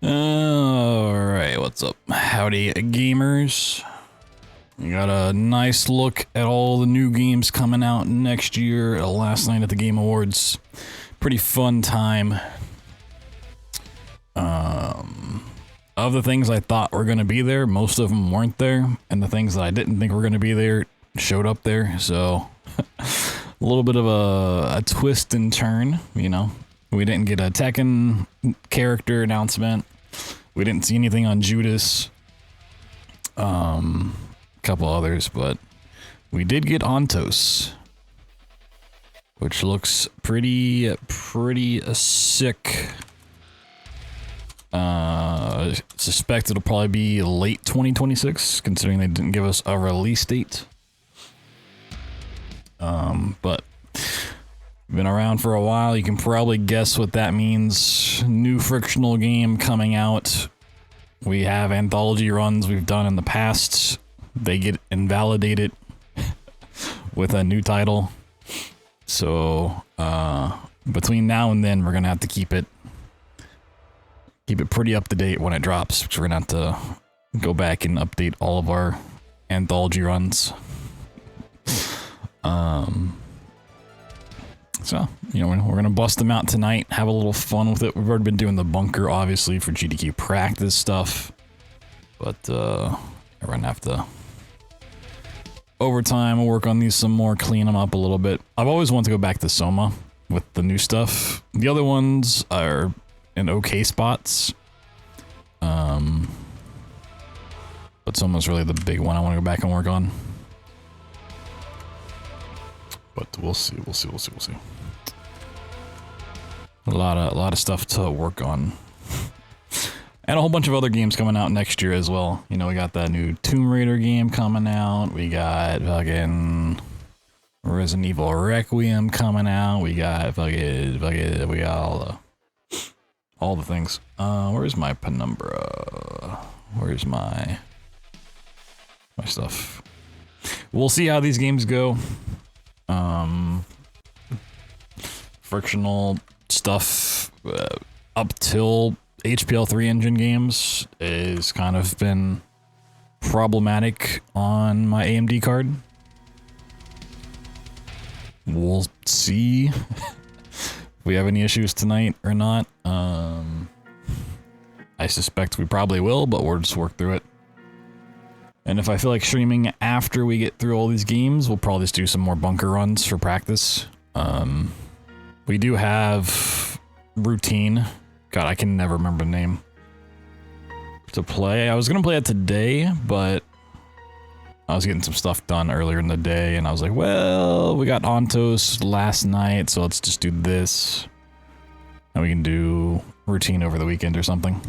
Alright, what's up? Howdy, gamers. We got a nice look at all the new games coming out next year. Last night at the Game Awards. Pretty fun time. Of the things I thought were going to be there, most of them weren't there. And the things that I didn't think were going to be there showed up there. So, a little bit of a twist and turn, you know. We didn't get a Tekken character announcement. We didn't see anything on Judas. A couple others, but we did get ONTOS, which looks pretty sick. Suspect it'll probably be late 2026, considering they didn't give us a release date. But been around for a while. You can probably guess what that means. New Frictional game coming out. We have Anthology runs we've done in the past. They get invalidated with a new title. So, between now and then, we're gonna have to keep it pretty up to date when it drops, because we're gonna have to go back and update all of our Anthology runs. So, you know, we're gonna bust them out tonight, have a little fun with it. We've already been doing the bunker, obviously, for GDQ practice stuff. But, we're gonna have to, over time, we'll work on these some more, clean them up a little bit. I've always wanted to go back to Soma with the new stuff. The other ones are in okay spots. But Soma's really the big one I want to go back and work on. But we'll see. A lot of stuff to work on. And a whole bunch of other games coming out next year as well. You know, we got that new Tomb Raider game coming out. We got fucking Resident Evil Requiem coming out. We got we got all the things. Where's my penumbra? Where's my stuff? We'll see how these games go. Frictional stuff up till HPL3 engine games is kind of been problematic on my AMD card. We'll see if we have any issues tonight or not. I suspect we probably will, but we'll just work through it. And if I feel like streaming after we get through all these games, we'll probably just do some more bunker runs for practice. We do have routine. God, I can never remember the name. To play. I was gonna play it today, but I was getting some stuff done earlier in the day, and I was like, well, we got ONTOS last night, so let's just do this. And we can do routine over the weekend or something.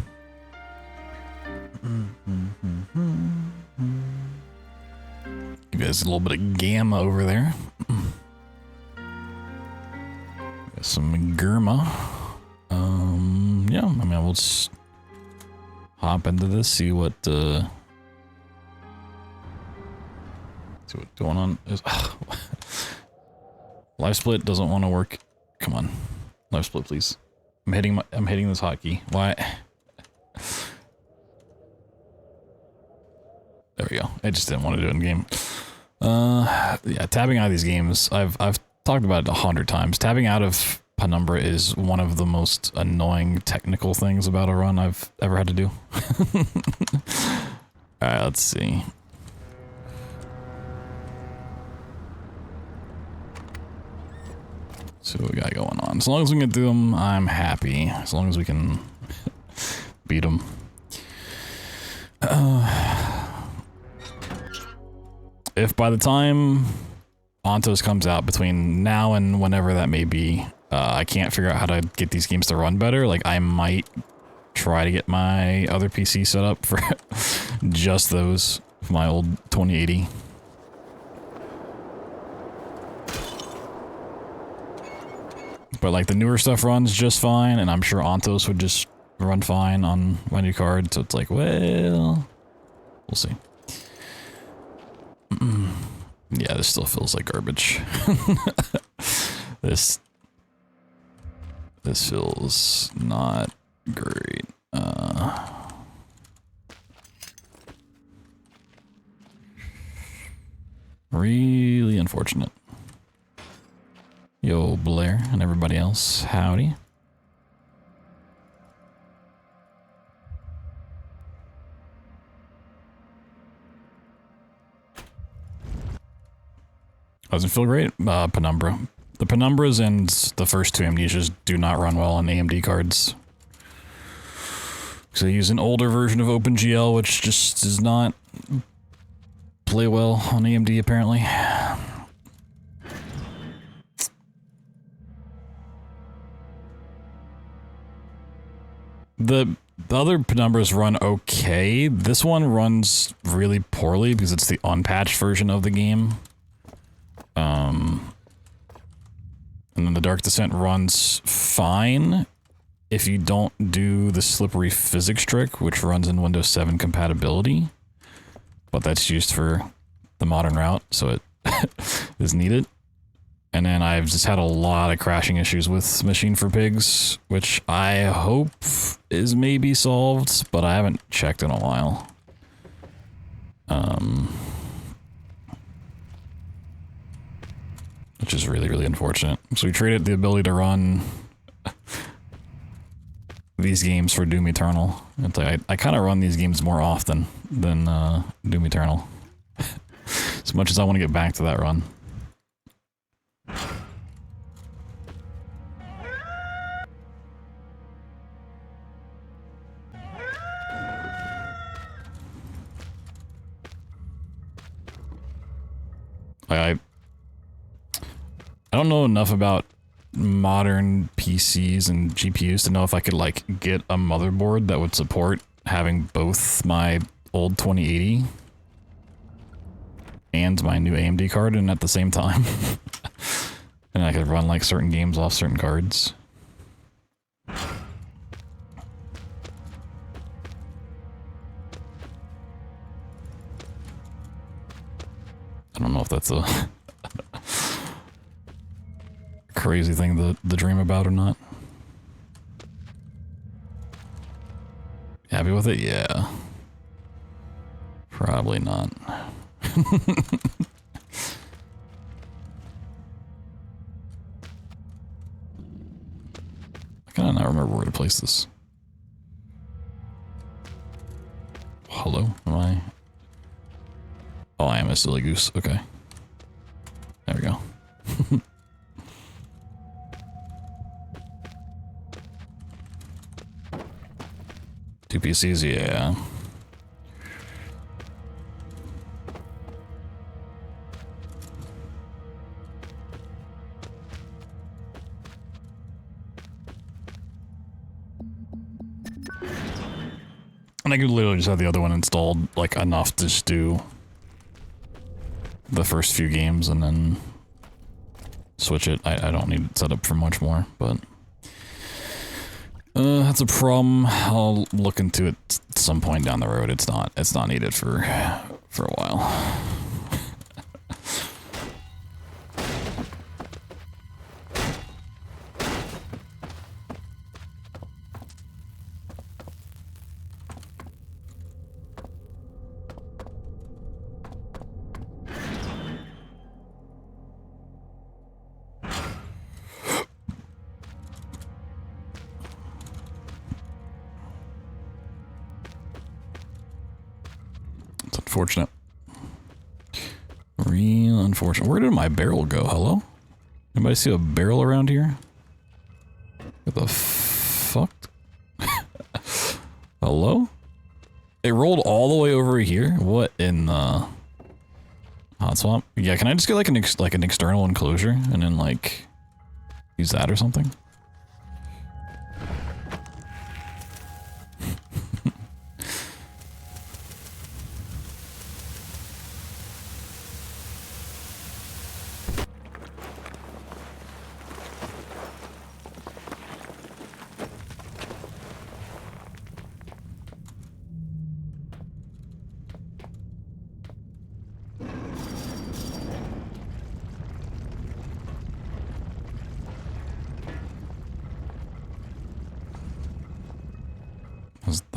Give you guys a little bit of gamma over there. Got some Germa. Yeah, I mean, we'll just hop into this, see what's going on. Live split doesn't want to work. Come on, live split, please. I'm hitting this hotkey. Why? There we go. I just didn't want to do it in game. Yeah, tabbing out of these games, I've talked about it 100 times. Tabbing out of Penumbra is one of the most annoying technical things about a run I've ever had to do. Alright, let's see. See what we got going on. As long as we can do them, I'm happy. As long as we can beat them. If by the time ONTOS comes out between now and whenever that may be, I can't figure out how to get these games to run better, like I might try to get my other PC set up for just those, my old 2080. But like the newer stuff runs just fine, and I'm sure ONTOS would just run fine on my new card, so it's like, well, we'll see. Yeah, this still feels like garbage. This feels not great. Really unfortunate. Yo, Blair and everybody else, howdy. Doesn't feel great. Penumbra. The Penumbras and the first two Amnesias do not run well on AMD cards. So I use an older version of OpenGL, which just does not play well on AMD apparently. The other Penumbras run okay. This one runs really poorly because it's the unpatched version of the game. And then the Dark Descent runs fine if you don't do the slippery physics trick, which runs in Windows 7 compatibility. But that's used for the modern route, so it is needed. And then I've just had a lot of crashing issues with Machine for Pigs, which I hope is maybe solved, but I haven't checked in a while. Which is really, really unfortunate. So we traded the ability to run these games for Doom Eternal. It's like I kind of run these games more often than Doom Eternal. As much as I want to get back to that run. I don't know enough about modern PCs and GPUs to know if I could like get a motherboard that would support having both my old 2080 and my new AMD card in at the same time. And I could run like certain games off certain cards. I don't know if that's a crazy thing to dream about or not. Happy with it? Yeah. Probably not. I kind of not remember where to place this. Hello? Am I? Oh, I am a silly goose. Okay. There we go. Two PCs, yeah. And I could literally just have the other one installed, like, enough to just do the first few games and then switch it. I don't need it set up for much more, but that's a problem. I'll look into it at some point down the road. It's not needed for a while. Unfortunate. Real unfortunate. Where did my barrel go? Hello? Anybody see a barrel around here? What the fuck? Hello? It rolled all the way over here? What in the hot swap? Yeah, can I just get like an external enclosure and then like use that or something?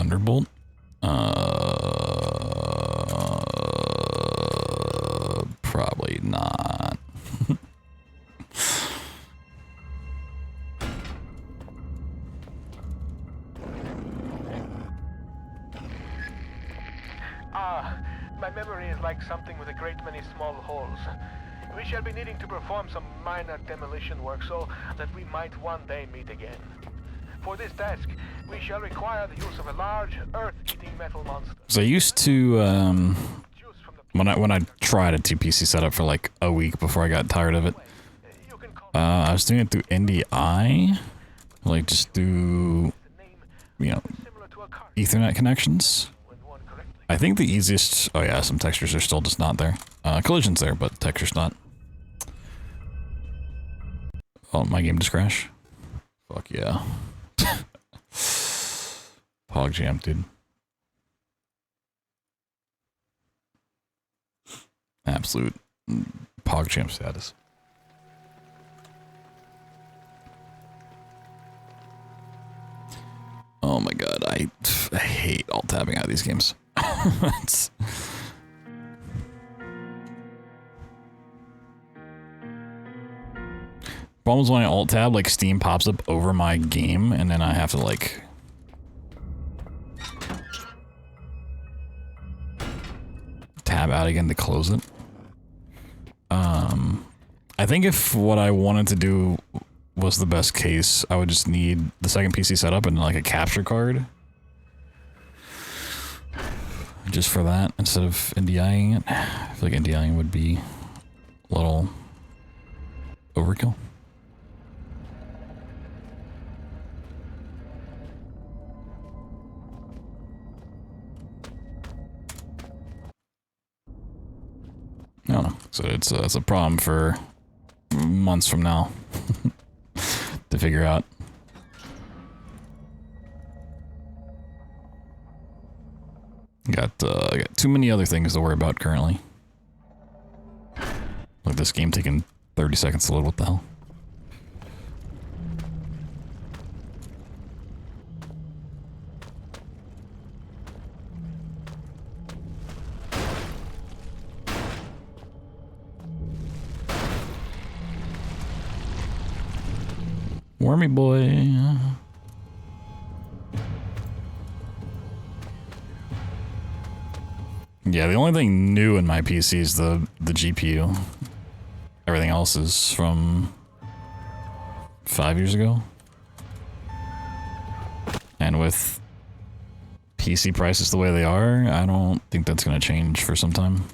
Thunderbolt? Probably not. My memory is like something with a great many small holes. We shall be needing to perform some minor demolition work so that we might one day meet again. For this task, we shall require the use of a large, earth-eating metal monster. So I used to, when I tried a TPC setup for like a week before I got tired of it, I was doing it through NDI, like just through, you know, Ethernet connections. I think the easiest, oh yeah, some textures are still just not there. Collision's there, but texture's not. Oh, my game just crashed. Fuck yeah. Pog jam, dude. Absolute pog jam status. Oh my god, I hate alt-tabbing out of these games. It's... Problem is when I alt-tab, like Steam pops up over my game, and then I have to like... tab out again to close it. I think if what I wanted to do was the best case, I would just need the second PC setup and like a capture card. Just for that, instead of NDIing it. I feel like NDIing would be a little overkill. I don't know. So it's a problem for months from now to figure out. Got too many other things to worry about currently. Like this game taking 30 seconds to load, what the hell? Wormy boy. Yeah, the only thing new in my PC is the GPU. Everything else is from 5 years ago. And with PC prices the way they are, I don't think that's gonna change for some time.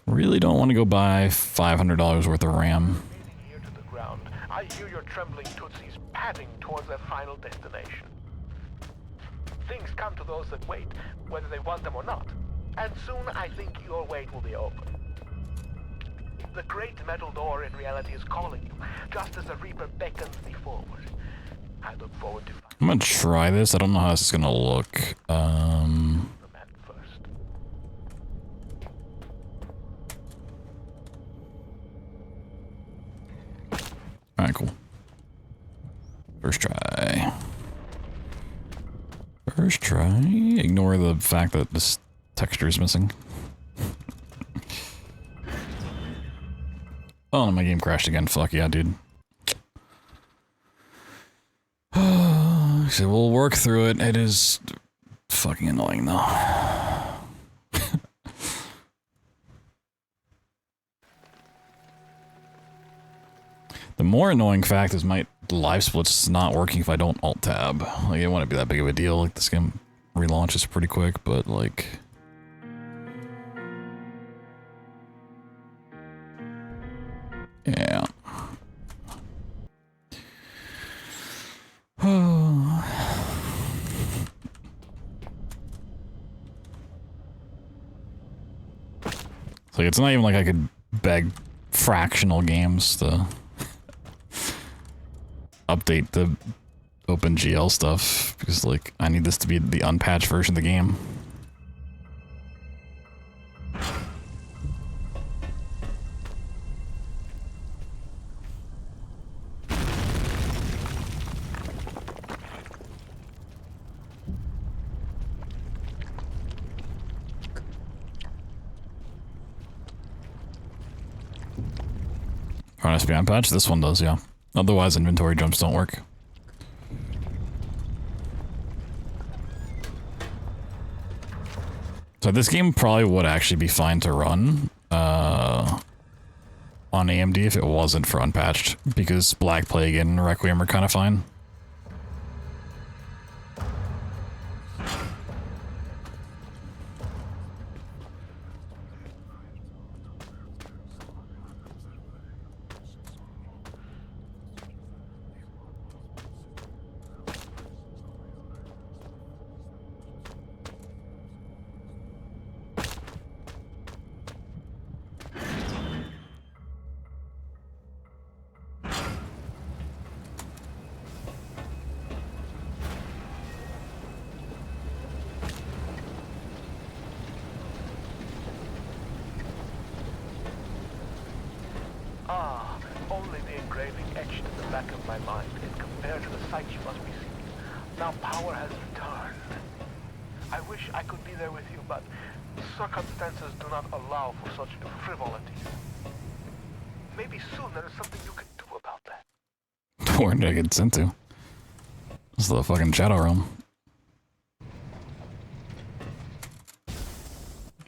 Really don't want to go buy $500 worth of RAM. Ear to the ground, I hear your trembling tootsies padding towards their final destination. Things come to those that wait, whether they want them or not. And soon I think your wait will be over. The great metal door in reality is calling you, just as the Reaper beckons thee forward. I look forward to finding I'm gonna try this. I don't know how this is gonna look. the man first. Alright, cool. First try. First try. Ignore the fact that this texture is missing. Oh, no, my game crashed again. Fuck yeah, dude. So we'll work through it. It is fucking annoying, though. The more annoying fact is my live split's not working if I don't alt tab. Like, it wouldn't be that big of a deal. Like, this game relaunches pretty quick, but like... Yeah. Like, it's not even like I could beg Frictional games to update the OpenGL stuff because, like, I need this to be the unpatched version of the game. Harness beyond patch? This one does, yeah. Otherwise, inventory jumps don't work. So this game probably would actually be fine to run on AMD if it wasn't for unpatched, because Black Plague and Requiem are kind of fine. Only the engraving etched in the back of my mind can compare to the sight you must be seeing. Now power has returned. I wish I could be there with you, but circumstances do not allow for such frivolities. Maybe soon there is something you can do about that. Where did I get sent to? This is the fucking Shadow Realm.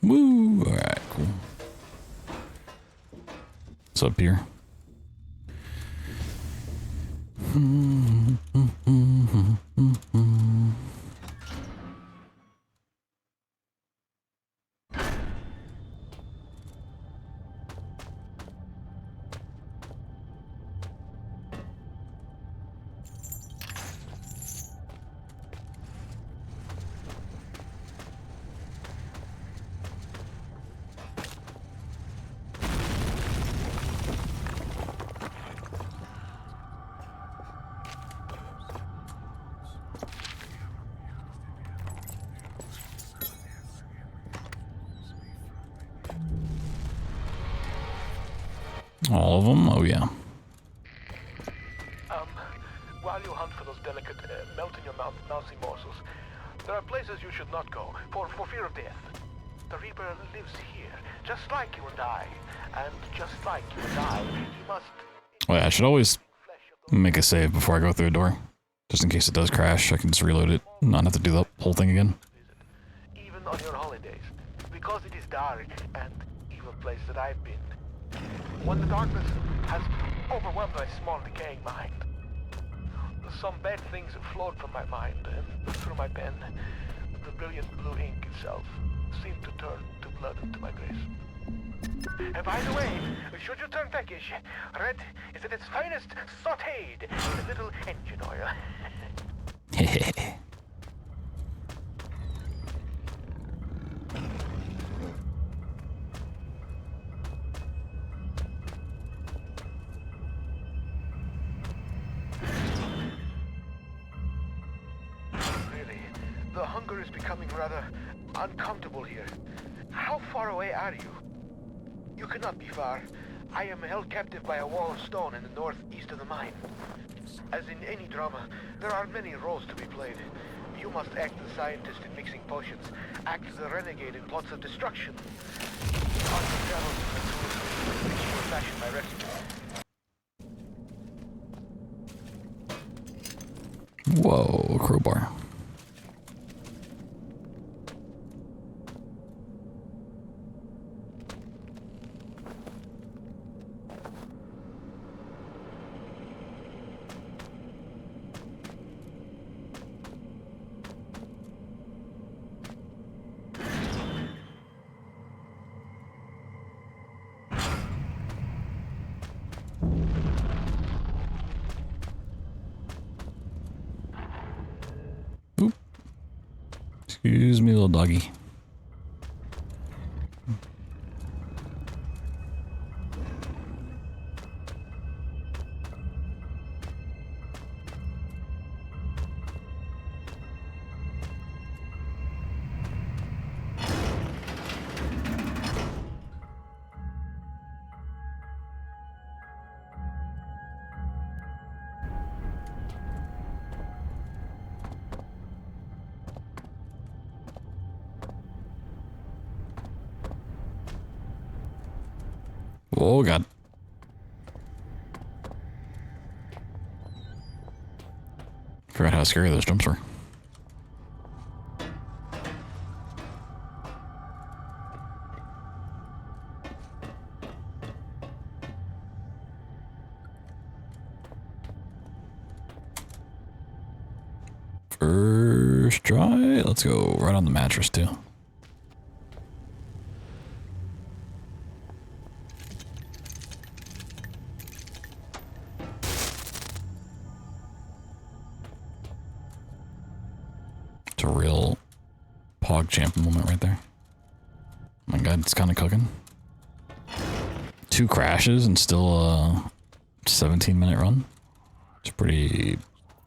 Woo! Alright, cool. What's up here? All of them? Oh, yeah. While you hunt for those delicate, melt-in-your-mouth mousy morsels, there are places you should not go, for fear of death. The Reaper lives here, just like you and I. And just like you and I, he must... Well, yeah, I should always make a save before I go through a door. Just in case it does crash, I can just reload it and not have to do the whole thing again. Even on your holidays, because it is dark and evil place that I've been. When the darkness has overwhelmed my small decaying mind, some bad things have flowed from my mind, and through my pen, the brilliant blue ink itself seemed to turn to blood to my grace. And by the way, should you turn peckish, red is at its finest sautéed with a little engine oil. The hunger is becoming rather uncomfortable here. How far away are you? You cannot be far. I am held captive by a wall of stone in the northeast of the mine. As in any drama, there are many roles to be played. You must act the scientist in mixing potions, act the renegade in plots of destruction. On your travels in which you will fashion my rescue. Whoa, crowbar. Oop. Excuse me, little doggy. Oh god. Forgot how scary those jumps were. First try. Let's go right on the mattress too. It's a real pog champ moment right there. Oh my god, it's kind of cooking. 2 crashes and still a 17-minute run. It's pretty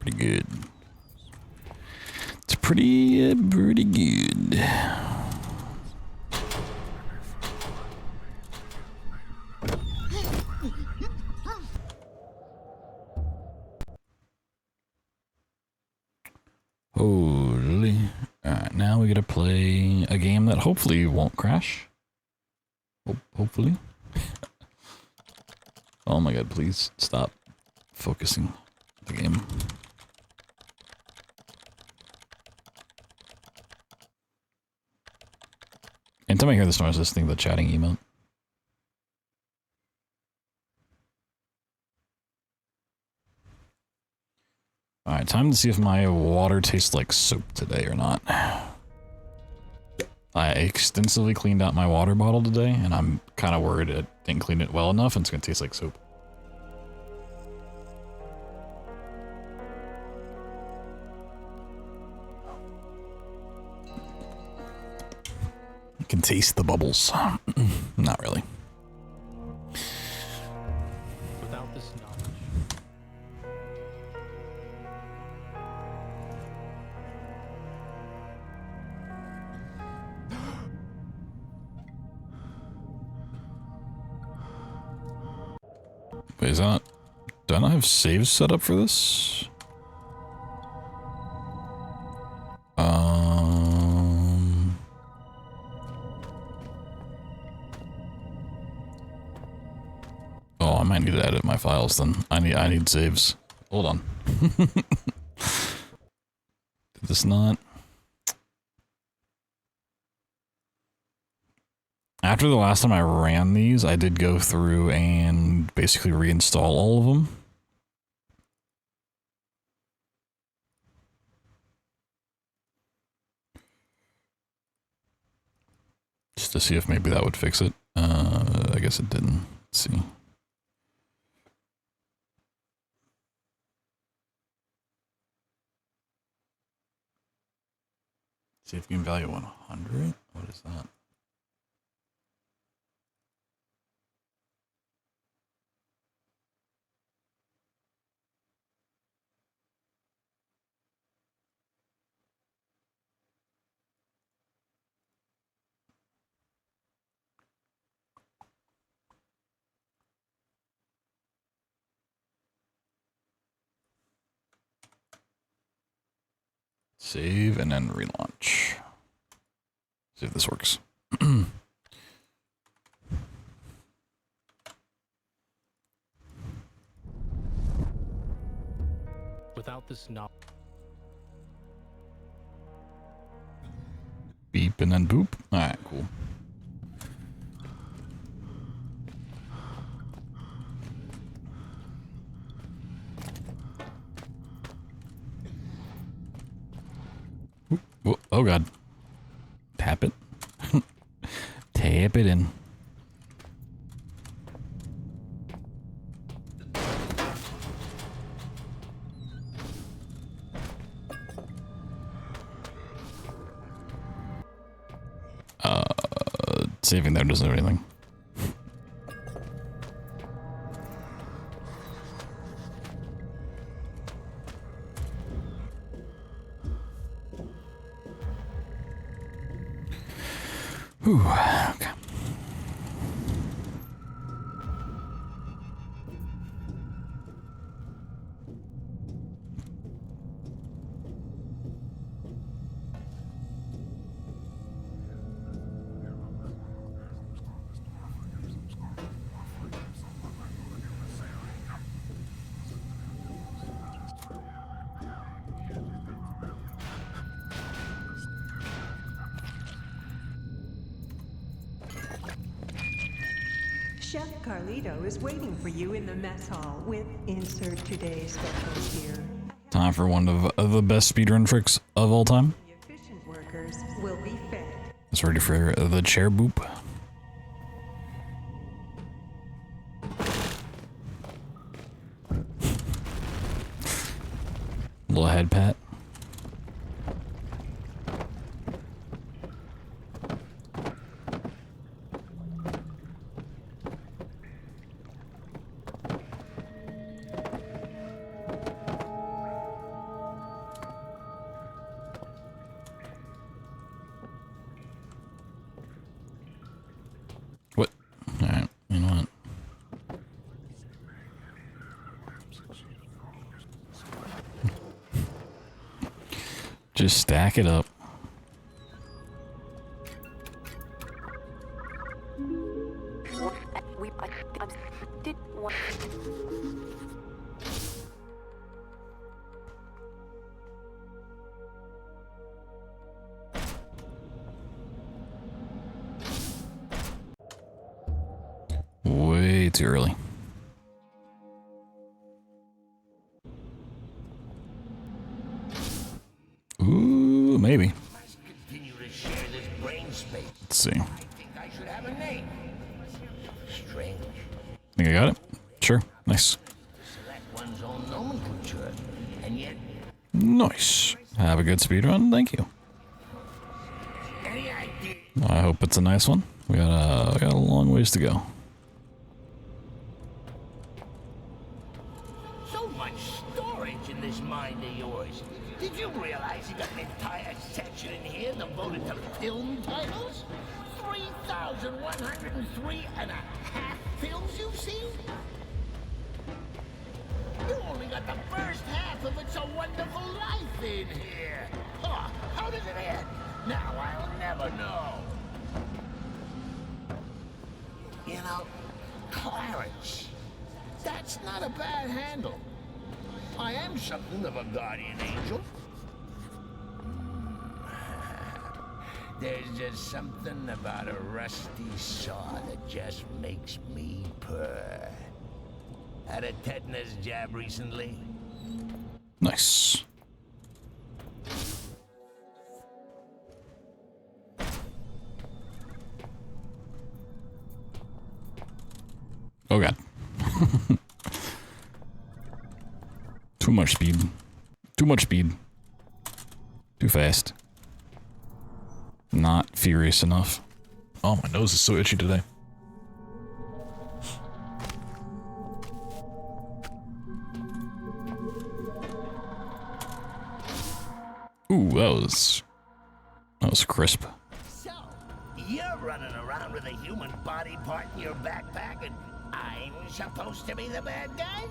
good. It's pretty good. Holy. Alright, now we gotta play a game that hopefully won't crash. Hopefully. Oh my god, please stop focusing the game. Anytime I hear this noise, I just think the chatting emote. Alright, time to see if my water tastes like soap today or not. I extensively cleaned out my water bottle today, and I'm kind of worried I didn't clean it well enough and it's going to taste like soap. You can taste the bubbles. Not really. Without this knowledge. Wait, is that not... Do I not have saves set up for this? Oh, I might need to edit my files then. I need saves. Hold on. Did this not... After the last time I ran these, I did go through and basically reinstall all of them. Just to see if maybe that would fix it. I guess it didn't. Let's see. Save game value 100? What is that? Save and then relaunch. See if this works. Without this knowledge. Beep and then boop. Alright, cool. Oh god. Tap it. Tap it in. Saving there doesn't do anything. Whew, okay. Chef Carlito is waiting for you in the mess hall with insert today's special here. Time for one of the best speedrun tricks of all time. The efficient workers will be fed. It's ready for the chair boop. Little head pat. What? Alright, you know what? Just stack it up. Way too early. Ooh, maybe. Let's see. Think I got it? Sure. Nice. Nice. Have a good speedrun. Thank you. I hope it's a nice one. We got a long ways to go. So much storage in this mind of yours. Did you realize you got an entire section in here devoted to film titles? 3,103 and a half films you've seen? You only got the first half of It's a Wonderful Life in here. Huh, how does it end? Now I'll never know. You know, Clarence, that's not a bad handle. I am something of a guardian angel. There's just something about a rusty saw that just makes me purr. Had a tetanus jab recently. Nice. Oh god. Too much speed. Too much speed. Too fast. Not furious enough. Oh, my nose is so itchy today. Ooh, that was crisp. So, you're running around with a human body part in your backpack and I'm supposed to be the bad guy?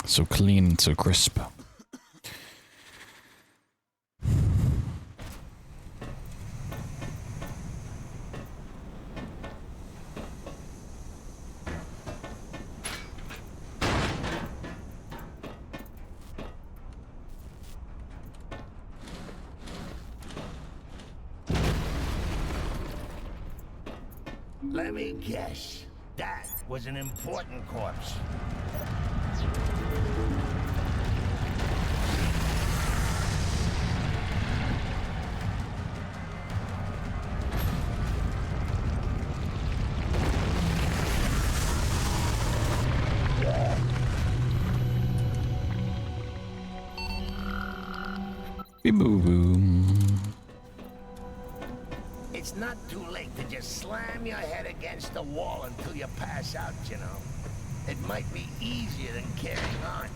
So clean, so crisp. Let me guess. That was an important corpse. It's not too late to just slam your head against the wall until you pass out, you know. It might be easier than carrying on.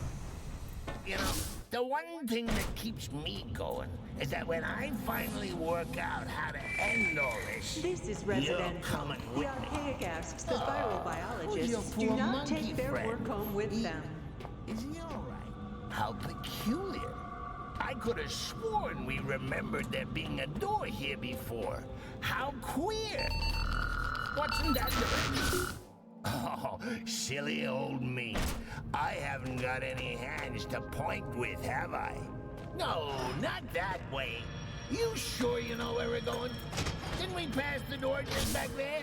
You know, the one thing that keeps me going is that when I finally work out how to end all this, This is you're residential. coming The with me. archaic asks that viral biologists your do poor not monkey take their friend. work home with them. Is he all right? How peculiar. I could have sworn we remembered there being a door here before. How queer. What's in that direction? Oh, silly old me. I haven't got any hands to point with, have I? No, not that way. You sure you know where we're going? Didn't we pass the door just back there?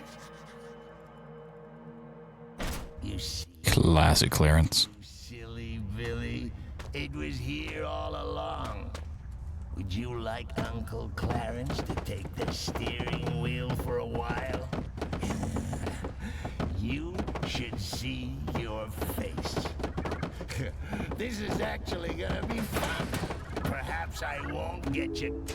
You see, Classic clearance. silly Billy. It was here all along. Would you like Uncle Clarence to take the steering wheel for a while? You should see your face. This is actually gonna be fun. Perhaps I won't get you.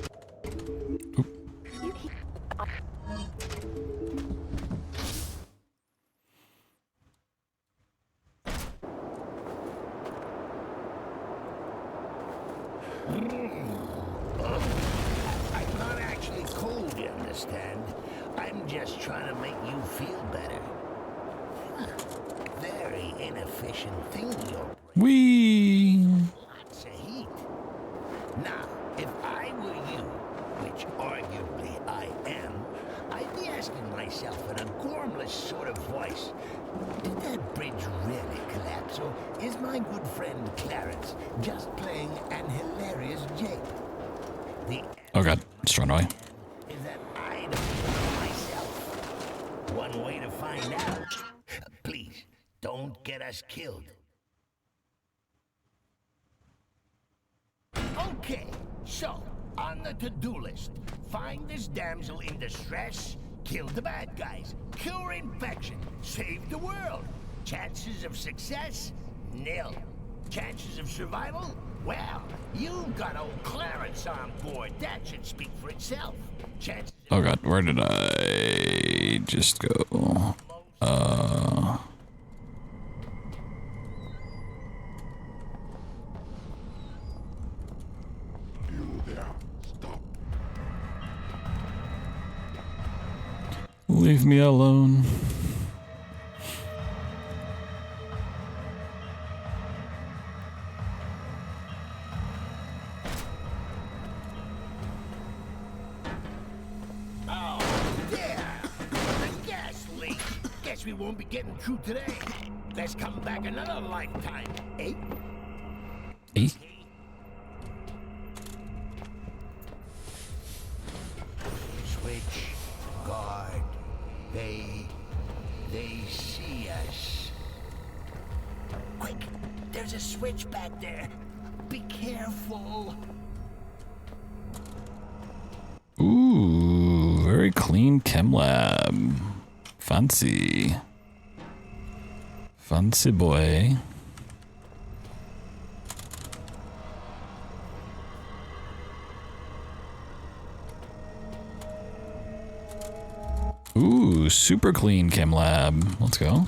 I'm not actually cold, you understand? I'm just trying to make you feel better. Very inefficient thing, your brain. Wee. Lots of heat. Now, if I were you, which arguably I am, I'd be asking myself in a gormless sort of voice, did that bridge really collapse, or is my good friend Clarence just playing an hilarious jape? The Oh god, it's run away. is that I don't know myself. One way to find out. Please, don't get us killed. Okay, so, on the to-do list, find this damsel in distress, kill the bad guys, cure infection, save the world. Chances of success? Nil. Chances of survival? Well, you've got old Clarence on board. That should speak for itself. Chances Oh god, where did I just go? Leave me alone. there! The gas leak! Guess we won't be getting through today. Let's come back another lifetime, eh? Eh? Switch, guard. They see us. Quick, there's a switch back there. Be careful. Ooh, very clean chem lab. Fancy. Fancy boy. Ooh, super clean chem lab. Let's go.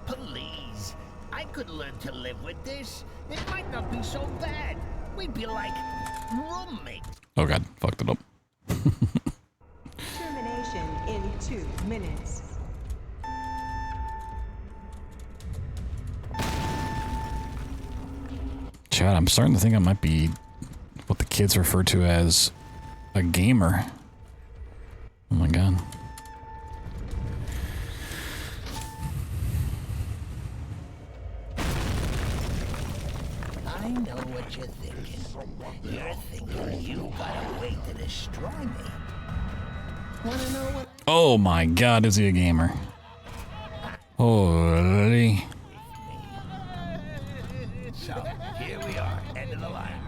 Please, I could learn to live with this. It might not be so bad. We'd be like roommates. Oh god, fucked it up. Termination in 2 minutes. Chad, I'm starting to think I might be what the kids refer to as a gamer. Oh my god. I know what you're thinking. You're thinking you've got a way to destroy me. Wanna know what? Oh my god, is he a gamer? Holy. So, here we are, end of the line.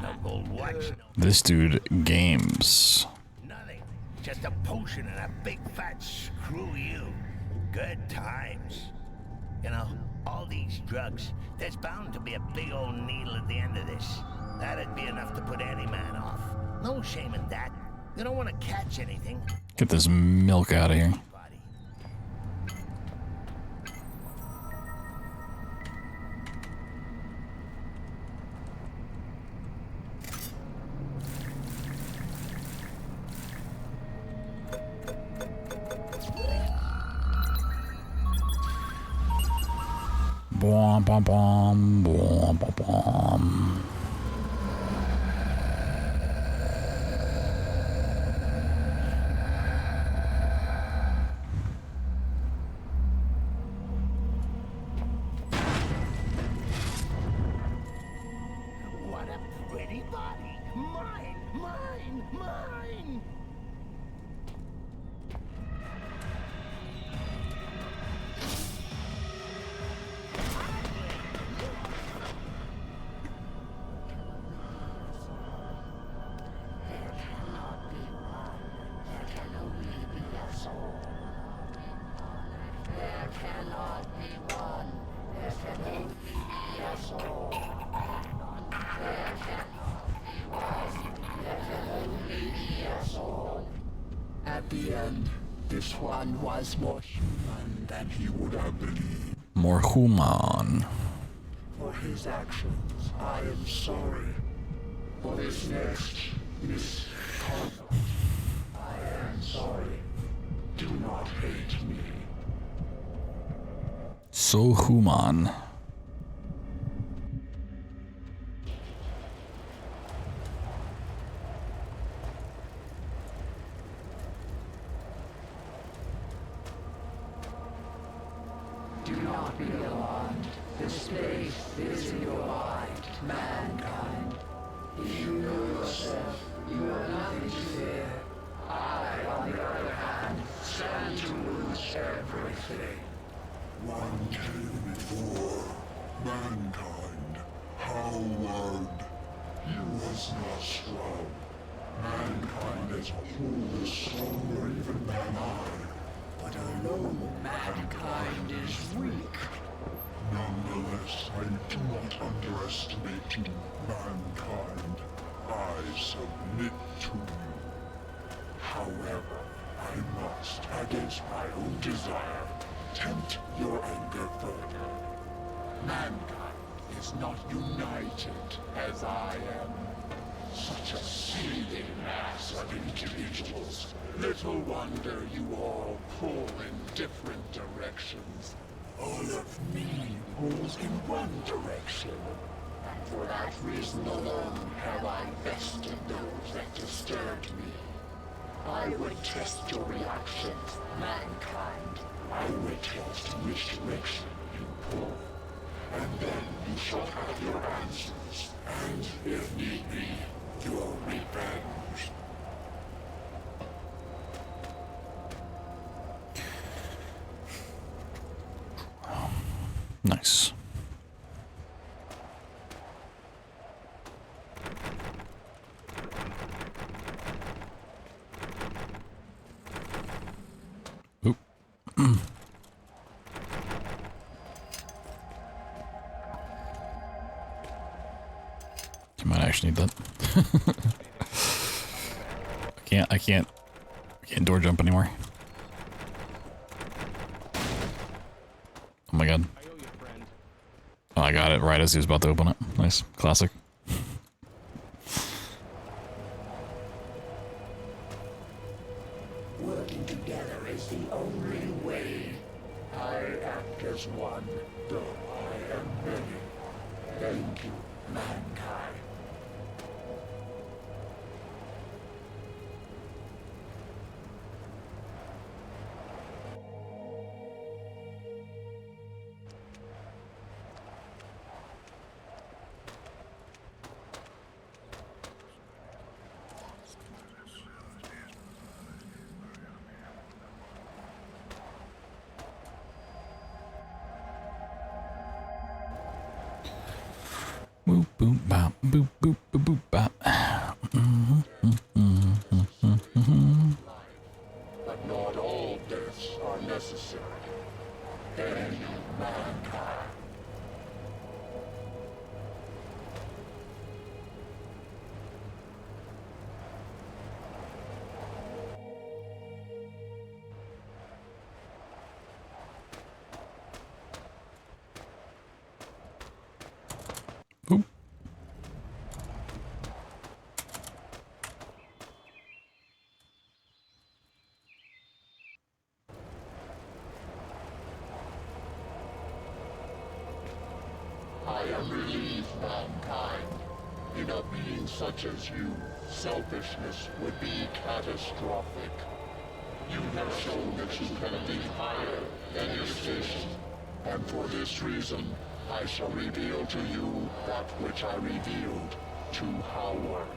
No gold watch, no This dude games. nothing. Just a potion and a big fat screw you. Good times. You know, all these drugs, there's bound to be a big old needle at the end of this. That'd be enough to put any man off. No shame in that. You don't want to catch anything. Get this milk out of here. Body. Bom, bom, bom, bom, bom, bom. the end, this one was more human than he would have believed. More human. For his actions, I am sorry. For his next misconduct, I am sorry. Do not hate me. So human. Do not be alarmed. The space is in your mind, mankind. If you know yourself, you have nothing to fear. I, on the other hand, stand to lose everything. One came before mankind. Howard. He was not strong. Mankind as a whole is stronger even than I. But alone, mankind is weak. Nonetheless, I do not underestimate you, mankind. I submit to you. However, I must, against my own desire, tempt your anger further. Mankind is not united as I am. Such a seething mass of individuals. Little wonder you all pull in different directions. All of me pulls in one direction. And for that reason alone have I bested those that disturbed me. I would test your reactions, mankind. I would test which direction you pull. And then you shall have your answers. And, if need be, your revenge. Nice. Oop. You might actually need that. I can't door jump anymore. Oh my god. Oh, I got it right as he was about to open it. Nice. Classic. Working together is the only way. I act as one, though I am many. Thank you, mankind. Boop boop bop boop boop boop boop bop. But not all deaths are necessary. Thank you, mankind. Boop. I am relieved, mankind. In a being such as you, selfishness would be catastrophic. You have shown that you can think higher than your station. And for this reason, I shall reveal to you that which I revealed to Howard.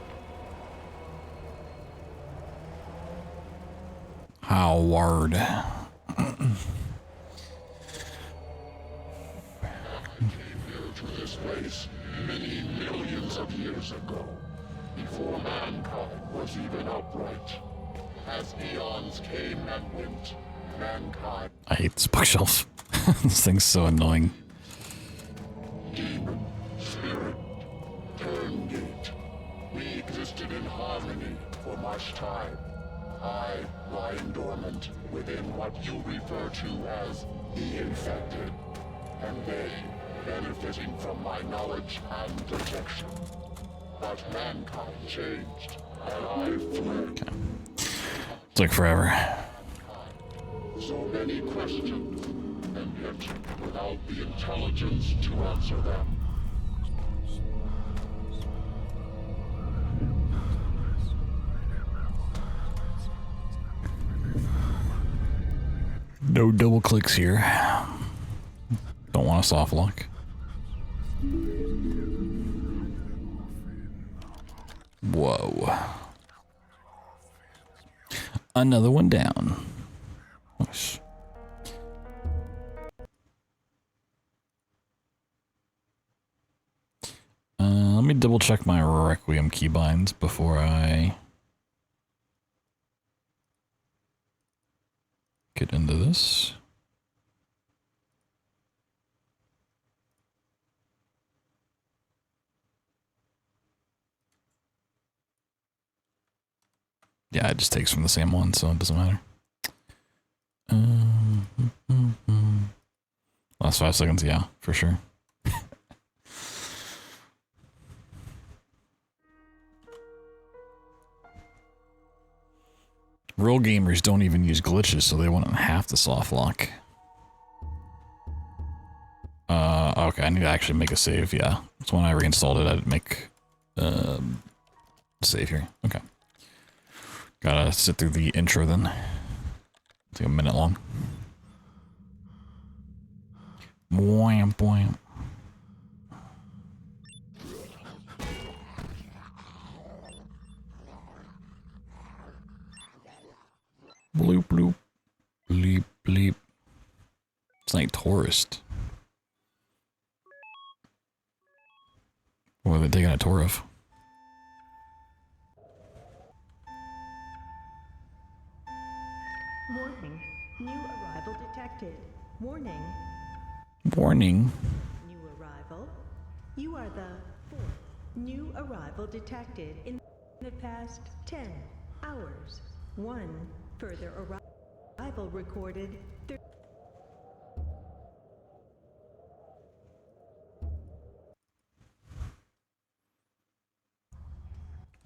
Howard. To this place many millions of years ago, before mankind was even upright. As eons came and went, mankind... I hate this bookshelf. This thing's so annoying. Demon, spirit, turn gate. We existed in harmony for much time. I, lying dormant within what you refer to as the infected, and they benefiting from my knowledge and protection. But mankind changed, and I fled. Took forever. So many questions, and yet without the intelligence to answer them. No double clicks here. Don't want a soft lock. Whoa. Another one down. Nice. Let me double check my Requiem keybinds before I get into this. Yeah, it just takes from the same one, so it doesn't matter. Last 5 seconds, yeah, for sure. Real gamers don't even use glitches, so they wouldn't have to soft lock. Okay, I need to actually make a save, yeah. So when I reinstalled it, I'd make save here. Okay. Gotta sit through the intro then. Take a minute long. Boing, boing. Bloop, bloop. Bleep, bleep. It's like tourist. What are they taking a tour of? Warning. New arrival detected. Warning. Warning. New arrival. You are the fourth new arrival detected in the past 10 hours. One further arrival recorded.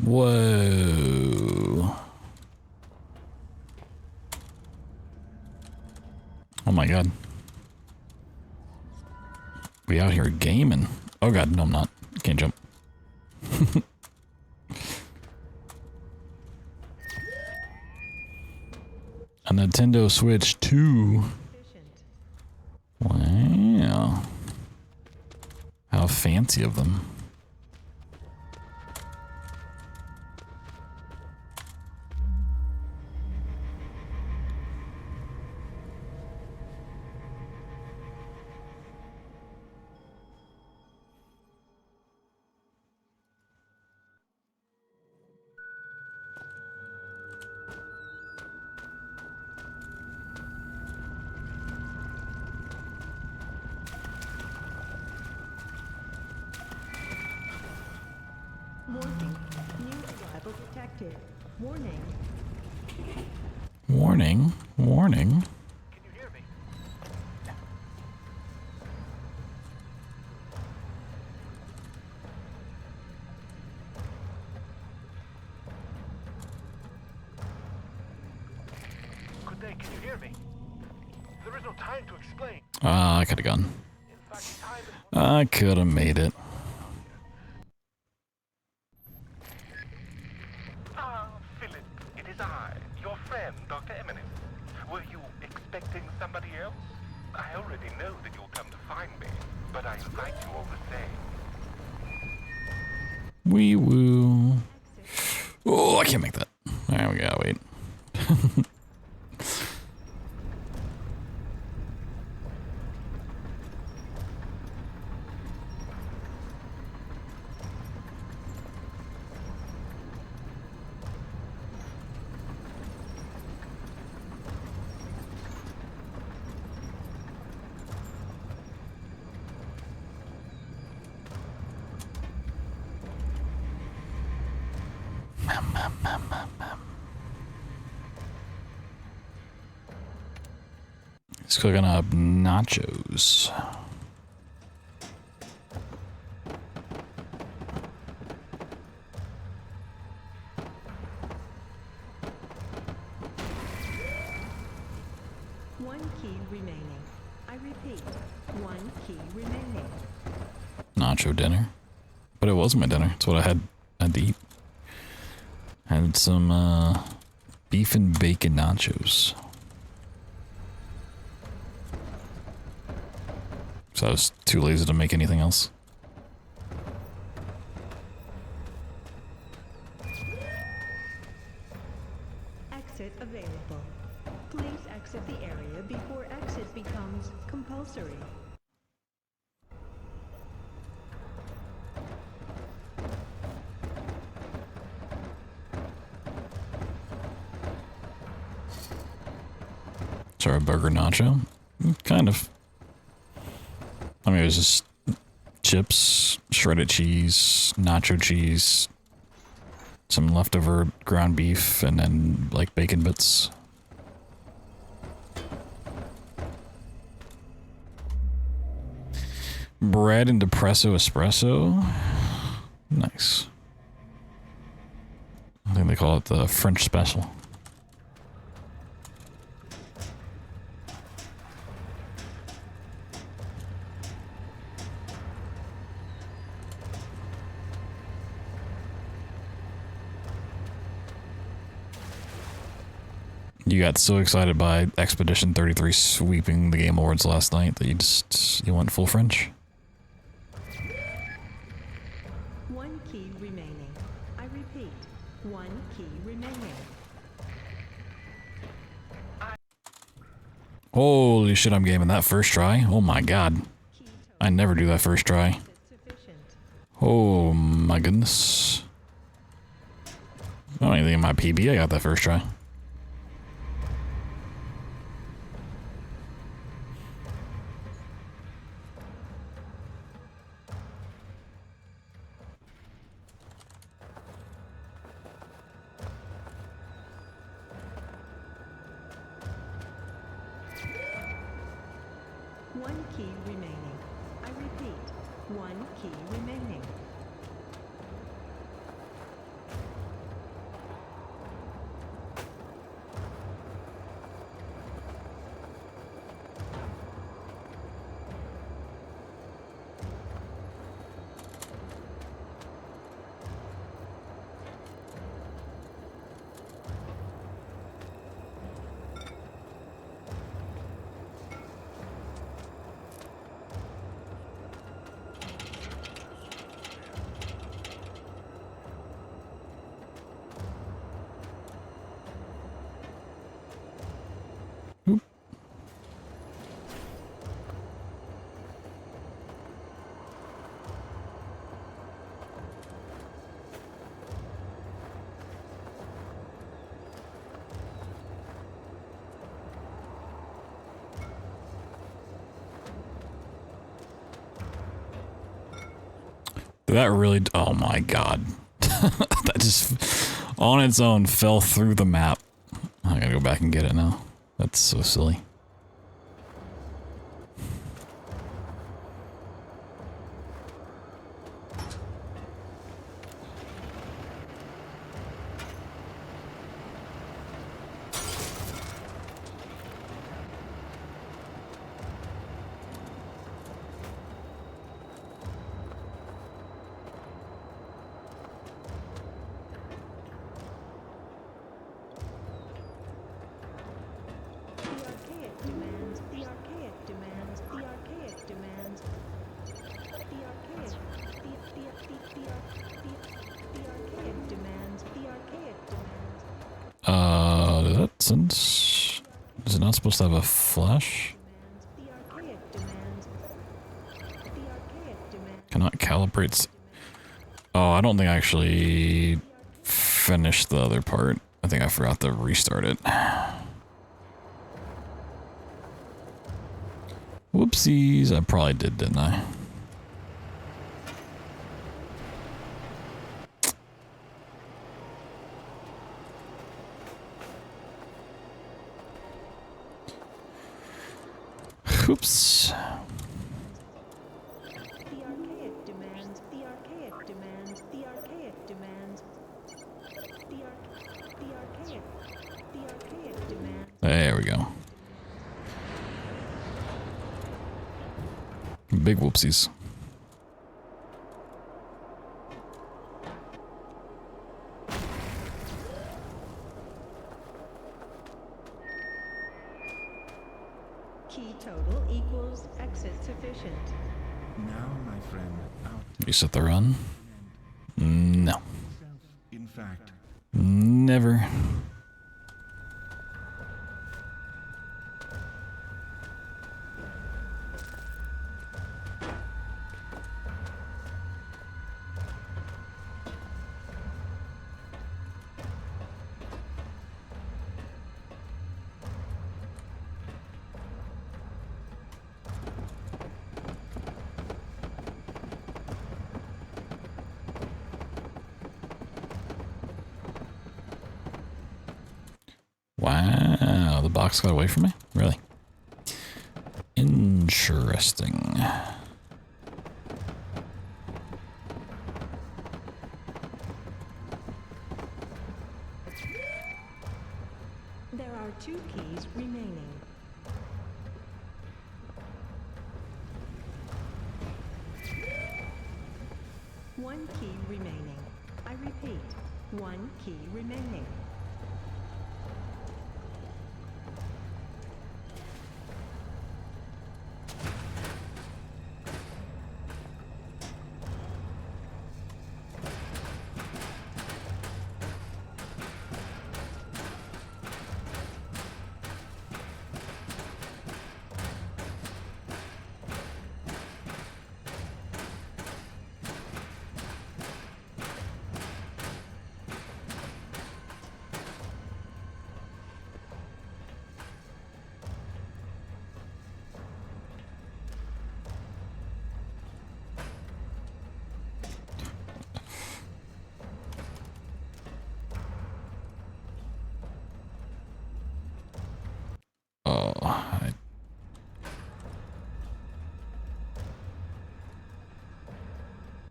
Whoa. Oh my god. We out here gaming. Oh god, no I'm not. Can't jump. A Nintendo Switch 2. Wow. How fancy of them. Warning. New arrival detected. Warning. Warning. Warning. Can you hear me? Good day, can you hear me? There is no time to explain. I could have gone. In fact, time is... I could have made it. Philip, it is I, your friend, Dr. Eminence. Were you expecting somebody else? I already know that you'll come to find me, but I invite you all the same. Wee woo. Oh, I can't make that. Alright, we gotta wait. He's cooking up nachos. One key remaining. I repeat, one key remaining. Nacho dinner. But it wasn't my dinner. It's what I had to eat. Had some beef and bacon nachos. So I was too lazy to make anything else. Exit available. Please exit the area before exit becomes compulsory. Sorry, burger nacho? Kind of. I mean, it was just chips, shredded cheese, nacho cheese, some leftover ground beef, and then, like, bacon bits. Bread and depresso espresso. Nice. I think they call it the French special. You got so excited by Expedition 33 sweeping the Game Awards last night that you went full French? One key remaining. I repeat, one key remaining. Holy shit, I'm gaming that first try. Oh my god. I never do that first try. Sufficient. Oh my goodness. I don't even think in my PB I got that first try. One key remaining. I repeat, one key remaining. That really, oh my god. That just, on its own, fell through the map. I gotta go back and get it now. That's so silly. Does that sense? Is it not supposed to have a flash? Cannot calibrate. Oh, I don't think I actually finished the other part. I think I forgot to restart it. Whoopsies. I probably did, didn't I? Whoops. The archaic demands, the archaic demands, the archaic demands. The archaic demands. There we go. Big whoopsies. Key total equals exit sufficient. Now, my friend, out. Reset the run. No. In fact, Never. Wow, the box got away from me? Really? Interesting. There are 2 keys remaining. One key remaining. I repeat, 1 key remaining.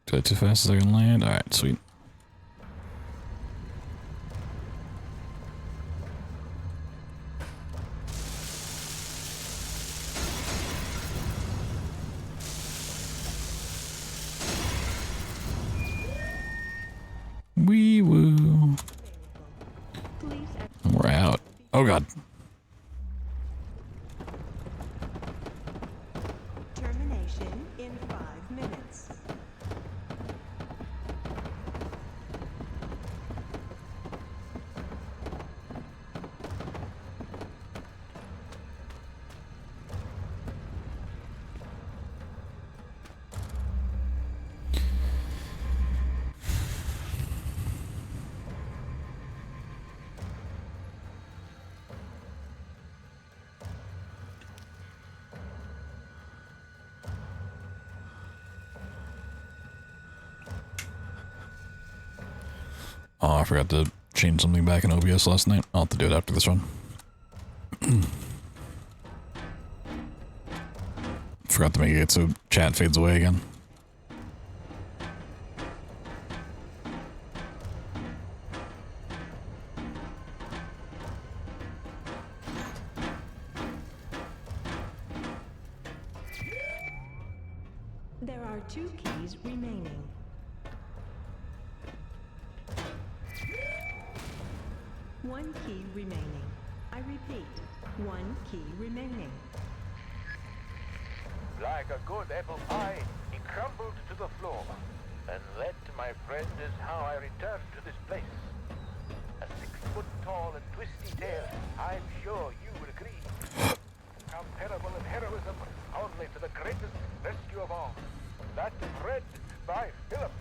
Did I too fast as I can land? Alright, sweet. Wee woo. We're out. Oh god. Termination in 5 minutes. Oh, I forgot to change something back in OBS last night. I'll have to do it after this run. Forgot to make it so chat fades away again. There are 2 keys remaining. One key remaining. I repeat, 1 key remaining. Like a good apple pie, he crumbled to the floor. And that, my friend, is how I returned to this place. A 6-foot-tall and twisty tale, I'm sure you would agree. Comparable in heroism only to the greatest rescue of all. That read by Philip.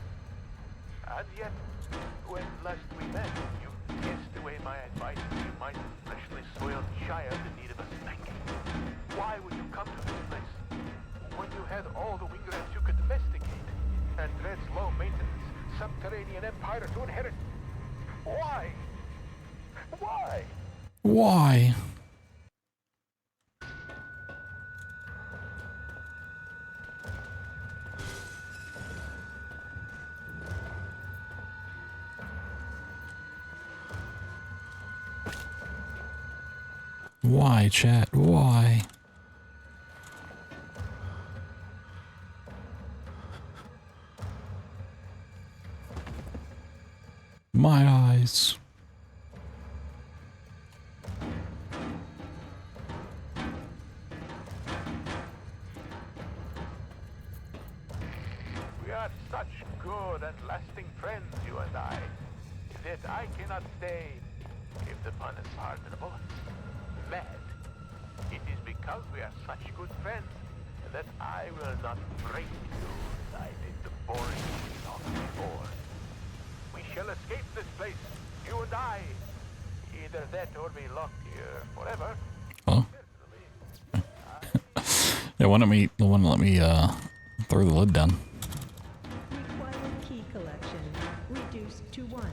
And yet, when last we met, you kissed away my advice to my freshly soiled child in need of a spanking. Why would you come to this place when you had all the wingrats you could domesticate and Dread's low-maintenance subterranean empire to inherit? Why? Why? Why? Why, chat? Why? My eyes. We are such good and lasting friends, you and I, that I cannot stay, if the pun is pardonable, mad. It is because we are such good friends that I will not break you as I did the boring talk before. We shall escape this place, you and I. Either that or be locked here forever. Oh. Yeah, why don't let me throw the lid down. Required key collection reduced to 1.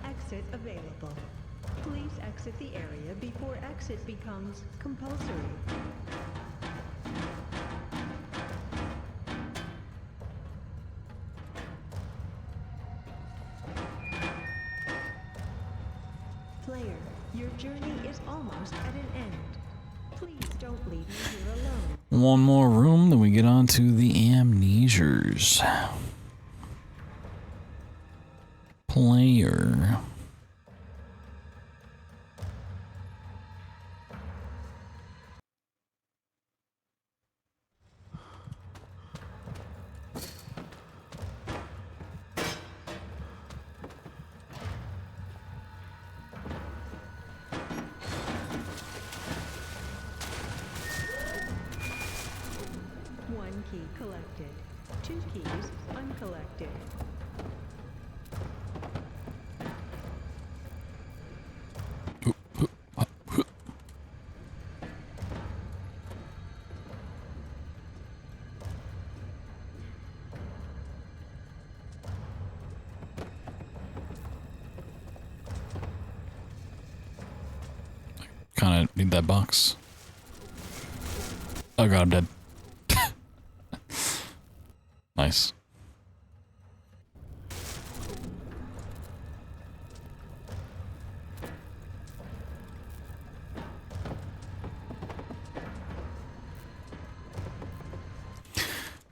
Exit available. Please exit the area before exit becomes compulsory. Player, your journey is almost at an end. Please don't leave me here alone. One more room, then we get on to the amnesias. Player. One key collected. 2 keys uncollected. Kind of need that box. Oh god, I'm dead. Nice.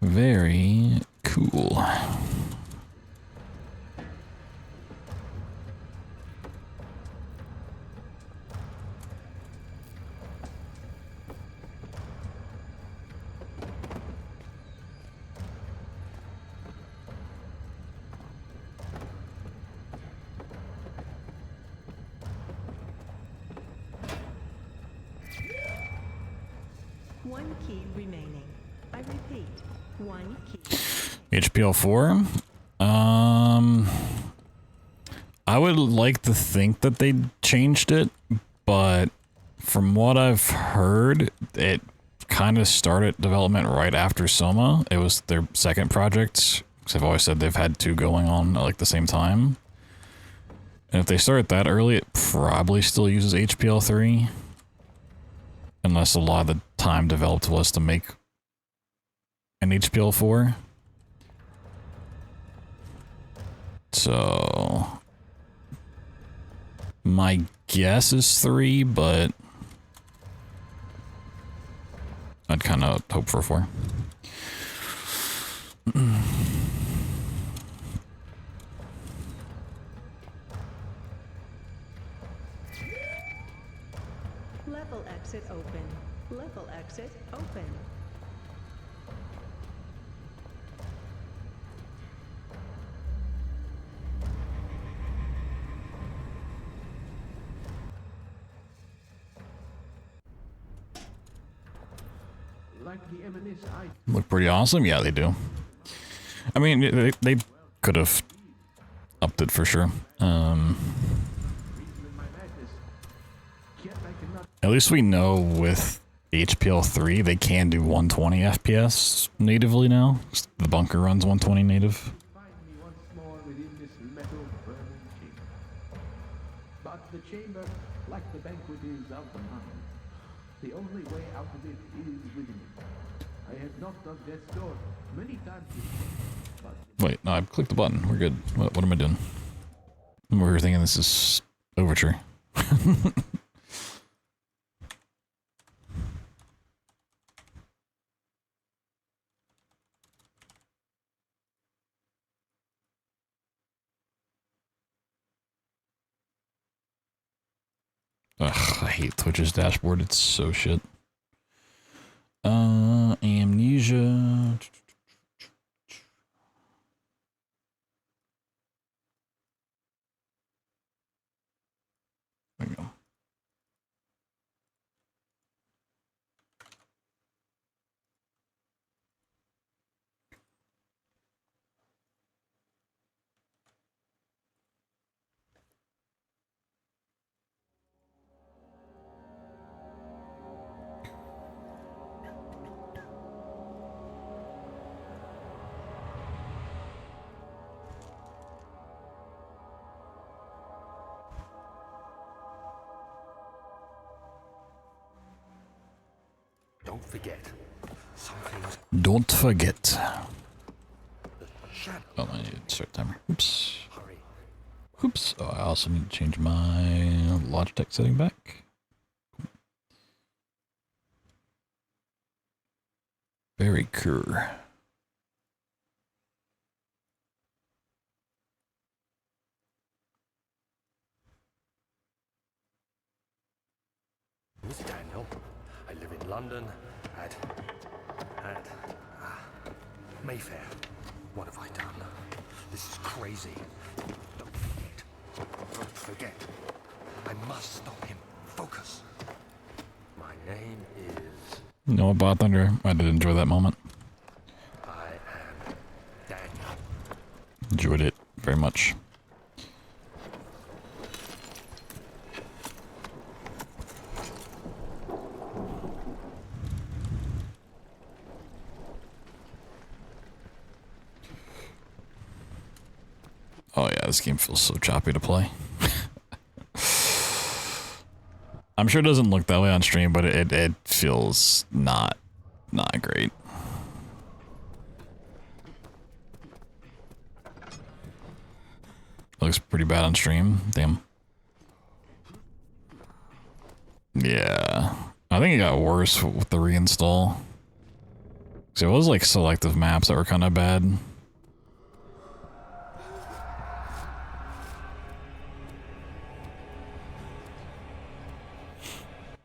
Very cool. One key remaining. I repeat, 1 key. HPL 4. I would like to think that they changed it, but from what I've heard, it kind of started development right after Soma. It was their second project, because I've always said they've had 2 going on at like the same time. And if they started that early, it probably still uses HPL 3. Unless a lot of the time developed was to make an HPL 4. So my guess is 3, but I'd kind of hope for 4. Level exit open. Level exit open. Look pretty awesome. Yeah, they do. I mean, they could have upped it for sure. At least we know with HPL 3 they can do 120 FPS natively now. The bunker runs 120 native. But the chamber, like the banquet, is of the mind. The only way out of it is within it. I have knocked on death's door many times before, but... Wait, no, I clicked the button. We're good. What am I doing? I'm over here thinking this is Overture. Ugh, I hate Twitch's dashboard. It's so shit. Amnesia. There we go. Don't forget. Something's... Don't forget. Shadow. Oh, I need to start timer. Oops. Hurry. Oops. Oh, I also need to change my Logitech setting back. Very cool. Miss Daniel, I live in London at Mayfair. What have I done? This is crazy. Don't forget. Don't forget. I must stop him. Focus. My name is... No, BloodThunder. I did enjoy that moment. I am Daniel. Enjoyed it very much. Oh yeah, this game feels so choppy to play. I'm sure it doesn't look that way on stream, but it feels not great. Looks pretty bad on stream. Damn. Yeah. I think it got worse with the reinstall. So it was like selective maps that were kind of bad.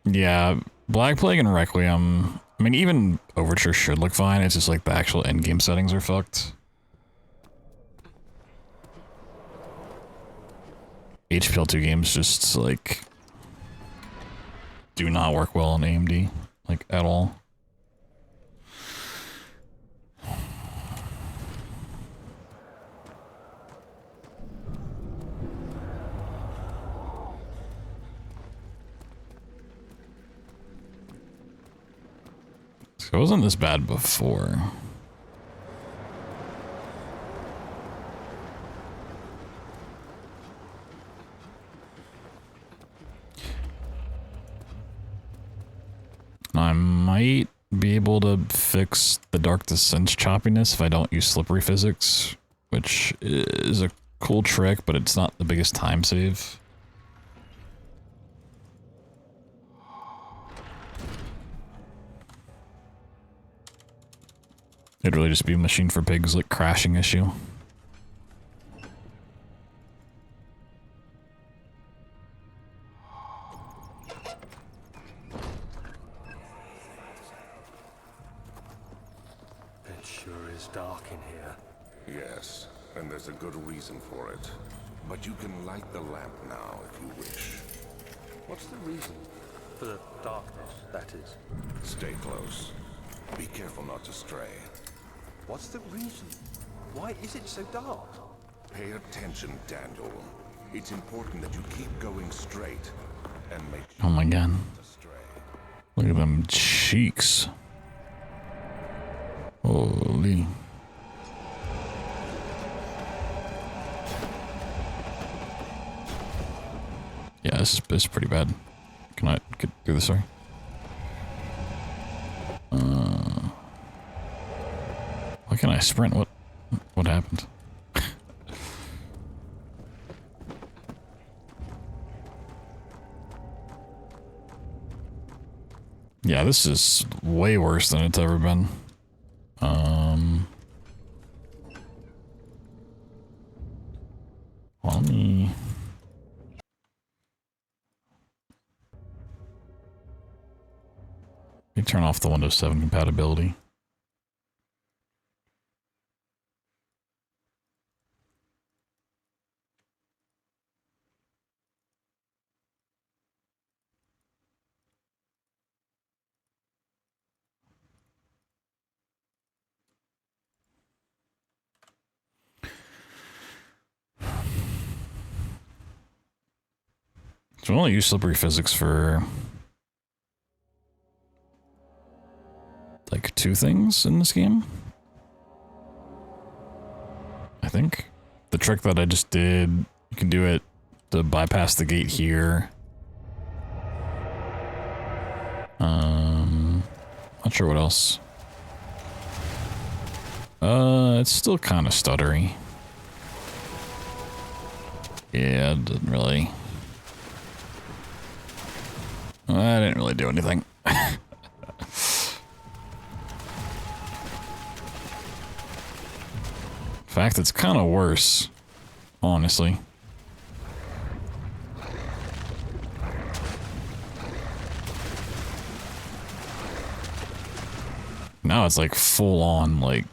Yeah, Black Plague and Requiem, I mean, even Overture should look fine, it's just like the actual in-game settings are fucked. HPL2 games just, like, do not work well on AMD, like, at all. It wasn't this bad before. I might be able to fix the Dark Descent choppiness if I don't use slippery physics, which is a cool trick, but it's not the biggest time save. It'd really just be a Machine for Pigs, like, crashing issue. It sure is dark in here. Yes, and there's a good reason for it. But you can light the lamp now if you wish. What's the reason? For the darkness, that is. Stay close. Be careful not to stray. What's the reason? Why is it so dark? Pay attention, Daniel. It's important that you keep going straight and make sure Oh my god. not to stray. Look at them cheeks. Holy. Yeah, this is pretty bad. Can I get through this, sorry? can I sprint? What happened? Yeah, this is way worse than it's ever been. Let me turn off the Windows 7 compatibility. So we only use slippery physics for like 2 things in this game. I think. The trick that I just did, you can do it to bypass the gate here. Not sure what else. It's still kind of stuttery. Yeah, it didn't really... I didn't really do anything. In fact, it's kind of worse, honestly. Now it's like full on, like,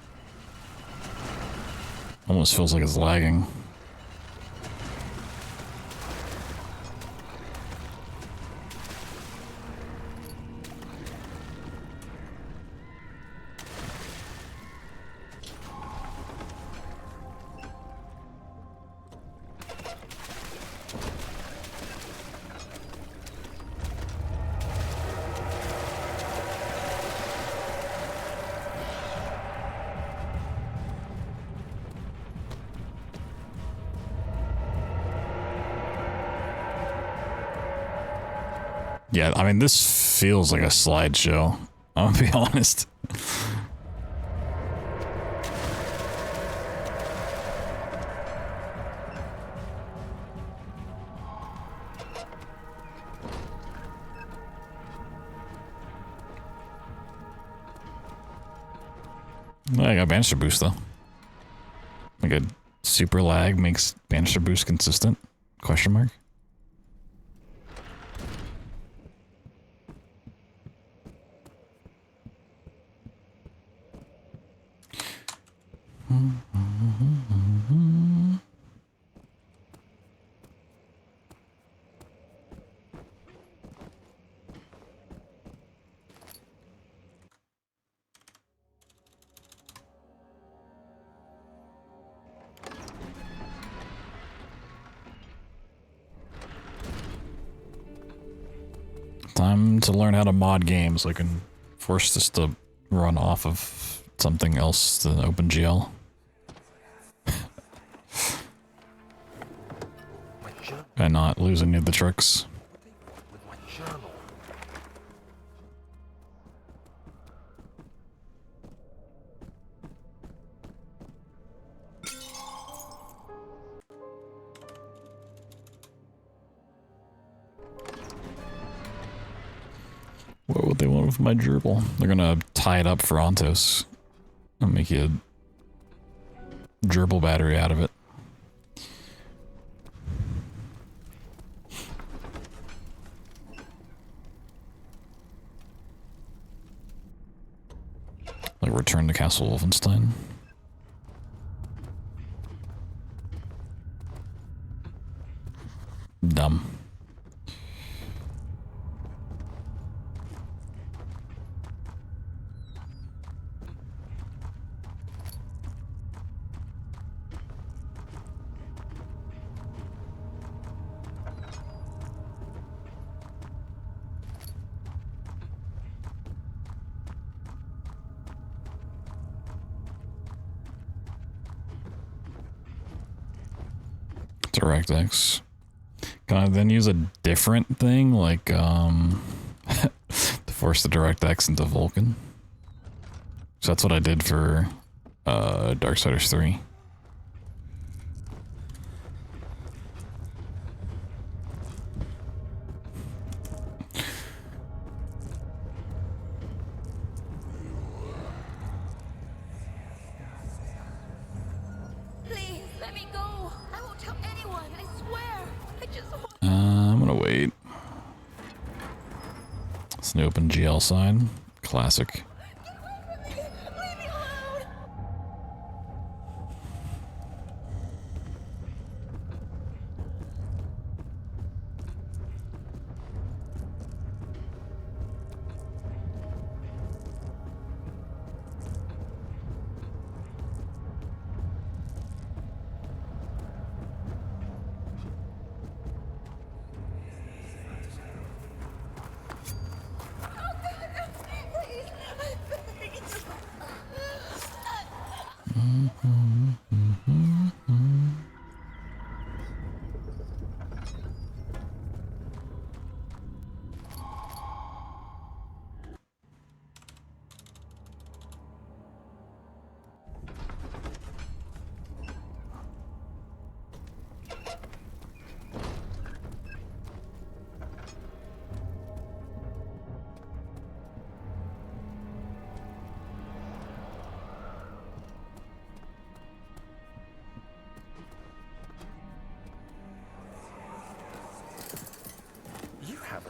almost feels like it's lagging. Yeah, I mean, this feels like a slideshow. I'm gonna be honest. I got banister boost though. Like a super lag makes banister boost consistent? Question mark. Time to learn how to mod games so I can force this to run off of something else than OpenGL. And not lose any of the tricks. What would they want with my gerbil? They're gonna tie it up for ONTOS and make a gerbil battery out of it. Like Return to Castle Wolfenstein. Dumb. DirectX. Can I then use a different thing, like, to force the DirectX into Vulkan? So that's what I did for Darksiders 3. Please, let me go. I won't tell anyone, I swear. I just want... I'm gonna wait. It's the open GL sign. Classic.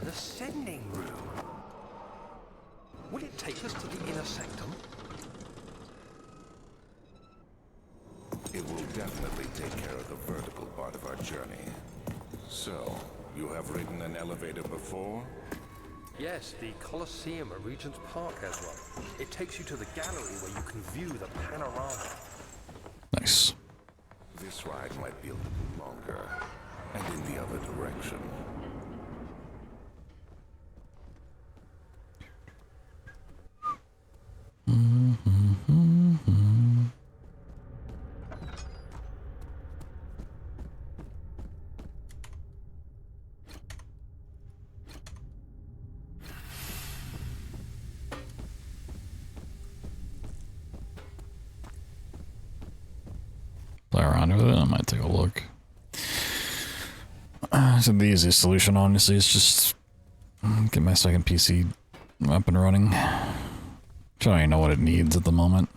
An ascending room. Will it take us to the inner sanctum? It will definitely take care of the vertical part of our journey. So, you have ridden an elevator before? Yes, the Colosseum at Regent's Park has one. It takes you to the gallery where you can view the panorama. Nice. This ride might be a little longer, and in the other direction. Play around with it. I might take a look. So the easiest solution, honestly, is just get my second PC up and running. I don't even know what it needs at the moment.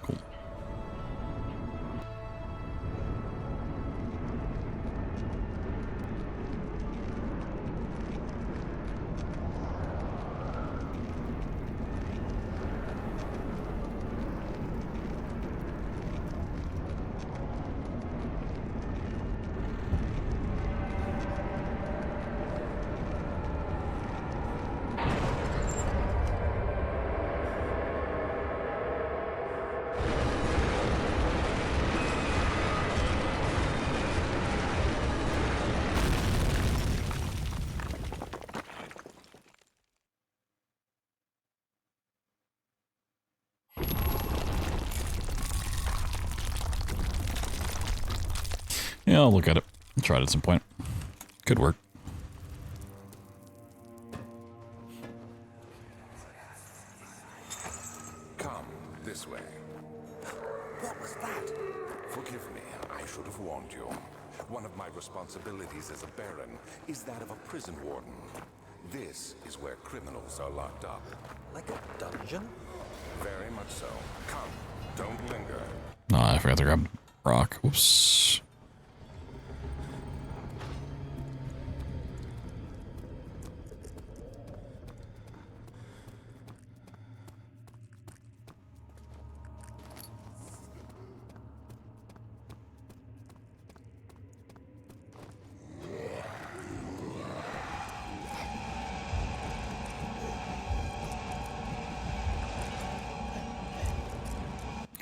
Cool. Yeah, I'll look at it. I'll try it at some point. Could work. Come this way. What was that? Forgive me, I should have warned you. One of my responsibilities as a Baron is that of a prison warden. This is where criminals are locked up. Like a dungeon? Very much so. Come, don't linger. Oh, I forgot to grab rock. Whoops.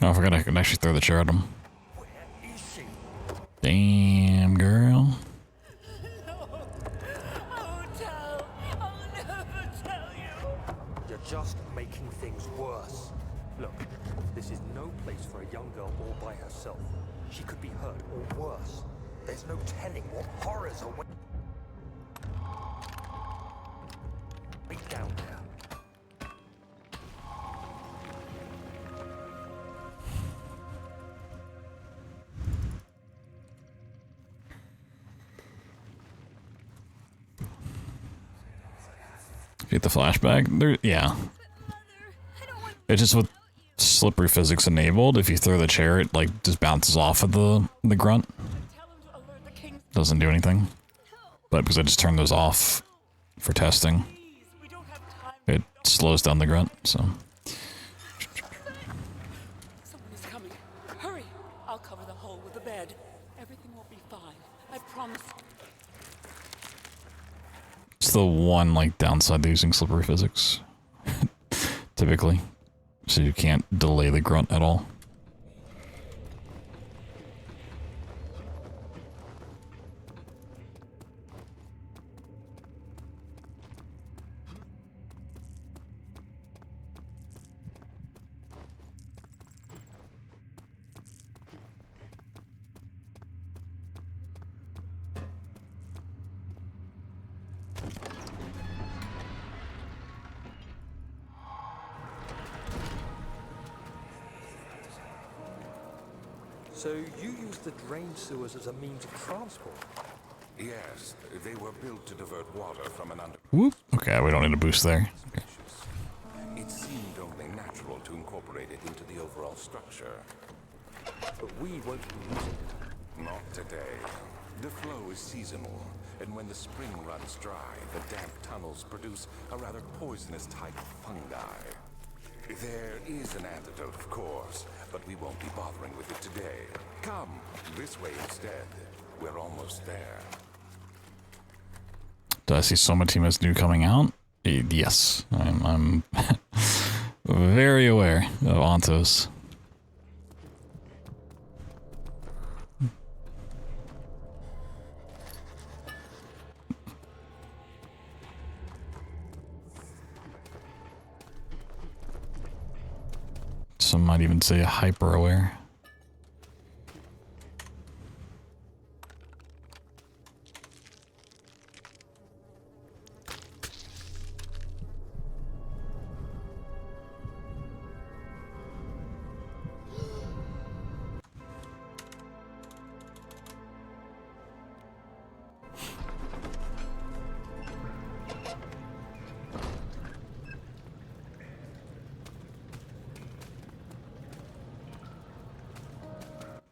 Oh, I forgot I could actually throw the chair at him. Damn, girl. You're just making things worse. Look, this is no place for a young girl all by herself. She could be hurt or worse. There's no telling what horrors are waiting down there. Get the flashback. There, yeah. It's just with slippery physics enabled. If you throw the chair, it like just bounces off of the grunt. Doesn't do anything. But because I just turned those off for testing, it slows down the grunt. So. Someone is coming. Hurry! I'll cover the hole with the bed. Everything will be fine. I promise. It's the one like downside to using slippery physics. Typically. So you can't delay the grunt at all. So you used the drain sewers as a means of transport? Yes, they were built to divert water from an under... Whoop. Okay, we don't need a boost there. Okay. It seemed only natural to incorporate it into the overall structure. But we won't be using it. Not today. The flow is seasonal, and when the spring runs dry, the damp tunnels produce a rather poisonous type of fungi. There is an antidote, of course, but we won't be bothering with it today. Come, this way instead. We're almost there. Do I see Soma Team as new coming out? Yes, I'm very aware of ONTOS. Some might even say hyper aware.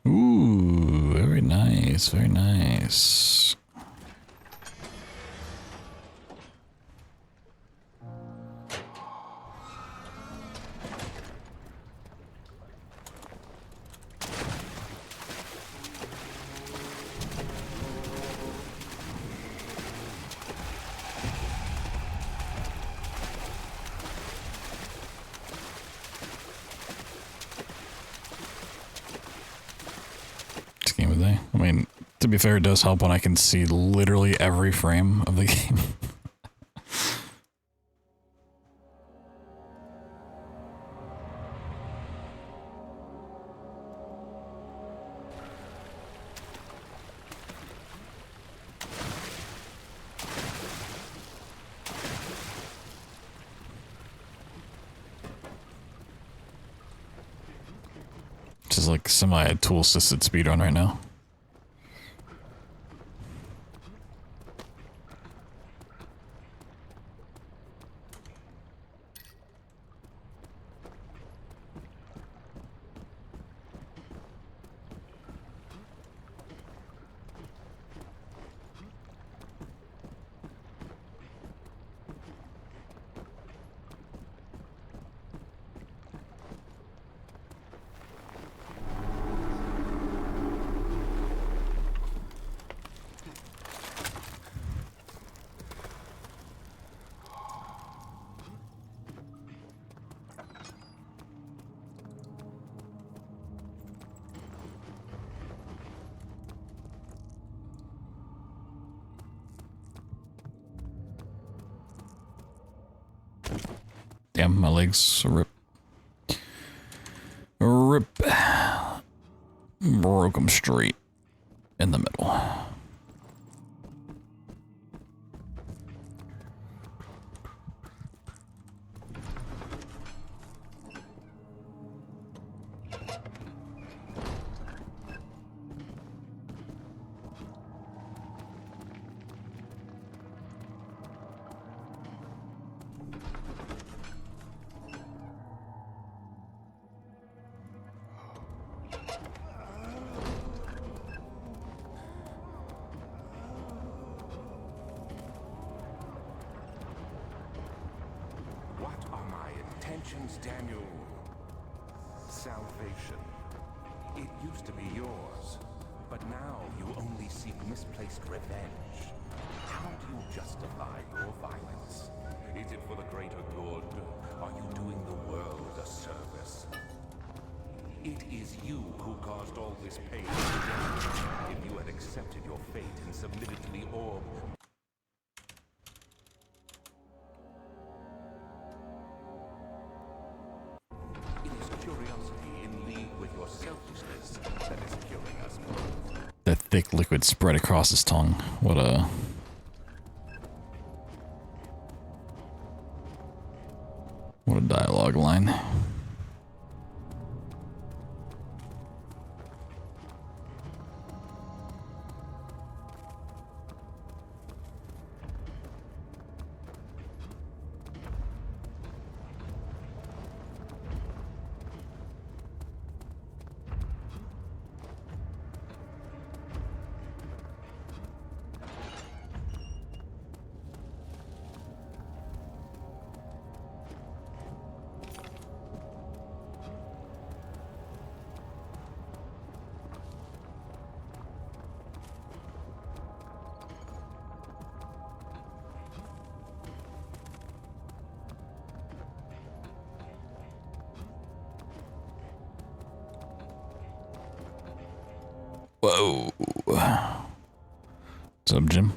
Ooh, very nice, very nice. I mean, to be fair, it does help when I can see literally every frame of the game. This is like semi-tool assisted speedrun right now. Damn, my legs rip. Rip. Broke them straight in the middle. Daniel. Salvation. It used to be yours, but now you only seek misplaced revenge. How do you justify your violence? Is it for the greater good? Are you doing the world a service? It is you who caused all this pain. If you had accepted your fate and submitted to the orb, That thick liquid spread across his tongue. What a dialogue line. Whoa. What's up, Jim?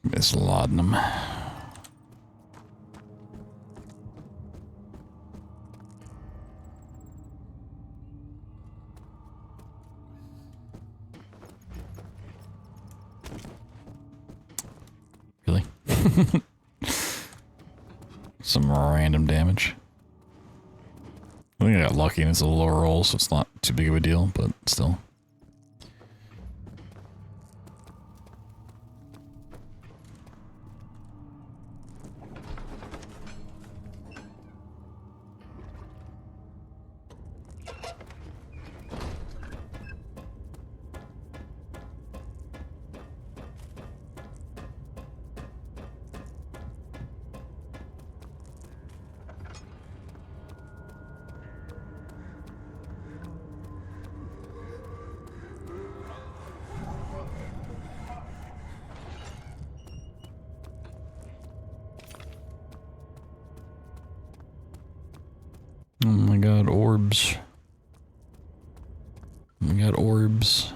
Miss Laudanum. Really? Some random damage. I think I got lucky and it's a lower roll, so it's not too big of a deal, but still. Oh my god, orbs. Oh my god, orbs.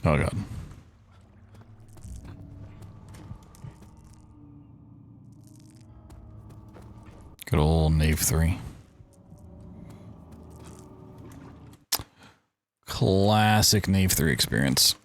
Oh god. Good old Nave 3. Classic Nave 3 experience.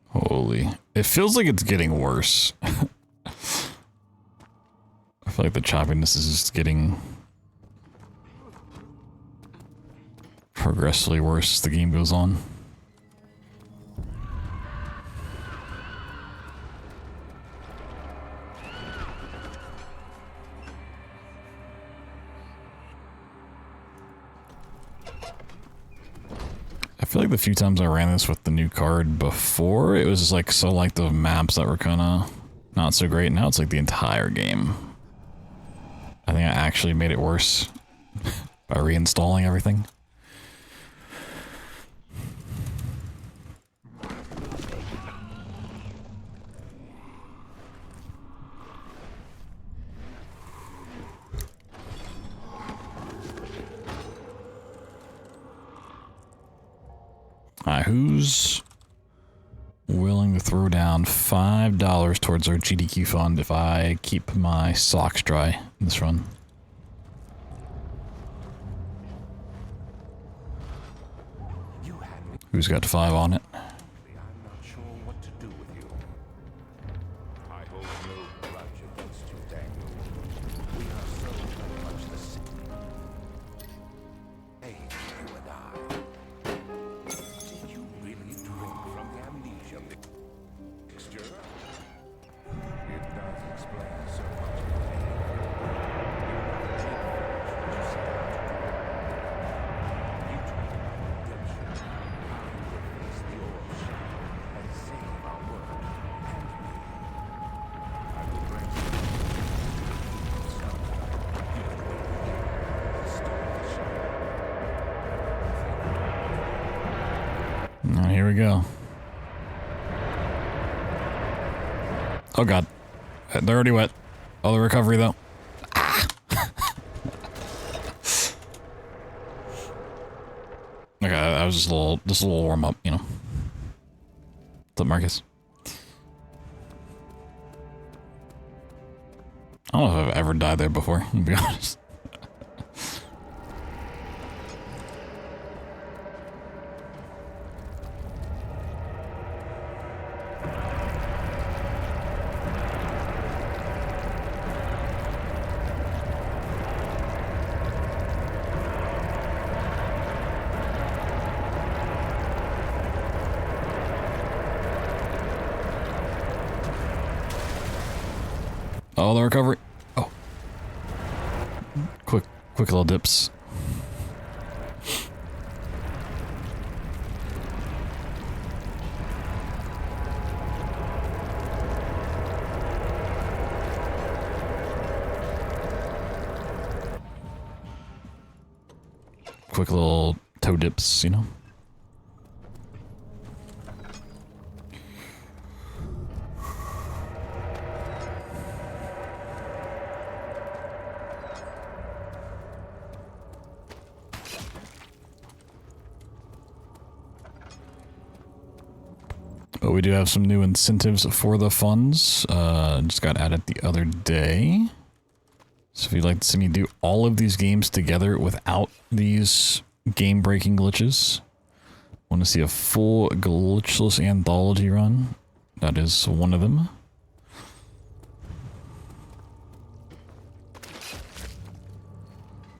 Holy. It feels like it's getting worse. I feel like the choppiness is just getting progressively worse as the game goes on. I feel like the few times I ran this with the new card before, it was just like so like the maps that were kind of not so great. Now it's like the entire game. I think I actually made it worse by reinstalling everything. Alright, who's willing to throw down $5 towards our GDQ fund if I keep my socks dry in this run? Who's got 5 on it? And here we go. Oh god. They're already wet. Oh, the recovery though. Ah. Okay, that was just a little warm up, you know. What's up, Marcus? I don't know if I've ever died there before, to be honest. Oh, the recovery. Oh. Quick little dips. Quick little toe dips, you know? But we do have some new incentives for the funds. Just got added the other day. So if you'd like to see me do all of these games together without these game-breaking glitches, want to see a full glitchless anthology run, that is one of them.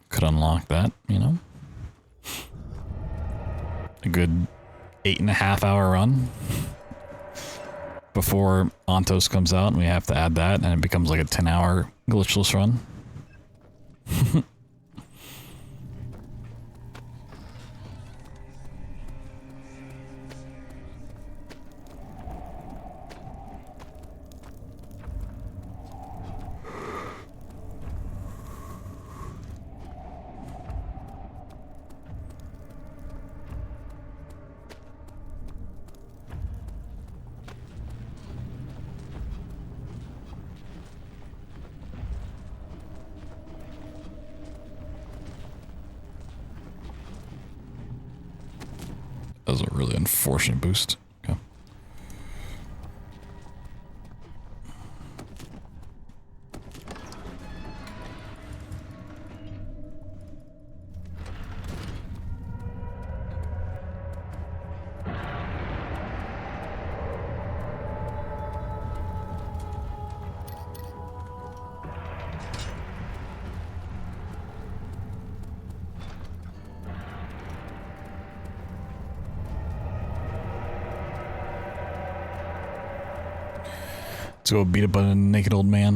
Could unlock that, you know. A good 8.5 hour run before ONTOS comes out, and we have to add that, and it becomes like a 10-hour glitchless run. That was a really unfortunate boost. Okay. Let's go beat up a naked old man.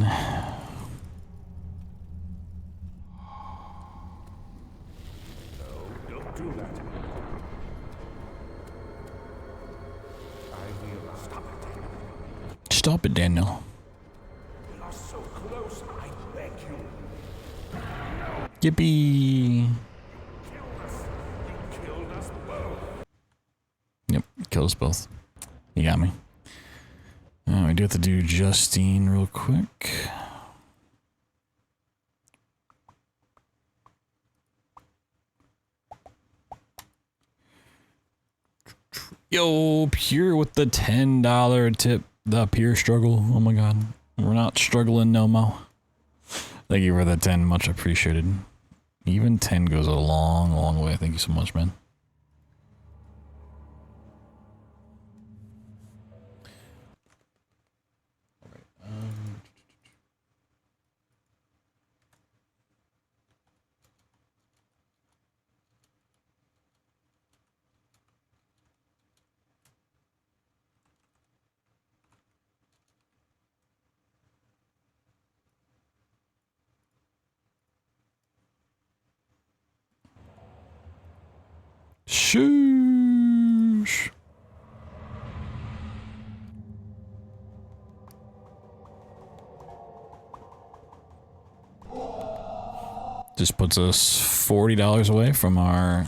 Don't do that. I will stop it, Daniel. Stop it, Daniel. We are so close, I beg you. Yippee! You killed us both. Yep, killed us both. You got me. We do have to do Justine real quick. Yo, Pure with the $10 tip. The Pure struggle. Oh my god. We're not struggling no more. Thank you for the 10. Much appreciated. Even 10 goes a long, long way. Thank you so much, man. Shoosh. Just puts us $40 away from our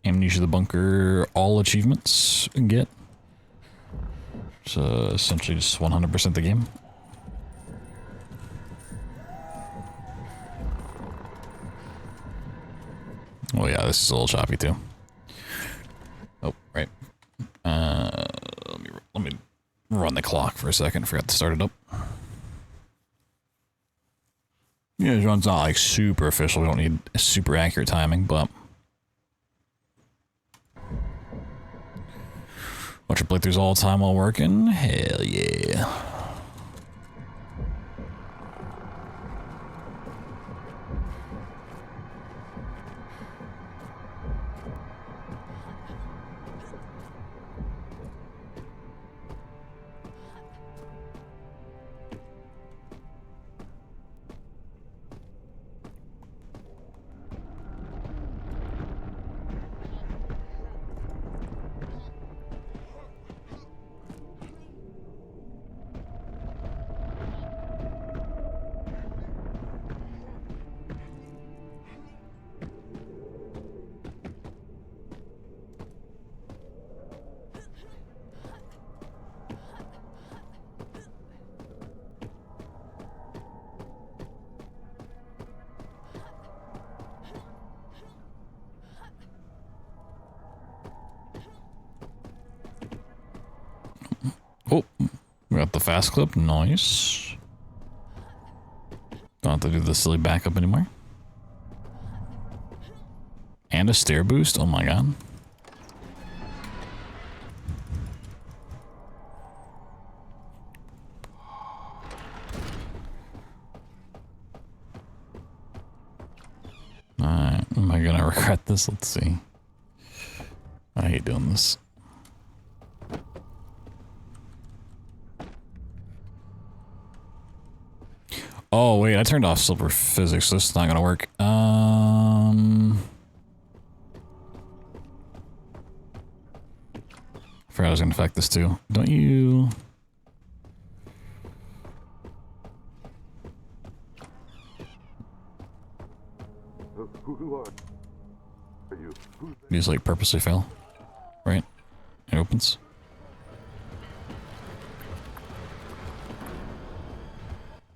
Amnesia the Bunker all achievements get. So essentially just 100% the game. Oh yeah, this is a little choppy too. Oh, right. Let me run the clock for a second. Forgot to start it up. Yeah, this run's not like super official. We don't need super accurate timing, but watch your playthroughs all the time while working. Hell yeah. Oh, we got the fast clip. Nice. Don't have to do the silly backup anymore. And a stair boost. Oh my god. Alright, am I gonna regret this? Let's see. I hate doing this. Oh wait, I turned off silver physics, so this is not gonna work. I forgot I was gonna affect this too. Don't you? Who are you? You just like purposely fail, right? It opens.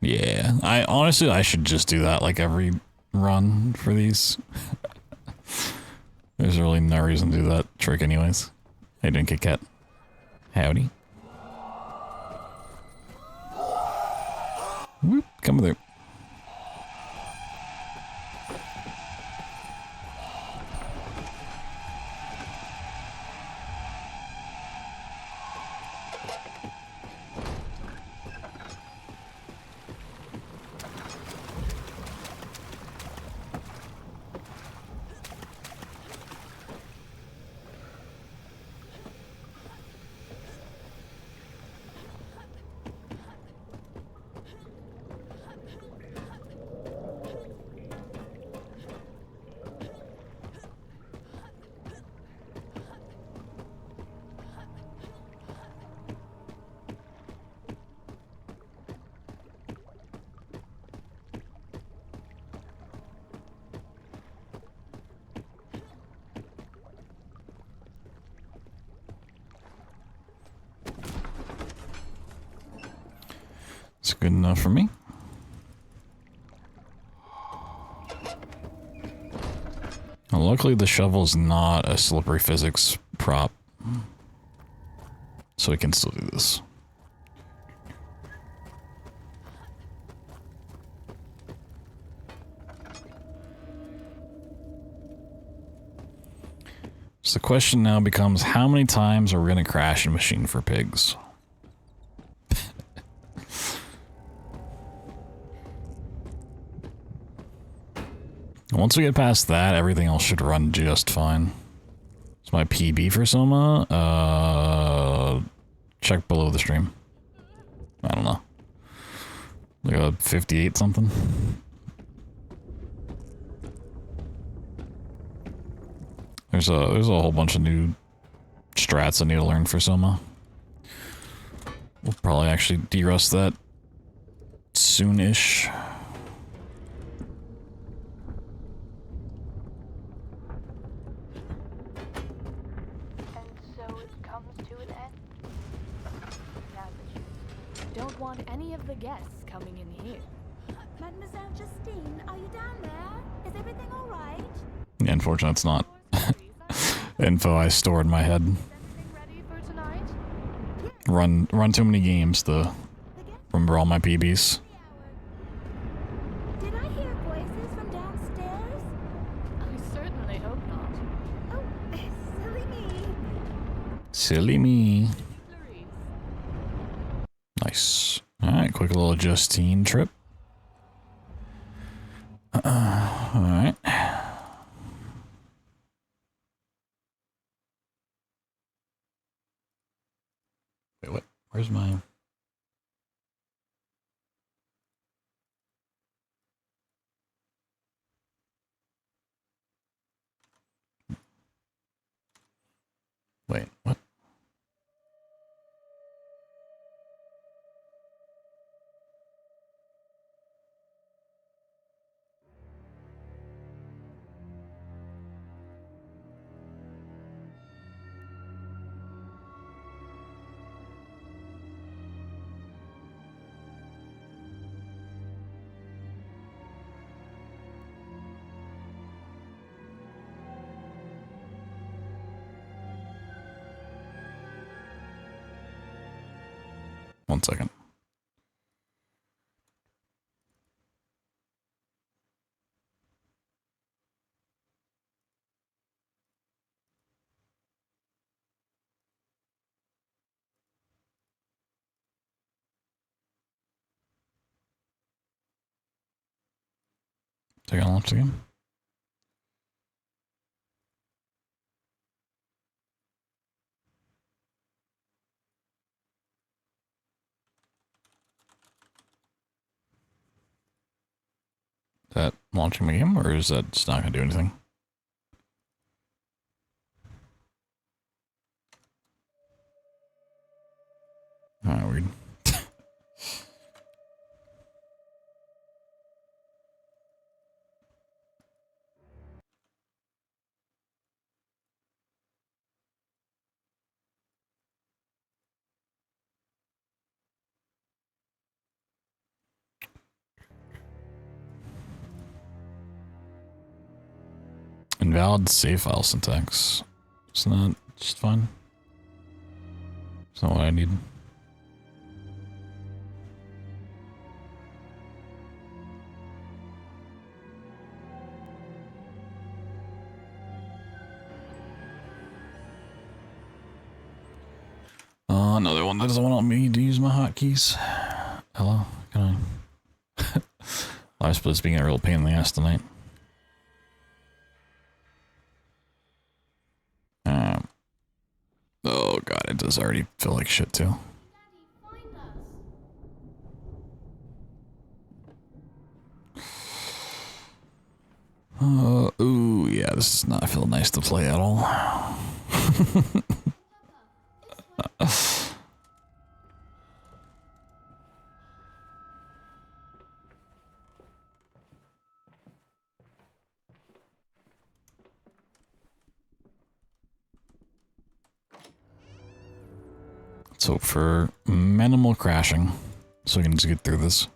Yeah, I should just do that like every run for these. There's really no reason to do that trick anyways. Hey, doing, Kit Kat? Howdy. Whoop, come through. It's good enough for me. Well, luckily the shovel's not a slippery physics prop, so we can still do this. So the question now becomes, how many times are we going to crash a machine for pigs? Once we get past that, everything else should run just fine. It's my PB for Soma. Check below the stream. I don't know. Like a 58 something. There's a whole bunch of new strats I need to learn for Soma. We'll probably actually de-rust that soon-ish. Don't want any of the guests coming in here. Mademoiselle Justine, are you down there? Is everything all right? Yeah, unfortunately, it's not. Info I stored in my head. Run too many games to remember all my PBs. Did I hear voices from downstairs? I certainly hope not. Oh, silly me. Silly me. Nice. Alright, quick little Justine trip. Alright. Wait, what? Where's my... Wait, what? One second. Take on launch again. Is that launching my game, or is that just not going to do anything? Alright, weird. Invalid save file syntax. Isn't that just fine? not what I need. Another one that doesn't want me to use my hotkeys. Hello? Can I? Live split's being a real pain in the ass tonight. Oh god, it does already feel like shit too. Ooh, yeah, this does not feel nice to play at all. Let's hope for minimal crashing so we can just get through this.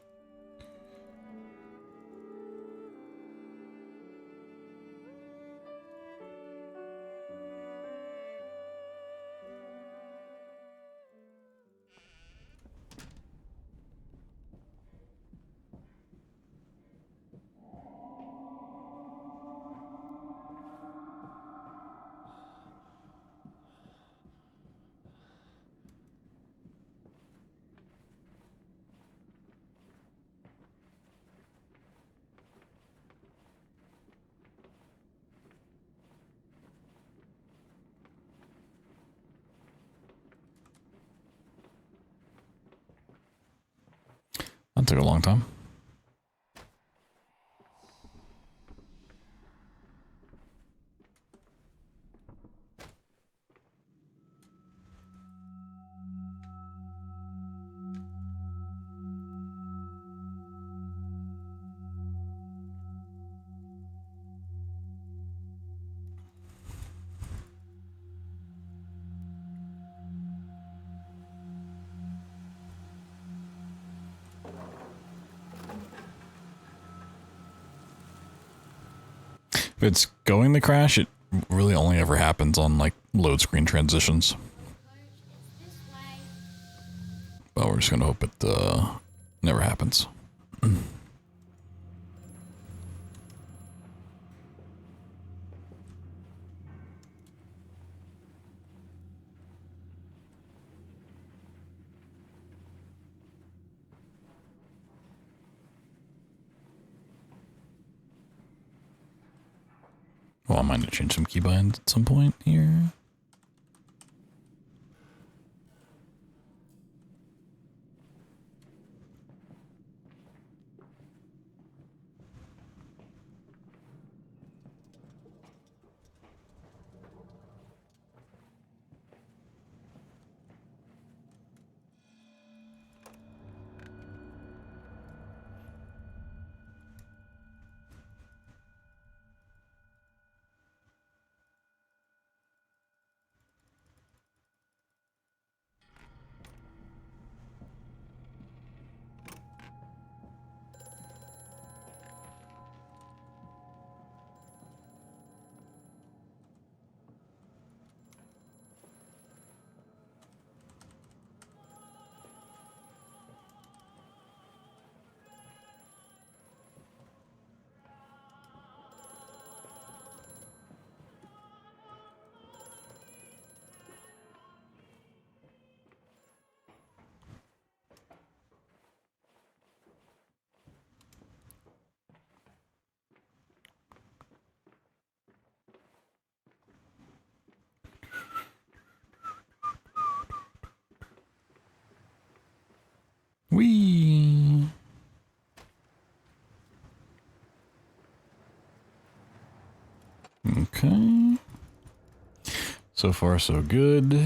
That took a long time. If it's going to crash, it really only ever happens on like load screen transitions. But we're just gonna hope it never happens. Well, I might have changed some keybinds at some point here. Whee! Okay. So far, so good.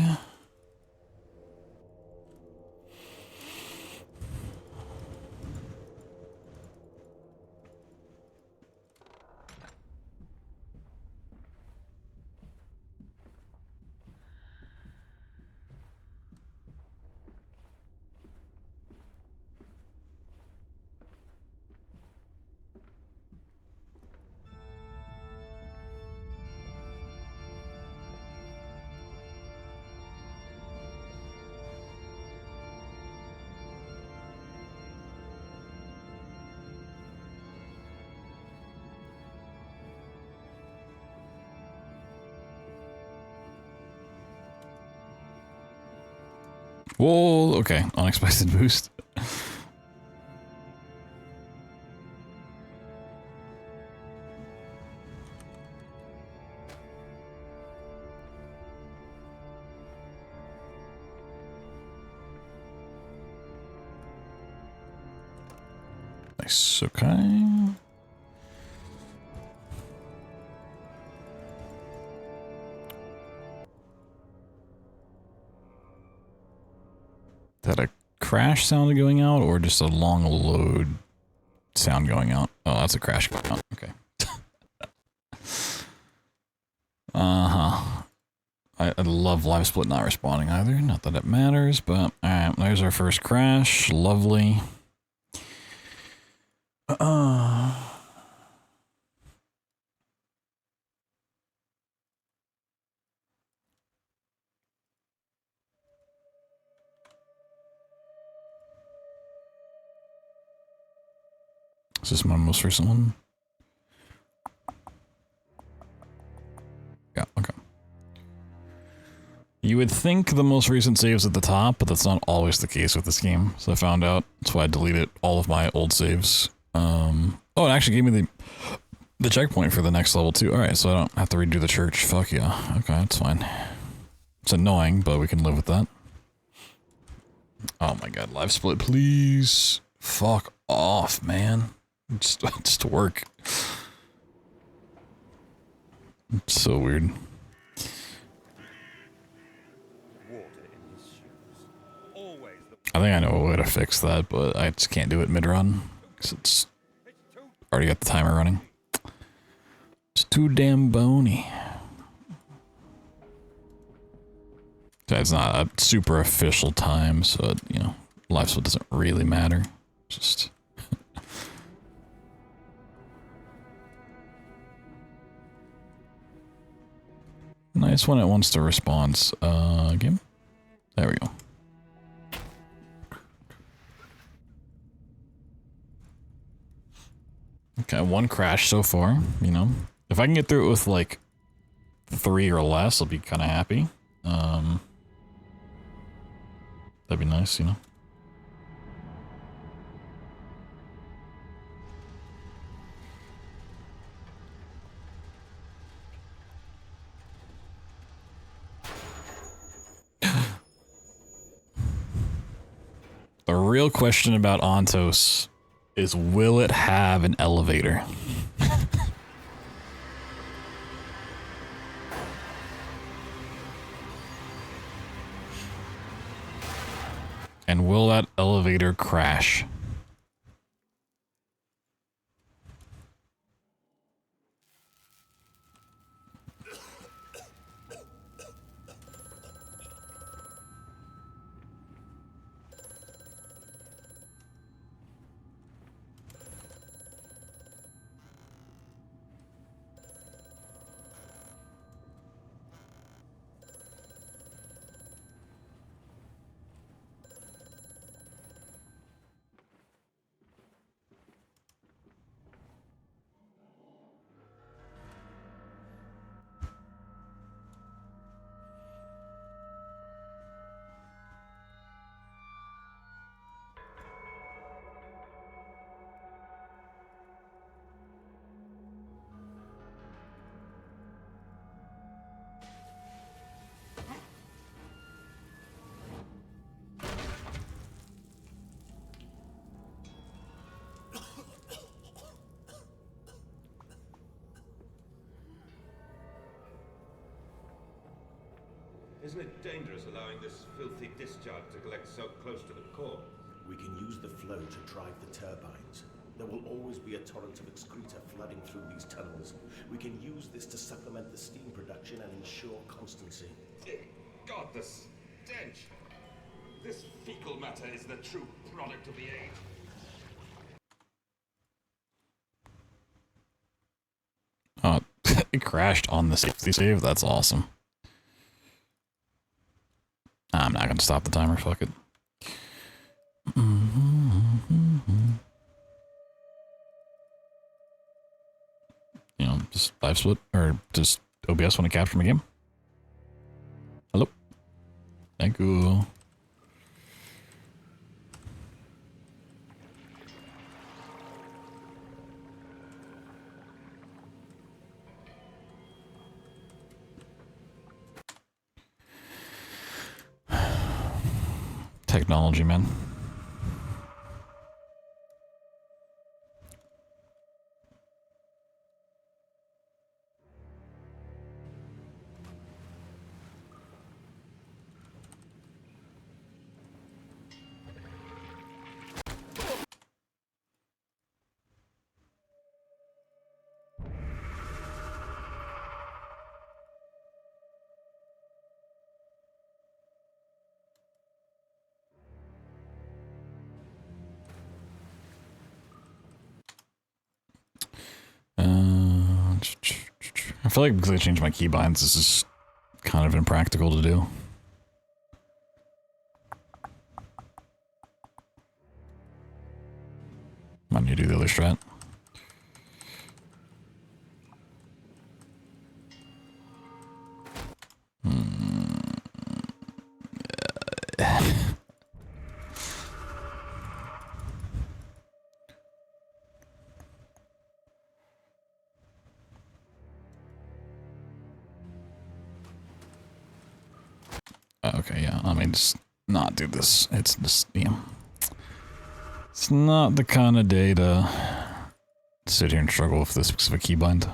Whoa, okay. Unexpected boost. Nice, okay. Is that a crash sound going out or just a long load sound going out? Oh, that's a crash going out. Okay. Uh-huh. I love live split not responding either. Not that it matters, but alright, there's our first crash. Lovely. Is this my most recent one? Yeah, okay. You would think the most recent save's at the top, but that's not always the case with this game. So I found out. That's why I deleted all of my old saves. Oh, it actually gave me the checkpoint for the next level too. Alright, so I don't have to redo the church. Fuck yeah. Okay, that's fine. It's annoying, but we can live with that. Oh my god, live split, please. Fuck off, man. Just work. It's so weird. I think I know a way to fix that, but I just can't do it mid-run. Because it's already got the timer running. It's too damn bony. It's not a super official time, so, you know, live split doesn't really matter. Just... Nice when it wants to respond. Game? There we go. Okay, one crash so far, you know. If I can get through it with, like, 3 or less, I'll be kind of happy. That'd be nice, you know. The real question about ONTOS is, will it have an elevator? And will that elevator crash? Isn't it dangerous allowing this filthy discharge to collect so close to the core? We can use the flow to drive the turbines. There will always be a torrent of excreta flooding through these tunnels. We can use this to supplement the steam production and ensure constancy. God, the stench! This fecal matter is the true product of the age. It crashed on the safety save. That's awesome. I'm not gonna stop the timer. Fuck it. You know, just live split or just OBS want to capture my game. Hello. Thank you. Technology, man. I feel like because I changed my keybinds, this is kind of impractical to do. Might need to do the other strat. Okay, yeah, I mean, just not do this. It's just, yeah. It's not the kind of day to sit here and struggle with this because of a keybind.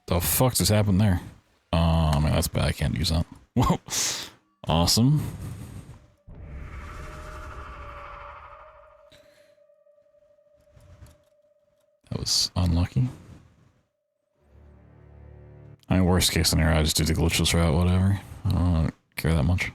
The fuck just happened there? Oh, man, that's bad. I can't use that. Whoa. Awesome. That was unlucky. I mean, worst case scenario, I just do the glitchless route, whatever. I don't care that much.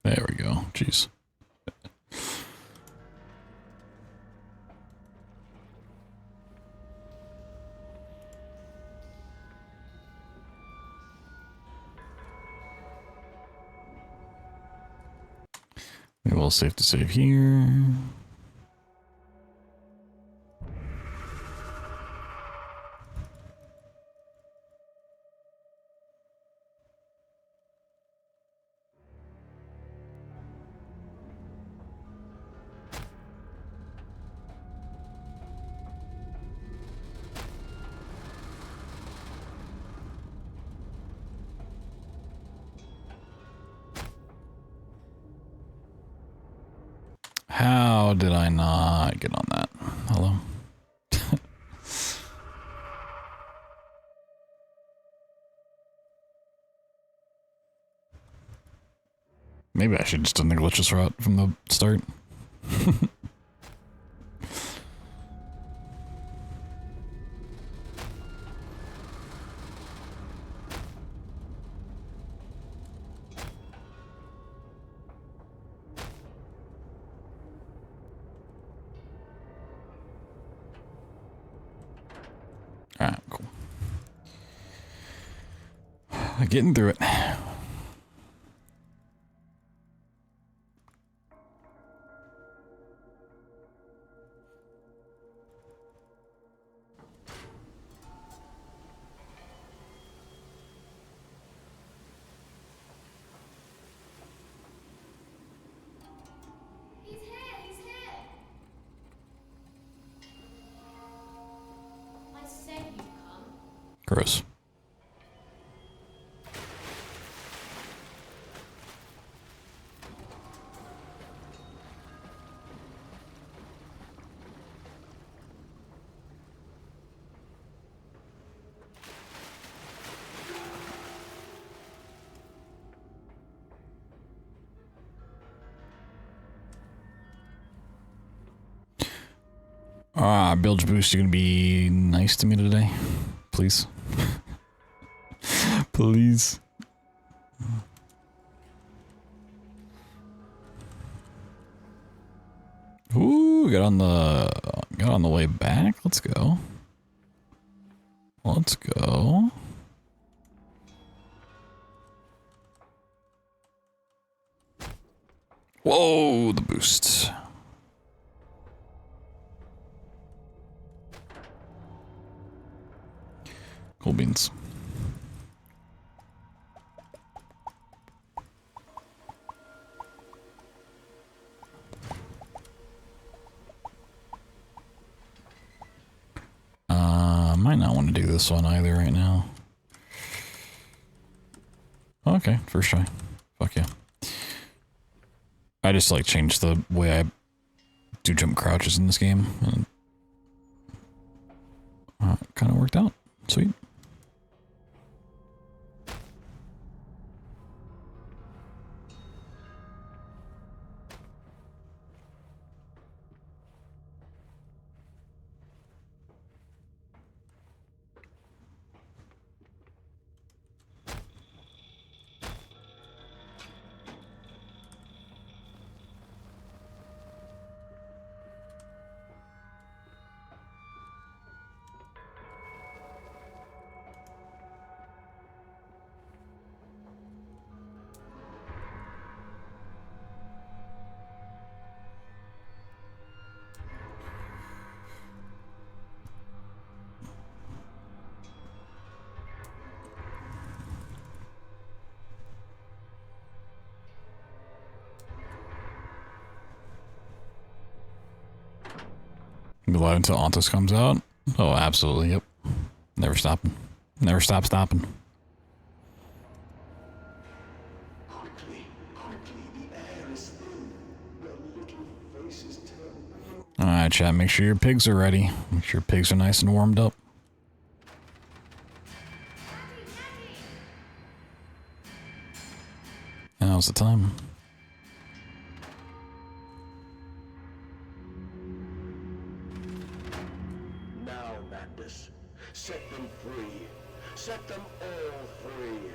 There we go. Jeez. Maybe we'll save to save here. How did I not get on that? Hello? Maybe I should just done the glitchless route from the start. Alright, cool. Getting through it. Gross. Bilge Boost, you gonna be nice to me today? Please. Please. Ooh, got on the way back. Let's go. Let's go. Whoa, the boost. Cool beans. Might not want to do this one either right now. Okay, first try. Fuck yeah. I just like changed the way I do jump crouches in this game, and kind of worked out. Sweet. Be live until ONTOS comes out? Oh, absolutely, yep. Never stopping. Never stop stopping. Alright, chat, make sure your pigs are ready. Make sure your pigs are nice and warmed up. Now's the time. Set them free. Set them all free.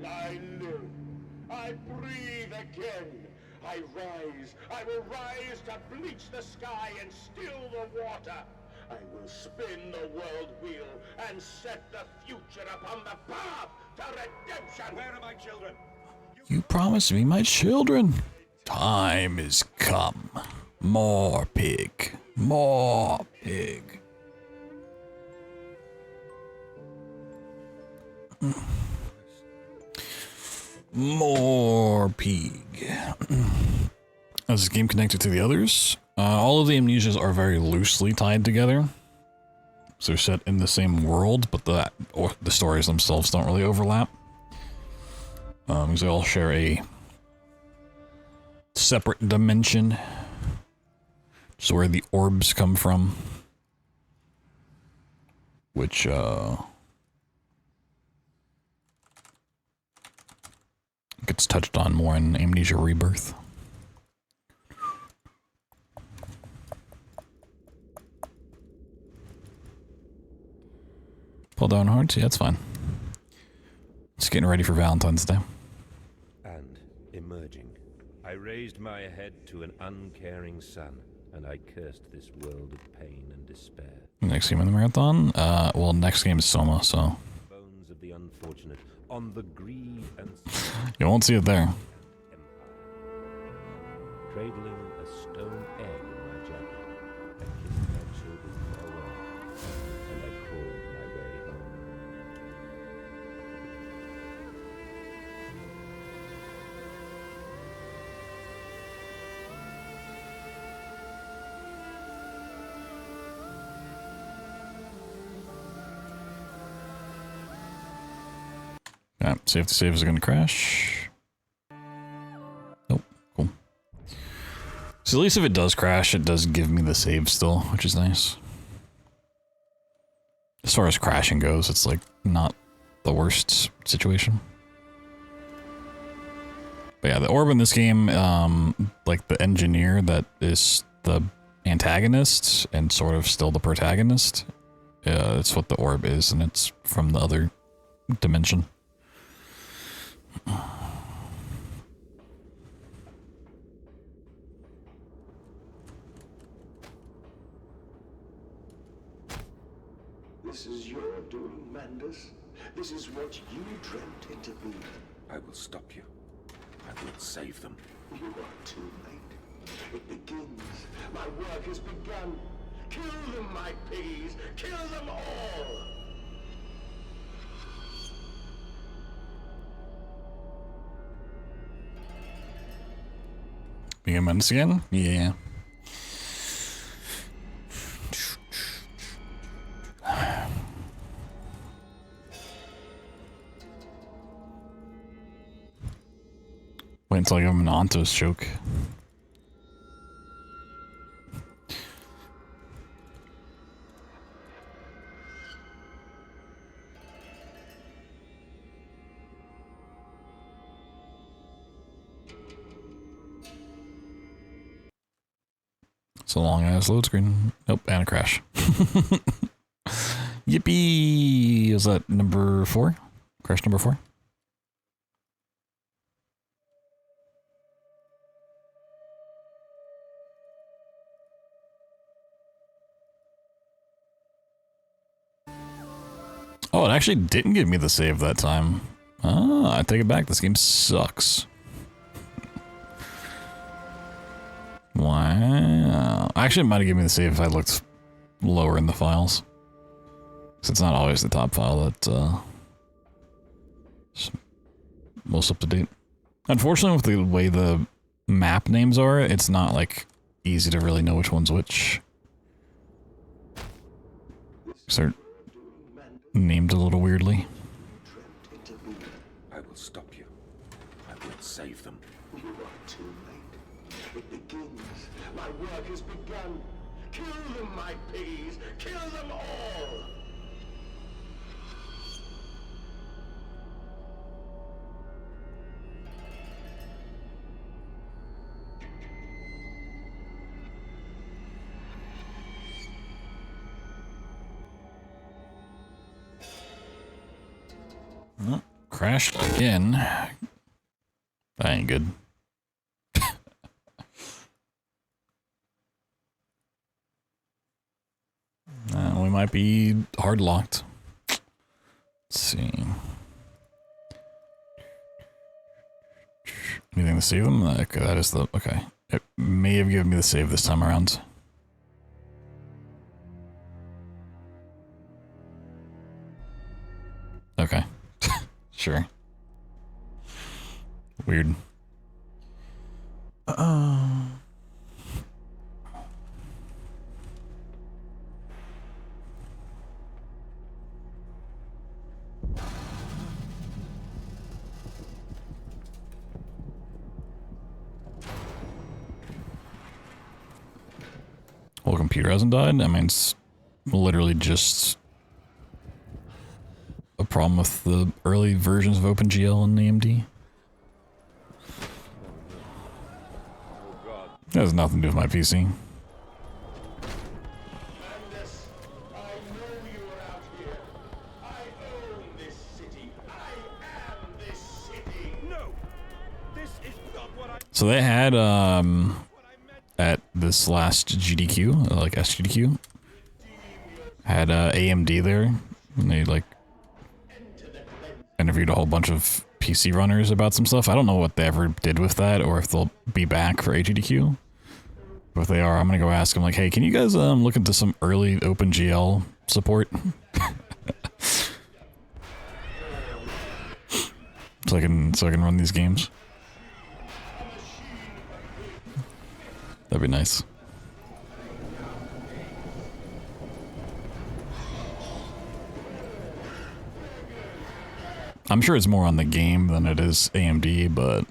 I live. I breathe again. I rise. I will rise to bleach the sky and still the water. I will spin the world wheel and set the future upon the path to redemption. Where are my children? You promised me my children. Time is come. More pig. More pig. More pig. Is this game connected to the others? All of the amnesias are very loosely tied together. So they're set in the same world, but the stories themselves don't really overlap. Because they all share a separate dimension. Which is where the orbs come from. Which, gets touched on more in Amnesia Rebirth. Pull down hearts? Yeah, that's fine. Just getting ready for Valentine's Day. And, emerging, I raised my head to an uncaring sun, and I cursed this world of pain and despair. Next game in the marathon? Well, next game is Soma, so... Bones of the unfortunate, on the greed and... You won't see it there. Cradling a stone egg in my jacket, I kissed my children farewell, and I crawled my way home. Yeah, see if the saves are going to crash. Nope, cool. So at least if it does crash, it does give me the save still, which is nice. As far as crashing goes, it's like not the worst situation. But yeah, the orb in this game, like the engineer that is the antagonist and sort of still the protagonist, it's what the orb is, and it's from the other dimension. This is your doing, Mandus. This is what you dreamt into being. I will stop you. I will save them. You are too late. It begins. My work has begun. Kill them, my piggies. Kill them all. Being Mendes again? Yeah. Wait until I give him an ONTOS joke. It's a long ass load screen. Nope, and a crash. Yippee! Is that number 4? Crash number 4? Oh, it actually didn't give me the save that time. Ah, I take it back. This game sucks. Wow. Actually, it might have given me the save if I looked lower in the files. Because it's not always the top file that's most up to date. Unfortunately, with the way the map names are, it's not like easy to really know which one's which. They're named a little weirdly. I will stop you. I will save them. You are too late. It begins. My work has begun. Kill them, my piggies. Kill them all. Oh, crashed again. That ain't good. We might be hard locked. Let's see. Anything to save them? Okay, that is the... Okay. It may have given me the save this time around. Okay. Sure. Weird. Well, computer hasn't died? I mean, it's literally just a problem with the early versions of OpenGL and AMD. That has nothing to do with my PC. So they had, at this last GDQ, like SGDQ, had AMD there, and they like interviewed a whole bunch of PC runners about some stuff. I don't know what they ever did with that, or if they'll be back for AGDQ. But if they are, I'm gonna go ask them, like, hey, can you guys look into some early OpenGL support? so I can run these games. That'd be nice. I'm sure it's more on the game than it is AMD, but...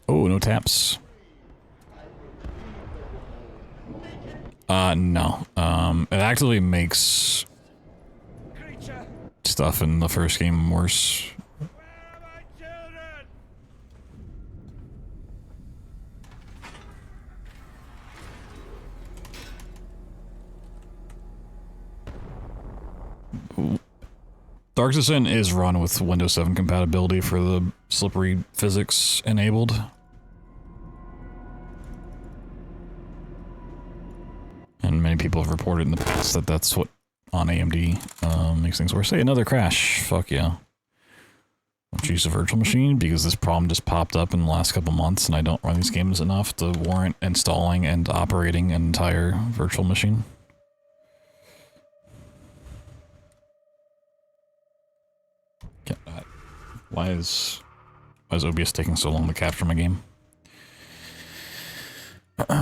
Oh, no taps. No. It actively makes stuff in the first game worse. Dark Descent is run with Windows 7 compatibility for the slippery physics enabled. And many people have reported in the past that that's what on AMD makes things worse. Hey, another crash. Fuck yeah. I'll choose a virtual machine because this problem just popped up in the last couple months and I don't run these games enough to warrant installing and operating an entire virtual machine. Why is OBS taking so long to capture my game? And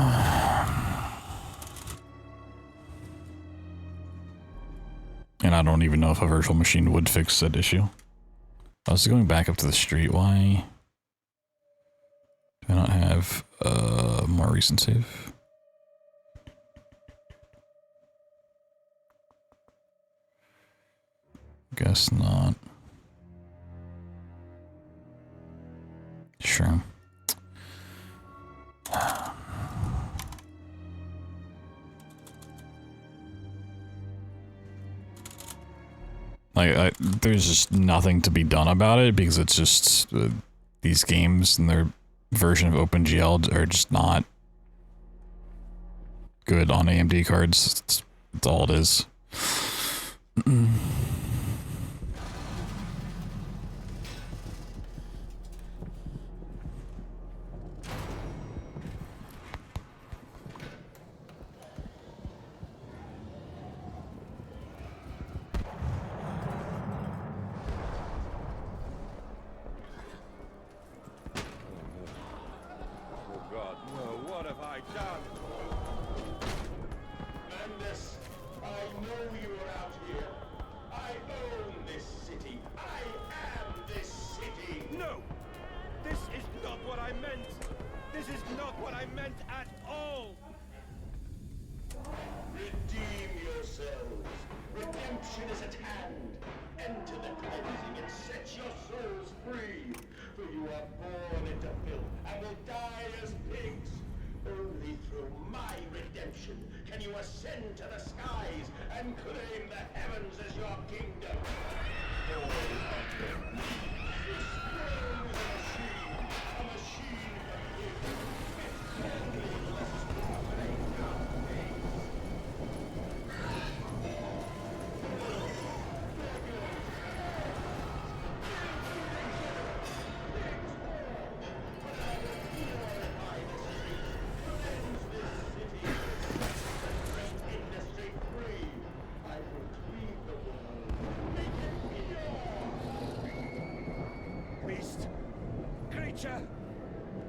I don't even know if a virtual machine would fix that issue. I was going back up to the street. Why do I not have more recent save? Guess not. Sure. Like, there's just nothing to be done about it because it's just these games and their version of OpenGL are just not good on AMD cards. That's all it is.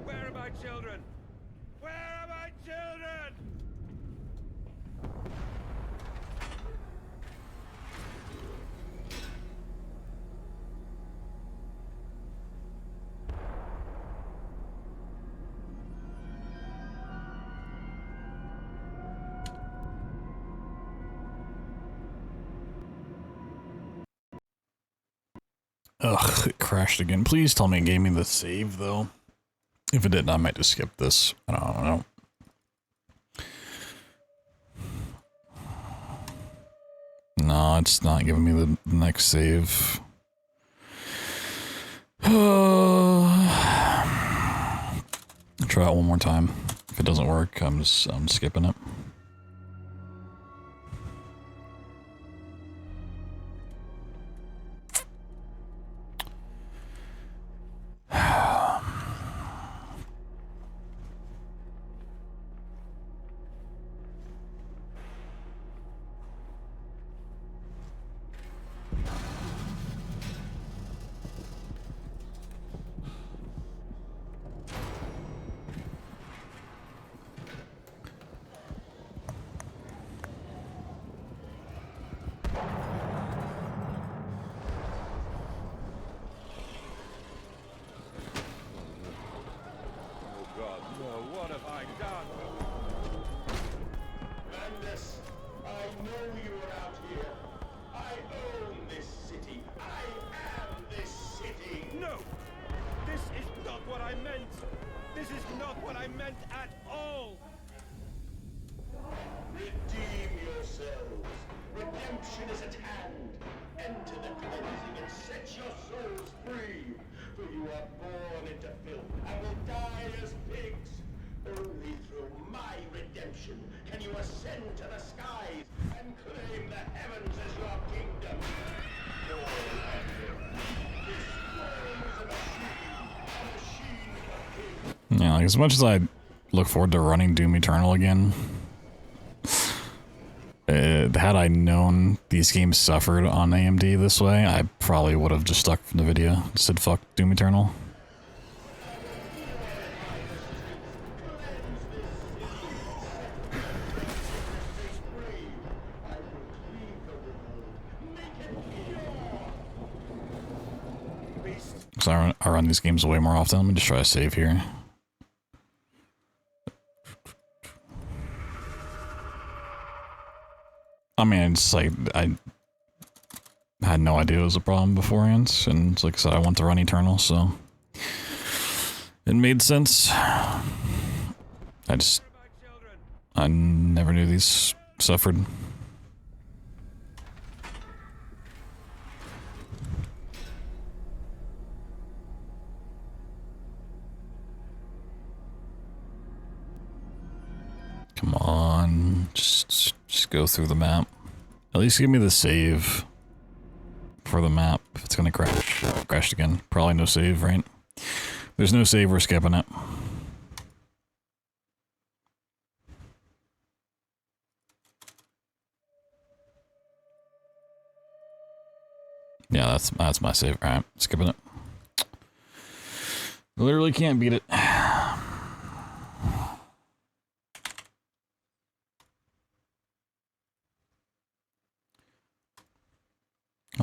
Where are my children? Where are my children? Ugh, it crashed again. Please tell me it gave me the save, though. If it didn't, I might just skip this. I don't know. No, it's not giving me the next save. Try it one more time. If it doesn't work, I'm skipping it. You are born into filth and will die as pigs. Only through my redemption can you ascend to the skies and claim the heavens as your kingdom. No emperor. This throne is a machine for pigs. Yeah, like as much as I look forward to running Doom Eternal again, had I known these games suffered on AMD this way, I probably would have just stuck from the video. Said fuck Doom Eternal. So I run these games way more often. Let me just try to save here. I mean, it's like, I had no idea it was a problem beforehand, and it's like I said, I want to run Eternal, so it made sense. I never knew these suffered. Come on, just go through the map. At least give me the save for the map. If it's gonna crash, crashed again. Probably no save, right? There's no save, we're skipping it. Yeah, that's my save. All right, skipping it. Literally can't beat it.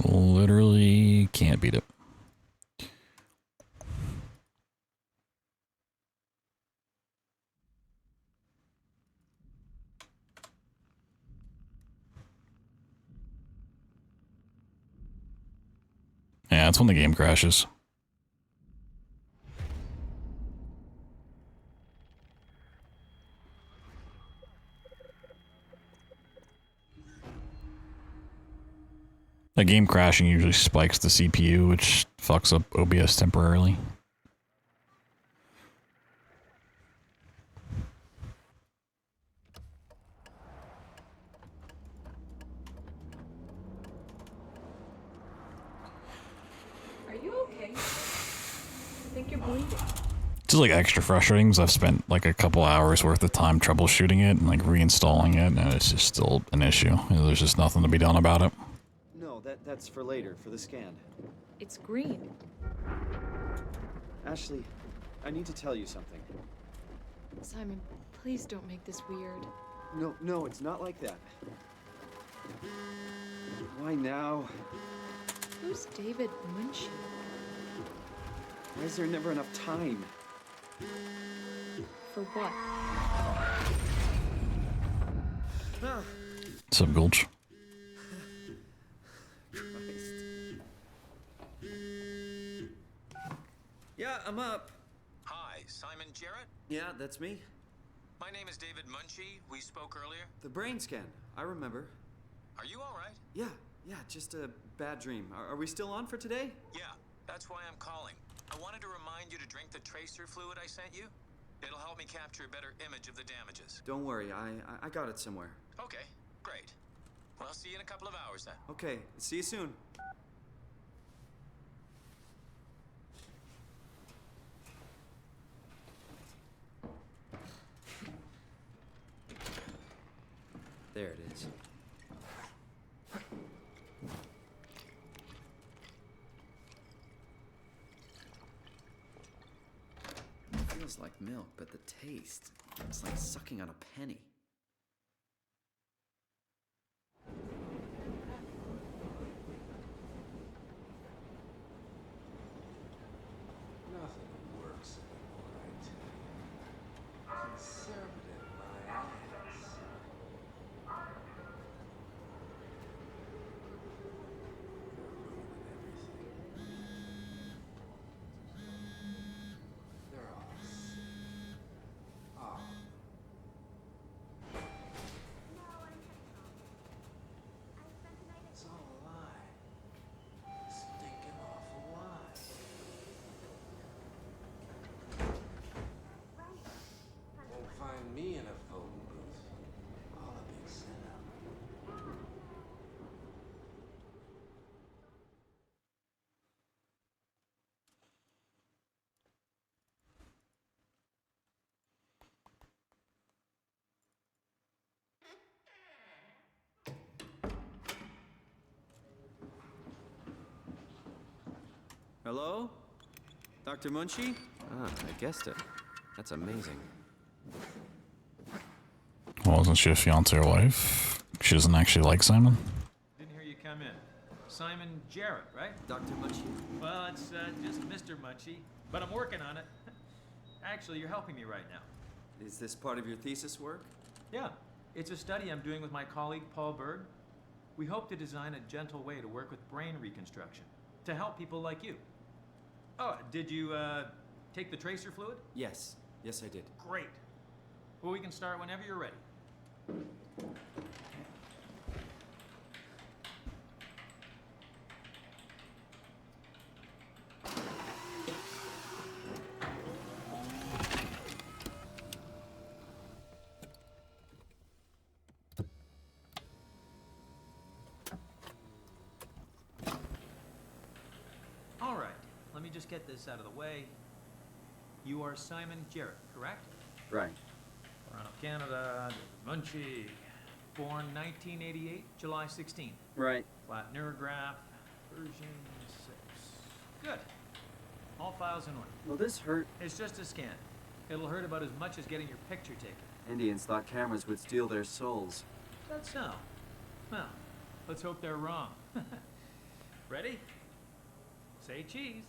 Literally can't beat it. Yeah, that's when the game crashes. A game crashing usually spikes the CPU, which fucks up OBS temporarily. Are you okay? I think you're bleeding. It's just like extra frustrating because I've spent like a couple hours worth of time troubleshooting it and like reinstalling it, and it's just still an issue. You know, there's just nothing to be done about it. No, that's for later, for the scan. It's green. Ashley, I need to tell you something. Simon, please don't make this weird. No, it's not like that. Why now? Who's David Munchie? Why is there never enough time? For what? What's up, Gulch? Yeah, I'm up. Hi, Simon Jarrett? Yeah, that's me. My name is David Munchie. We spoke earlier. The brain scan. I remember. Are you all right? Yeah, just a bad dream. Are we still on for today? Yeah, that's why I'm calling. I wanted to remind you to drink the tracer fluid I sent you. It'll help me capture a better image of the damages. Don't worry, I got it somewhere. Okay, great. Well, I'll see you in a couple of hours then. Okay, see you soon. There it is. It feels like milk, but the taste, it's like sucking on a penny. Nothing works right. Conservative bias. They're us. Hello? Dr. Munchie? Ah, I guessed it. That's amazing. Well, isn't she a fiance or wife? She doesn't actually like Simon? Didn't hear you come in. Simon Jarrett, right? Dr. Munchie? Well, it's just Mr. Munchie, but I'm working on it. Actually, you're helping me right now. Is this part of your thesis work? Yeah, it's a study I'm doing with my colleague Paul Berg. We hope to design a gentle way to work with brain reconstruction to help people like you. Oh, did you take the tracer fluid? Yes. Yes, I did. Great. Well, we can start whenever you're ready. All right, let me just get this out of the way. You are Simon Jarrett, correct? Right. Toronto, Canada, Munchie. Born 1988, July 16th. Right. Flat neurograph, version 6. Good. All files in order. Will this hurt? It's just a scan. It'll hurt about as much as getting your picture taken. Indians thought cameras would steal their souls. That's so. Well, let's hope they're wrong. Ready? Say cheese.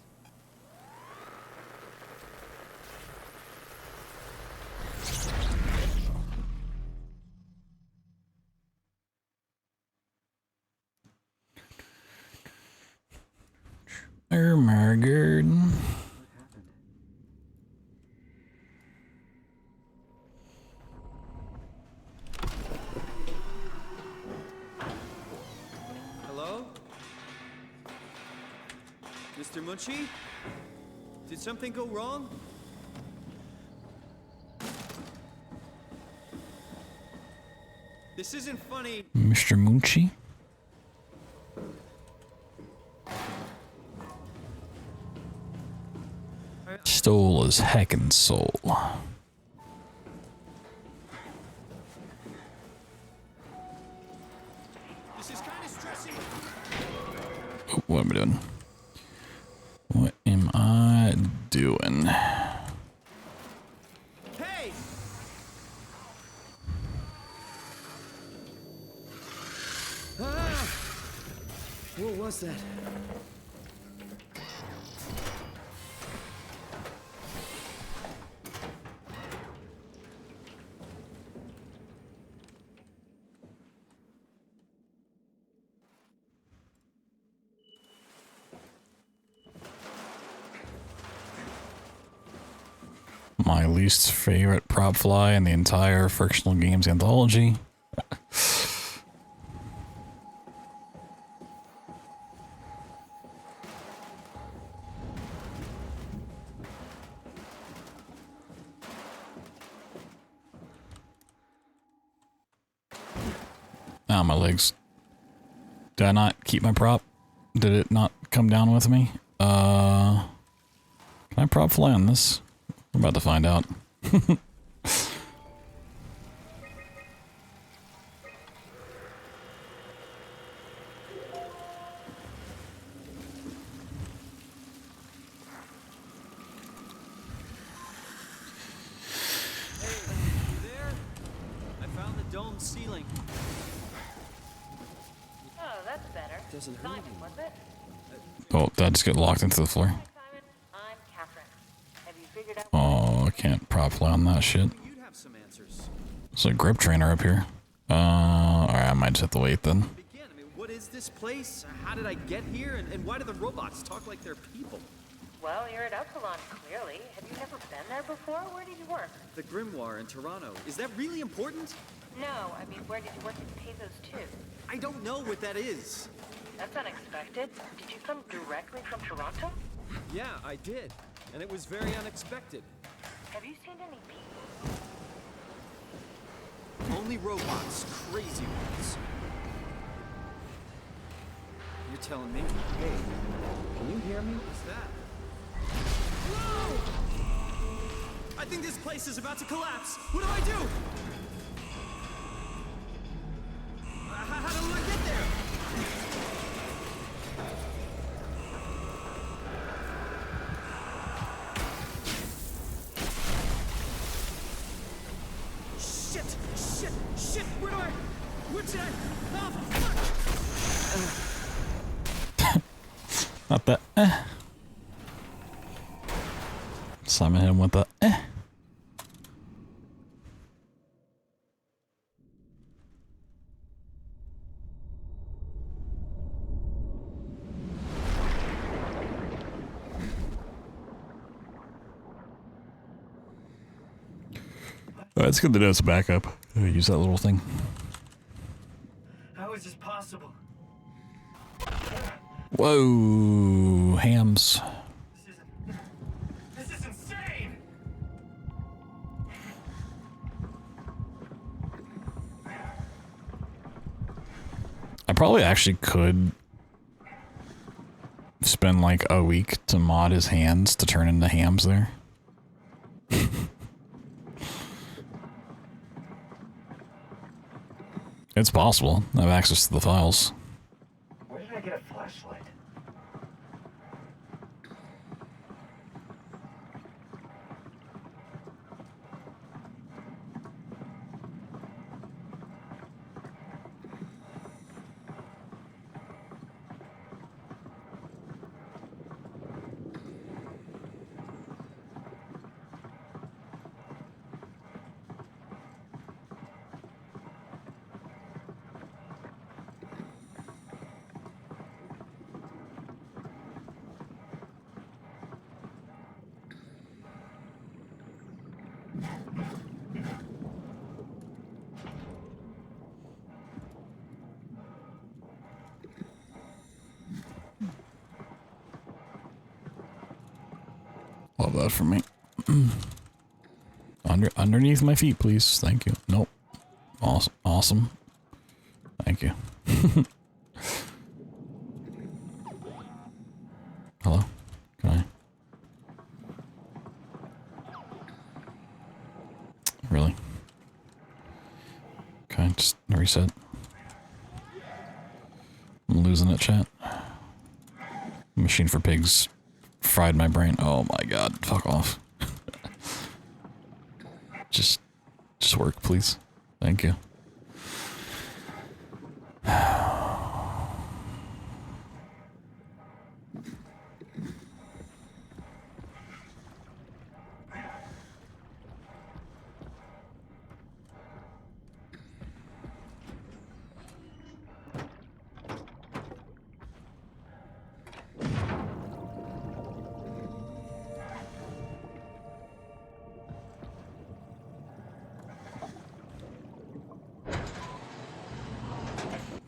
Margaret. Hello? Mr. Munchie? Did something go wrong? This isn't funny. Mr. Munchie? Stole his heckin' soul. This is kind of stressing. Oh, what am I doing? What am I doing? Hey! Ah! What was that? My least favorite prop fly in the entire Frictional Games Anthology. Ah, my legs. Did I not keep my prop? Did it not come down with me? Can I prop fly on this? We're about to find out. Dome ceiling. Oh, that's better. Doesn't hurt Simon, anyone. was it? Oh, did I just get locked into the floor? Simon, I'm Catherine. Have you figured out? Oh, I can't prop fly on that shit. You'd have some answers. There's a grip trainer up here. Alright, I might just have to wait then. Begin. I mean, what is this place? How did I get here? And why do the robots talk like they're people? Well, you're at Upsilon, clearly. Have you never been there before? Where did you work? The Grimoire in Toronto. Is that really important? No, I mean, where did you work at Pezos 2? I don't know what that is. That's unexpected. Did you come directly from Toronto? Yeah, I did. And it was very unexpected. Have you seen any people? Only robots. Crazy ones. You're telling me? Hey, can you hear me? What's that? Whoa! I think this place is about to collapse. What do I do? How do I get there? Not the Simon hit him with the It's good to know it's a backup. Use that little thing. How is this possible? Whoa, hams. This is insane! I probably actually could spend like a week to mod his hands to turn into hams there. It's possible. I have access to the files. Where did I get a flashlight? Love that for me. Underneath my feet, please. Thank you. Nope. Awesome. Awesome. Thank you. Hello? Can I? Really? Okay, just reset. I'm losing it, chat. Machine for Pigs fried my brain. Oh my god, fuck off. Just work, please. Thank you.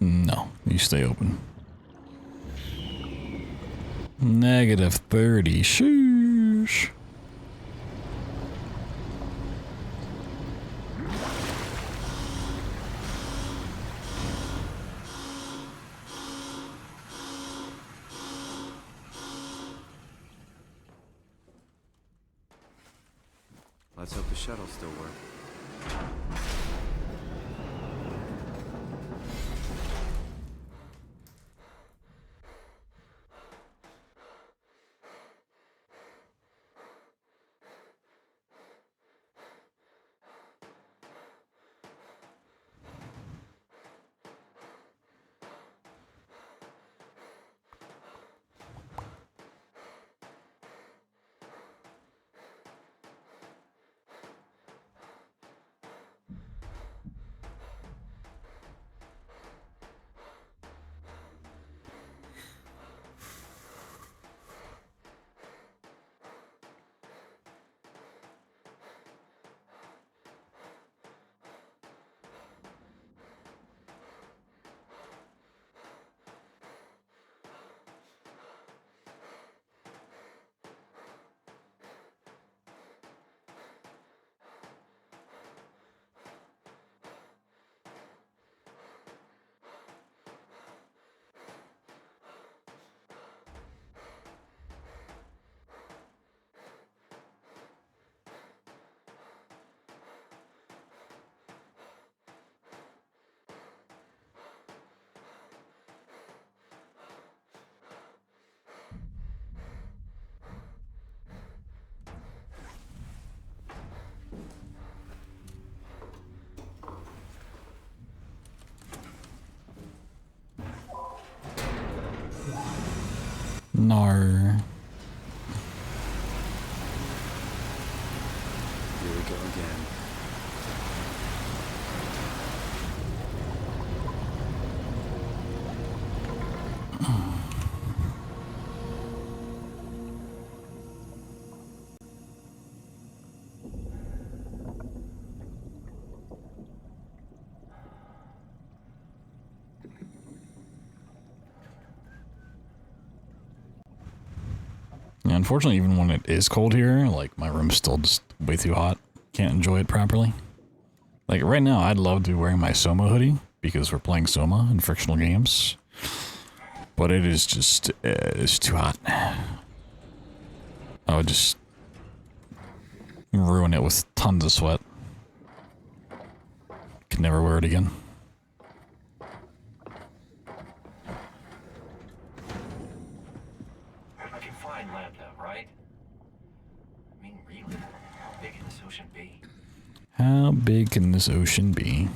No, you stay open. -30. Sheesh. Let's hope the shuttles still work. No. Here we go again. Yeah, unfortunately, even when it is cold here, like, my room's still just way too hot. Can't enjoy it properly. Like, right now, I'd love to be wearing my Soma hoodie, because we're playing Soma in Frictional games. But it is just, it's too hot. I would just ruin it with tons of sweat. Could never wear it again. I can find Lambda, right? I mean, really? How big can this ocean be? How big can this ocean be?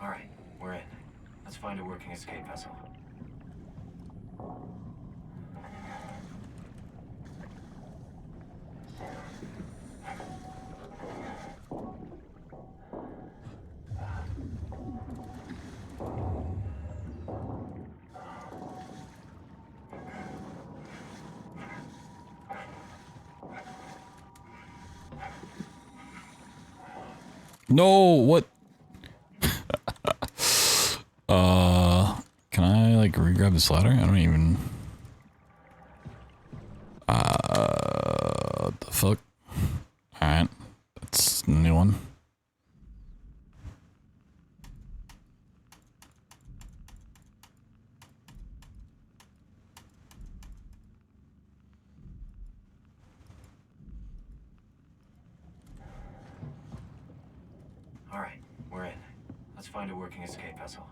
Alright, we're in. Let's find a working escape vessel. No, what? Can I, like, re-grab this ladder? I don't even... what the fuck? Alright, that's a new one. Alright, we're in. Let's find a working escape vessel.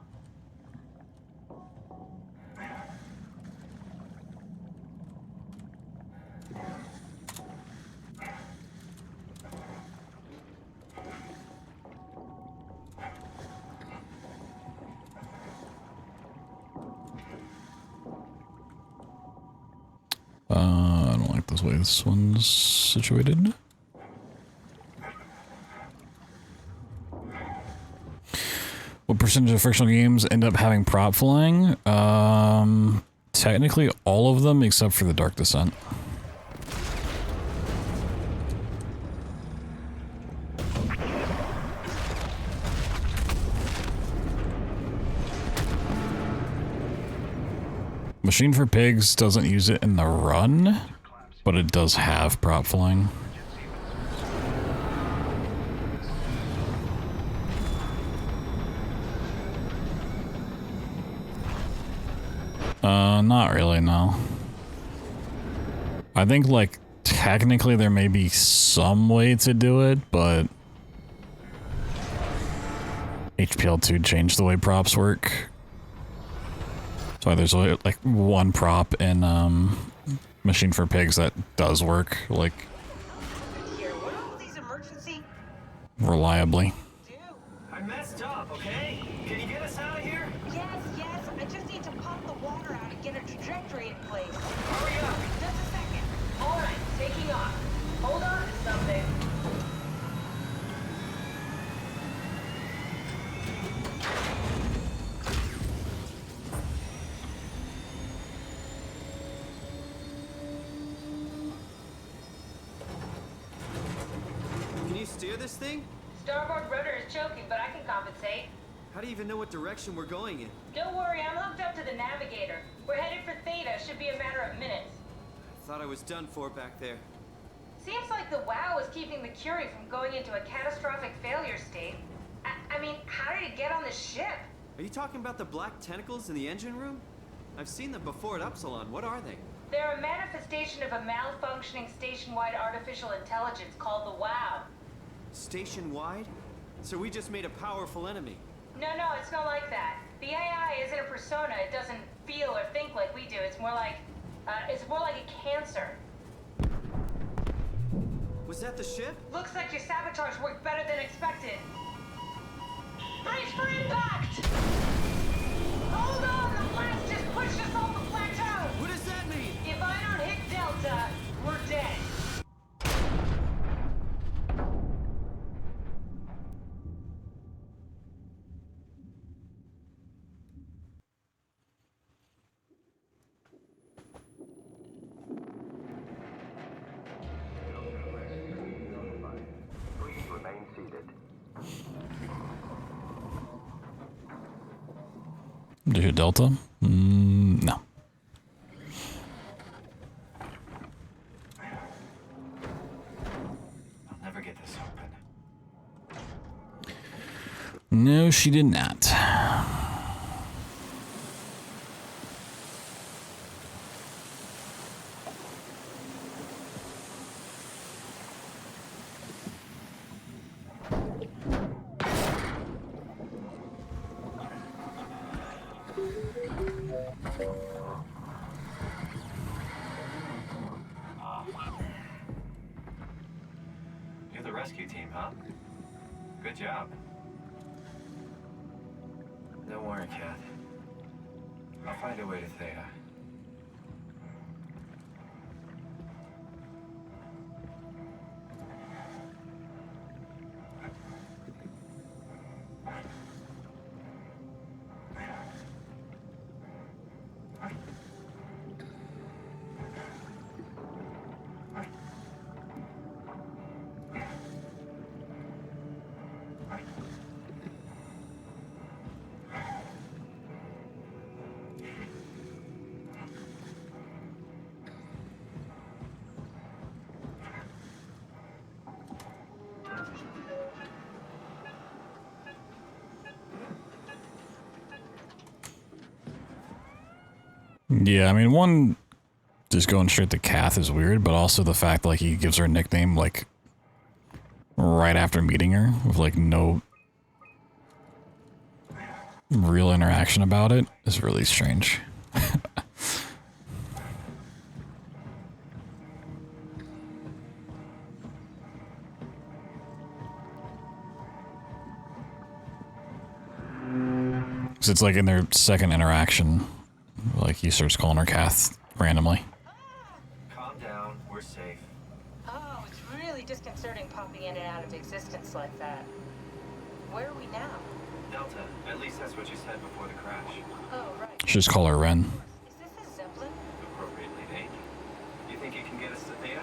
I don't like this way this one's situated. What percentage of Frictional games end up having prop flying? Technically all of them except for the Dark Descent. Machine for Pigs doesn't use it in the run, but it does have prop flying. Not really, no. I think, like, technically there may be some way to do it, but HPL2 changed the way props work. So there's only, like, one prop in Machine for Pigs that does work, like, reliably. I messed up, okay? Can you get us out of here? Yes, I just need to pump the water out and get a trajectory in place. Hurry up! Just a second. All right, taking off. Hold on to something. Can you steer this thing? Starboard rudder is choking, but I can compensate. How do you even know what direction we're going in? Don't worry, I'm hooked up to the navigator. We're headed for Theta. Should be a matter of minutes. I thought I was done for back there. Seems like the WoW is keeping the Curie from going into a catastrophic failure state. I mean, how did it get on the ship? Are you talking about the black tentacles in the engine room? I've seen them before at Upsilon. What are they? They're a manifestation of a malfunctioning station-wide artificial intelligence called the WoW. Station-wide? So we just made a powerful enemy. No, it's not like that. The AI isn't a persona. It doesn't feel or think like we do. It's more like a cancer. Was that the ship? Looks like your sabotage worked better than expected. Brace for impact! Hold on, the blast just pushed us off the plateau! What does that mean? If I don't hit Delta, we're dead. Please remain seated. Did you hit Delta? No. I'll never get this open. No, she did not. You're the rescue team, huh? Good job. Don't worry, Kath. I'll find a way to Theta. Yeah, I mean, one, just going straight to Kath is weird, but also the fact, like, he gives her a nickname, like, right after meeting her, with, like, no real interaction about it, is really strange. Because it's, like, in their second interaction, like, he starts calling her Kath randomly. Calm down, we're safe. Oh, it's really disconcerting popping in and out of existence like that. Where are we now? Delta, at least that's what you said before the crash. Oh, right. Just call her Ren. Is this a Zeppelin? Appropriately named. You think it can get us to Theta?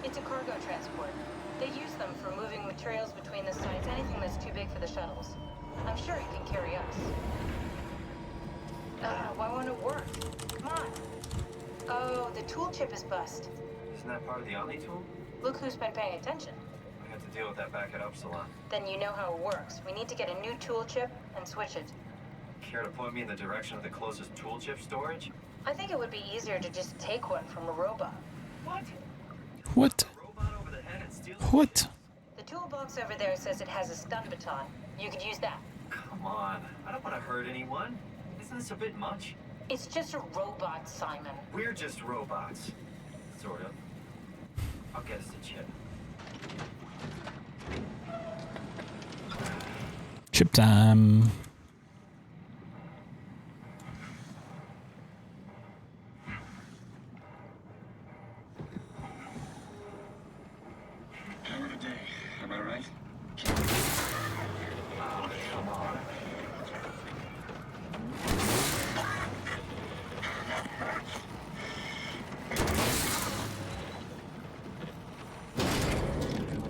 It's a cargo transport. They use them for moving materials between the sites, anything that's too big for the shuttles. I'm sure it can carry us. Why won't it work? Come on. Oh, the tool chip is bust. Isn't that part of the Omni tool? Look who's been paying attention. I had to deal with that back at Upsilon. Then you know how it works. We need to get a new tool chip and switch it. Care to point me in the direction of the closest tool chip storage? I think it would be easier to just take one from a robot. What? What? What? The toolbox over there says it has a stun baton. You could use that. Come on. I don't want to hurt anyone. Isn't this a bit much? It's just a robot, Simon. We're just robots. Sort of. I'll get us the chip. Chip time. Hammer today, am I right? Oh, come on.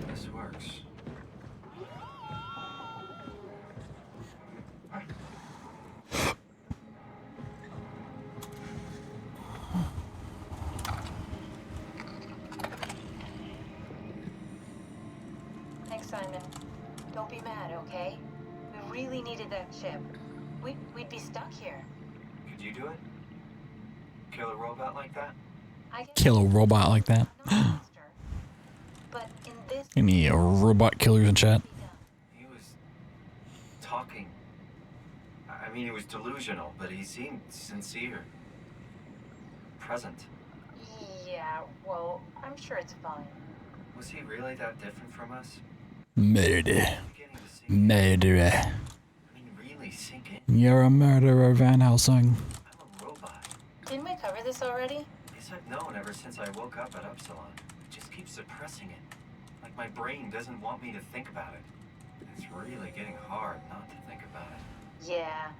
This works. Thanks, Simon. Don't be mad, okay? We really needed that chip. We'd be stuck here. Could you do it? Kill a robot like that? Kill a robot like that. But in this Any robot killers in chat? He was talking. I mean, he was delusional, but he seemed sincere. Present. Yeah, well, I'm sure it's fine. Was he really that different from us? Murder. Murderer. I mean, really sink in. You're a murderer, Van Helsing. I'm a robot. Didn't we cover this already? Yes, I've known ever since I woke up at Upsilon. I just keep suppressing it. Like my brain doesn't want me to think about it. It's really getting hard not to think about it. Yeah.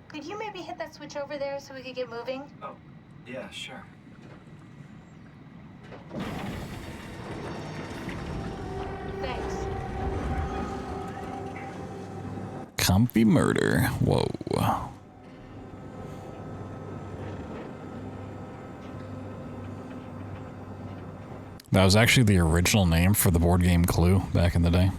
Could you maybe hit that switch over there so we could get moving? Oh, yeah, sure. Thanks. Comfy murder. Whoa. That was actually the original name for the board game Clue back in the day.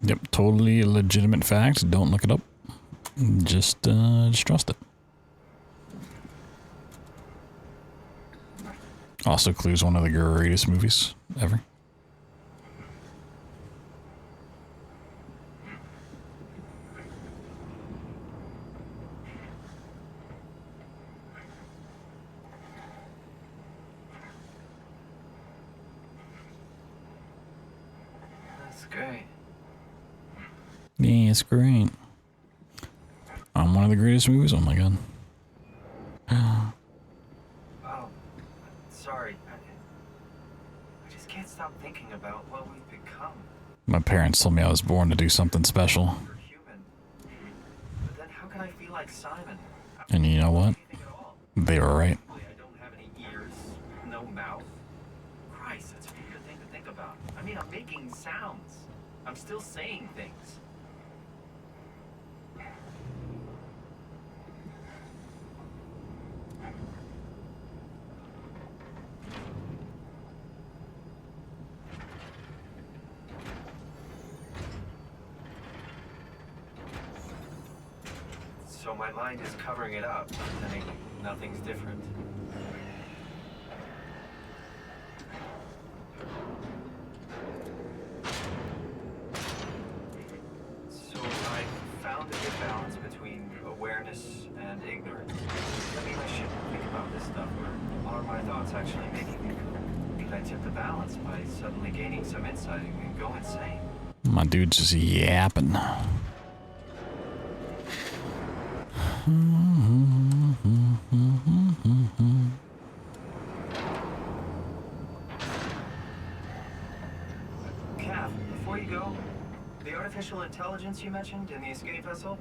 Yep, totally a legitimate fact. Don't look it up. Just trust it. Also, Clue's one of the greatest movies ever. That's great. Yeah, it's great. One of the greatest movies. Oh my god. Oh, sorry. I just can't stop thinking about what we've become. My parents told me I was born to do something special. We're human. But then how can I feel like Simon? And you know what? They were right. I don't have any ears, no mouth. Christ, that's a weird thing to think about. I mean, I'm making sounds. I'm still saying things. So my mind is covering it up, pretending nothing's different. So I found a good balance between awareness and ignorance. I mean, I shouldn't think about this stuff, or are my thoughts actually making me go? Could I tip the balance by suddenly gaining some insight and go insane? My dude's just yapping. Cav, before you go, the artificial intelligence you mentioned in the escape vessel,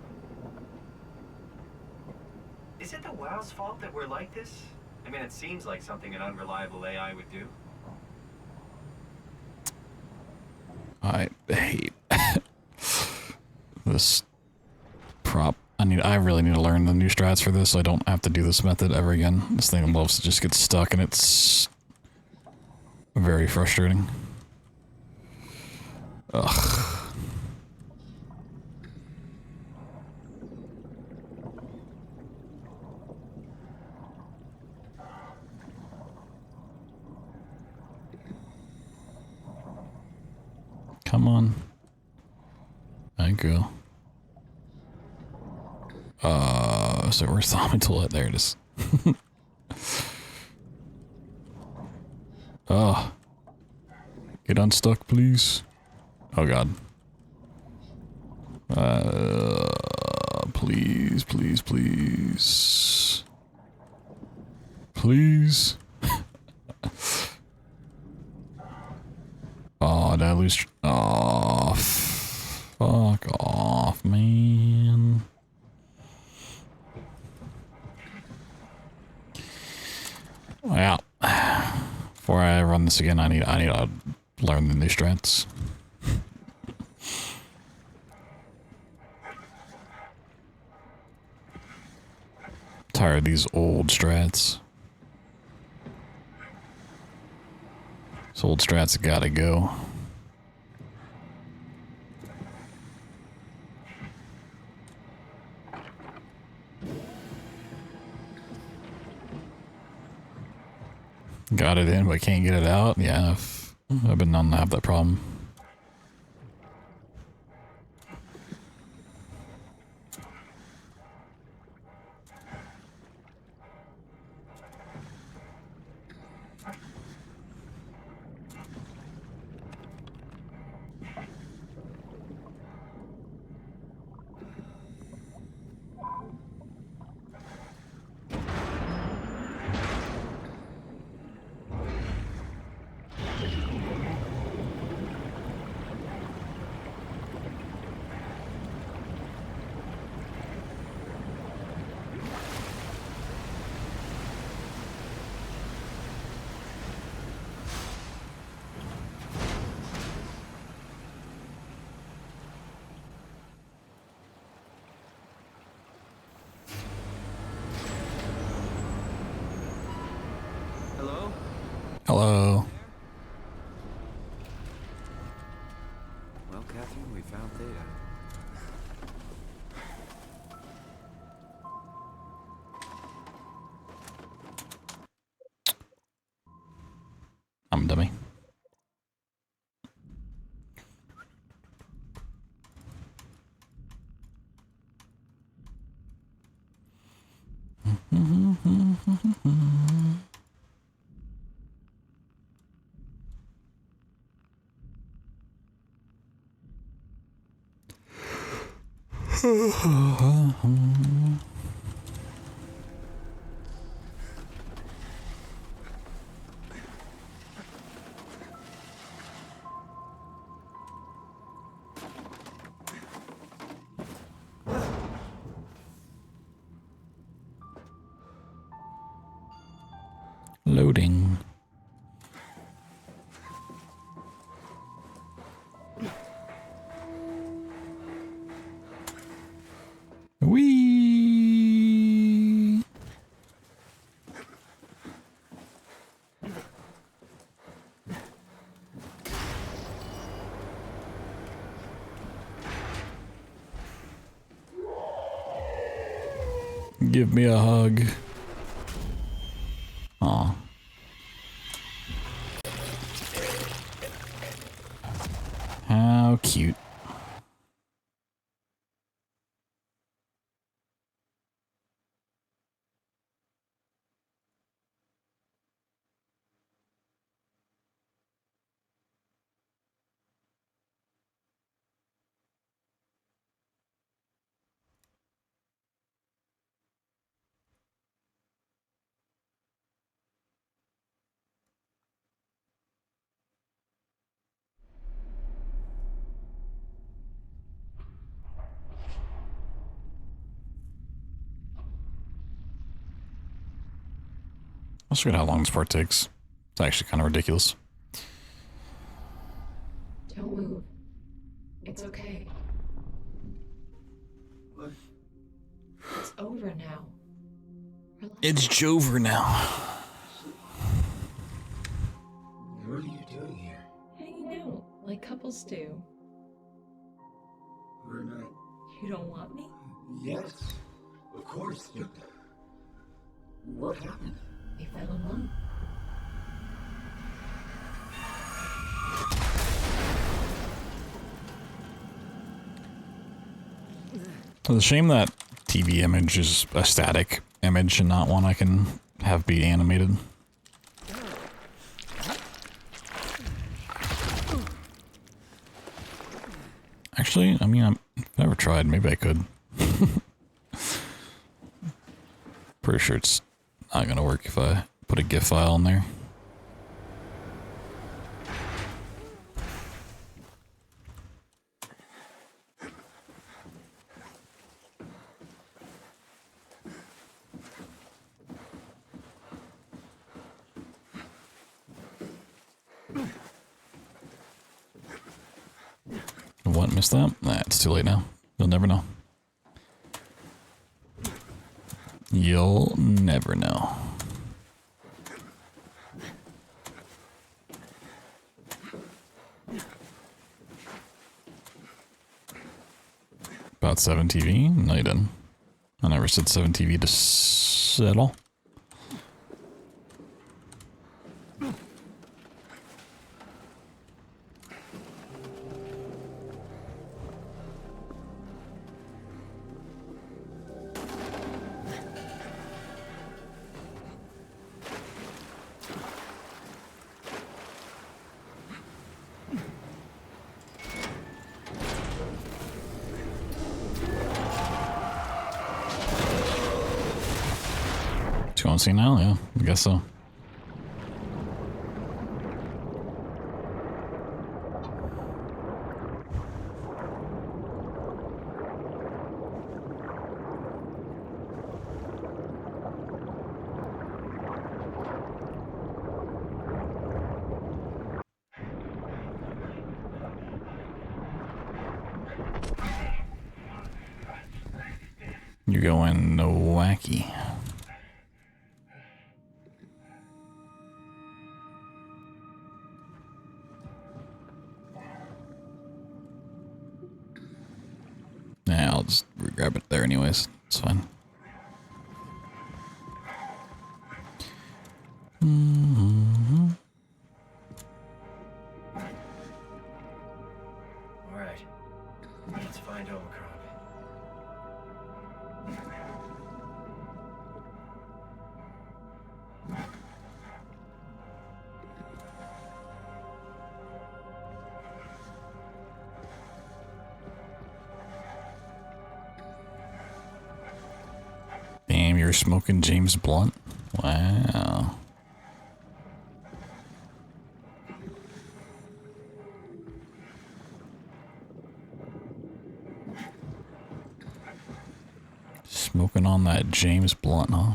is it the WoW's fault that we're like this? I mean, it seems like something an unreliable AI would do. I hate this prop. I really need to learn the new strats for this so I don't have to do this method ever again. This thing loves to just get stuck and it's very frustrating. Ugh. Come on. Thank you. So where's the Omni tool at? There it is. Oh. Get unstuck, please. Oh god. Please, please, please. Please. Oh, did I lose? Oh, fuck off, man. Yeah. Before I run this again, I need to learn the new strats. Tired of these old strats. These old strats gotta go. Got it in, but can't get it out? Yeah, I've been known to have that problem. Hello? Hello. Well, Catherine, we found Theta. I'm a dummy. Loading. Whee! Give me a hug. Aw. How cute. Let's look at how long this part takes. It's actually kind of ridiculous. Don't move. It's okay. What? It's over now. Relax. It's Jover now. What are you doing here? Hanging out, like couples do. We're not. You don't want me? Yes, of course. But what happened? We fell in love. It's a shame that TV image is a static image and not one I can have be animated. Actually, I mean, I've never tried. Maybe I could. Pretty sure it's not gonna work if I put a GIF file in there. What, missed that? Nah, it's too late now. You'll never know. You'll never know. About 7 TV? No, you didn't. I never said 7 TV to settle. See now? Yeah, I guess so. You're going wacky. Yeah, I'll just grab it there anyways. It's fine. Alright. Let's find Omicron. Damn, you're smoking James Blunt? Wow. Smoking on that James Blunt, huh?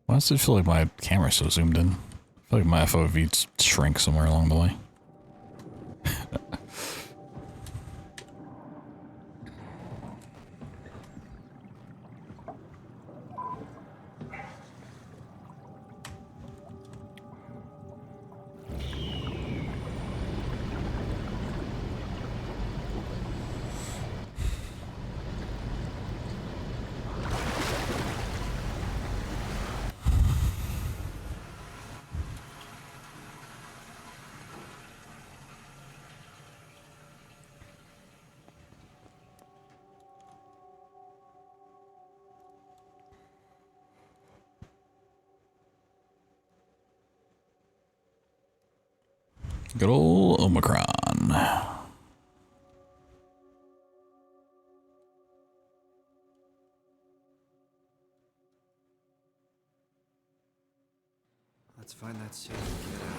Why does it feel like my camera's so zoomed in? I feel like my FOV shrank somewhere along the way. Good old Omicron. Let's find that suit and get out.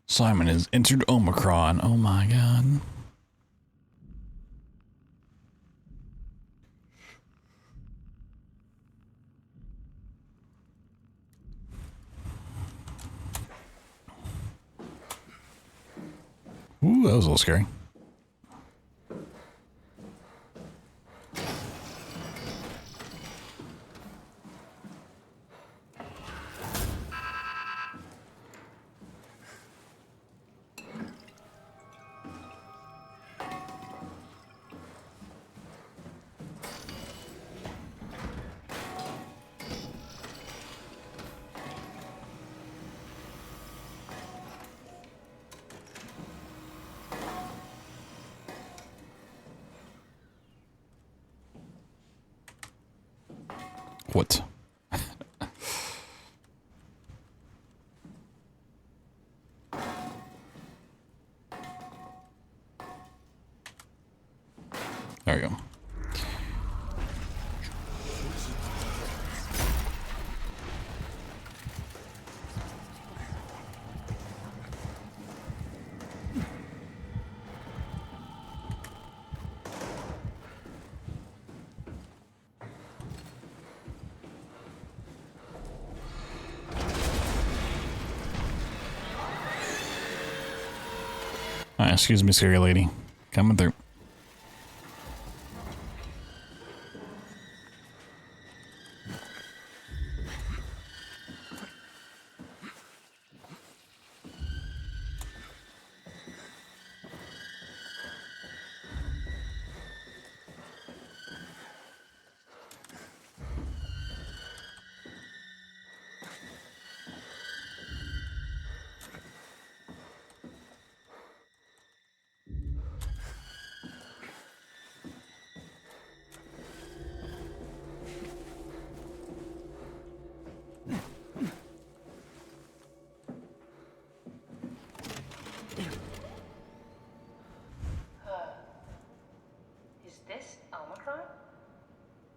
Simon has entered Omicron. Oh my god. Ooh, that was a little scary. What? There we go. Excuse me, scary lady. Coming through.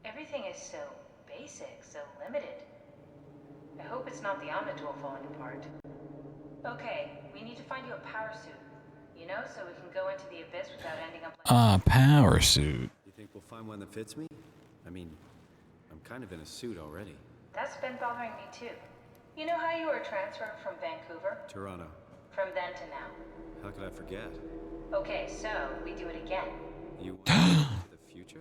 Everything is so basic, so limited. I hope it's not the Omnitool falling apart. Okay, we need to find you a power suit. You know, so we can go into the abyss without ending up like... Power suit. You think we'll find one that fits me? I mean, I'm kind of in a suit already. That's been bothering me too. You know how you were transferred from Vancouver? Toronto. From then to now. How could I forget? Okay, so we do it again. You want to go to the future?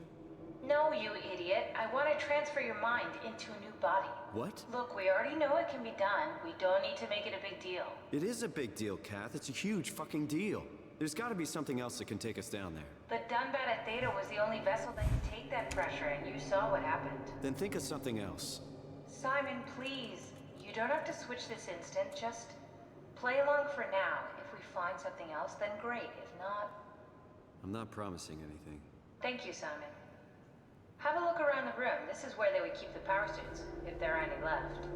No, you idiot. I want to transfer your mind into a new body. What? Look, we already know it can be done. We don't need to make it a big deal. It is a big deal, Kath. It's a huge fucking deal. There's got to be something else that can take us down there. But Dunbat at Theta was the only vessel that could take that pressure, and you saw what happened. Then think of something else. Simon, please. You don't have to switch this instant. Just play along for now. If we find something else, then great. If not... I'm not promising anything. Thank you, Simon. Have a look around the room. This is where they would keep the power suits, if there are any left.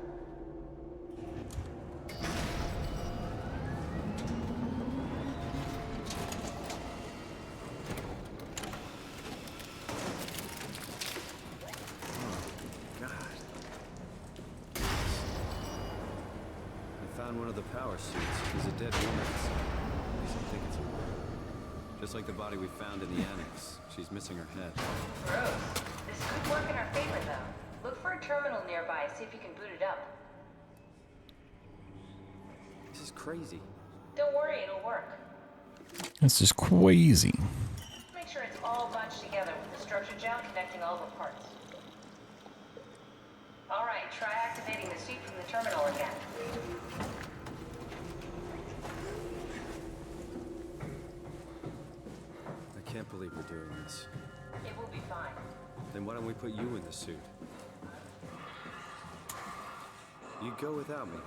One of the power suits. There's a dead woman inside. At least I think it's a woman. Just like the body we found in the annex. She's missing her head. Gross. This could work in our favor, though. Look for a terminal nearby, see if you can boot it up. This is crazy. Don't worry, it'll work. This is crazy. Make sure it's all bunched together with the structure gel connecting all the parts. Alright, try activating the suit from the terminal again. I can't believe we're doing this. It will be fine. Then why don't we put you in the suit? You go without me.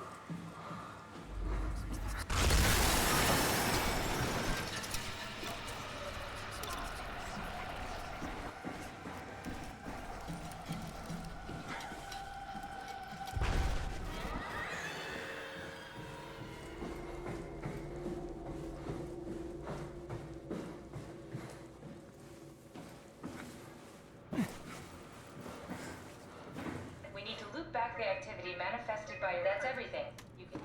Back the activity manifested by your... That's everything. You can...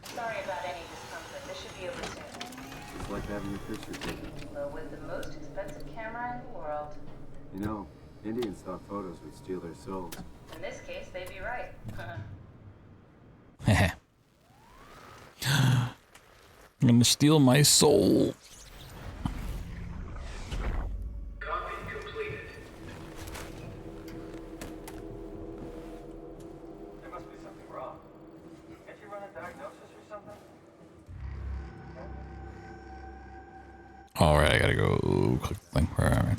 Sorry about any discomfort. This should be over soon. It's like having your picture taken. Well, with the most expensive camera in the world. You know, Indian stock photos would steal their souls. In this case, they'd be right. I'm gonna steal my soul. Alright, I gotta go click the thing. Where am I?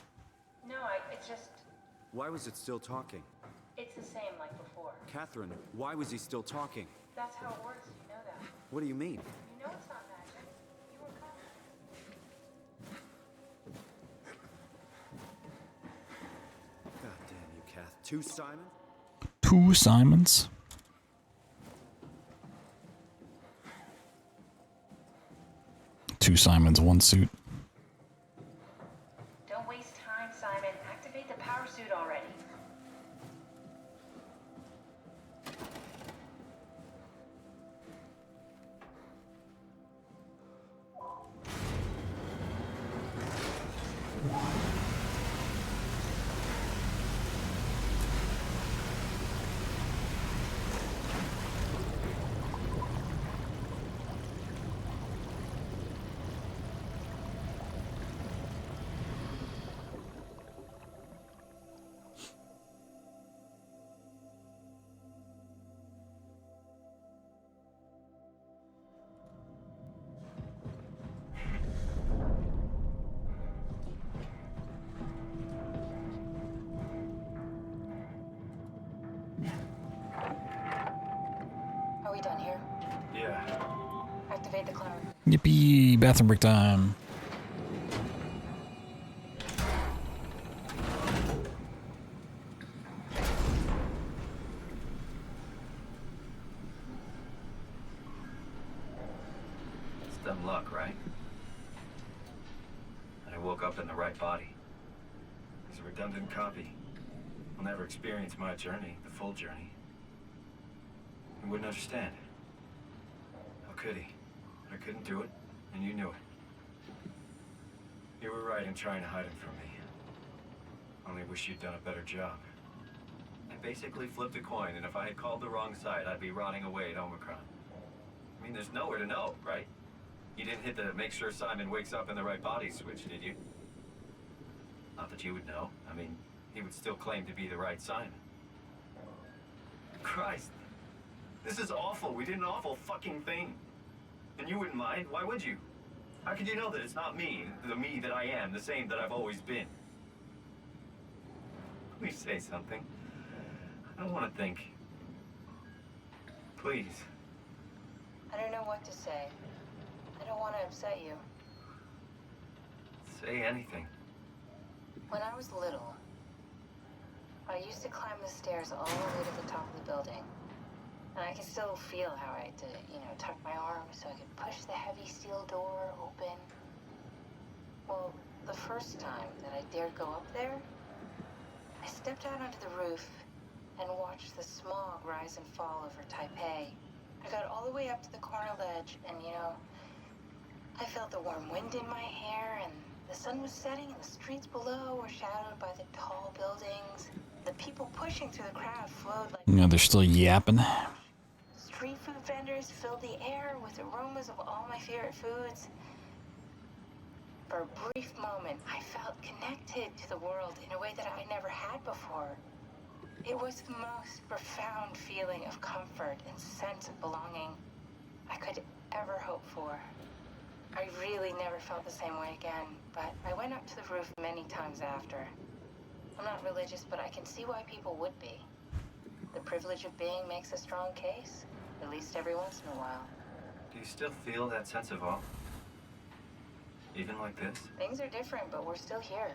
No, it's just... Why was it still talking? It's the same like before. Catherine, why was he still talking? That's how it works, you know that. What do you mean? You know it's not magic. You were coming. God damn you, Kath. 2 Simon? 2 Simons? Two Simons, 1 suit. Don't waste time, Simon. Activate the power suit already. Are we done here? Yeah. Activate the cloud. Yippee! Bathroom break time. It's dumb luck, right? I woke up in the right body. He's a redundant copy. He'll never experience my journey, the full journey. He wouldn't understand. How could he? I couldn't do it, and you knew it. You were right in trying to hide him from me. Only wish you'd done a better job. I basically flipped a coin, and if I had called the wrong side, I'd be rotting away at Omicron. I mean, there's nowhere to know, right? You didn't hit the make sure Simon wakes up in the right body switch, did you? Not that you would know. I mean, he would still claim to be the right Simon. Christ. This is awful. We did an awful fucking thing. And you wouldn't mind? Why would you? How could you know that it's not me, the me that I am, the same that I've always been? Please say something. I don't want to think. Please. I don't know what to say. I don't want to upset you. Say anything. When I was little, I used to climb the stairs all the way to the top of the building. And I can still feel how I had to, tuck my arms so I could push the heavy steel door open. Well, the first time that I dared go up there, I stepped out onto the roof and watched the smog rise and fall over Taipei. I got all the way up to the corner ledge and, I felt the warm wind in my hair, and the sun was setting, and the streets below were shadowed by the tall buildings. The people pushing through the crowd flowed like... Yeah, they're still yapping. Street food vendors filled the air with aromas of all my favorite foods. For a brief moment, I felt connected to the world in a way that I never had before. It was the most profound feeling of comfort and sense of belonging I could ever hope for. I really never felt the same way again, but I went up to the roof many times after. I'm not religious, but I can see why people would be. The privilege of being makes a strong case, at least every once in a while. Do you still feel that sense of awe? Even like this? Things are different, but we're still here.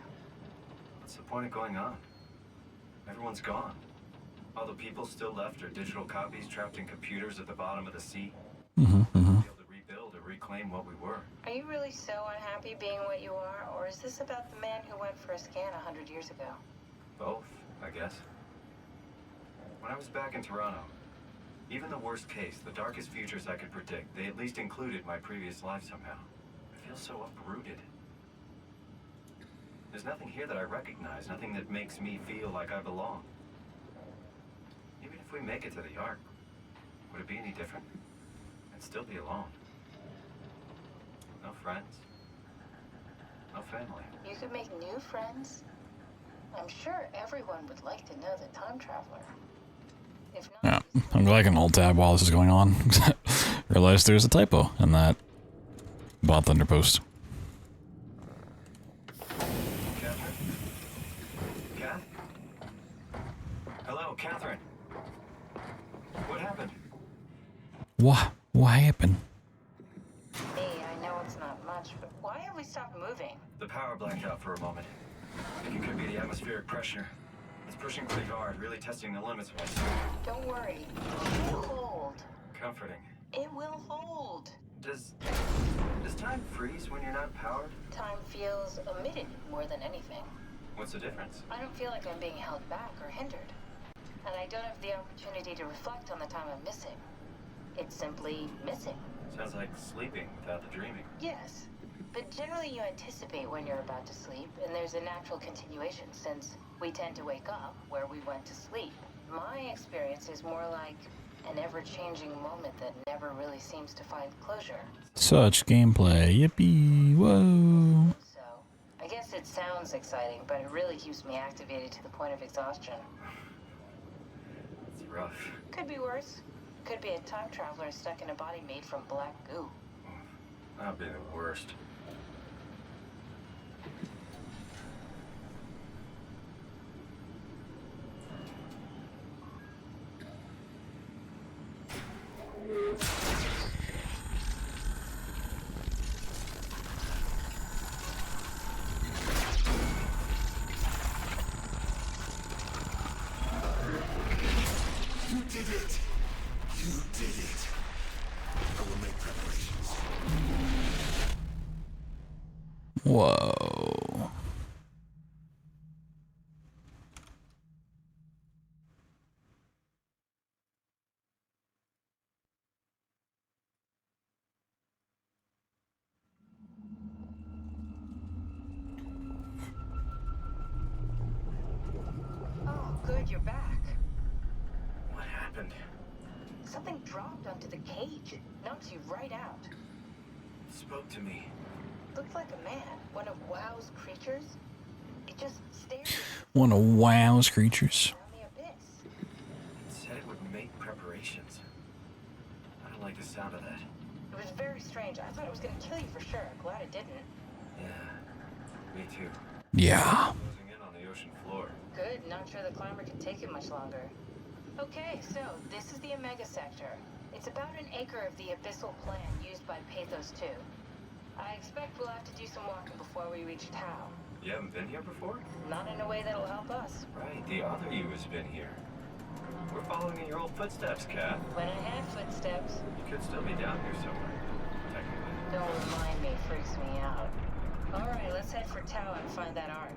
What's the point of going on? Everyone's gone. All the people still left are digital copies trapped in computers at the bottom of the sea. Be able to rebuild or reclaim what we were. Are you really so unhappy being what you are, or is this about the man who went for a scan 100 years ago? Both, I guess. When I was back in Toronto, even the worst case, the darkest futures I could predict, they at least included my previous life somehow. I feel so uprooted. There's nothing here that I recognize, nothing that makes me feel like I belong. Even if we make it to the Ark, would it be any different? I'd still be alone. No friends. No family. You could make new friends. I'm sure everyone would like to know the time traveler. If not, Yeah, I'm glad I can alt-tab while this is going on. Realized there's a typo in that BloodThunder post. Catherine? Kath? Hello, Catherine. What happened? What happened? hey, I know it's not much, but why have we stopped moving? The power blacked out for a moment. I think it could be the atmospheric pressure. It's pushing pretty hard, really testing the limits of my suit. Don't worry. It will hold. Comforting. It will hold. Does time freeze when you're not powered? Time feels omitted more than anything. What's the difference? I don't feel like I'm being held back or hindered. And I don't have the opportunity to reflect on the time I'm missing. It's simply missing. Sounds like sleeping without the dreaming. Yes. But generally you anticipate when you're about to sleep, and there's a natural continuation since we tend to wake up where we went to sleep. My experience is more like an ever-changing moment that never really seems to find closure. Such gameplay, yippee, whoa. So, I guess it sounds exciting, but it really keeps me activated to the point of exhaustion. It's rough. Could be worse. Could be a time traveler stuck in a body made from black goo. That'd be the worst. You did it! You did it! I will make preparations. Whoa. Oh, good, you're back. What happened? Something dropped onto the cage. Knocks you right out. It spoke to me. Looked like a man. One of WoW's creatures. It just stared at you One of WoW's creatures. down the abyss. It said it would make preparations. I don't like the sound of that. It was very strange. I thought it was going to kill you for sure. Glad it didn't. Yeah, me too. Yeah. Closing in on the ocean floor. Good. Not sure the climber could take it much longer. Okay, so this is the Omega Sector. It's about an acre of the abyssal plan used by Pathos 2. I expect we'll have to do some walking before we reach Tau. You haven't been here before? Not in a way that'll help us. Right, the other you has been here. We're following in your old footsteps, Kat. When I had footsteps. You could still be down here somewhere, technically. Don't remind me, it freaks me out. Alright, let's head for Tau and find that Ark.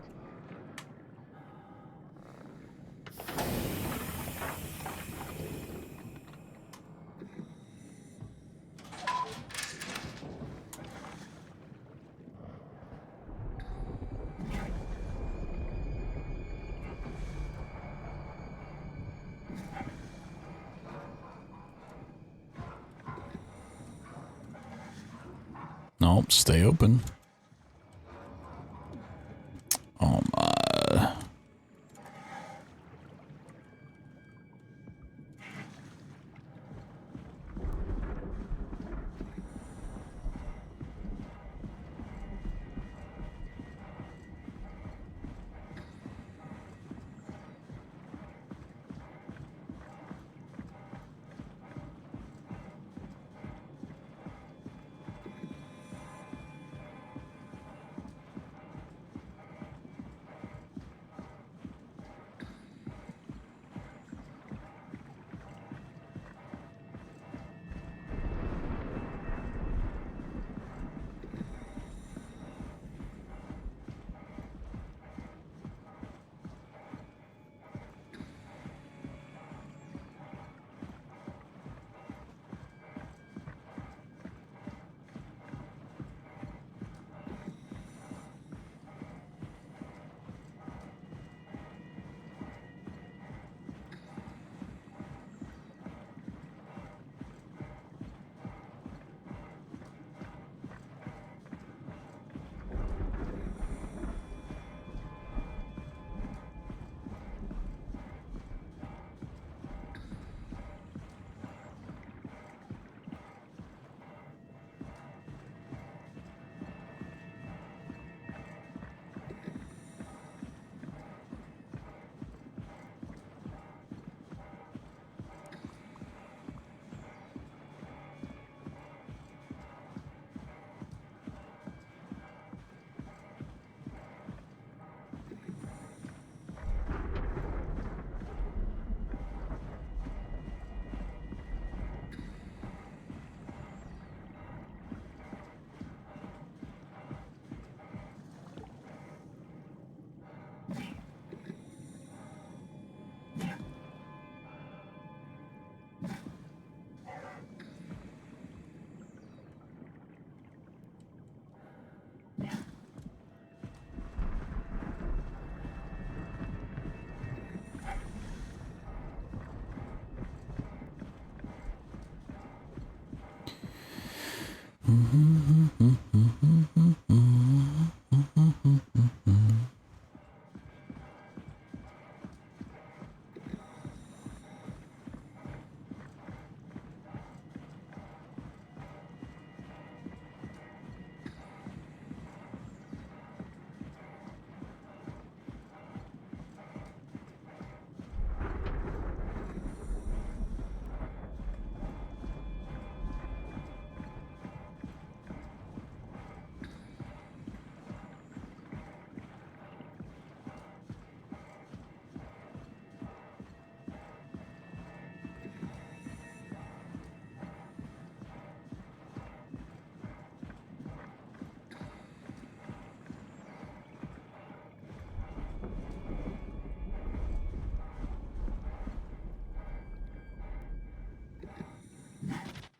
Nope, stay open. Oh my.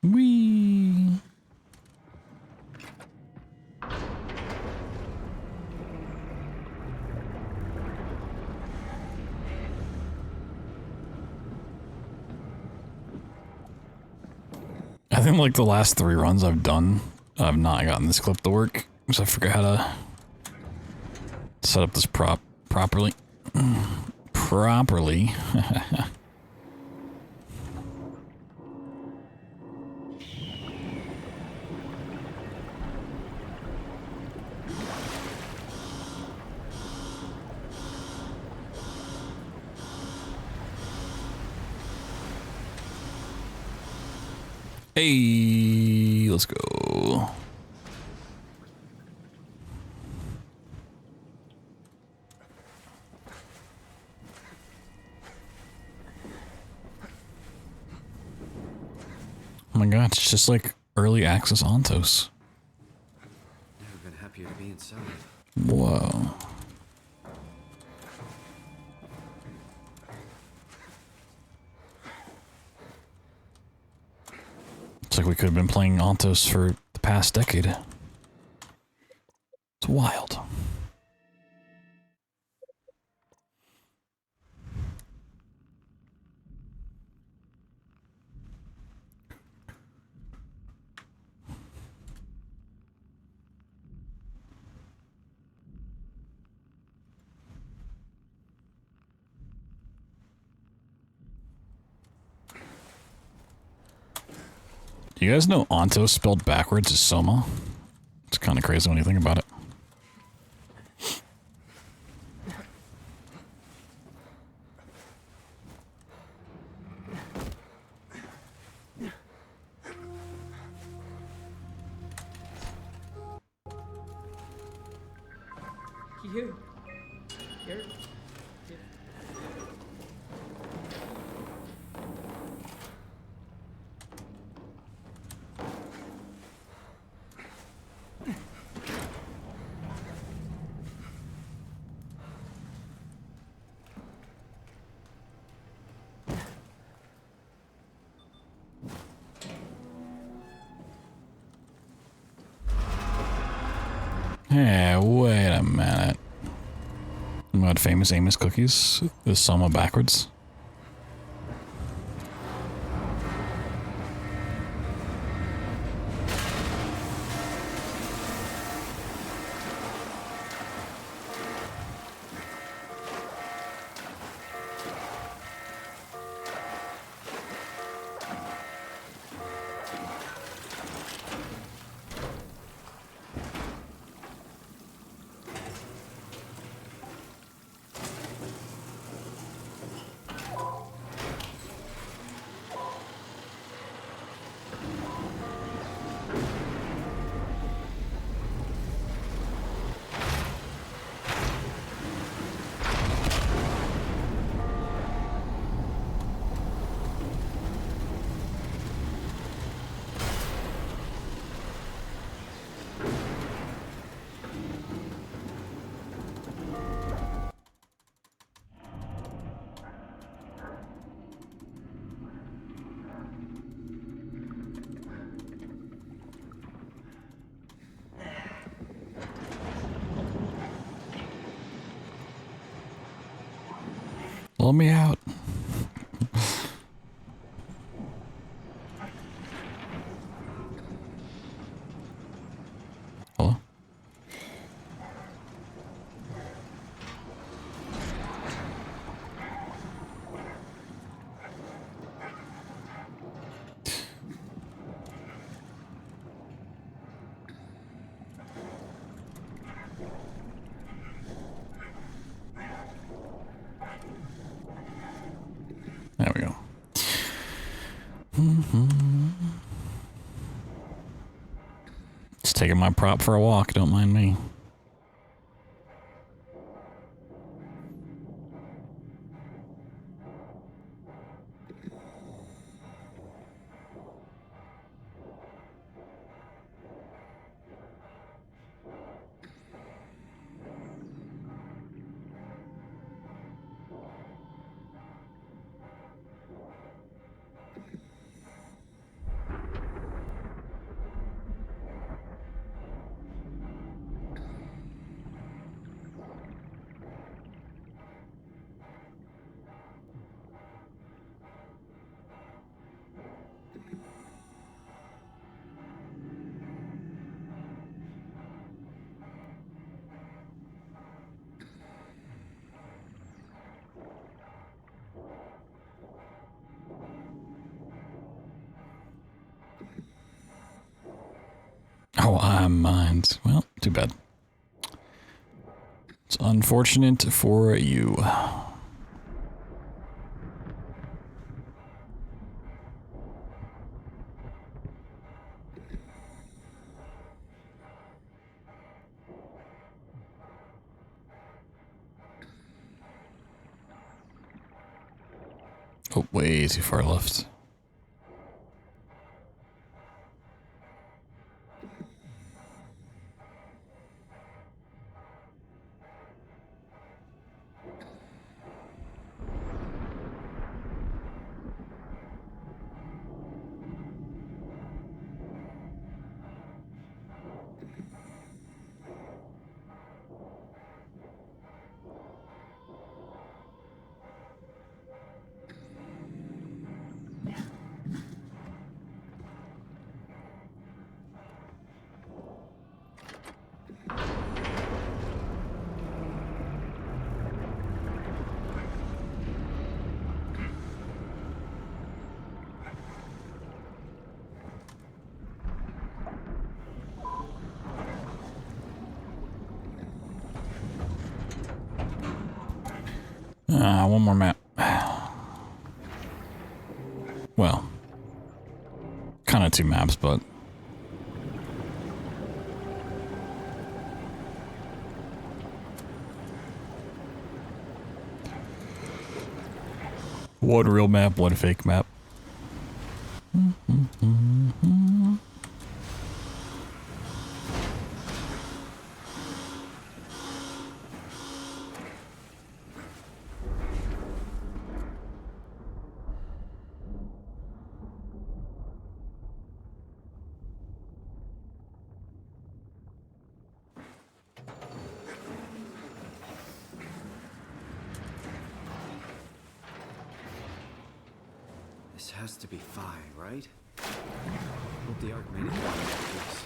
Whee! I think like the last 3 runs I've done, I've not gotten this clip to work because I forgot how to set up this properly. Properly. Hey, let's go. Oh my god, it's just like early access ONTOS. Never been happier to be inside. Whoa. It's like we could have been playing ONTOS for the past decade. It's wild. Do you guys know ONTOS spelled backwards is Soma? It's kind of crazy when you think about it. You. You're... Hey, wait a minute. What, famous Amos cookies? Is Soma backwards? Let me out. Hello? There we go. Just taking my prop for a walk, don't mind me. Oh, I'm mines. Well, too bad. It's unfortunate for you. Oh, way too far left. One more map. Well, kind of 2 maps, but one real map, one fake map. This has to be Phi, right? Hope the Ark made it down like this.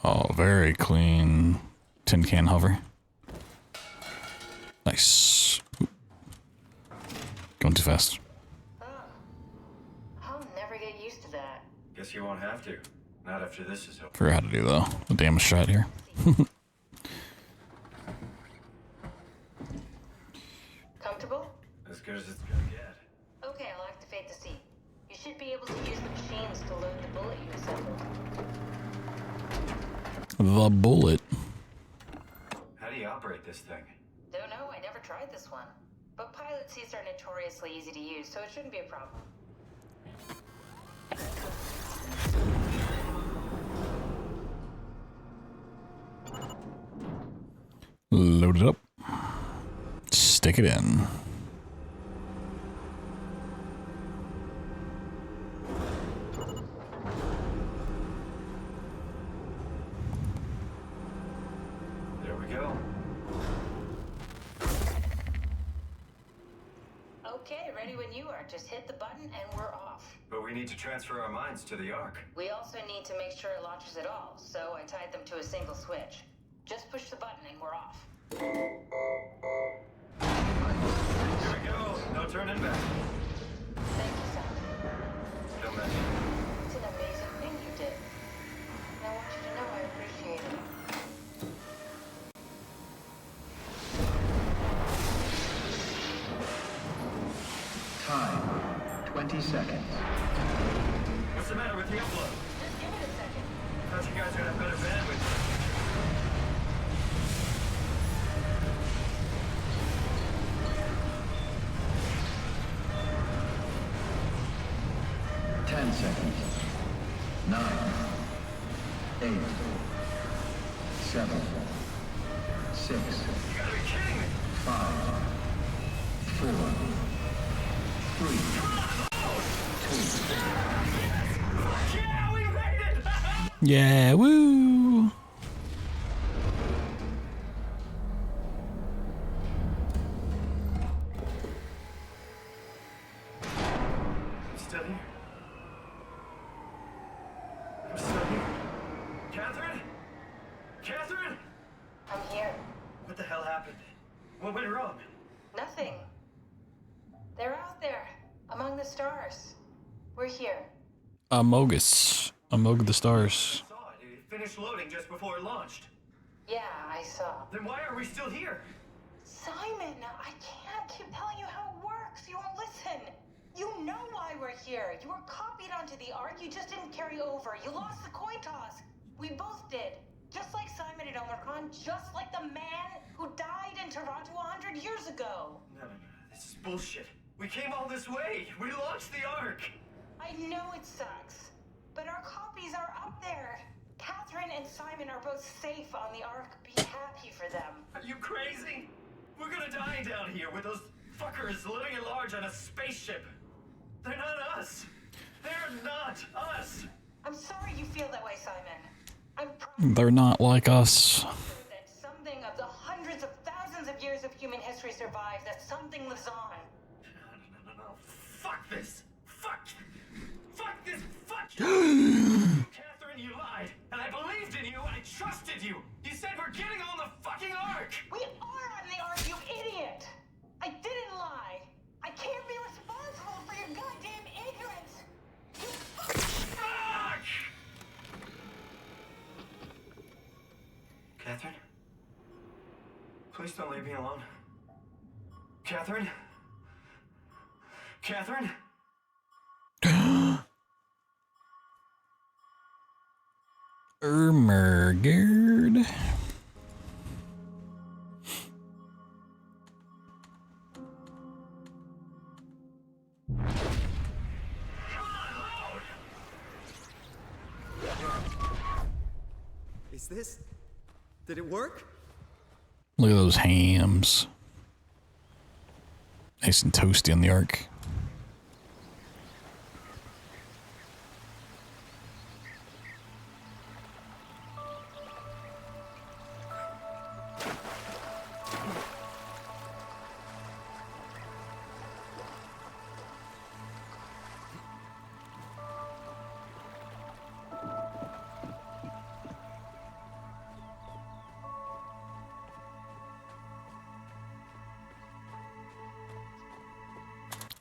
Oh, very clean tin can hover. Nice. Oop. Going too fast. I'll never get used to that. Guess you won't have to. Not after this is over. Forgot how to do though. The damage shot here. Comfortable? As good as it's gonna get. Okay, I'll activate the seat. You should be able to use the machines to load the bullet you assembled. The bullet. How do you operate this thing? Don't know, I never tried this one. But pilot seats are notoriously easy to use, so it shouldn't be a problem. Load it up. Stick it in. There we go. Okay, ready when you are. Just hit the button and we're off. But we need to transfer our minds to the Ark. We also need to make sure it launches at all, so I tied them to a single switch. Just push the button and we're off. Here we go. No turning back. Thank you, Sam. Don't mention it. It's an amazing thing you did. And I want you to know I appreciate it. Time, 20 seconds. What's the matter with the upload? Just give it a second. Thought you guys would have better bandwidth. 10 seconds. 9, 8, 7, 6, 5, 4, 3, 2. Yeah, we made it! Yeah, woo! I'm still here. I'm still here. Catherine? Catherine? I'm here. What the hell happened? What went wrong? Nothing. They're out there, among the stars. We're here. Amogus. Among the stars. I saw it. It finished loading just before it launched. Yeah, I saw. Then why are we still here? Simon, I can't keep telling you how it works. You won't listen. You know why we're here. You were copied onto the Ark. You just didn't carry over. You lost the coin toss. We both did. Just like Simon at Omicron. Just like the man who died in Toronto 100 years ago. No. This is bullshit. We came all this way. We launched the Ark. I know it sucks, but our copies are up there. Catherine and Simon are both safe on the Ark. Be happy for them. Are you crazy? We're gonna die down here with those fuckers living at large on a spaceship. They're not us. They're not us. I'm sorry you feel that way, Simon. They're not like us. that something of the hundreds of thousands of years of human history survives, that something lives on. No. Fuck this! Fuck this! Fuck you! Catherine, you lied. And I believed in you. I trusted you. You said we're getting on the fucking Ark! We are on the Ark, you idiot! I didn't lie. I can't be responsible for your goddamn ignorance. You Fuck! Catherine? Please don't leave me alone. Catherine? Catherine? Ermergerd. Is this... Did it work? Look at those hams. Nice and toasty on the Ark.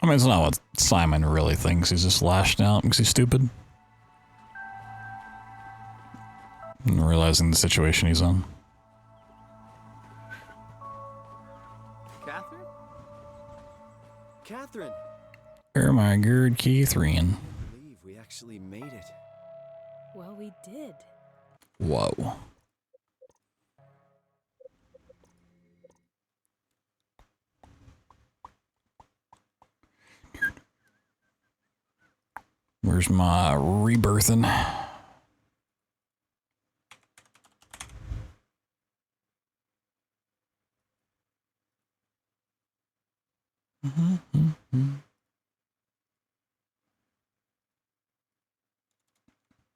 I mean, it's not what Simon really thinks. He's just lashing out because he's stupid. And realizing the situation he's in. Catherine? Catherine! Ermergerd Catherine. I believe we actually made it. Well, we did. Whoa. Where's my rebirthing?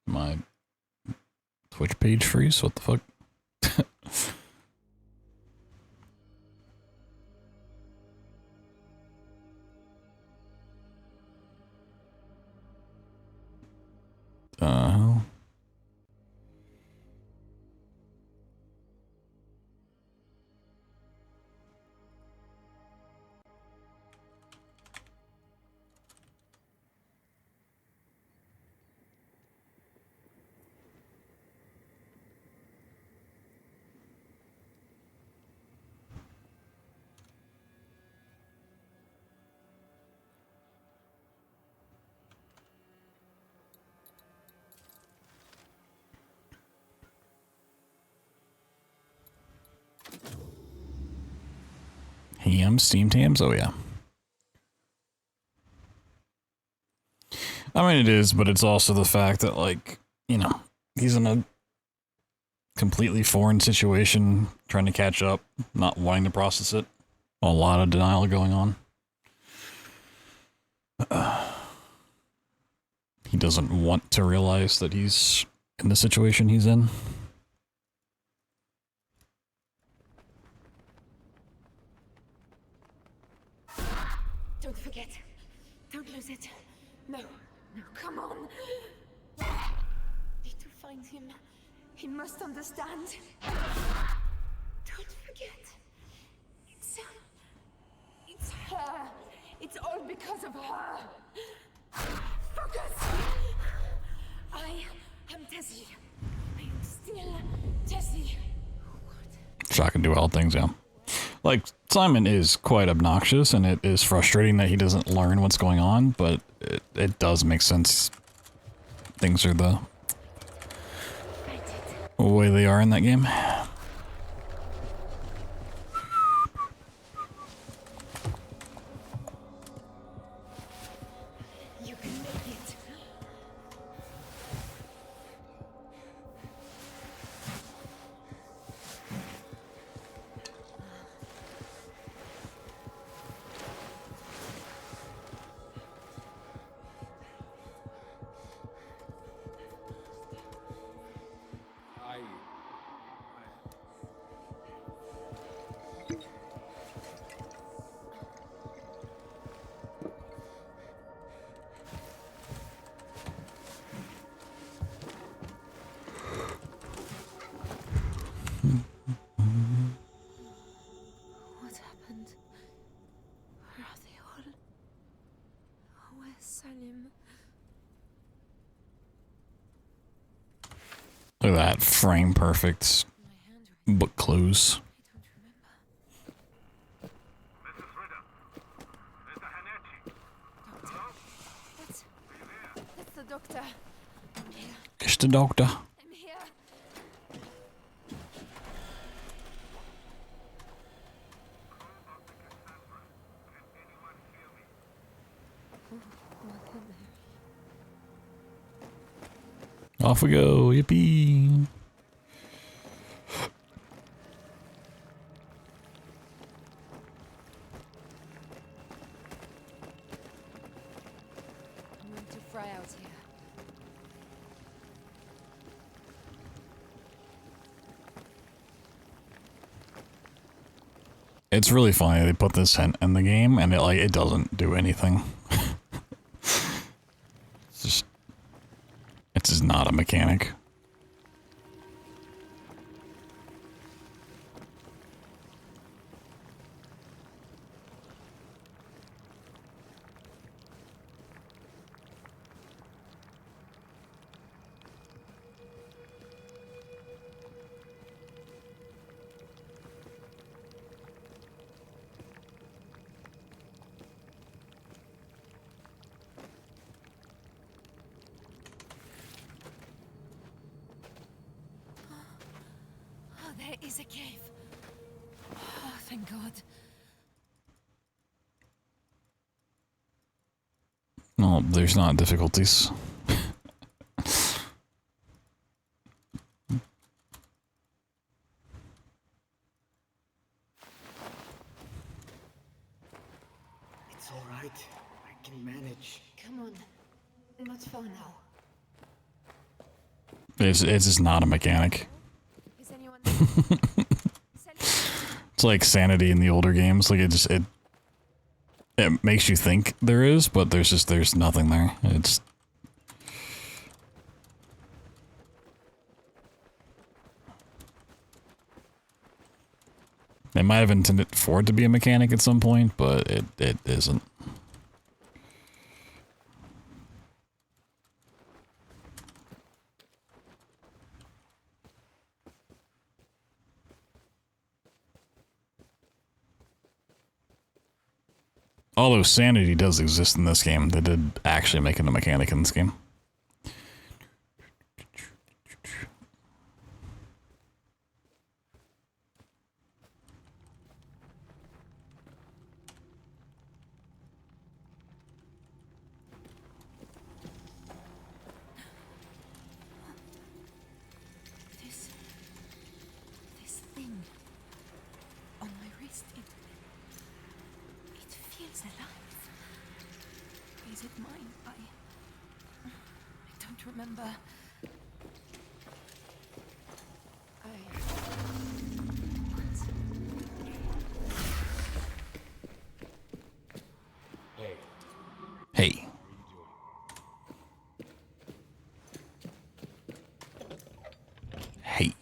My Twitch page freeze? What the fuck? Hams, steamed hams? Oh, yeah. I mean, it is, but it's also the fact that, like, you know, he's in a completely foreign situation, trying to catch up, not wanting to process it. A lot of denial going on. He doesn't want to realize that he's in the situation he's in. Don't forget. Don't lose it. No. No, come on. Need to find him. He must understand. Don't forget. It's her. It's all because of her. Focus! I am Tessie. I am still Tessie. Shock can do all things, yeah. Like, Simon is quite obnoxious, and it is frustrating that he doesn't learn what's going on, but it does make sense. Things are the way they are in that game. You can make it. Look at that, frame perfect book close. It's the doctor. It's the doctor. I'm here. Off we go, yippee! I'm going to fry out here. It's really funny they put this in the game and it doesn't do anything. It's just not a mechanic. Oh, there is a cave. Oh, thank God. No, there's not difficulties. It's all right. I can manage. Come on. Not far now. It's just not a mechanic. Is anyone It's like sanity in the older games. Like it makes you think there is, but there's nothing there. It's They might have intended for it to be a mechanic at some point, but it isn't. Although sanity does exist in this game, they did actually make it a mechanic in this game. This thing on my wrist, it feels alive. Is it mine? I don't remember. Hey. Hey.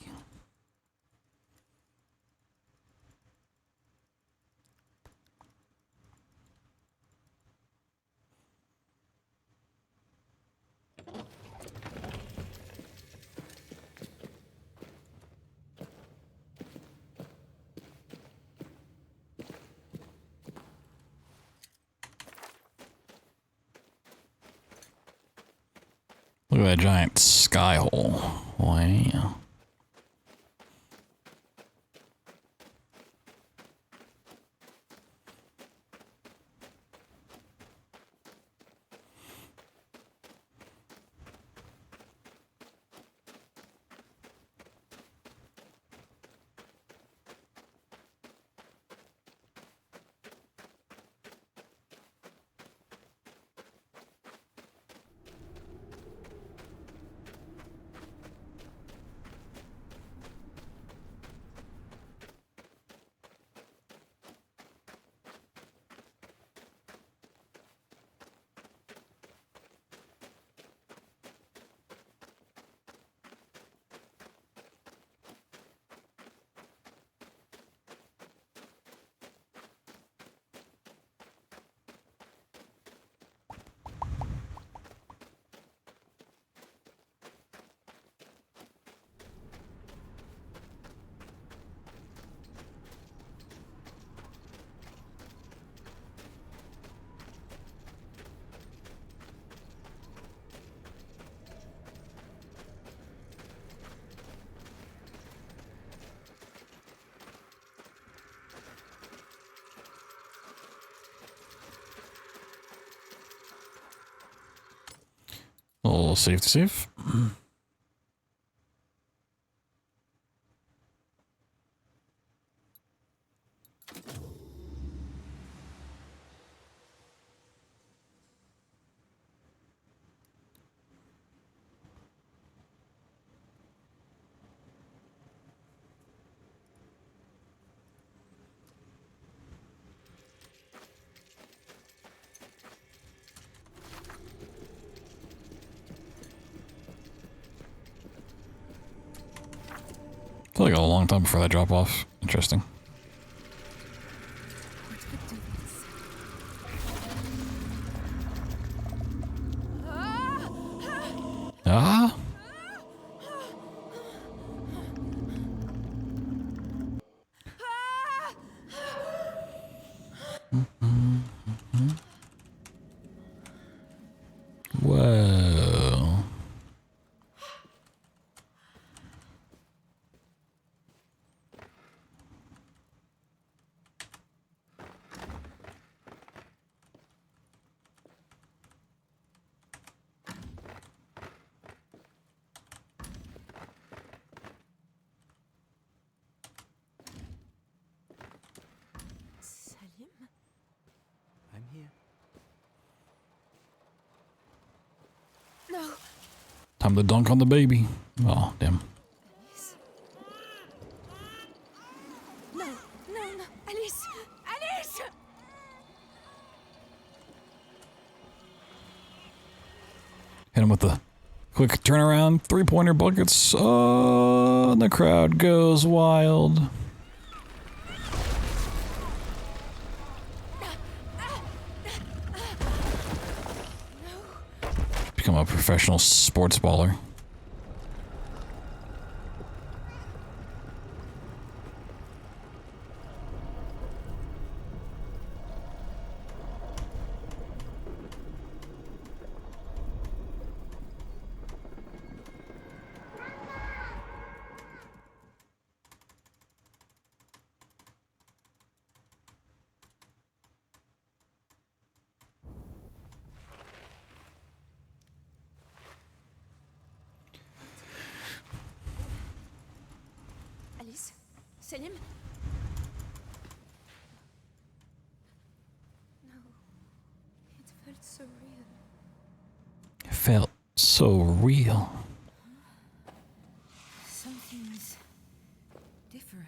Look at that giant sky hole. Wow. Oh, safe to save. I feel like a long time before that drop off. Interesting. Ah? Whoa. Salim? I'm here. No. Time to dunk on the baby. Oh, damn. No, no, no. Alice! Alice! Hit him with the quick turnaround, three-pointer buckets. Oh, and the crowd goes wild. Become a professional sports baller. Alice? Salim? No. It felt so real. It felt so real. Something's different.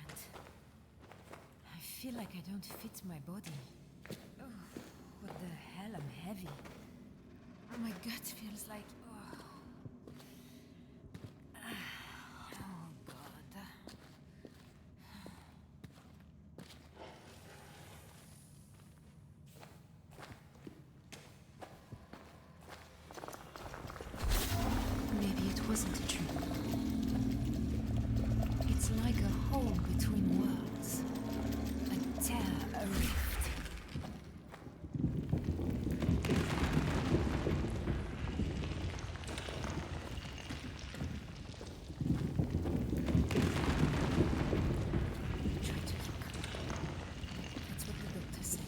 I feel like I don't fit my body. Oh, what the hell? I'm heavy. My gut feels like... Oh, oh God. Maybe it wasn't a dream. It's like a hole between worlds. A tear, a rift. Try to keep calm. That's what the doctor said.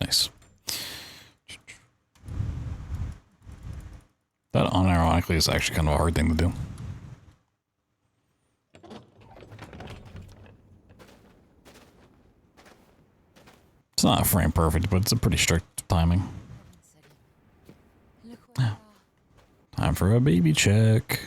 Nice. That unironically is actually kind of a hard thing to do. It's not frame perfect, but it's a pretty strict timing. Yeah. Time for a baby check.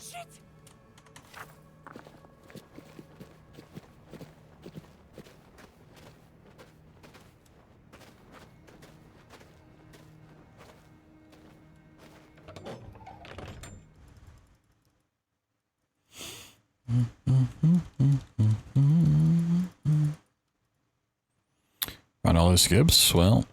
Shit! Run all those skips? Well,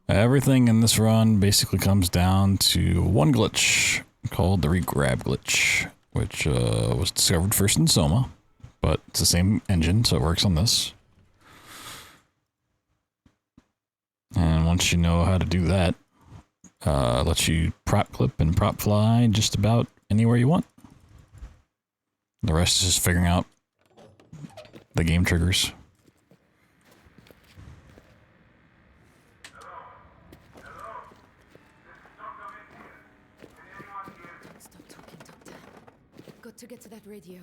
everything in this run basically comes down to one glitch called the regrab glitch, which was discovered first in Soma, but it's the same engine, so it works on this. And once you know how to do that, it lets you prop clip and prop fly just about anywhere you want. The rest is just figuring out the game triggers. Stop talking, Doctor. Got to get to that radio.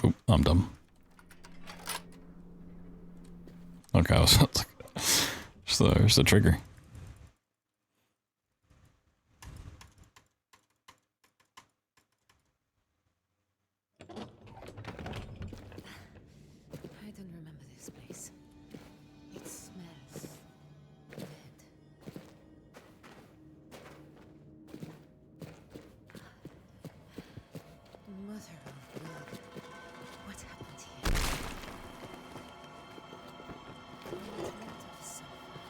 Oop, I'm dumb. Okay, I was like, there's the trigger. I don't remember this place. It smells dead. Mother of God. What happened here? It went off somewhere.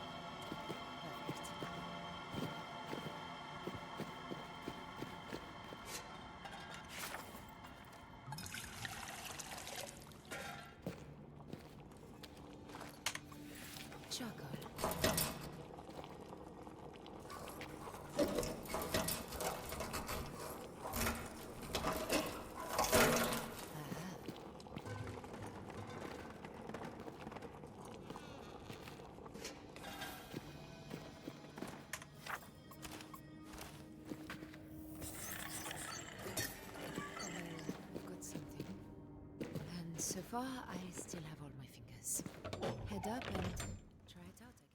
Perfect. Charcoal. Got something. And so far, I still have all my fingers. Head up and try it out again.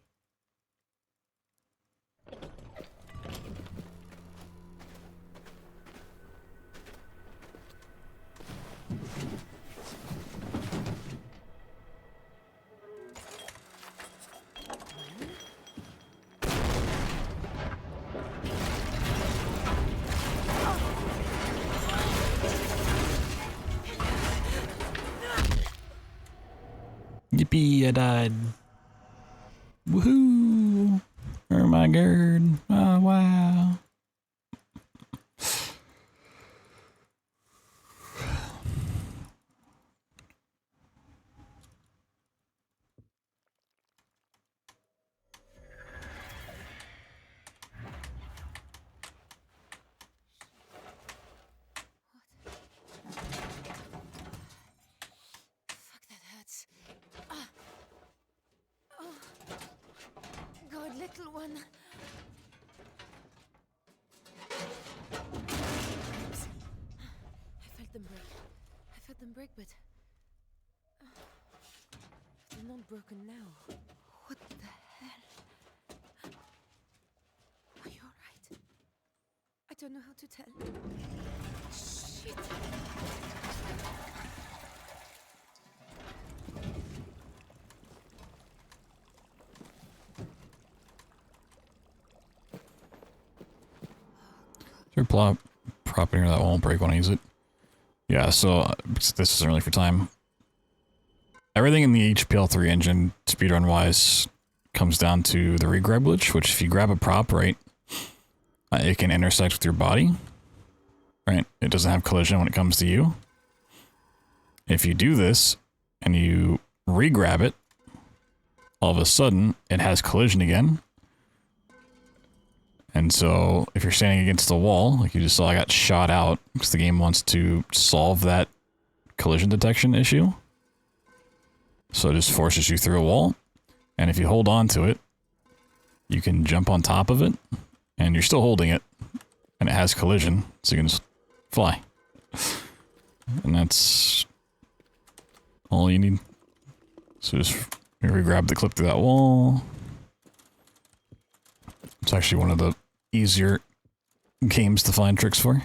Yippee, I died. Woohoo! Oh my god. Oh wow. Fuck, that hurts. Ah. Oh. God, little one. Oops. I felt them break. I felt them break, but they're not broken now. What the hell? Are you alright? I don't know how to tell. Shit. Is there a prop in here that won't break when I use it? Yeah, so this isn't really for time. Everything in the HPL3 engine, speedrun-wise, comes down to the regrab glitch, which if you grab a prop right, it can intersect with your body. right? It doesn't have collision when it comes to you. If you do this and you re-grab it, all of a sudden it has collision again. And so if you're standing against the wall, like you just saw, I got shot out because the game wants to solve that collision detection issue. So it just forces you through a wall. And if you hold on to it, you can jump on top of it and you're still holding it and it has collision. So you can just fly. And that's all you need. So just re-grab the clip through that wall. It's actually one of the easier games to find tricks for.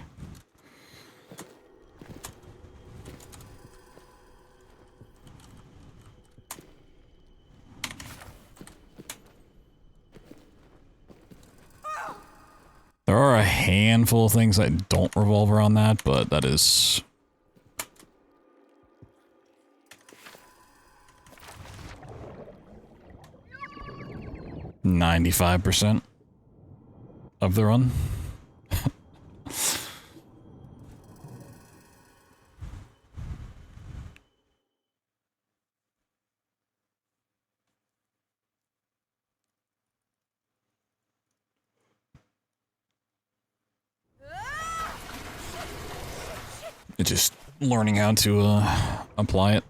There are a handful of things that don't revolve around that, but that is 95% of the run. It's just learning how to apply it.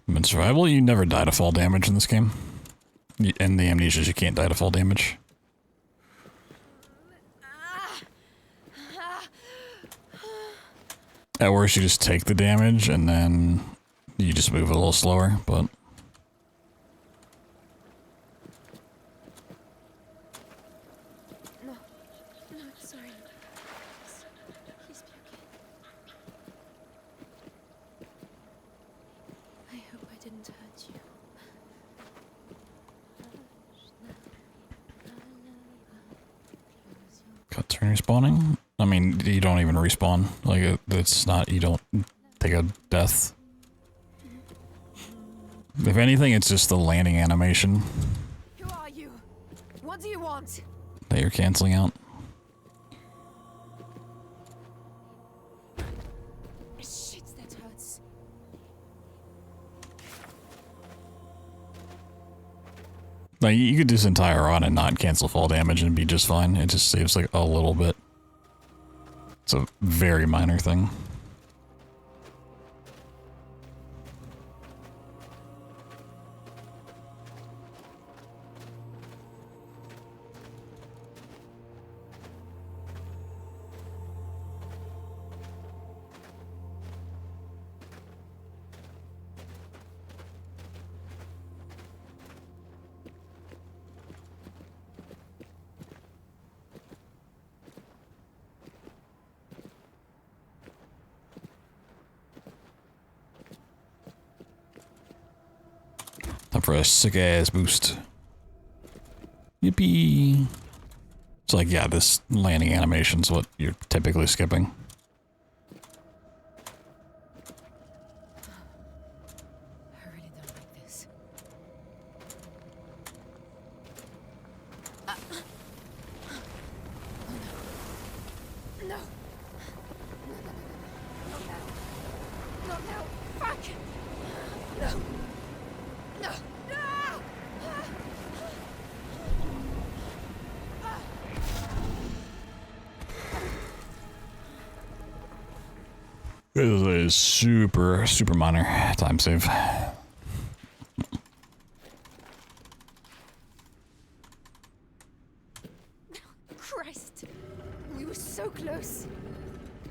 In survival, you never die to fall damage in this game. In the amnesias, you can't die to fall damage. At worst, you just take the damage and then you just move a little slower, but... No, sorry. Please be okay. I hope I didn't hurt you. Cutscene respawning? I mean, you don't even respawn. Like, it's not, you don't take a death. If anything, it's just the landing animation Who are you? What do you want? that you're canceling out. Shit, that hurts. Like, you could do this entire run and not cancel fall damage and be just fine. It just saves, like, a little bit. It's a very minor thing. Time for a sick-ass boost. Yippee! It's like, yeah, this landing animation's what you're typically skipping. I really don't like this. No. No. No, no. Fuck! No. No. No! This is a super, super minor time save. Christ! We were so close.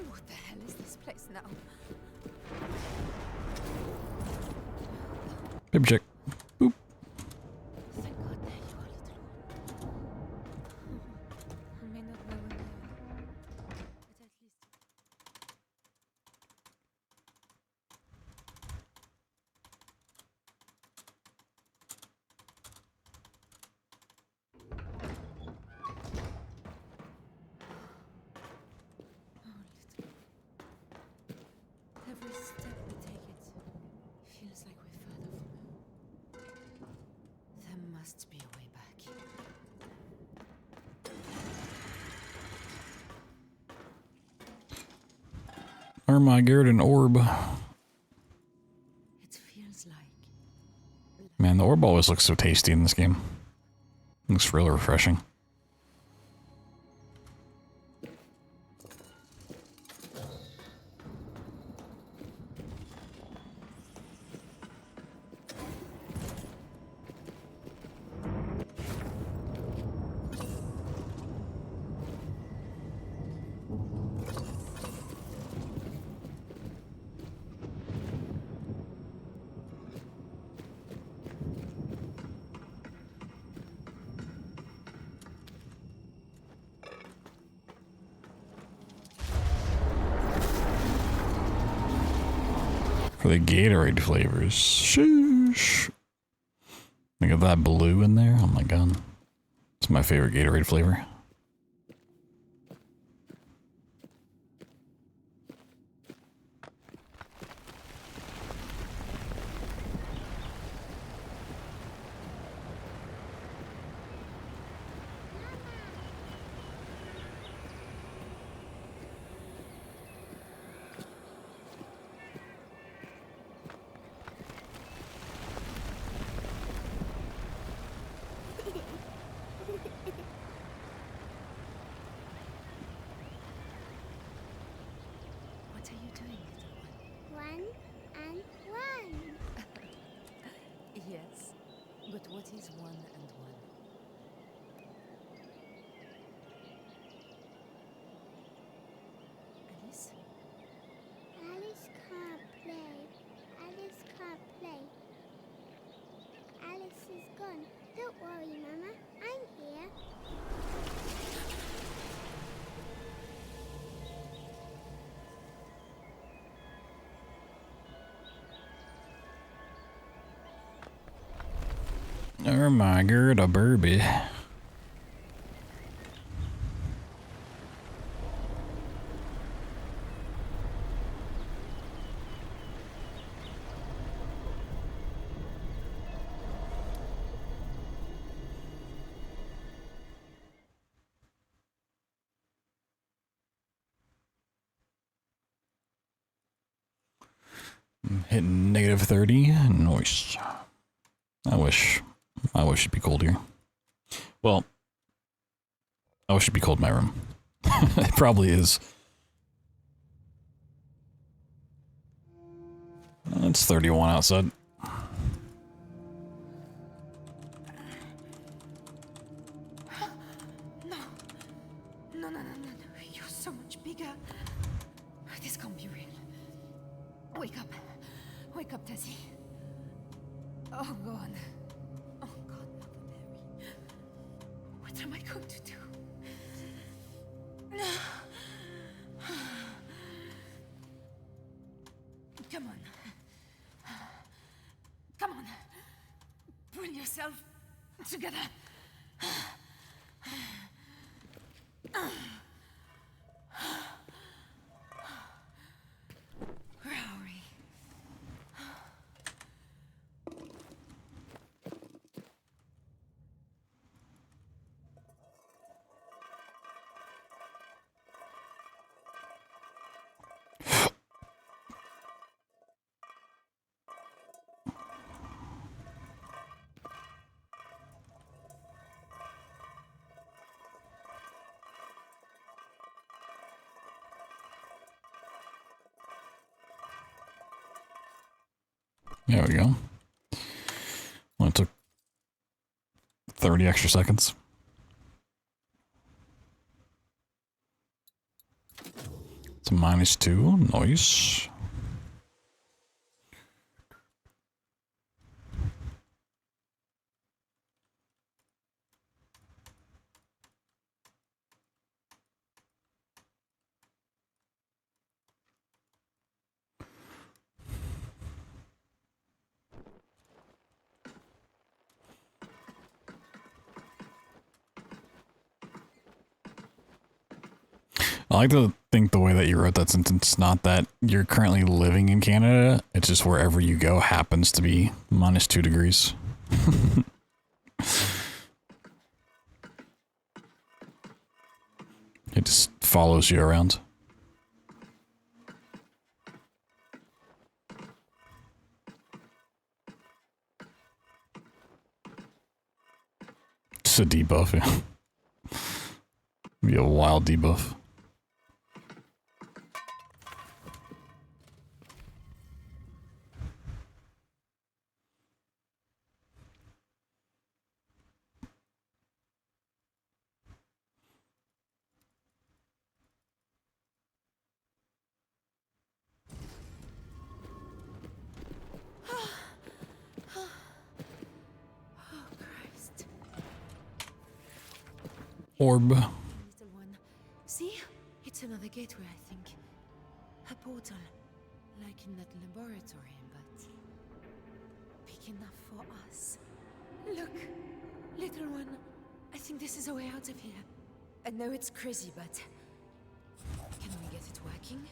What the hell is this place now? Paper check. Boop. Thank God that you are little one. I may not know when they are, but at least. Armageddon orb. It feels like... Man, the orb always looks so tasty in this game. Looks really refreshing. For the Gatorade flavors. Shoosh. Look at that blue in there. Oh my god. It's my favorite Gatorade flavor. What are you doing, little one? One and one. Yes, but what is one and one? Alice? Alice can't play. Alice can't play. Alice is gone. Don't worry, Mama. I'm here. Oh my god, a Burby. I'm hitting negative 30. Nice. I wish it'd be cold here. Well, I wish it'd be cold in my room. It probably is. It's 31 outside. No. You're so much bigger. This can't be real. Wake up. Wake up, Tessie. Oh, God. Oh, God, Mother Mary. What am I going to do? Come on. Come on. Pull yourself together. Rory. There we go. Well, it took 30 extra seconds. It's a -2. Nice. I like to think the way that you wrote that sentence, not that you're currently living in Canada, it's just wherever you go happens to be -2 degrees. It just follows you around. Just a debuff, yeah. Be a wild debuff. Orb. Little one. See? It's another gateway, I think. A portal. Like in that laboratory, but big enough for us. Look, little one. I think this is a way out of here. I know it's crazy, but can we get it working?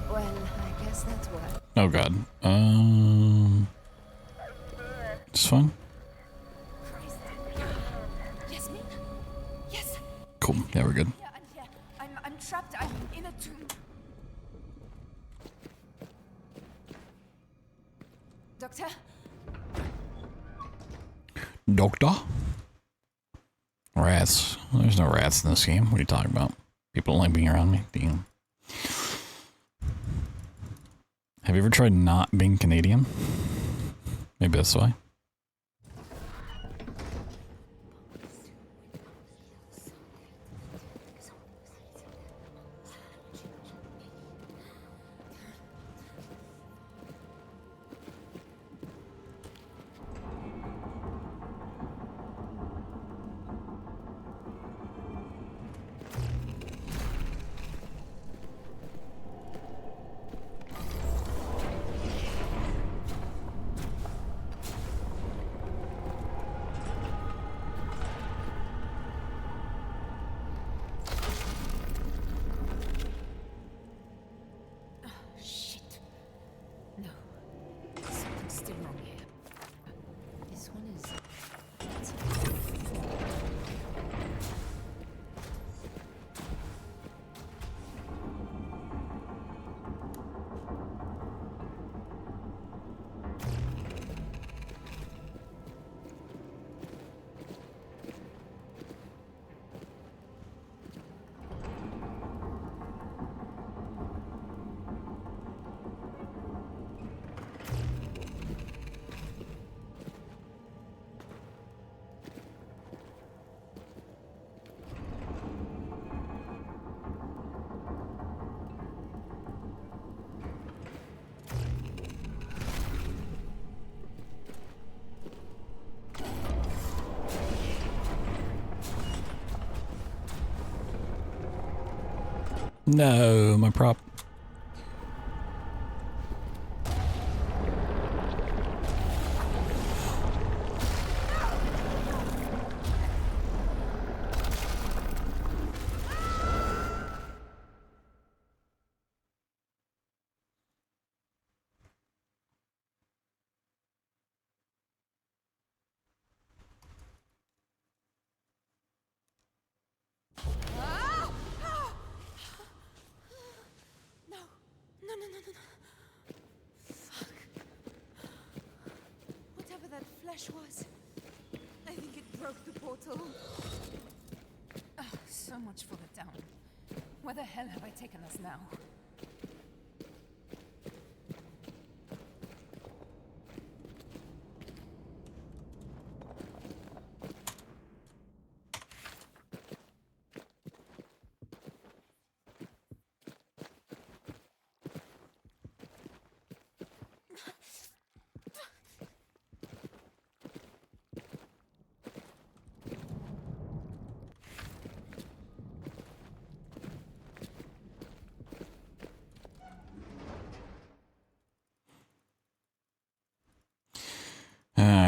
Well, I guess that's what. Oh god. It's fun. Yes, me? Yes. Cool. Yeah, we're good. Yeah, I'm trapped. I'm in a tomb. Doctor? Doctor? Rats. There's no rats in this game. What are you talking about? People don't like being around me. Damn. Have you ever tried not being Canadian? Maybe that's why. No, my prop. Was. I think it broke the portal. So much for the town. Where the hell have I taken us now?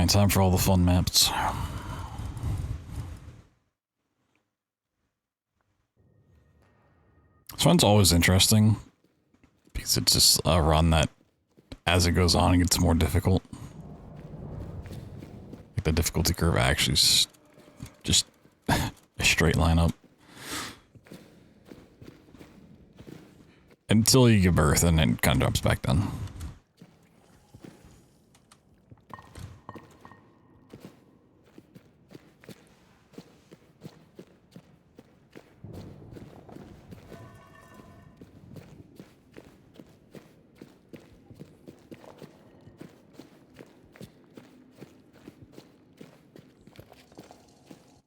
time for all the fun maps. This one's always interesting because it's just a run that, as it goes on, it gets more difficult. Like the difficulty curve actually is just a straight line up. Until you give birth, and then it kind of drops back down.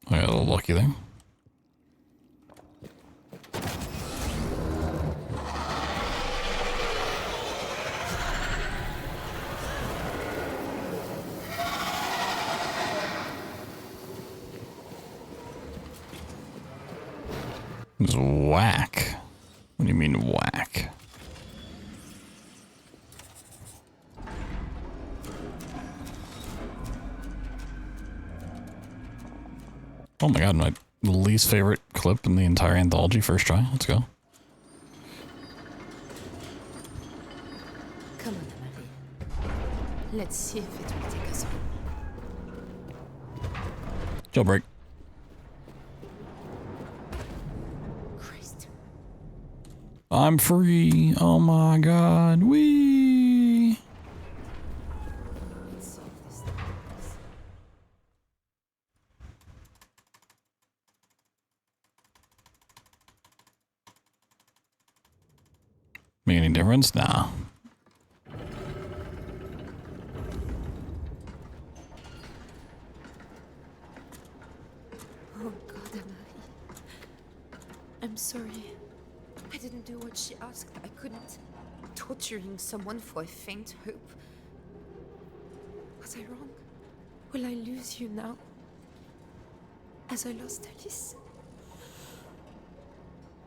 I got a little lucky there. It's whack. What do you mean whack? Oh my god, my least favorite clip in the entire anthology, first try. Let's go. Come on, Marie. Let's see if it will take us home. Jailbreak. Christ. I'm free. Oh my god. Wee. Let's solve this. Make any difference? Nah. Oh God, Marie. I'm sorry. I didn't do what she asked. I couldn't. Torturing someone for a faint hope. Was I wrong? Will I lose you now? As I lost Alice?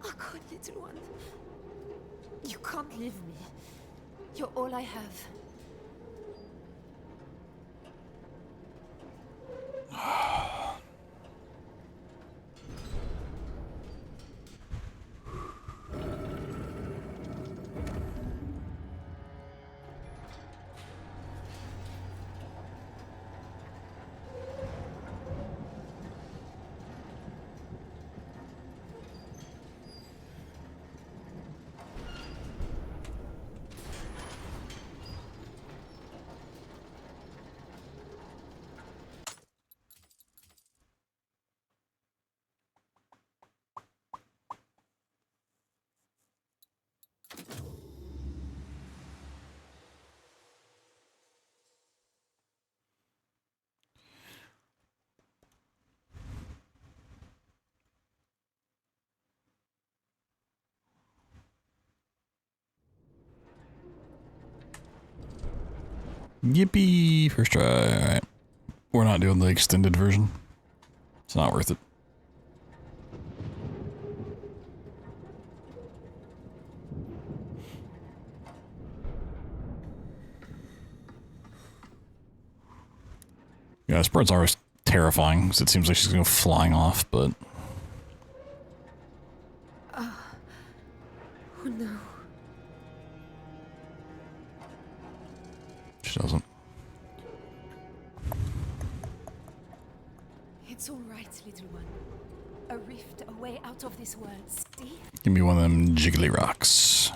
Oh God, little one. You can't leave me. You're all I have. Yippee! First try. Alright. We're not doing the extended version. It's not worth it. Yeah, this bird's always terrifying because it seems like she's going to go flying off, but... Oh no. She doesn't. It's all right, little one. A rift, a way out of this world. See? Give me one of them jiggly rocks.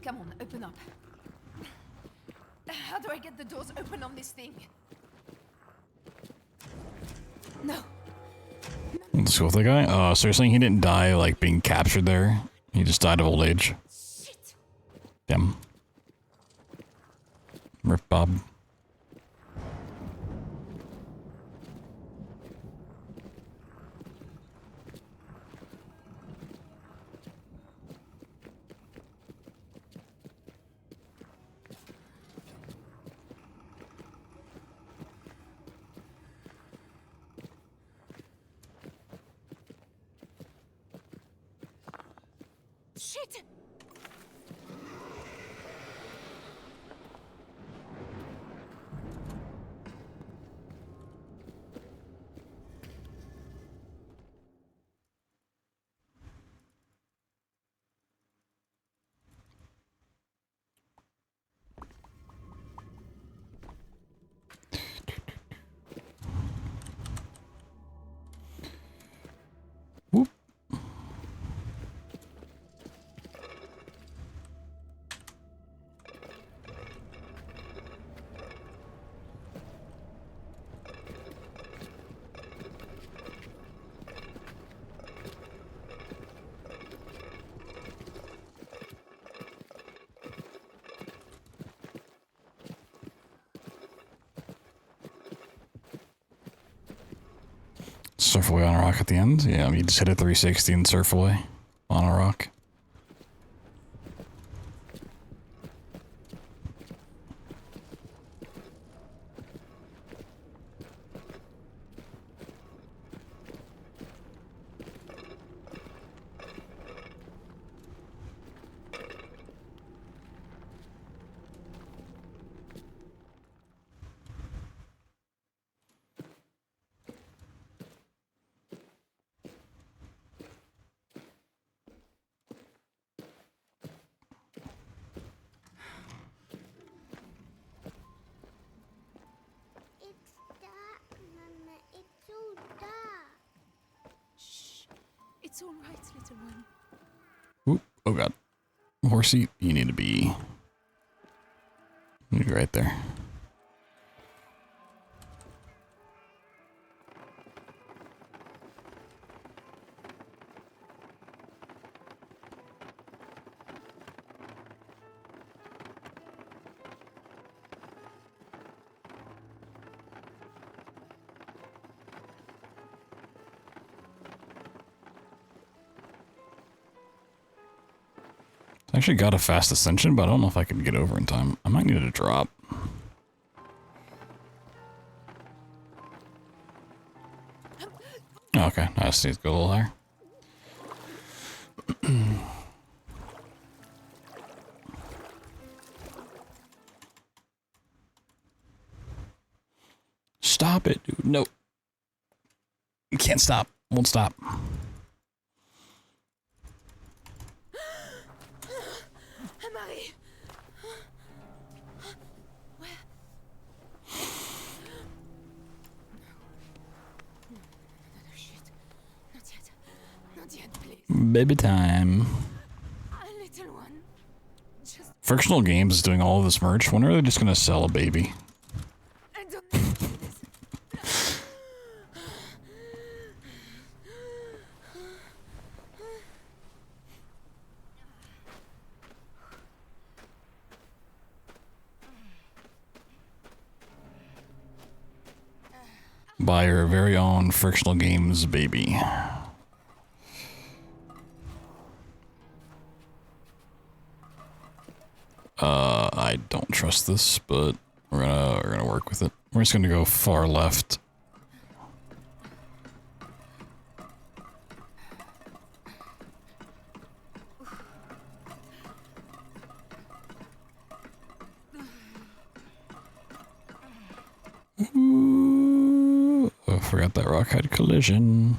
Come on, open up. How do I get the doors open on this thing? No. Let's go with the guy. So you're saying he didn't die like being captured there? He just died of old age? Shit. Damn. Rip Bob. Shit! Surf away on a rock at the end. Yeah, you just hit a 360 and surf away on a rock. It's all right, little one. Oop, oh god. Horsey, you need to be right there. I actually got a fast ascension, but I don't know if I can get over in time. I might need a drop. Okay, I just need to go a little higher. Stop it, dude. No. You can't stop. Won't stop. Marie! Where? No, shit. Not yet. Not yet, please. Baby time. A little one. Just... Frictional Games is doing all of this merch. When are they just gonna sell a baby? I don't know this. By your very own Frictional Games baby. I don't trust this, but we're gonna work with it. We're just gonna go far left. Ooh, I forgot that rock had collision.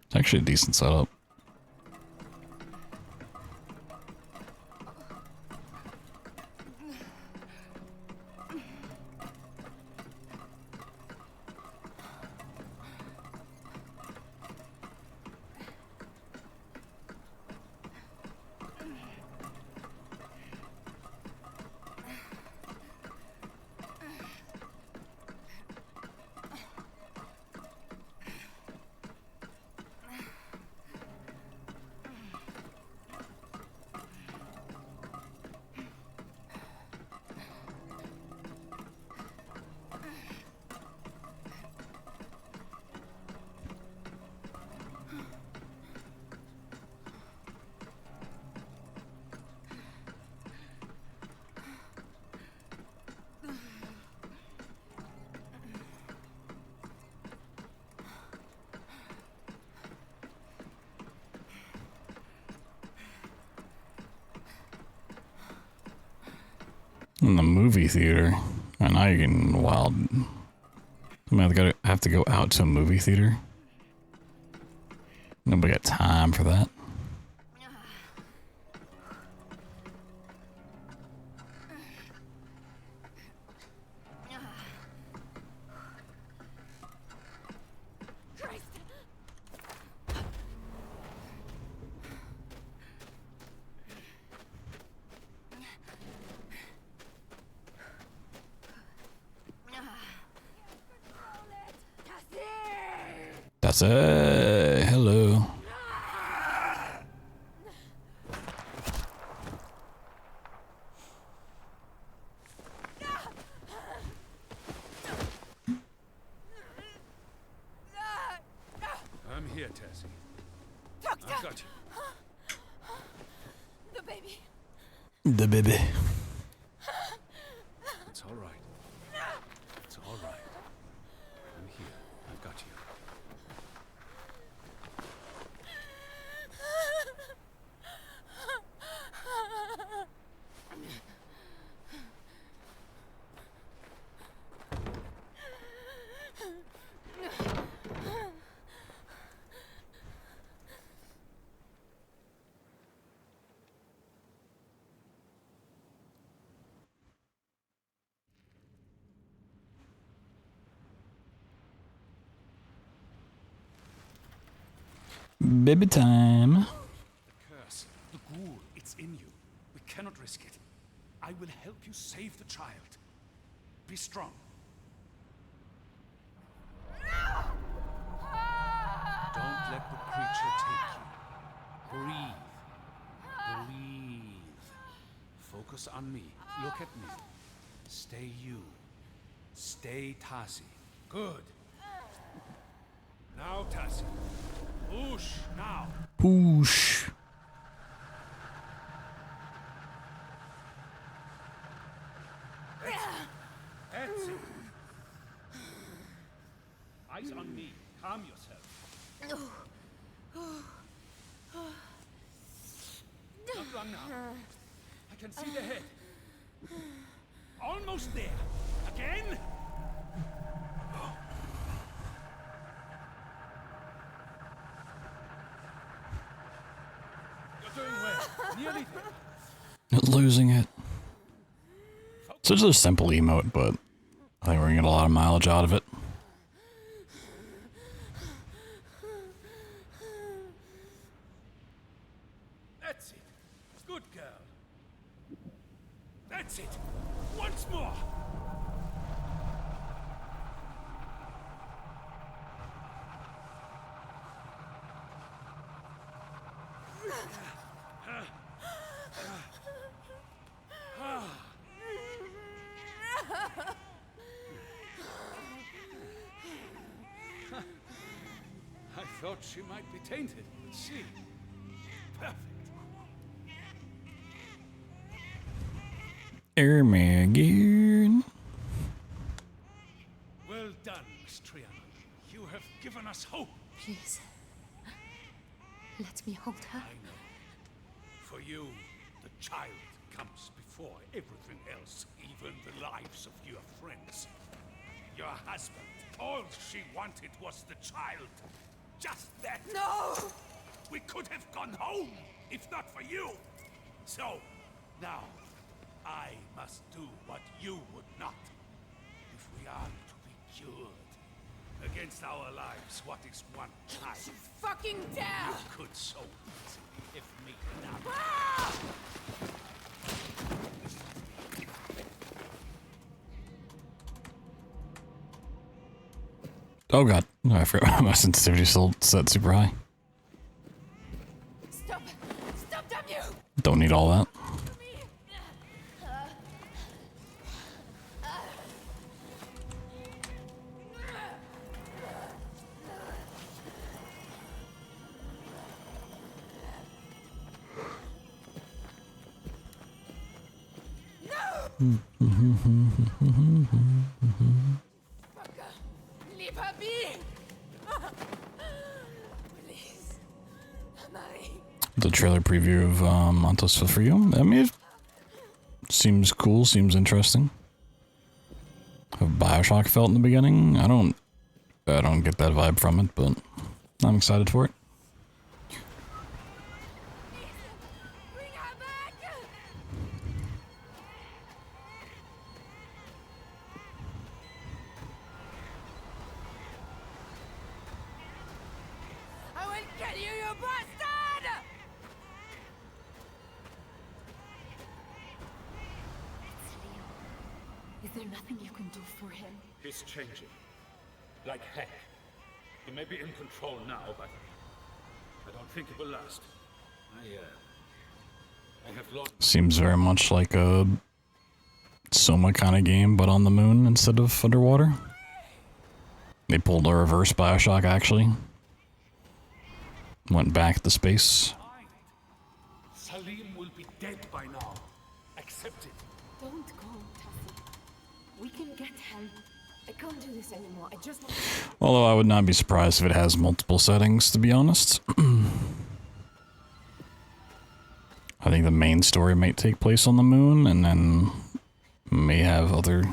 It's actually a decent setup. In the movie theater. And now you're getting wild. I mean, I have to go out to a movie theater. Nobody got time for that. That's it. Hello. Tessie. Doctor! I've got you. The baby. The baby. It's all right. It's all right. I'm here. I've got you. Baby time. The curse, the ghoul, it's in you. We cannot risk it. I will help you save the child. Be strong. Don't let the creature take you. Breathe. Breathe. Focus on me. Look at me. Stay you. Stay Tassi. Good. Now, Tassi. Push, now. Push. That's it. Eyes on me. Calm yourself. Not long now. I can see the head. Almost there. Again? You're doing well. Nearly there. Losing it. Such a simple emote, but I think we're gonna get a lot of mileage out of it. That's it. Good girl. That's it. Once more. I thought she might be tainted, but see. Perfect. Ermageddon. Well done, Miss Triana. You have given us hope. Please. Let me hold her. I know. For you, the child comes before everything else, even the lives of your friends. Your husband, all she wanted was the child. Just that. No! We could have gone home, if not for you. So, now, I must do what you would not. If we are to be cured against our lives, what is one child? You fucking dare! You could so easily have made it up. Ah! Oh god, no, I forgot my sensitivity still set super high. Stop! Stop, damn you! Don't need all that. Leave her be! Please. Marie. The trailer preview of ONTOS for you. I mean, it seems cool, seems interesting. How BioShock felt in the beginning. I don't get that vibe from it, but I'm excited for it. I will kill you, you bastard! Is there nothing you can do for him? He's changing. Like heck. He may be in control now, but I don't think it will last. I have lost. Seems very much like a Soma kind of game, but on the moon instead of underwater. They pulled a reverse BioShock, actually. went back to space. Salim will be dead by now. Accept it. Don't go, Tassie. We can get help. I can't do this anymore. I just want Although I would not be surprised if it has multiple settings, to be honest. I think the main story might take place on the moon, and then may have other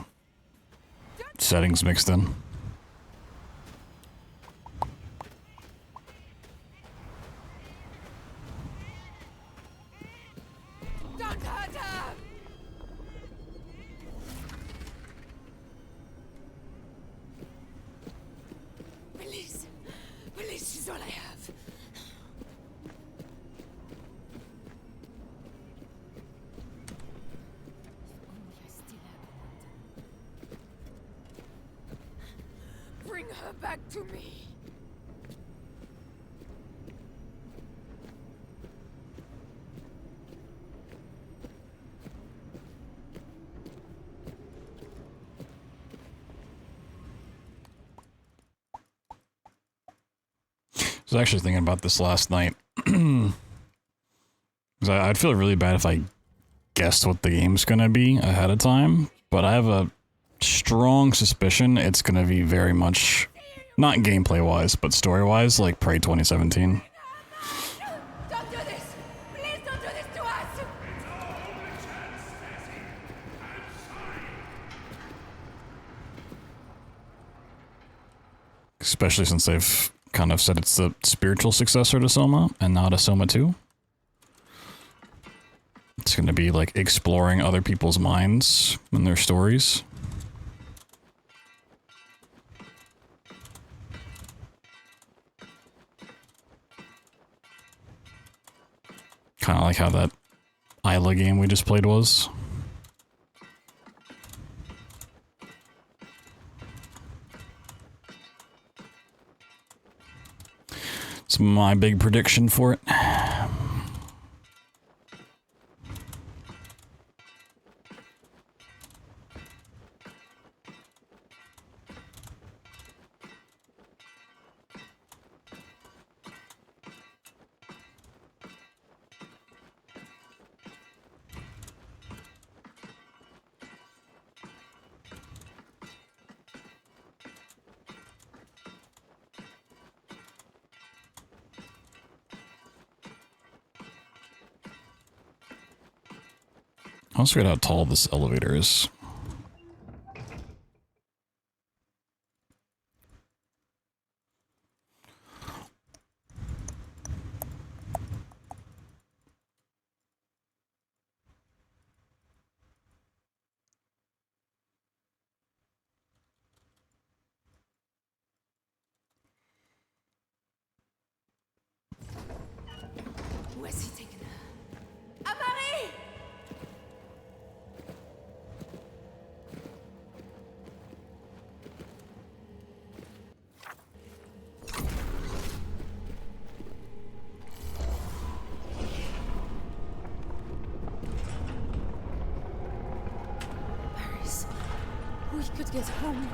settings mixed in. Don't hurt her! Please. Please, she's all I have. Bring her back to me. I was actually thinking about this last night. Because I'd feel really bad if I guessed what the game's gonna be ahead of time, but I have a strong suspicion it's gonna be very much, not gameplay-wise, but story-wise, like Prey 2017. Don't do this! Please don't do this to us! Especially since they've kind of said it's the spiritual successor to Soma, and not a Soma 2. It's gonna be like exploring other people's minds and their stories. Kind of like how that Isla game we just played was. It's my big prediction for it. I also forget how tall this elevator is. Where's he taking her? Amari! Paris. We could get home.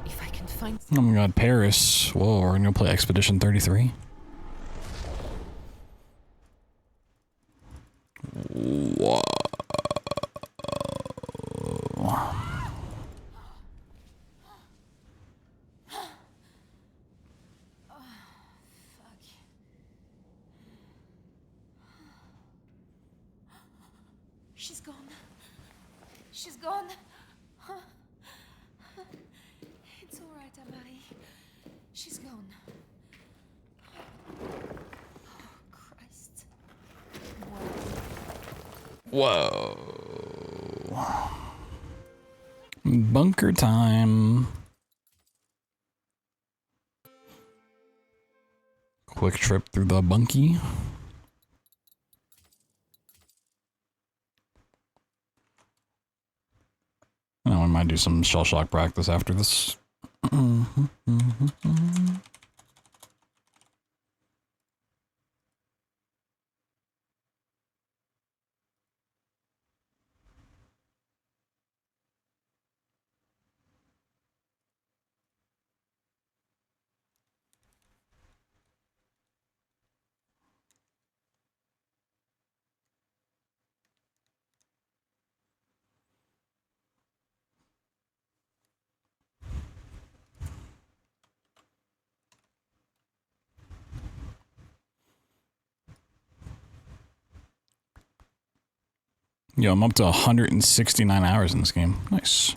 If I can find... Oh my god, Paris. Whoa, we're gonna play Expedition 33. Whoa. She's gone. She's gone. It's all right, Amari. She's gone. Oh, Christ. Whoa. Bunker time. Quick trip through the bunkie. Oh, we might do some shell shock practice after this. Yo, I'm up to 169 hours in this game. Nice.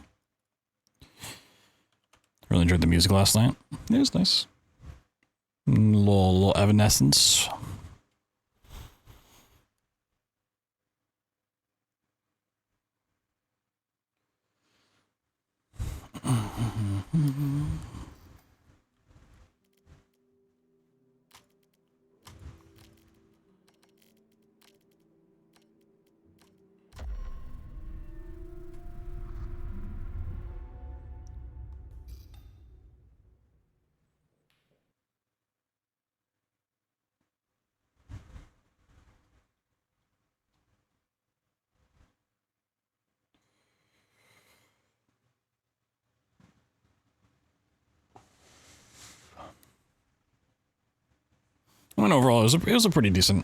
Really enjoyed the music last night. It was nice. Little Evanescence. I mean, overall, it was a pretty decent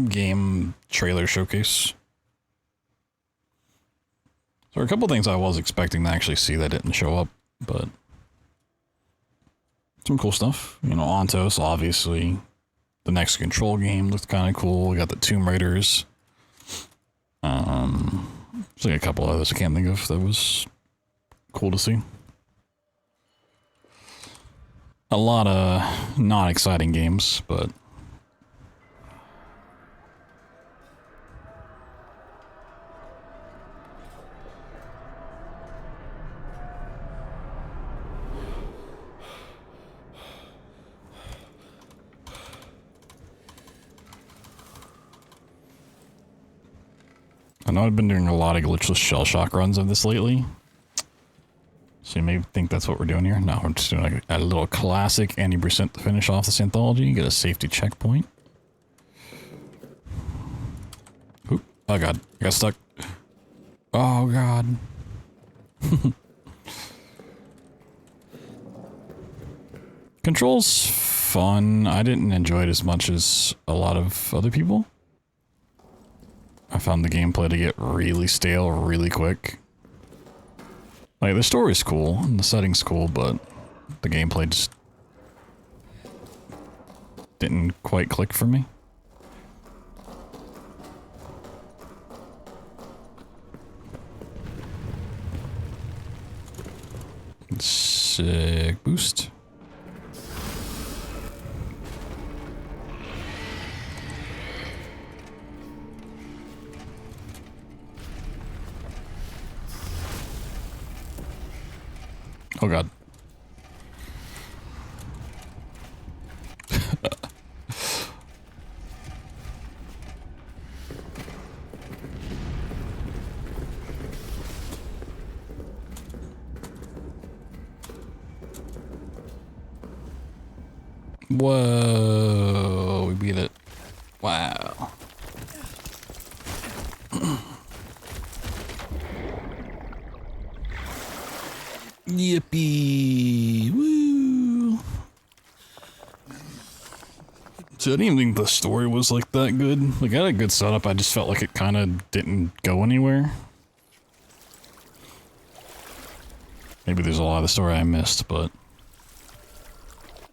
game trailer showcase. So a couple things I was expecting to actually see that didn't show up, but some cool stuff. You know, ONTOS, obviously. The next Control game looked kind of cool. We got the Tomb Raiders. There's like a couple others I can't think of that was cool to see. A lot of not exciting games, but I know I've been doing a lot of glitchless shell shock runs of this lately. So you may think that's what we're doing here. No, we're just doing like a little classic anti-percent to finish off this anthology. Get a safety checkpoint. Oop. Oh god, I got stuck. Oh god. Control's fun. I didn't enjoy it as much as a lot of other people. I found the gameplay to get really stale really quick. Like, the story's cool, and the setting's cool, but the gameplay just didn't quite click for me. Sick boost. Oh god. Whoa, we beat it. Wow. Yippee! Woo! So I didn't even think the story was like that good. Like, I had a good setup, I just felt like it kind of didn't go anywhere. Maybe there's a lot of the story I missed, but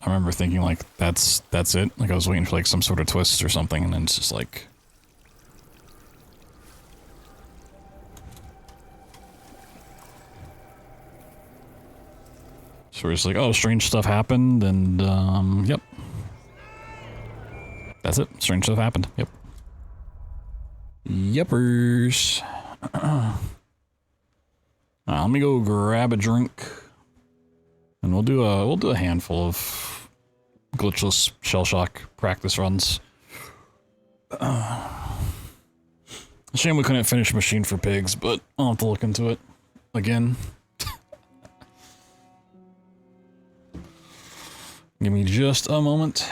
I remember thinking like, that's it. Like, I was waiting for like some sort of twist or something, and then it's just like... So we're just like, oh, strange stuff happened, and, yep. That's it. Strange stuff happened. Yep. Yepers. Let me go grab a drink, and we'll do a handful of glitchless shell shock practice runs. Shame we couldn't finish Machine for Pigs, but I'll have to look into it again. Give me just a moment.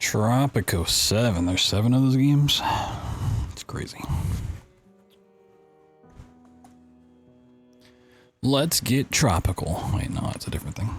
Tropico 7. There's 7 of those games. It's crazy. Let's get tropical. Wait, no, that's a different thing.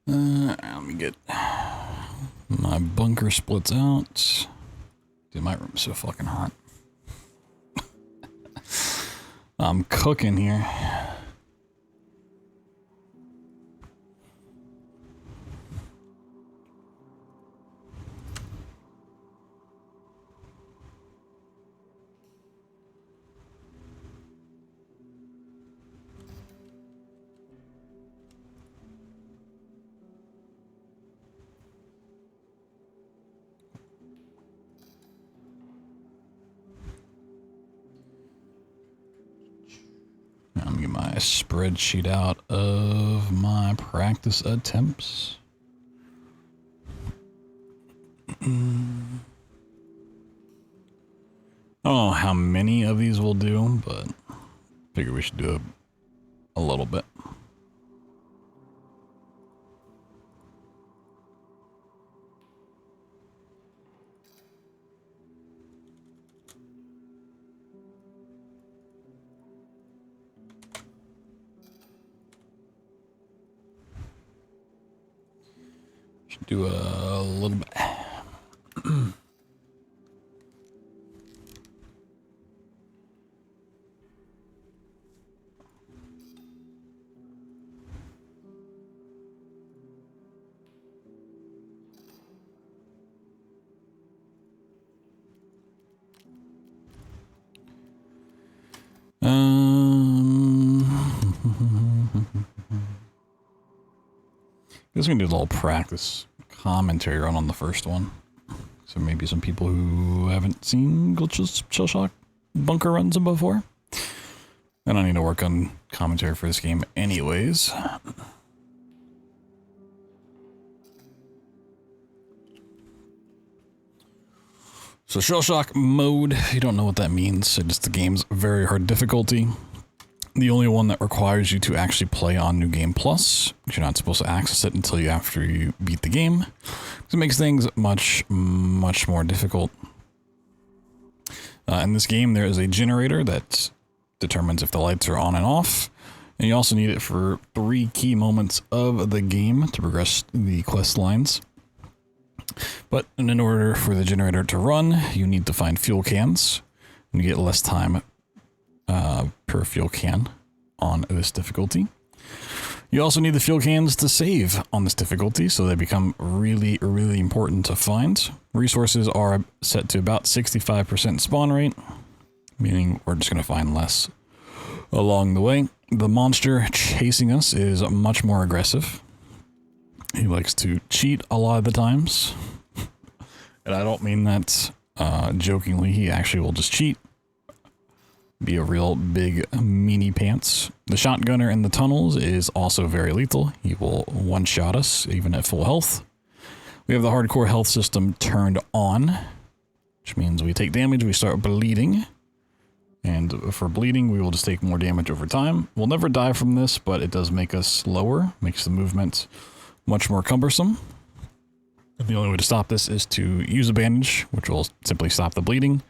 Let me get my bunker splits out. Dude, my room's so fucking hot. I'm cooking here. I'm gonna get my spreadsheet out of my practice attempts. I don't know how many of these we'll do, but figure we should do a little bit. Do a little bit. I guess we can do a little practice commentary run on the first one. So maybe some people who haven't seen Glitch's Shell Shock bunker runs before. And I need to work on commentary for this game anyways. So Shell Shock mode, if you don't know what that means, it's the game's very hard difficulty. The only one that requires you to actually play on New Game Plus. You're not supposed to access it until after you beat the game. It makes things much more difficult. In this game, there is a generator that determines if the lights are on and off. And you also need it for 3 key moments of the game to progress the quest lines. But in order for the generator to run, you need to find fuel cans. And you get less time per fuel can on this difficulty. You also need the fuel cans to save on this difficulty, so they become really important to find. Resources are set to about 65% spawn rate, meaning we're just going to find less along the way. The monster chasing us is much more aggressive. He likes to cheat a lot of the times. And I don't mean that jokingly, he actually will just cheat. Be a real big meanie pants. The shotgunner in the tunnels is also very lethal. He will one-shot us, even at full health. We have the hardcore health system turned on, which means we take damage, we start bleeding. And for bleeding, we will just take more damage over time. We'll never die from this, but it does make us slower, makes the movement much more cumbersome. The only way to stop this is to use a bandage, which will simply stop the bleeding.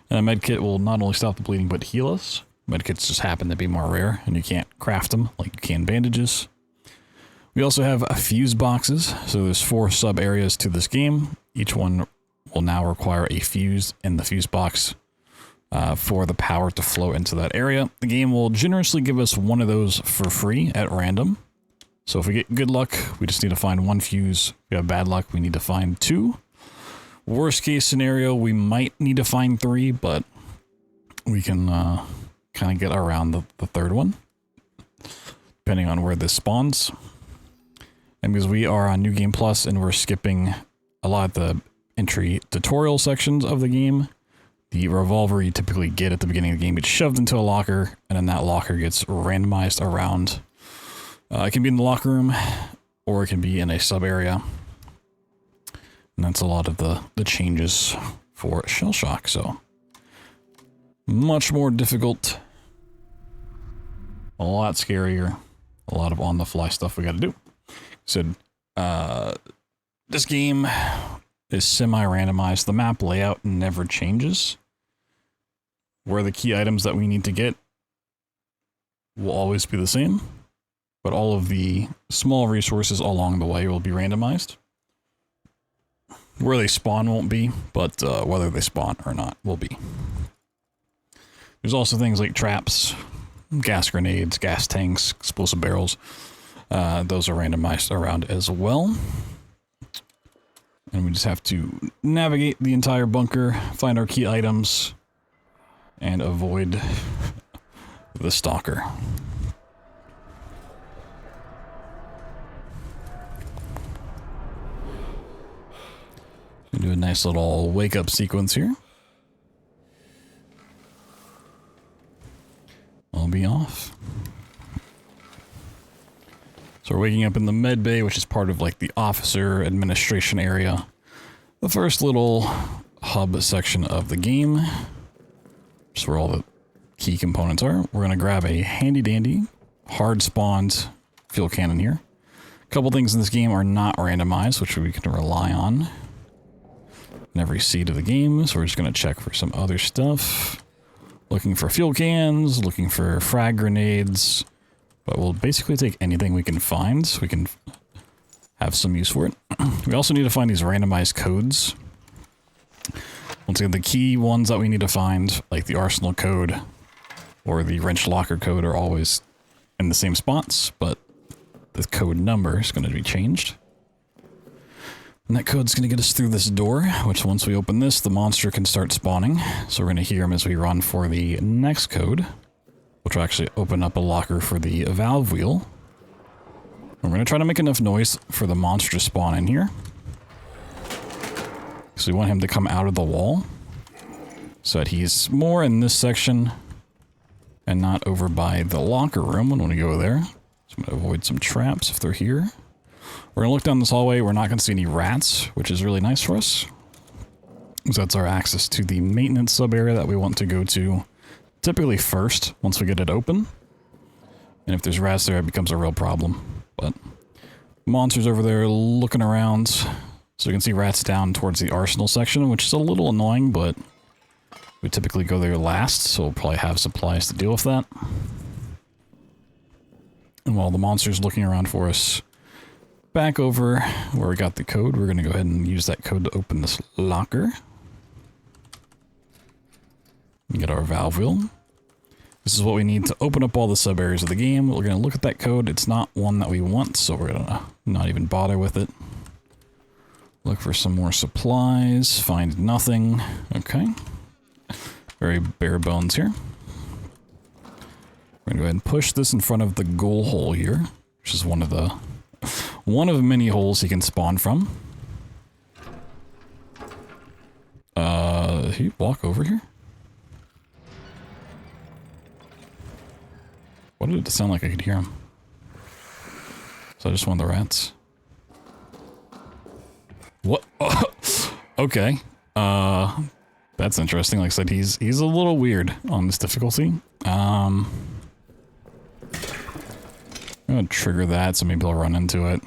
And a medkit will not only stop the bleeding, but heal us. Medkits just happen to be more rare, and you can't craft them like you can bandages. We also have fuse boxes, so there's 4 sub-areas to this game. Each one will now require a fuse in the fuse box for the power to flow into that area. The game will generously give us one of those for free at random. So if we get good luck, we just need to find 1 fuse. If we have bad luck, we need to find 2. Worst case scenario, we might need to find 3, but we can kind of get around the third one, depending on where this spawns. And because we are on New Game Plus and we're skipping a lot of the entry tutorial sections of the game, the revolver you typically get at the beginning of the game gets shoved into a locker, and then that locker gets randomized around. It can be in the locker room, or it can be in a sub area. And that's a lot of the changes for Shell Shock, so much more difficult, a lot scarier, a lot of on-the-fly stuff we got to do. So, this game is semi-randomized. The map layout never changes. Where the key items that we need to get will always be the same, but all of the small resources along the way will be randomized. Where they spawn won't be, but whether they spawn or not will be. There's also things like traps, gas grenades, gas tanks, explosive barrels. Those are randomized around as well. And we just have to navigate the entire bunker, find our key items, and avoid the stalker. Do a nice little wake-up sequence here. I'll be off. So we're waking up in the med bay, which is part of like the officer administration area. The first little hub section of the game. Just where all the key components are. We're going to grab a handy-dandy, hard-spawned fuel cannon here. A couple things in this game are not randomized, which we can rely on in every seed of the game. So we're just going to check for some other stuff. Looking for fuel cans, looking for frag grenades. But we'll basically take anything we can find so we can have some use for it. We also need to find these randomized codes. Once again, the key ones that we need to find, like the arsenal code or the wrench locker code, are always in the same spots, but the code number is going to be changed. And that code's going to get us through this door, which once we open this, the monster can start spawning. So we're going to hear him as we run for the next code, which will actually open up a locker for the valve wheel. And we're going to try to make enough noise for the monster to spawn in here. So we want him to come out of the wall so that he's more in this section and not over by the locker room when we go there. So I'm going to avoid some traps if they're here. We're going to look down this hallway. We're not going to see any rats, which is really nice for us. So that's our access to the maintenance sub area that we want to go to typically first once we get it open. And if there's rats there, it becomes a real problem. But monsters over there looking around. So you can see rats down towards the arsenal section, which is a little annoying, but we typically go there last, so we'll probably have supplies to deal with that. And while the monster's looking around for us, back over where we got the code, we're going to go ahead and use that code to open this locker. Get our valve wheel. This is what we need to open up all the sub areas of the game. We're going to look at that code. It's not one that we want, so we're going to not even bother with it. Look for some more supplies. Find nothing. Okay. Very bare bones here. We're going to go ahead and push this in front of the goal hole here, which is one of many holes he can spawn from. Did he walk over here? What did it sound like I could hear him? So I just one of the rats. What? Okay. That's interesting. Like I said, he's a little weird on this difficulty. I'm gonna trigger that so maybe I'll run into it.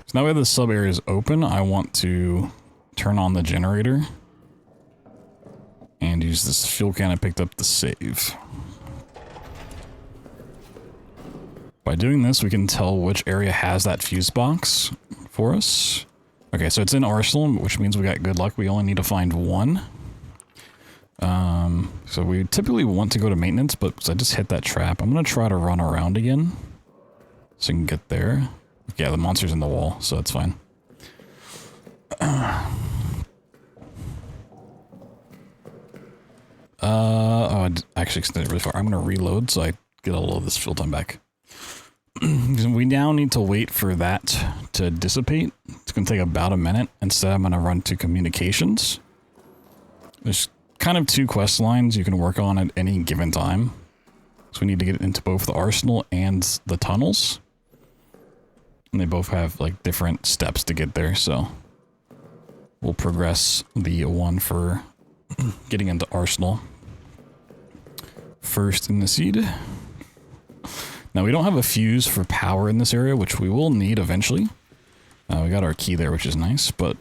So now we have the sub areas open. I want to turn on the generator and use this fuel can I picked up to save. By doing this, we can tell which area has that fuse box for us. Okay, so it's in Arsenal, which means we got good luck. We only need to find one. So we typically want to go to maintenance, but because I just hit that trap, I'm going to try to run around again so we can get there. Yeah, the monster's in the wall, so that's fine. Oh, I actually extended it really far. I'm going to reload so I get all of this fill time back. We now need to wait for that to dissipate. It's going to take about a minute. Instead, I'm going to run to communications. There's kind of 2 quest lines you can work on at any given time. So we need to get into both the arsenal and the tunnels. And they both have like different steps to get there, so we'll progress the one for getting into arsenal first in the seed. Now we don't have a fuse for power in this area, which we will need eventually. We got our key there, which is nice, but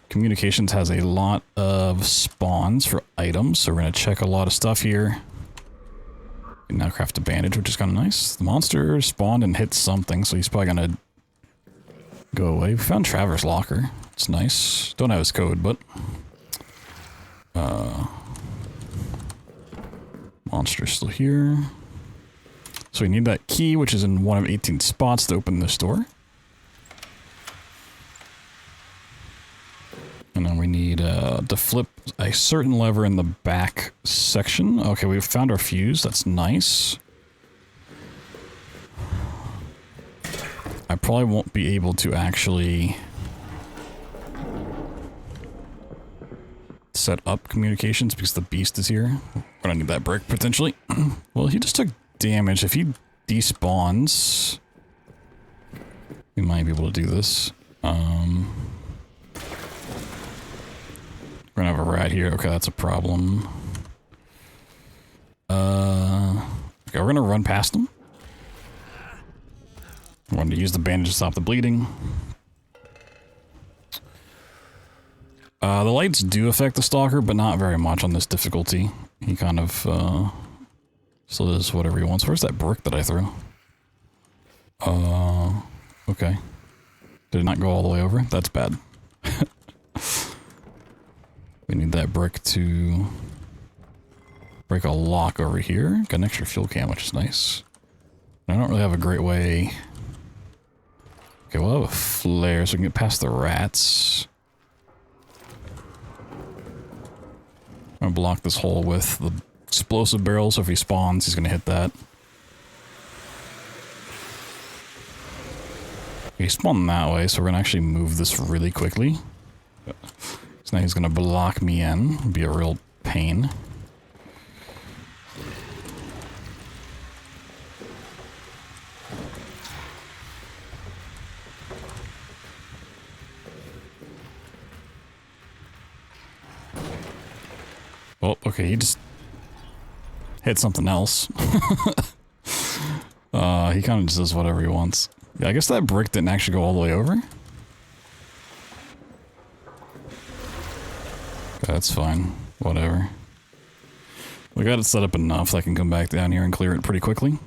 communications has a lot of spawns for items, so we're going to check a lot of stuff here. We can now craft a bandage, which is kind of nice. The monster spawned and hit something, so he's probably going to go away. We found Traver's locker. It's nice. Don't have his code, but monster's still here. So we need that key, which is in one of 18 spots to open this door. And then we need to flip a certain lever in the back section. Okay, we've found our fuse. That's nice. I probably won't be able to actually set up communications because the beast is here. We're gonna need that brick potentially. Well, he just took damage. If he despawns, we might be able to do this. We're gonna have a rat here. Okay, that's a problem. Okay, we're gonna run past him. We're going to use the bandage to stop the bleeding. The lights do affect the stalker, but not very much on this difficulty. He kind of still does whatever he wants. Where's that brick that I threw? Okay. Did it not go all the way over? That's bad. We need that brick to break a lock over here. Got an extra fuel can, which is nice. I don't really have a great way. Okay, we'll have a flare so we can get past the rats. I'm gonna block this hole with the explosive barrel, so if he spawns, he's gonna hit that. He spawned that way, so we're gonna actually move this really quickly. So now he's gonna block me in. It'll be a real pain. Oh, okay, he just hit something else. He kind of just does whatever he wants. Yeah, I guess that brick didn't actually go all the way over. Okay, that's fine. Whatever. We got it set up enough that I can come back down here and clear it pretty quickly.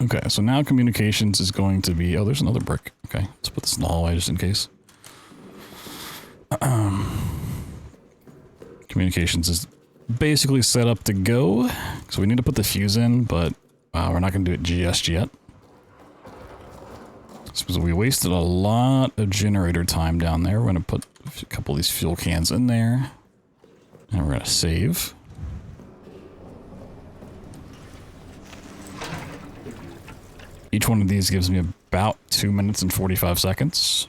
Okay, so now communications is going to be... Oh, there's another brick. Okay, let's put this in the hallway just in case. Communications is basically set up to go. So we need to put the fuse in, but we're not going to do it just yet. So we wasted a lot of generator time down there. We're going to put a couple of these fuel cans in there. And we're going to save. Each one of these gives me about 2 minutes and 45 seconds.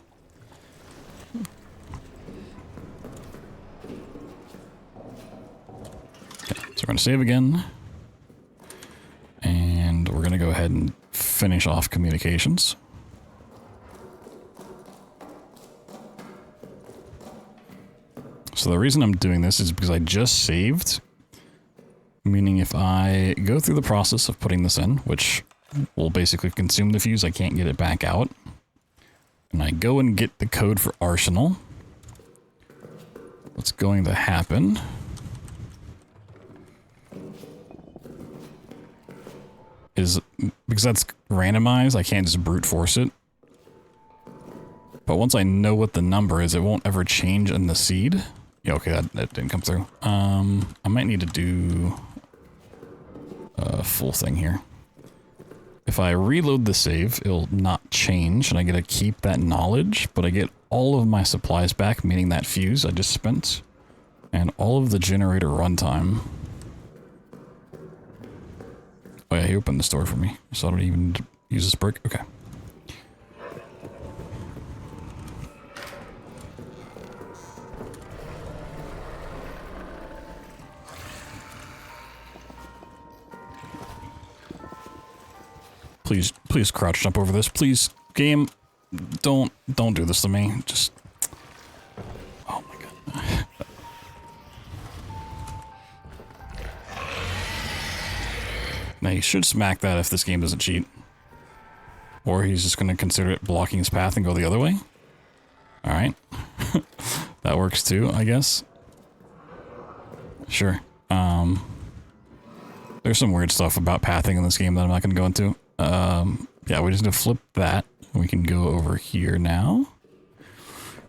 Okay, so we're going to save again. And we're going to go ahead and finish off communications. So the reason I'm doing this is because I just saved. Meaning if I go through the process of putting this in, which will basically consume the fuse, I can't get it back out. And I go and get the code for Arsenal. What's going to happen is, because that's randomized, I can't just brute force it. But once I know what the number is, it won't ever change in the seed. Yeah, okay, that didn't come through. I might need to do a full thing here. If I reload the save, it'll not change, and I get to keep that knowledge, but I get all of my supplies back, meaning that fuse I just spent, And all of the generator runtime. Oh yeah, he opened the store for me. So I don't even use this brick. Okay. Please crouch jump over this. Please, game, don't do this to me. Just, oh my god. Now you should smack that if this game doesn't cheat. Or he's just gonna consider it blocking his path and go the other way. Alright. That works too, I guess. Sure. There's some weird stuff about pathing in this game that I'm not gonna go into. Yeah, we just need to flip that. We can go over here now.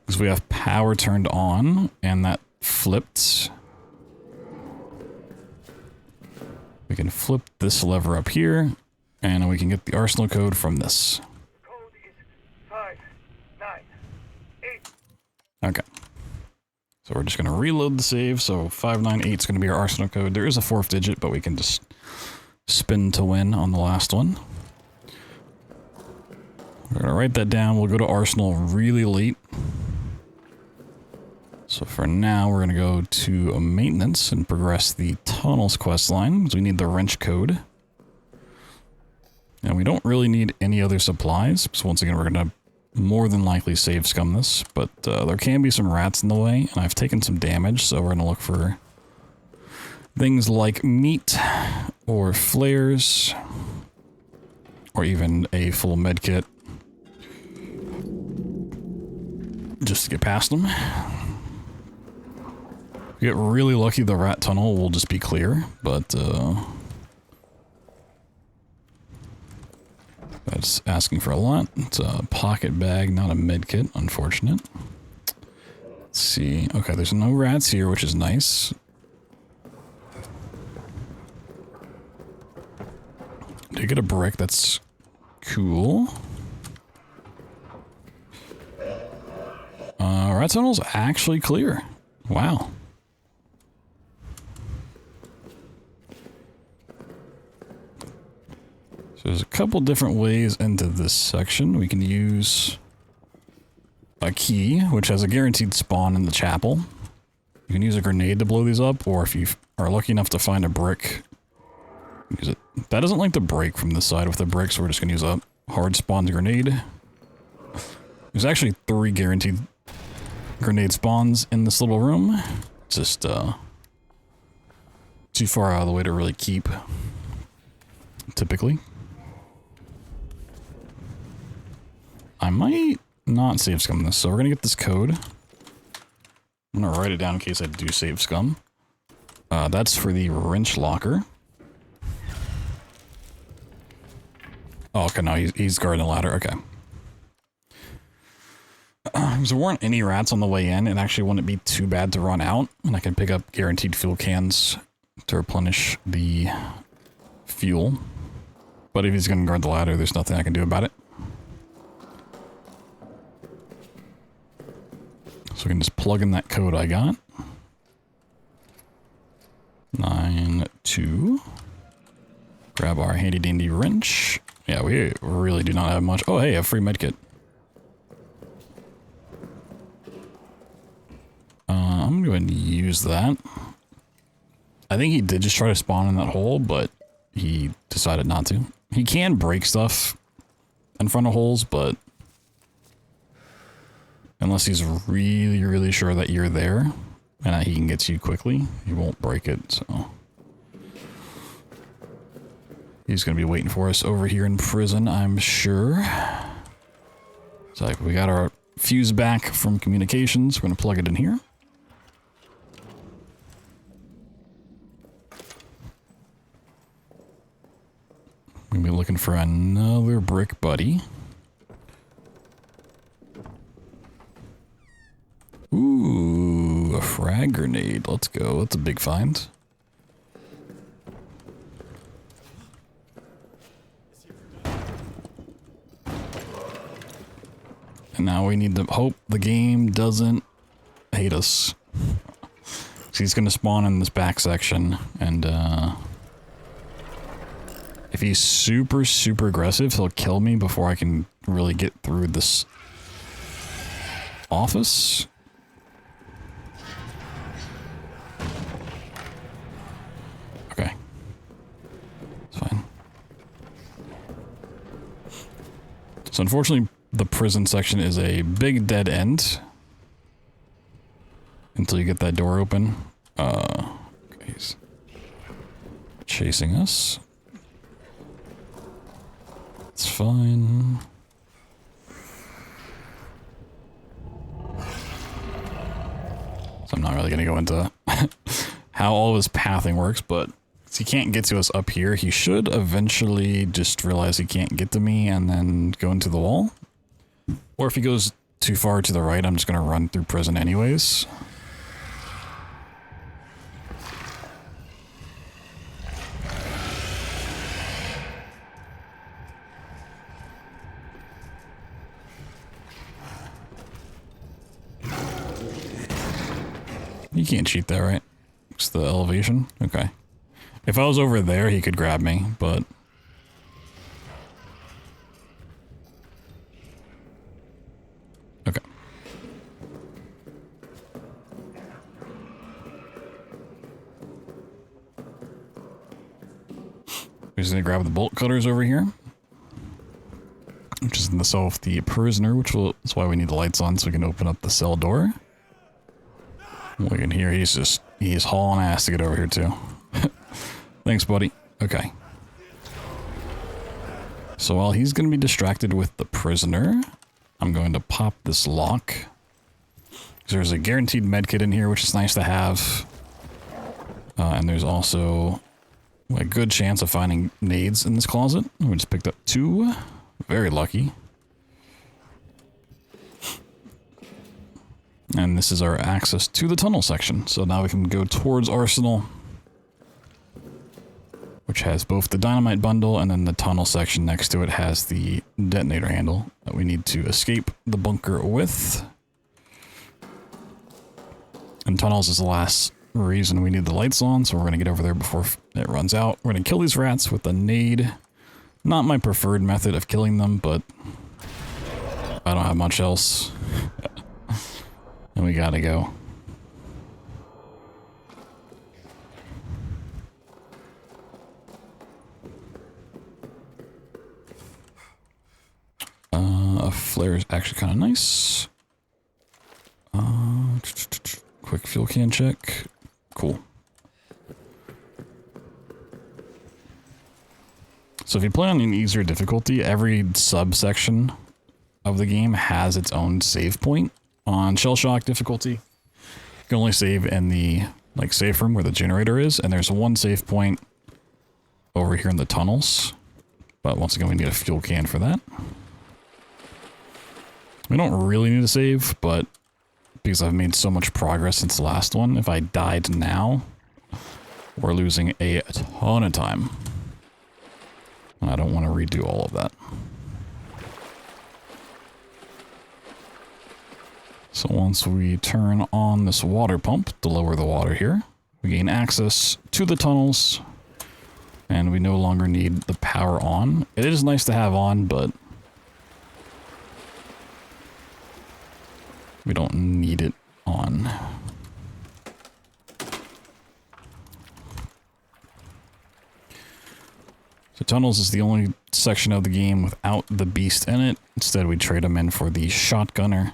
Because we have power turned on, and that flipped. We can flip this lever up here, and we can get the arsenal code from this. Code is 598. Okay. So we're just going to reload the save, so 598 is going to be our arsenal code. There is a 4th digit, but we can just spin to win on the last one. We're going to write that down. We'll go to Arsenal really late. So for now, we're going to go to maintenance and progress the tunnels quest line, because we need the wrench code. And we don't really need any other supplies, because once again, we're going to more than likely save scum this, but there can be some rats in the way, and I've taken some damage, so we're going to look for things like meat, or flares, or even a full med kit. Just to get past them. If we get really lucky, the rat tunnel will just be clear, but that's asking for a lot. It's a pocket bag, not a med kit, unfortunate. Let's see. Okay, there's no rats here, which is nice. Did get a brick, that's cool. Rat tunnel's actually clear. Wow. So there's a couple different ways into this section. We can use a key, which has a guaranteed spawn in the chapel. You can use a grenade to blow these up, or if you are lucky enough to find a brick, use it. That doesn't like to break from this side with the brick, so we're just going to use a hard spawn grenade. There's actually 3 guaranteed grenade spawns in this little room. Just too far out of the way to really keep, typically. I might not save scum this, so we're gonna get this code. I'm gonna write it down in case I do save scum. That's for the wrench locker. Oh, okay, no, he's guarding the ladder, okay. Because there weren't any rats on the way in, it actually wouldn't be too bad to run out, and I can pick up guaranteed fuel cans to replenish the fuel. But if he's going to guard the ladder, there's nothing I can do about it. So we can just plug in that code I got. 92. Grab our handy dandy wrench. Yeah, we really do not have much. Oh, hey, a free medkit. I'm going to use that. I think he did just try to spawn in that hole, but he decided not to. He can break stuff in front of holes, but unless he's really, really sure that you're there and that he can get to you quickly, he won't break it, so. He's going to be waiting for us over here in prison, I'm sure. So we got our fuse back from communications. We're going to plug it in here. We're going to be looking for another brick buddy. Ooh, a frag grenade. Let's go. That's a big find. And now we need to hope the game doesn't hate us. So he's going to spawn in this back section, and if he's super, super aggressive, he'll kill me before I can really get through this office. Okay. It's fine. So unfortunately, the prison section is a big dead end. Until you get that door open. Okay, he's chasing us. It's fine. So I'm not really going to go into how all of his pathing works, but if he can't get to us up here, he should eventually just realize he can't get to me and then go into the wall. Or if he goes too far to the right, I'm just going to run through prison anyways. You can't cheat that, right? It's the elevation? Okay. If I was over there, he could grab me, but... Okay. We're just gonna grab the bolt cutters over here. Which is in the cell with the prisoner, that's why we need the lights on so we can open up the cell door. We can hear he's hauling ass to get over here too. Thanks, buddy. Okay. So while he's going to be distracted with the prisoner, I'm going to pop this lock. There's a guaranteed medkit in here, which is nice to have. And there's also a good chance of finding nades in this closet. We just picked up 2. Very lucky. And this is our access to the tunnel section. So now we can go towards Arsenal, which has both the dynamite bundle and then the tunnel section next to it has the detonator handle that we need to escape the bunker with. And tunnels is the last reason we need the lights on, so we're going to get over there before it runs out. We're going to kill these rats with a nade. Not my preferred method of killing them, but I don't have much else. And we gotta go. A flare is actually kind of nice. Quick fuel can check. Cool. So if you play on an easier difficulty, every subsection of the game has its own save point. On Shell Shock difficulty, you can only save in the safe room where the generator is, and there's one save point over here in the tunnels. But once again, we need a fuel can for that. We don't really need to save, but because I've made so much progress since the last one, if I died now, we're losing a ton of time. And I don't want to redo all of that. So once we turn on this water pump to lower the water here, we gain access to the tunnels, and we no longer need the power on. It is nice to have on, but we don't need it on. So tunnels is the only section of the game without the beast in it. Instead, we trade him in for the shotgunner,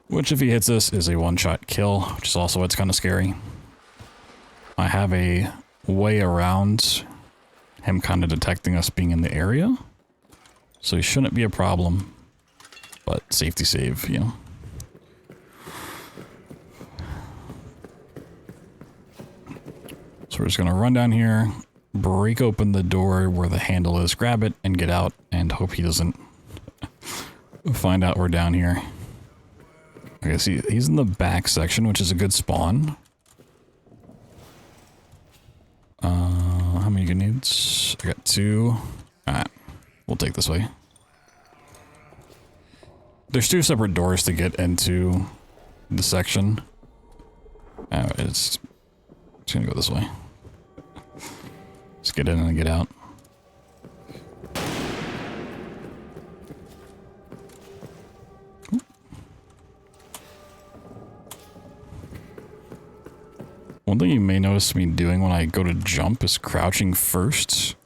which if he hits us is a one-shot kill, which is also what's kind of scary. I have a way around him kind of detecting us being in the area, so he shouldn't be a problem, but safety save, you know. So we're just going to run down here, break open the door where the handle is, grab it, and get out, and hope he doesn't find out we're down here. Okay, see, he's in the back section, which is a good spawn. How many grenades? I got 2. Alright, we'll take this way. There's 2 separate doors to get into the section. It's gonna go this way. Let's get in and get out. One thing you may notice me doing when I go to jump is crouching first,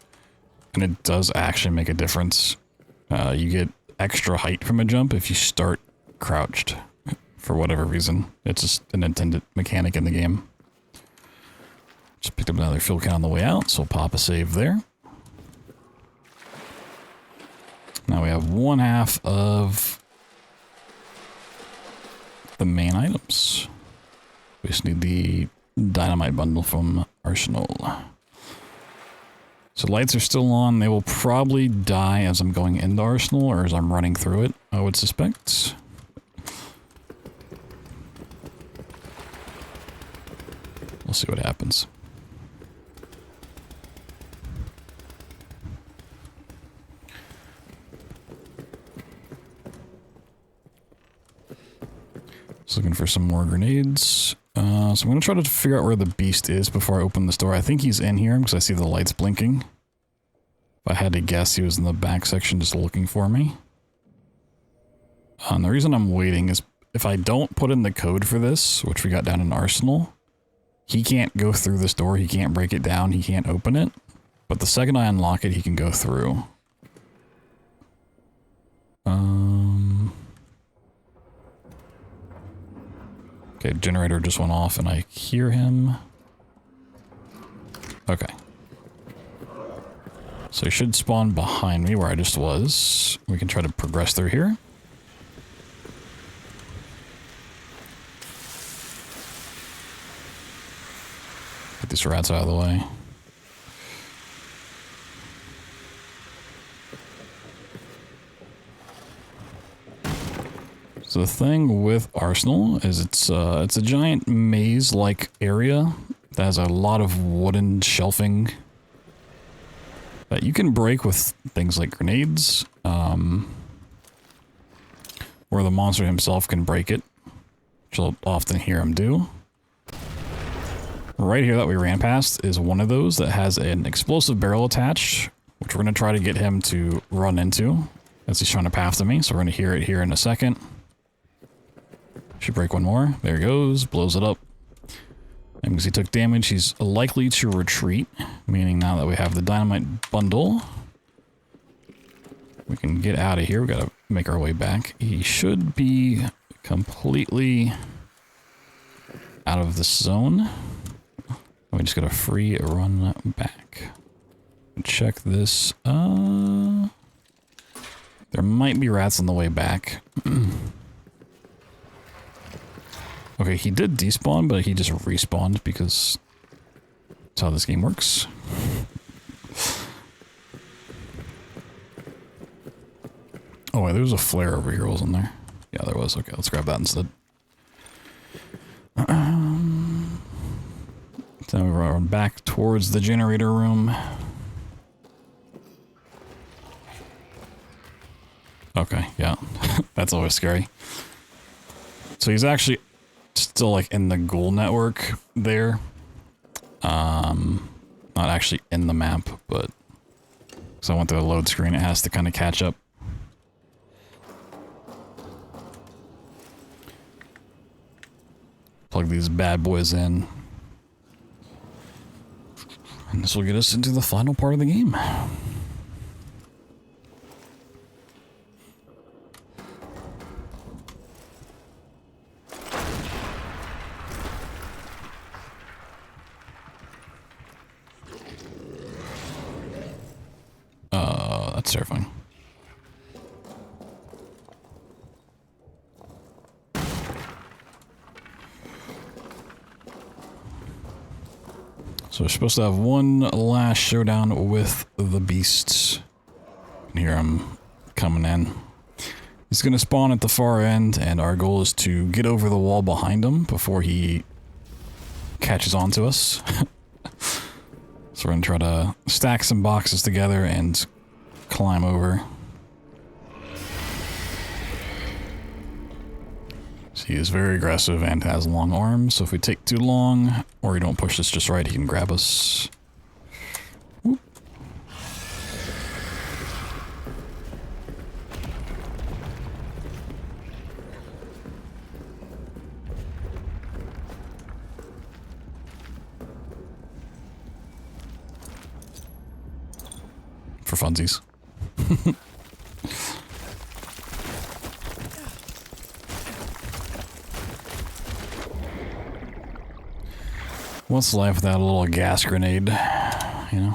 and it does actually make a difference. You get extra height from a jump if you start crouched, for whatever reason. It's just an intended mechanic in the game. Just picked up another fuel can on the way out, so we'll pop a save there. Now we have 1/2 of the main items. We just need the dynamite bundle from Arsenal. So lights are still on. They will probably die as I'm going into Arsenal or as I'm running through it, I would suspect. We'll see what happens. Just looking for some more grenades. So I'm going to try to figure out where the beast is before I open this door. I think he's in here because I see the lights blinking. If I had to guess, he was in the back section just looking for me. And the reason I'm waiting is if I don't put in the code for this, which we got down in Arsenal, he can't go through this door. He can't break it down. He can't open it. But the second I unlock it, he can go through. Okay, generator just went off and I hear him. Okay. So he should spawn behind me where I just was. We can try to progress through here. Get these rats out of the way. So the thing with Arsenal is it's a giant maze-like area that has a lot of wooden shelving that you can break with things like grenades, or the monster himself can break it, which you'll often hear him do. Right here that we ran past is one of those that has an explosive barrel attached, which we're going to try to get him to run into as he's trying to path to me, so we're going to hear it here in a second. Should break one more. There he goes. Blows it up. And because he took damage, he's likely to retreat. Meaning now that we have the dynamite bundle, we can get out of here. We gotta make our way back. He should be completely out of the zone. We just got a free run back. Check this. There might be rats on the way back. Okay, he did despawn, but he just respawned because that's how this game works. Oh wait, there was a flare over here, wasn't there? Yeah, there was. Okay, let's grab that instead. So we're back towards the generator room. Okay, yeah. That's always scary. So he's actually still like in the ghoul network there. Not actually in the map, but because I went through the load screen, it has to kind of catch up. Plug these bad boys in. And this will get us into the final part of the game. That's terrifying. So we're supposed to have one last showdown with the beasts. You can hear him coming in. He's going to spawn at the far end, and our goal is to get over the wall behind him before he catches on to us. So we're going to try to stack some boxes together and climb over. So He is very aggressive and has long arms, so if we take too long, or we don't push this just right, he can grab us. Whoop. For funsies. What's life without a little gas grenade, you know?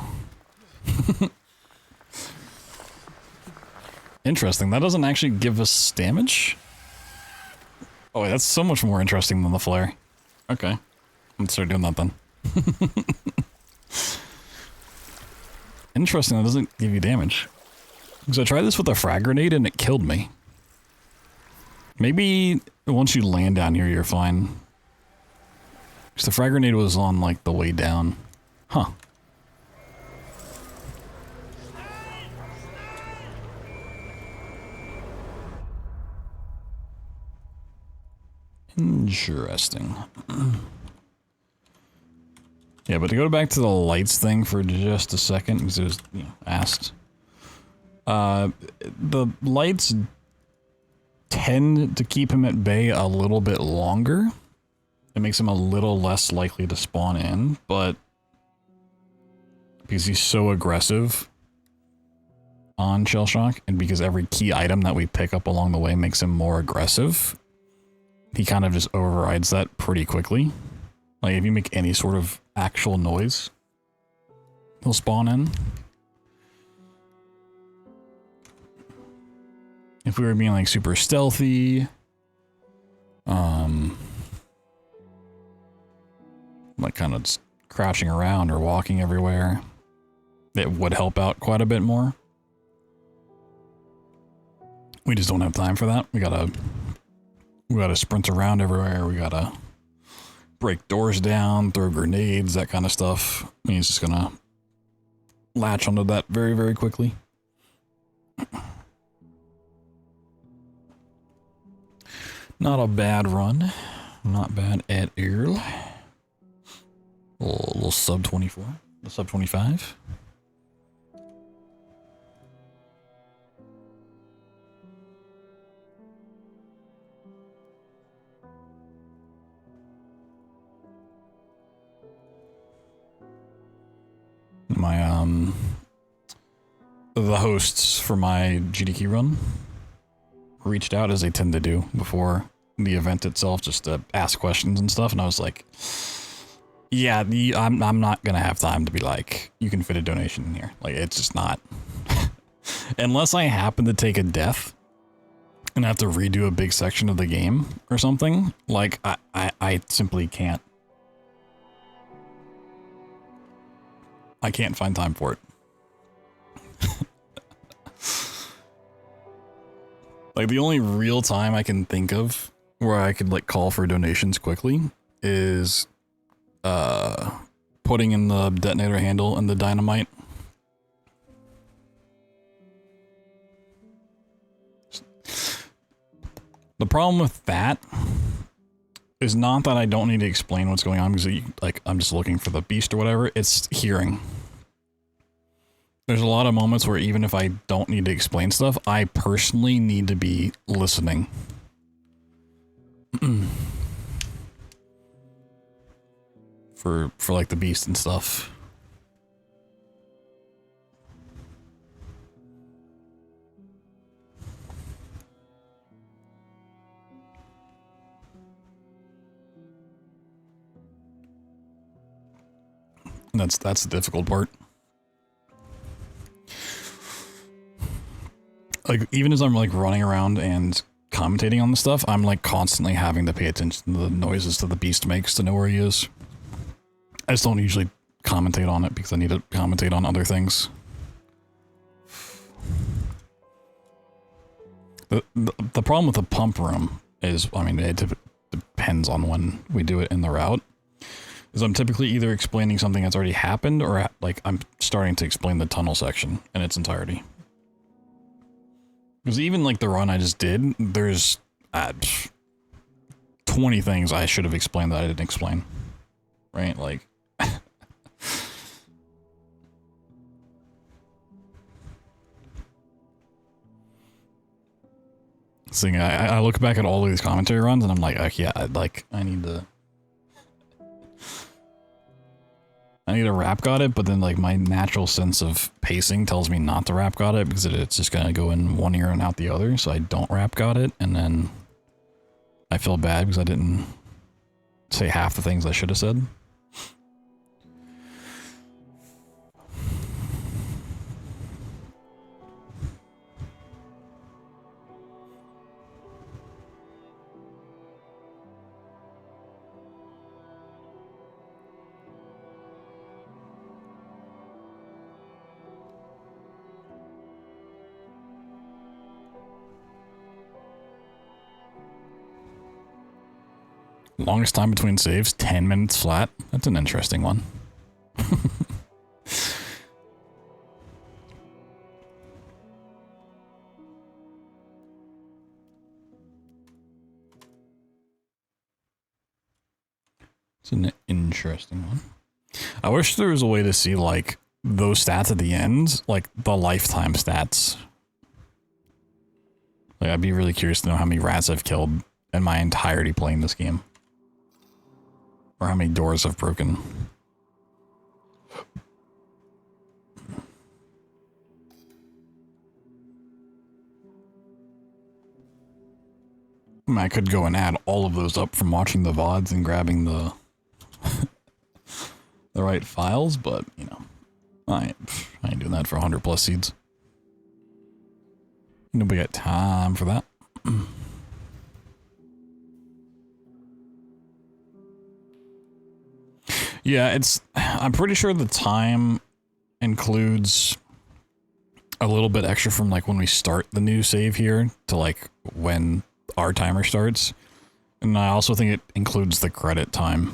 Interesting, that doesn't actually give us damage? Oh wait, that's so much more interesting than the flare. Okay, let's start doing that then. Interesting, that doesn't give you damage. Because I tried this with a frag grenade and it killed me. Maybe once you land down here, you're fine. Because the frag grenade was on, like, the way down. Huh. Interesting. Yeah, but to go back to the lights thing for just a second, because it was, you know, asked. The lights tend to keep him at bay a little bit longer. It makes him a little less likely to spawn in, but because he's so aggressive on Shell Shock, and because every key item that we pick up along the way makes him more aggressive, he kind of just overrides that pretty quickly. Like, if you make any sort of actual noise, he'll spawn in. If we were being, like, super stealthy, like kind of just crouching around or walking everywhere, it would help out quite a bit more. We just don't have time for that. We gotta sprint around everywhere. We gotta break doors down, throw grenades, that kind of stuff. I mean, he's just gonna latch onto that very, very quickly. Not a bad run. Not bad at all. A little sub 24. A sub 25. The hosts for my GDQ run reached out, as they tend to do before the event itself, just to ask questions and stuff, and I was like, yeah, I'm not gonna have time to be like, you can fit a donation in here. Like, it's just not. Unless I happen to take a death and have to redo a big section of the game or something, like, I simply can't. I can't find time for it. Like, the only real time I can think of where I could, like, call for donations quickly is putting in the detonator handle and the dynamite. The problem with that is not that I don't need to explain what's going on, because, like, I'm just looking for the beast or whatever. It's hearing. There's a lot of moments where even if I don't need to explain stuff, I personally need to be listening. for like the beast and stuff. That's the difficult part. Like, even as I'm, like, running around and commentating on the stuff, I'm, like, constantly having to pay attention to the noises that the beast makes to know where he is. I just don't usually commentate on it because I need to commentate on other things. The problem with the pump room is, I mean, it depends on when we do it in the route, is I'm typically either explaining something that's already happened, or, like, I'm starting to explain the tunnel section in its entirety. Because even, like, the run I just did, there's 20 things I should have explained that I didn't explain. Right? Like... Thing, I look back at all of these commentary runs and I'm like, yeah, I need to rap god it, but then like my natural sense of pacing tells me not to rap god it because it's just gonna go in one ear and out the other, so I don't rap god it, and then I feel bad because I didn't say half the things I should have said. Longest time between saves, 10 minutes flat. That's an interesting one. It's an interesting one. I wish there was a way to see, like, those stats at the end, like, the lifetime stats. Like, I'd be really curious to know how many rats I've killed in my entirety playing this game. Or how many doors I've broken. I mean, I could go and add all of those up from watching the VODs and grabbing the the right files, but, you know, I ain't doing that for 100 plus seeds. Nobody got time for that. Yeah, I'm pretty sure the time includes a little bit extra from like when we start the new save here to like when our timer starts. And I also think it includes the credit time.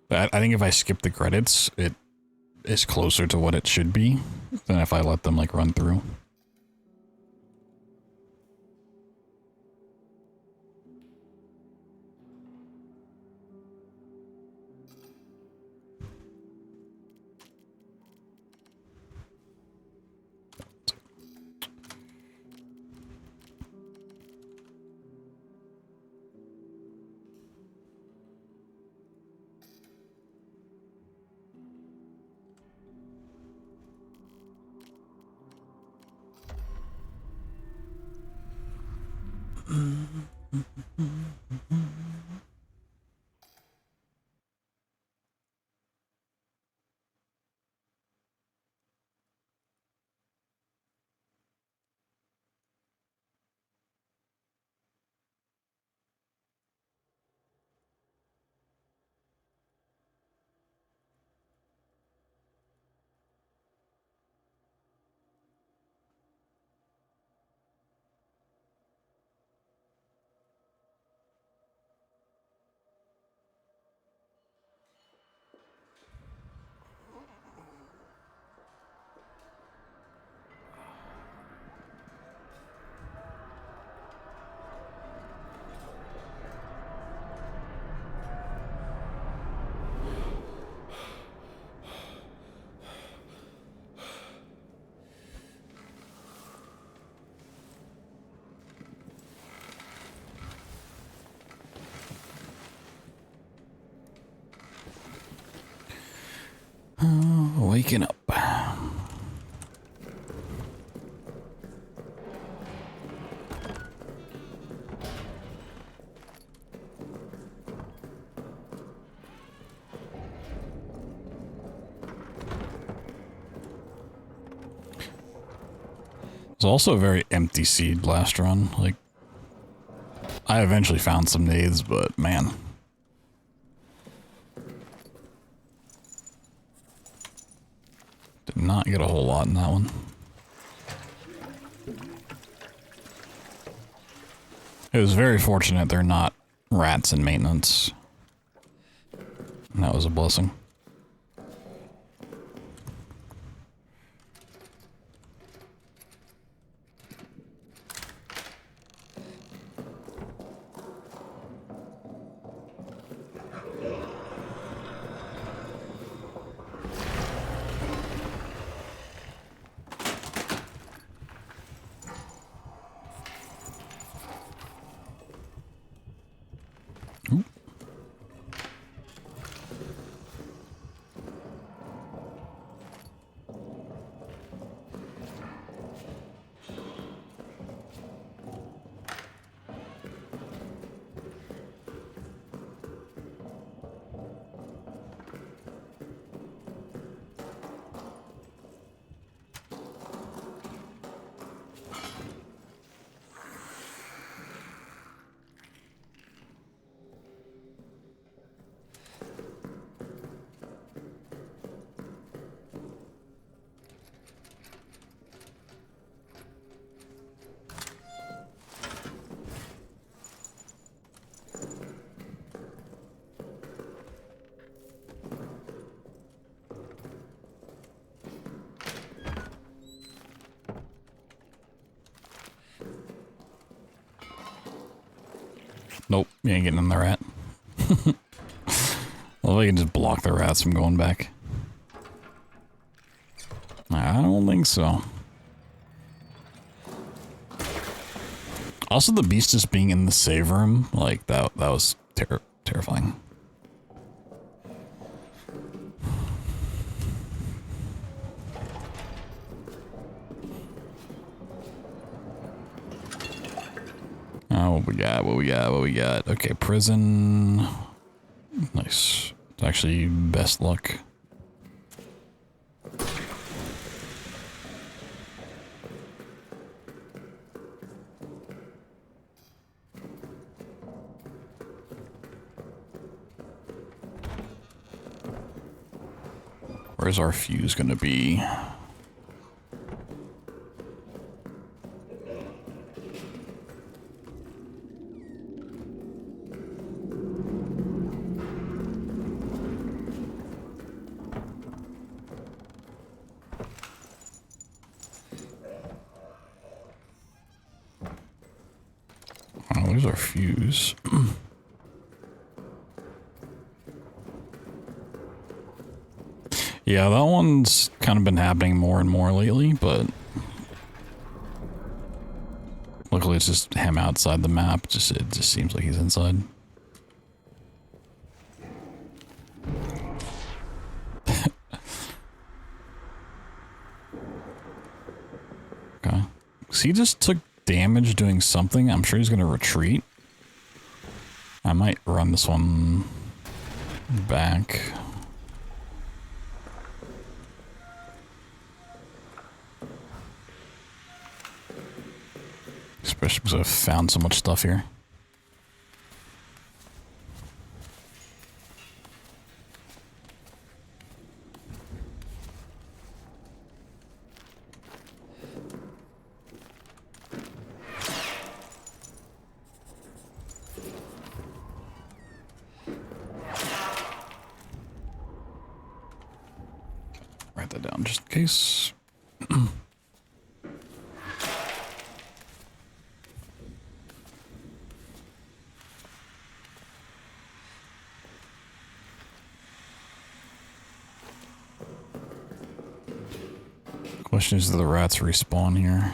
But I think if I skip the credits, it is closer to what it should be than if I let them like run through. Waking up. It's also a very empty seed last run. Like, I eventually found some nades, but man. Did not get a whole lot in that one. It was very fortunate they're not rats in maintenance. And that was a blessing. Nope, you ain't getting in the rat. Well, we can just block the rats from going back. I don't think so. Also, the beast just being in the save room, like, that was terrifying. What we got? Okay, prison. Nice. It's actually best luck. Where's our fuse gonna be? Oh, there's our fuse. Yeah, that one's kind of been happening more and more lately, but luckily it's just him outside the map. It just seems like he's inside. Okay. So he just took damage doing something. I'm sure he's gonna retreat. I might run this one back. Especially because I've found so much stuff here. Write that down just in case. Question is, do the rats respawn here?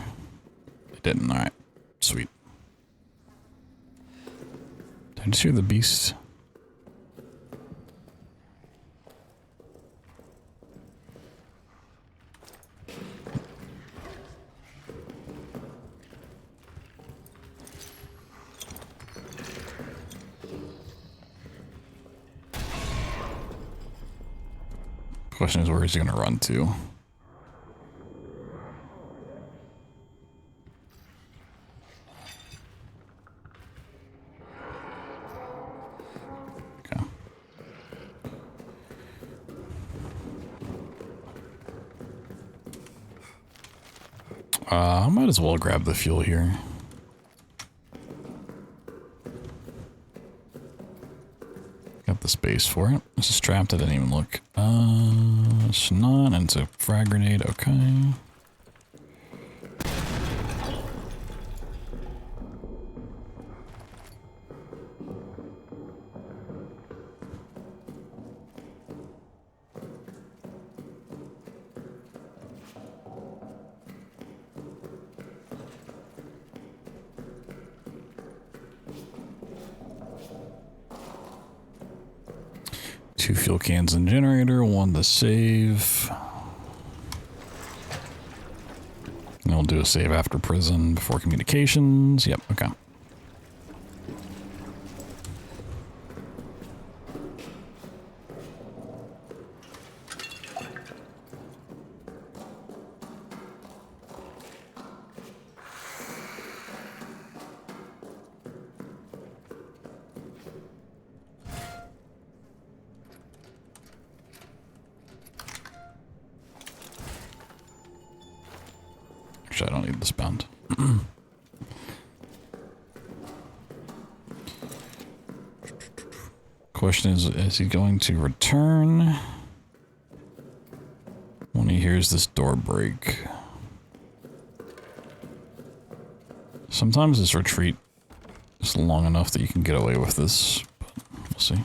They didn't. Alright. Sweet. Did I just hear the beast? Question is, where is he gonna run to? I might as well grab the fuel here. Got the space for it. This is trapped. I didn't even look. It's not, and it's a frag grenade. Okay. Two fuel cans and generator, one to save. And we'll do a save after prison before communications. Yep, okay. I don't need this bound. Question is he going to return when he hears this door break? Sometimes this retreat Just long enough that you can get away with this, but we'll see.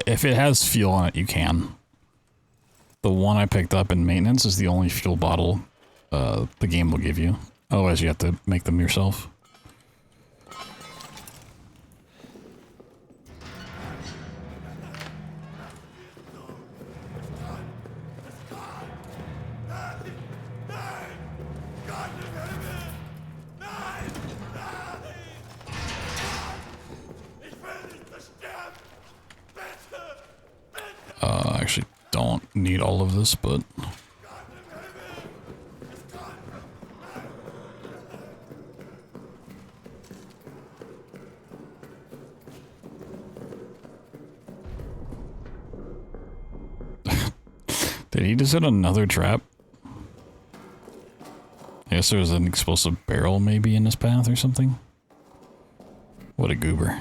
If it has fuel on it, you can. The one I picked up in maintenance is the only fuel bottle the game will give you. Otherwise, you have to make them yourself. I actually don't need all of this, but... Did he just hit another trap? I guess there was an explosive barrel maybe in his path or something. What a goober.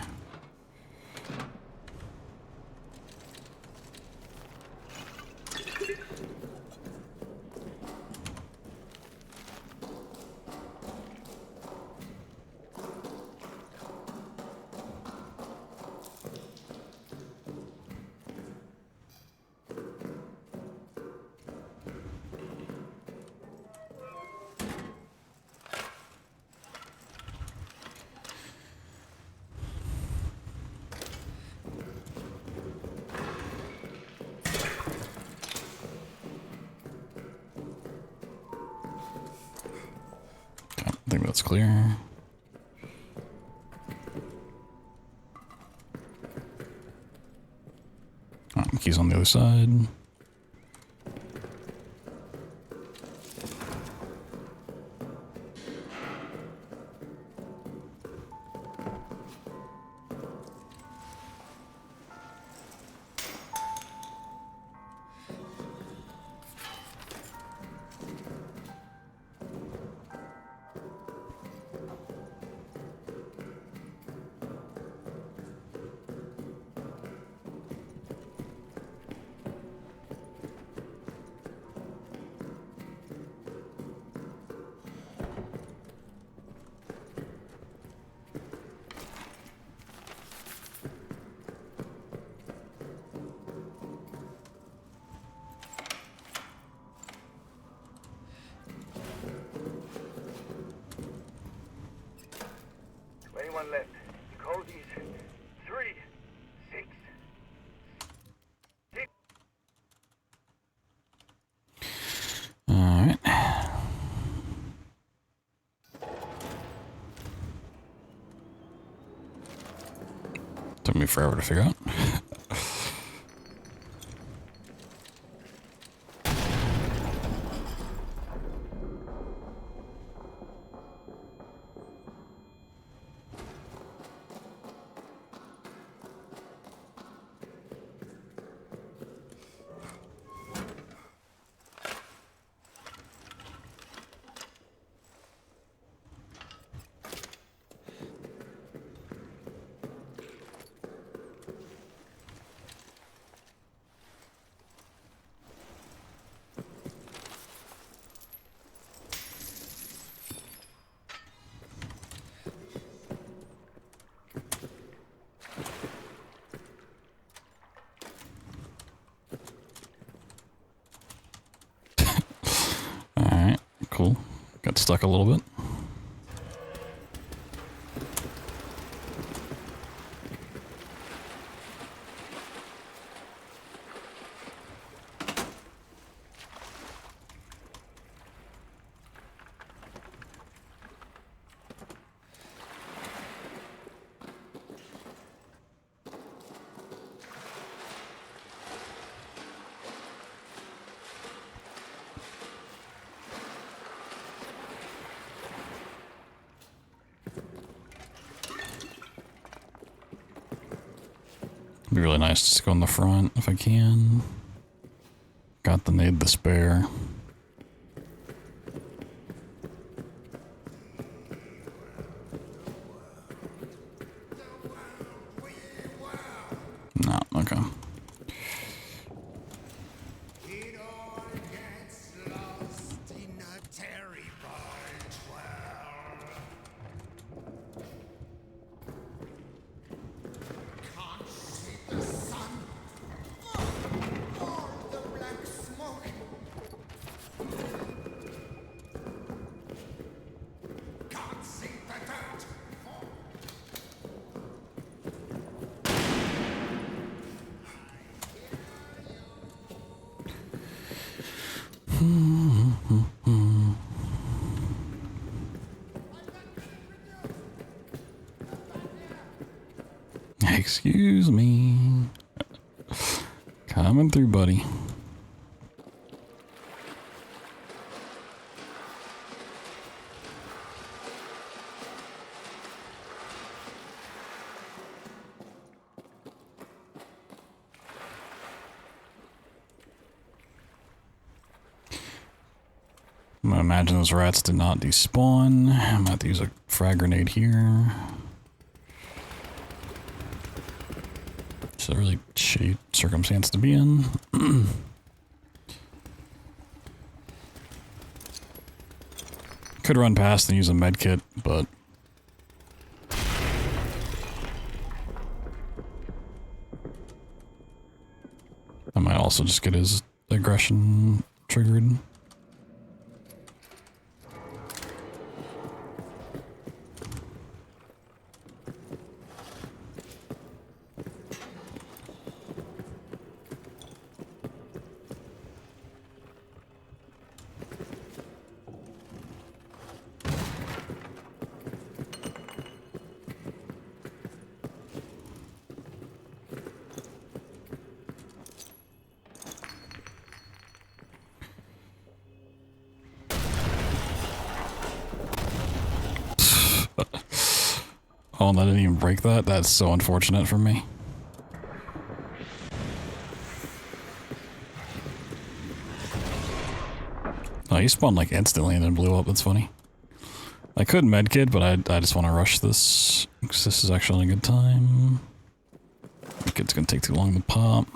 I think that's clear. Keys on the other side. Left. The code is 366. Alright. Took me forever to figure out. Alright, cool. Got stuck a little bit. It'd be really nice just to go in the front if I can. Got the nade to spare. Excuse me. Coming through, buddy. I'm gonna imagine those rats did not despawn. I'm gonna have to use a frag grenade here. It's a really shitty circumstance to be in. Could run past and use a med kit, but I might also just get his aggression triggered. Oh, and I didn't even break that? That's so unfortunate for me. Oh, he spawned like instantly and then blew up. That's funny. I could medkit, but I just want to rush this because this is actually a good time. Medkit's gonna take too long to pop.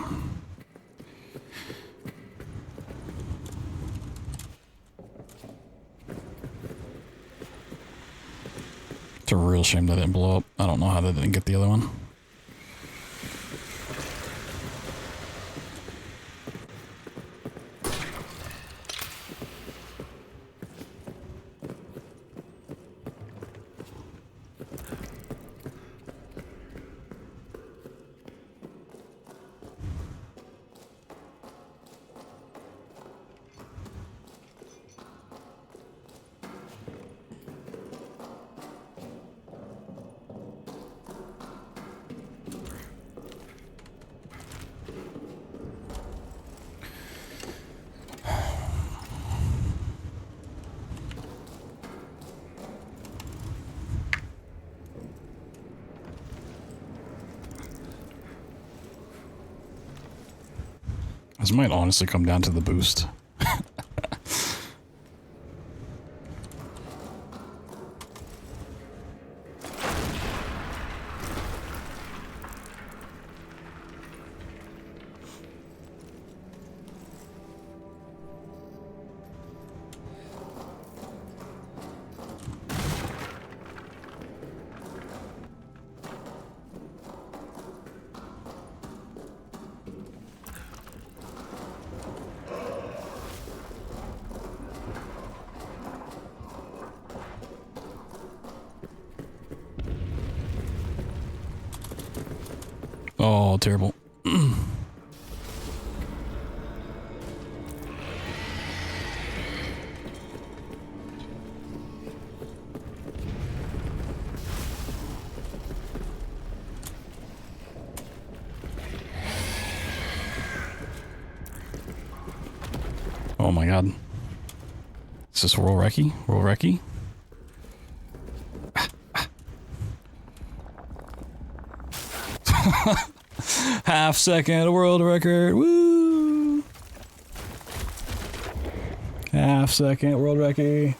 It's a real shame that didn't blow up. I don't know how they didn't get the other one. This might honestly come down to the boost. Oh, terrible. Oh my god. Is this roll recce? Roll recce? Half second world record. Woo! Half second world record.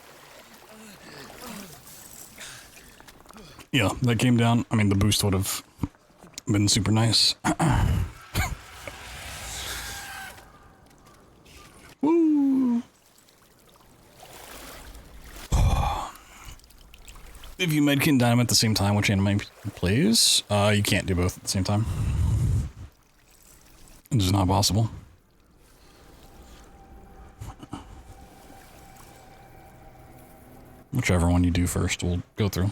Yeah, that came down. I mean, the boost would have been super nice. Woo! If you medkit and dynamite at the same time, which anime plays, you can't do both at the same time. It's just not possible. Whichever one you do first, we'll go through.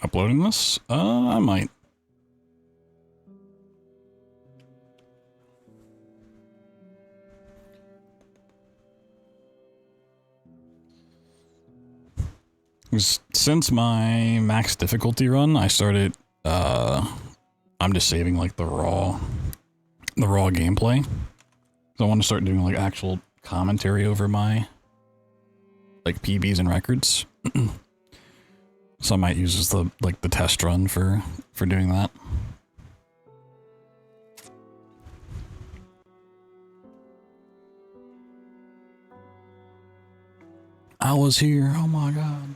Uploading this? I might. Since my max difficulty run, I started, I'm just saving like the raw gameplay. So I want to start doing like actual commentary over my like PBs and records. So I might use as the test run for doing that. I was here, oh my god.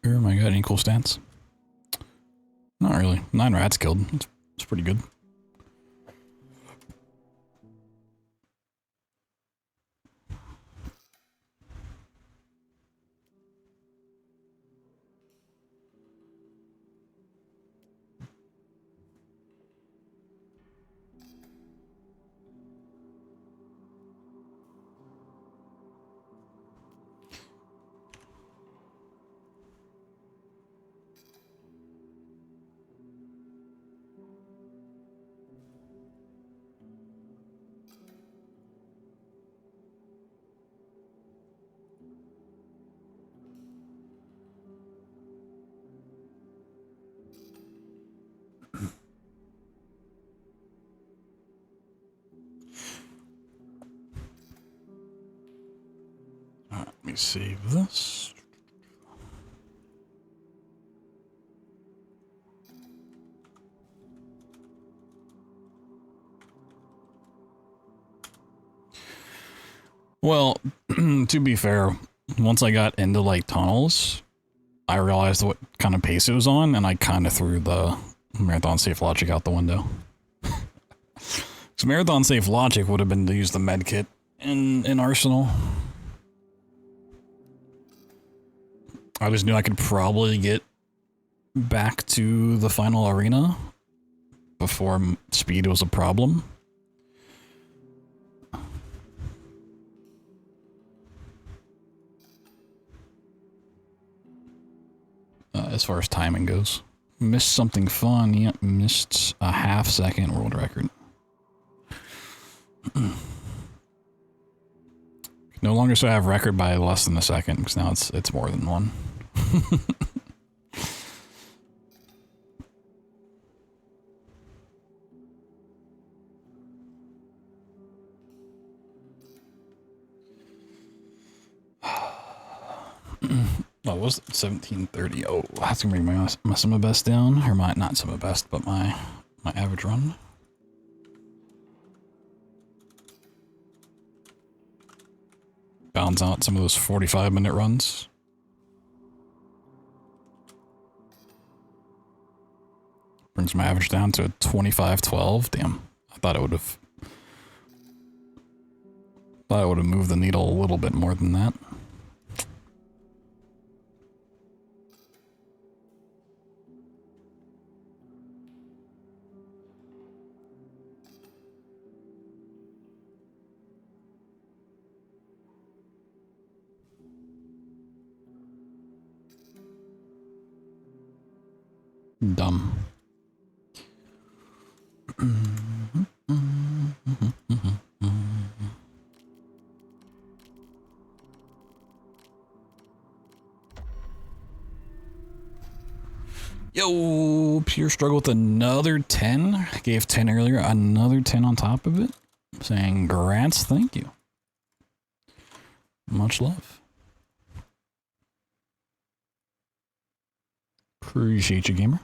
Oh my god, any cool stats? Not really. 9 rats killed. It's pretty good. Let me save this. Well, to be fair, once I got into like tunnels, I realized what kind of pace it was on, and I kind of threw the marathon safe logic out the window. So marathon safe logic would have been to use the med kit in Arsenal. I just knew I could probably get back to the final arena before speed was a problem. As far as timing goes. Missed something fun. Yep, missed a half-second world record. No longer so I have record by less than a second, because now it's more than one. Oh, was it 17:30? Oh, that's gonna bring my summer best down, or my not summer best, but my average run. Balance out some of those 45-minute runs. Brings my average down to 25:12. Damn, I thought it would have moved the needle a little bit more than that. Dumb. Yo, pure struggle with another 10. I gave 10 earlier, another 10 on top of it. Saying grants, thank you. Much love. Appreciate you, gamer.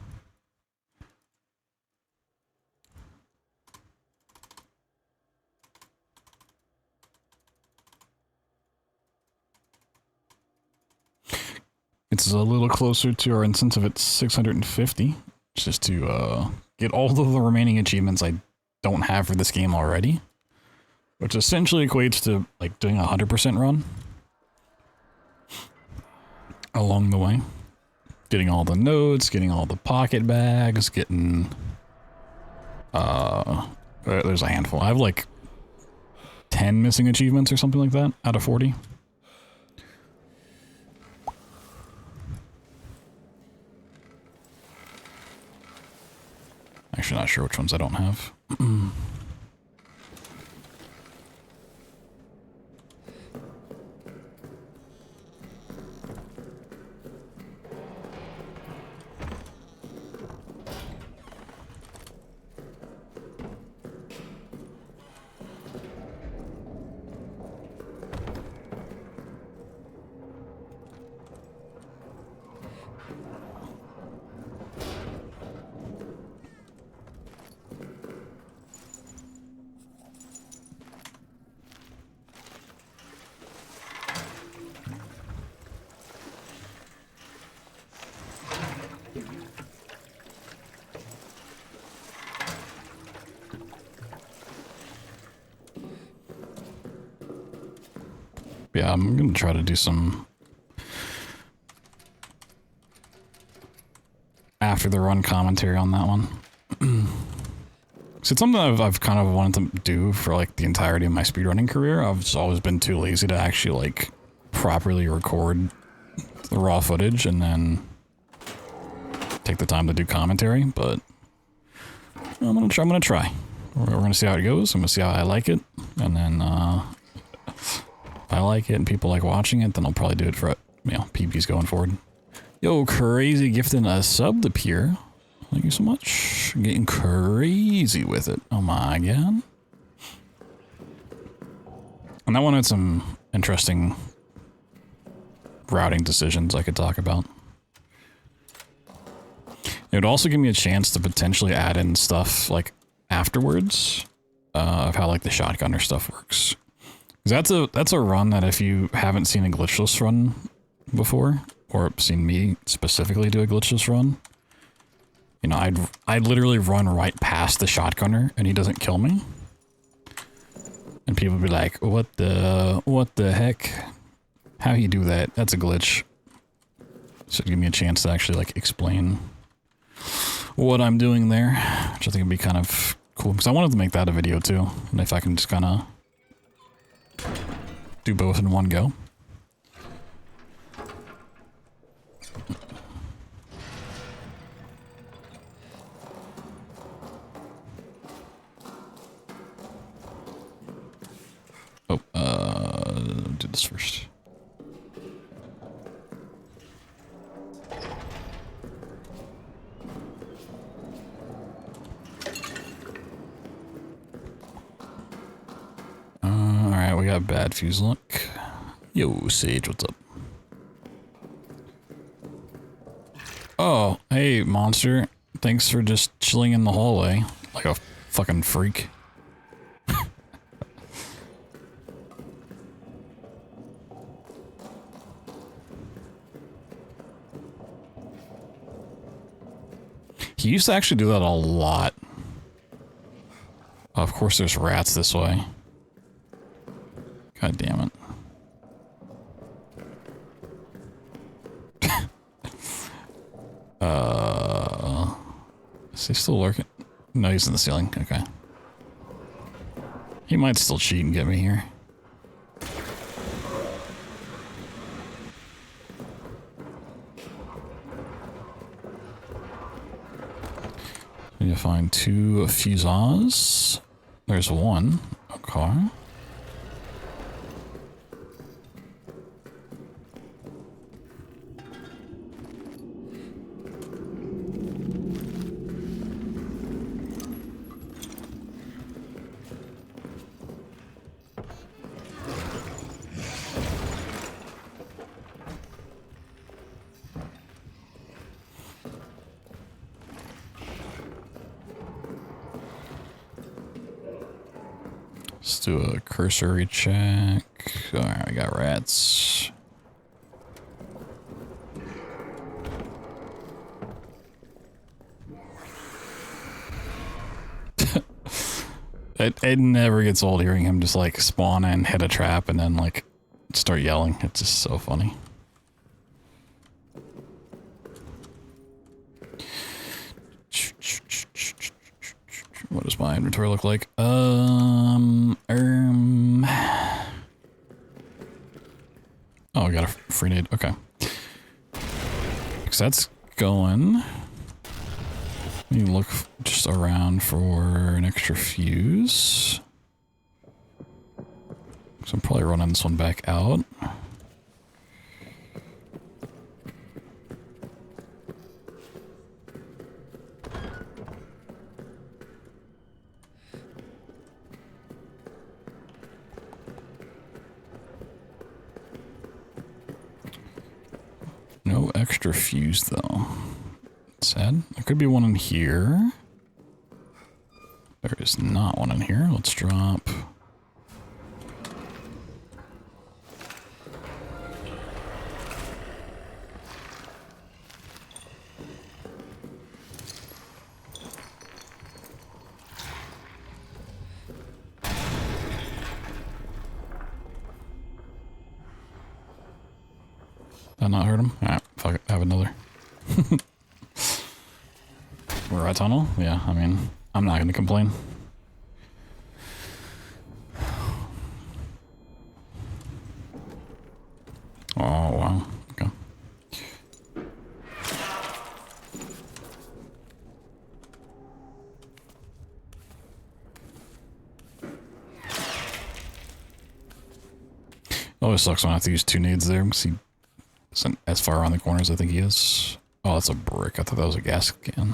It's a little closer to our incentive at 650, just to get all of the remaining achievements I don't have for this game already, which essentially equates to like doing a 100% run along the way. Getting all the notes, getting all the pocket bags, getting There's a handful. I have like 10 missing achievements or something like that out of 40. Actually, not sure which ones I don't have. Yeah, I'm gonna try to do some after the run commentary on that one. So it's something I've kind of wanted to do for like the entirety of my speedrunning career. I've just always been too lazy to actually like properly record the raw footage and then take the time to do commentary, but I'm gonna try. We're gonna see how it goes. I'm gonna see how I like it, and then if I like it and people like watching it, then I'll probably do it for, you know, PBs going forward. Yo, Crazy gifting a sub to Pier. Thank you so much. Getting crazy with it. Oh my god. And that one had some interesting routing decisions I could talk about. It would also give me a chance to potentially add in stuff like afterwards of how like the shotgunner stuff works. That's a run that if you haven't seen a glitchless run before, or seen me specifically do a glitchless run, you know, I'd literally run right past the shotgunner and he doesn't kill me. And people would be like, what the heck? How you do that? That's a glitch. So it'd give me a chance to actually like explain what I'm doing there, which I think would be kind of cool, because I wanted to make that a video too, and if I can just kind of do both in one go. Oh, do this first. Alright, we got bad fuse luck. Yo, Sage, what's up? Oh, hey, monster. Thanks for just chilling in the hallway like a fucking freak. He used to actually do that a lot. Of course there's rats this way. God damn it. Is he still lurking? No, he's in the ceiling. Okay. He might still cheat and get me here. Need to find 2 fuses. There's 1. Okay. Let's do a cursory check. Alright, we got rats. It never gets old hearing him just like spawn and hit a trap and then like start yelling. It's just so funny. What is my inventory look like? Oh, I got a free nade. Okay. Because that's going. Let me look just around for an extra fuse. So I'm probably running this one back out. No extra fuse though. Sad. There could be one in here. There is not one in here. Let's drop. Did I not hurt him? Alright, fuck it. Have another. We're at tunnel? Yeah, I mean, I'm not gonna complain. Oh, wow. Okay. Always sucks when I have to use 2 nades there because he isn't as far around the corner as I think he is. Oh, that's a brick. I thought that was a gas can.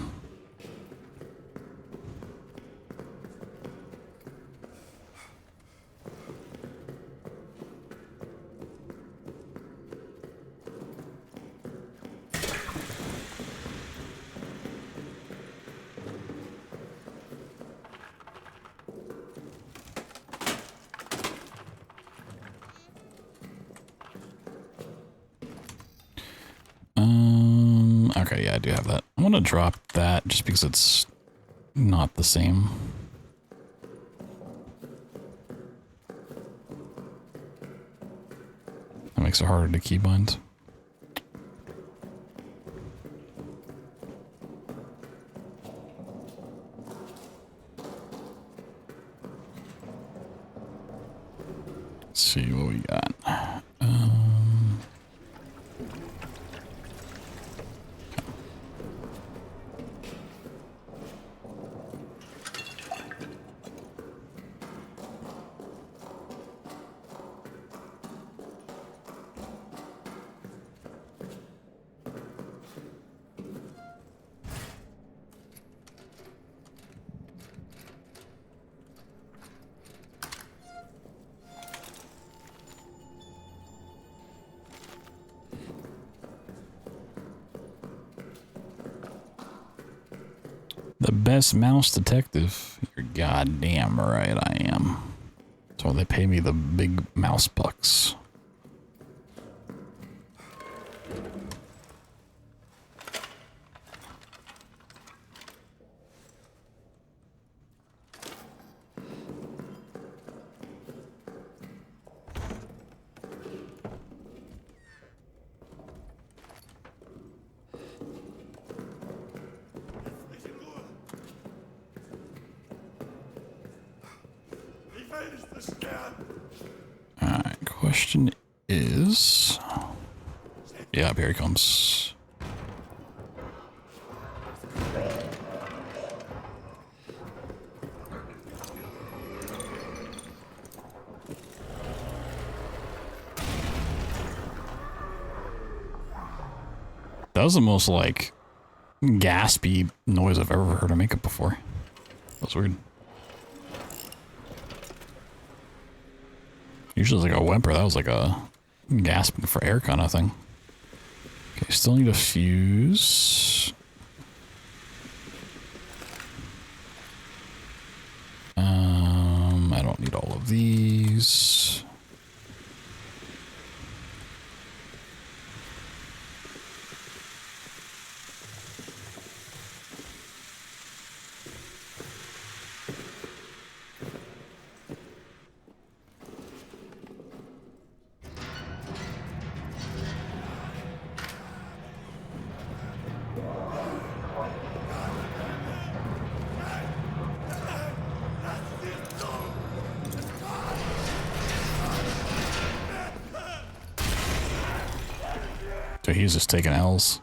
Okay, yeah, I do have that. I'm gonna drop that just because it's not the same. That makes it harder to keybind. Let's see what we got. The best mouse detective? You're goddamn right I am. So they pay me the big mouse bucks. Alright, question is... Yeah, here he comes. That was the most, like, gaspy noise I've ever heard him make it before. That was weird. Usually it's like a whimper. That was like a gasping for air kind of thing. Okay, still need a fuse. I don't need all of these. So he's just taking L's.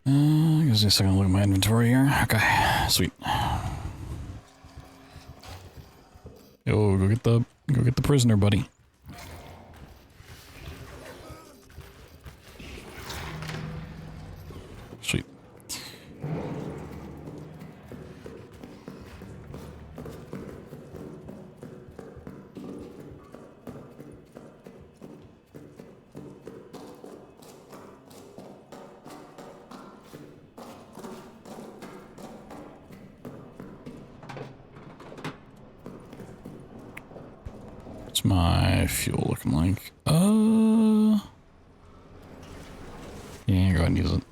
Gives me a second to look at my inventory here. Okay, sweet. Yo, go get the prisoner, buddy. Sweet. What's my fuel looking like? Yeah, go ahead and use it.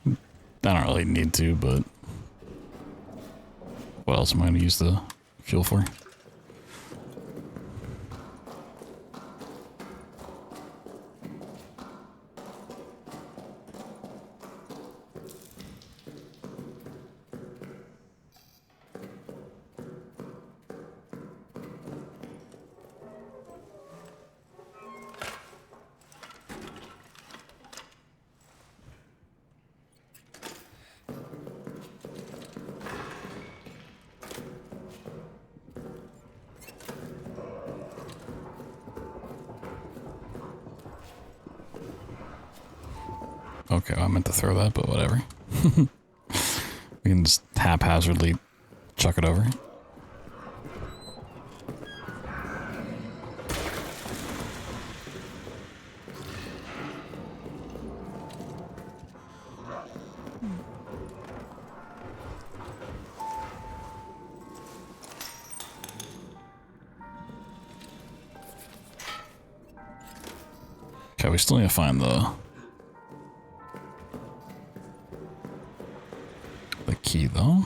I don't really need to, but what else am I going to use the fuel for? Okay, well, I meant to throw that, but whatever. We can just haphazardly chuck it over. Okay, we still need to find the key, though.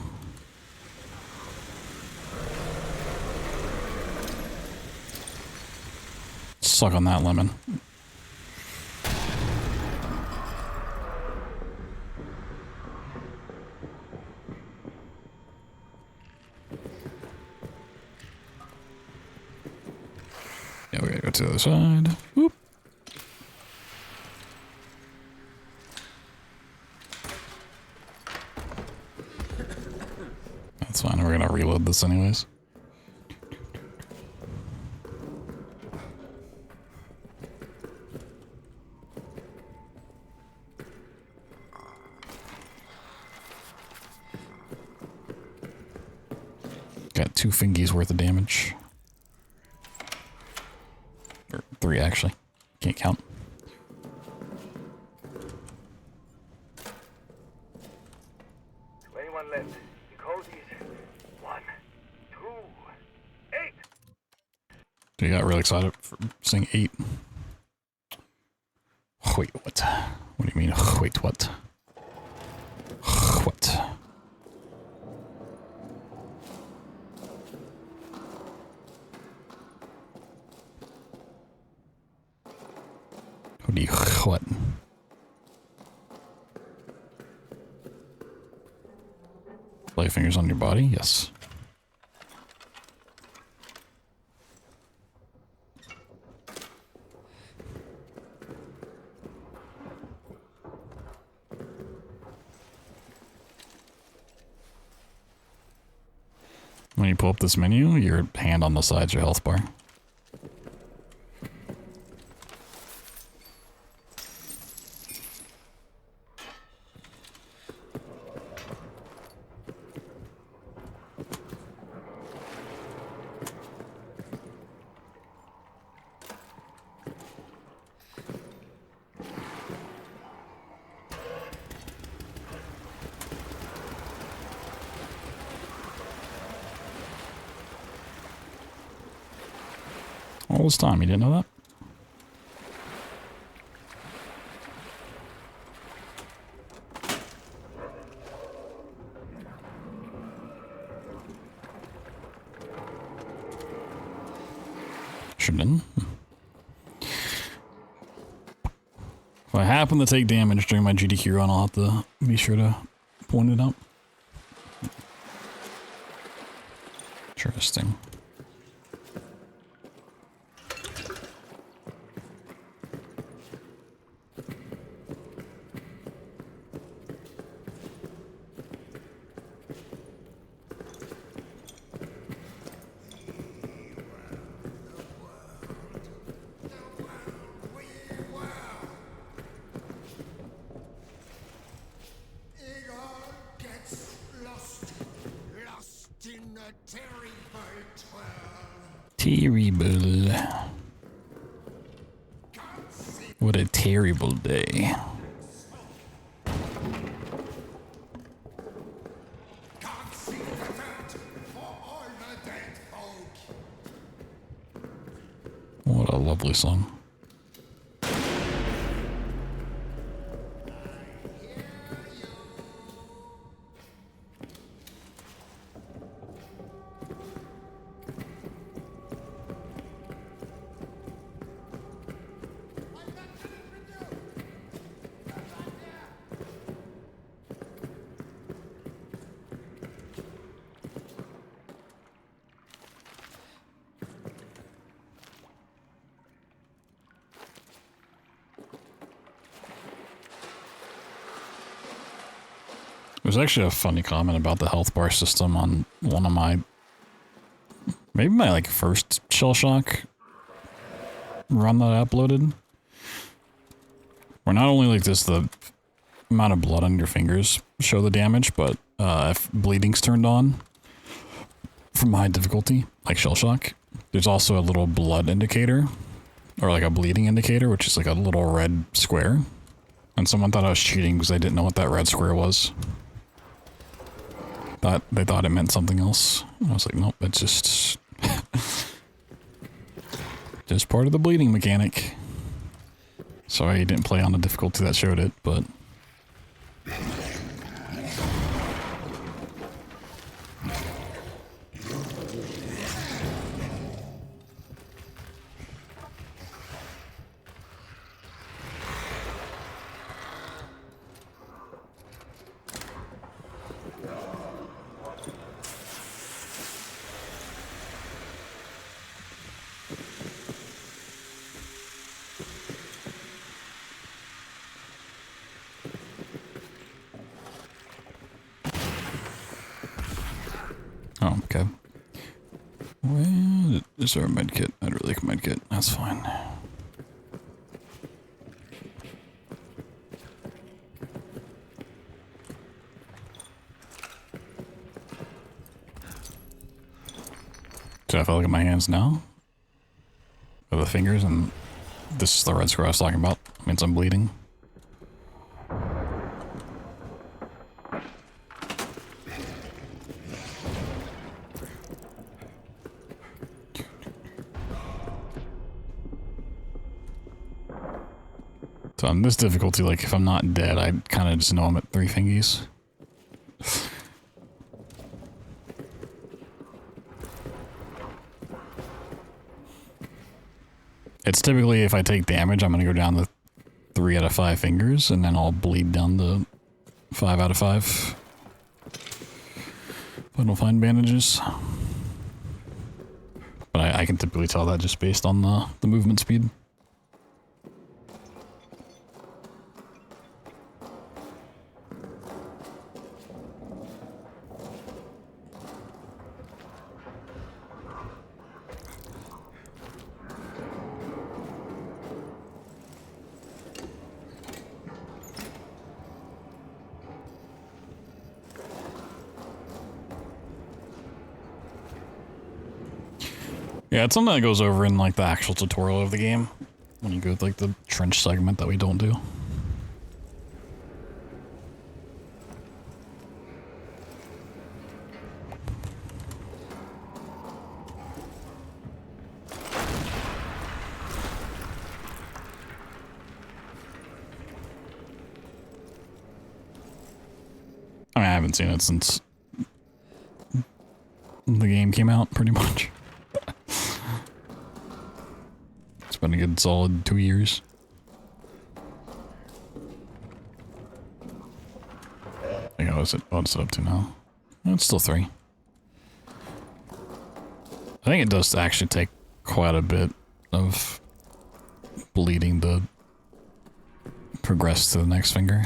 Suck on that lemon. Yeah, we gotta go to the other side. Whoop. That's fine, we're gonna reload this anyways. Got 2 fingies worth of damage. Or 3 actually. Can't count. Anyone left? The code is 1, 2, 8. You got really excited for saying 8. Wait, what? What do you mean, wait, what? What? What do you, what? Play fingers on your body? Yes. When you pull up this menu, your hand on the side's your health bar. All this time, you didn't know that? Shouldn't. If I happen to take damage during my GDQ run, I'll have to be sure to point it out. Interesting. Terrible. What a terrible day. What a lovely song. There's actually a funny comment about the health bar system on one of my, maybe my like first Shell Shock run that I uploaded. Where not only like does the amount of blood on your fingers show the damage, but if bleeding's turned on from high difficulty, like Shell Shock, there's also a little blood indicator, or like a bleeding indicator, which is like a little red square. And someone thought I was cheating because they didn't know what that red square was. They thought it meant something else. I was like, nope, it's just just part of the bleeding mechanic. Sorry, I didn't play on the difficulty that showed it, but oh, okay. Well, is there a medkit? I'd really like a medkit. That's fine. So if I look at my hands now, with the fingers, and this is the red square I was talking about, means I'm bleeding. So on this difficulty, like if I'm not dead, I kind of just know I'm at 3 fingies. It's typically if I take damage, I'm going to go down to 3 out of 5 fingers, and then I'll bleed down to 5 out of 5. If I don't find bandages. But I can typically tell that just based on the movement speed. Yeah, it's something that goes over in like the actual tutorial of the game when you go with like the trench segment that we don't do. haven't seen it since the game came out, pretty much. It's been a good solid 2 years. I think what's it up to now? It's still 3. I think it does actually take quite a bit of bleeding to progress to the next finger.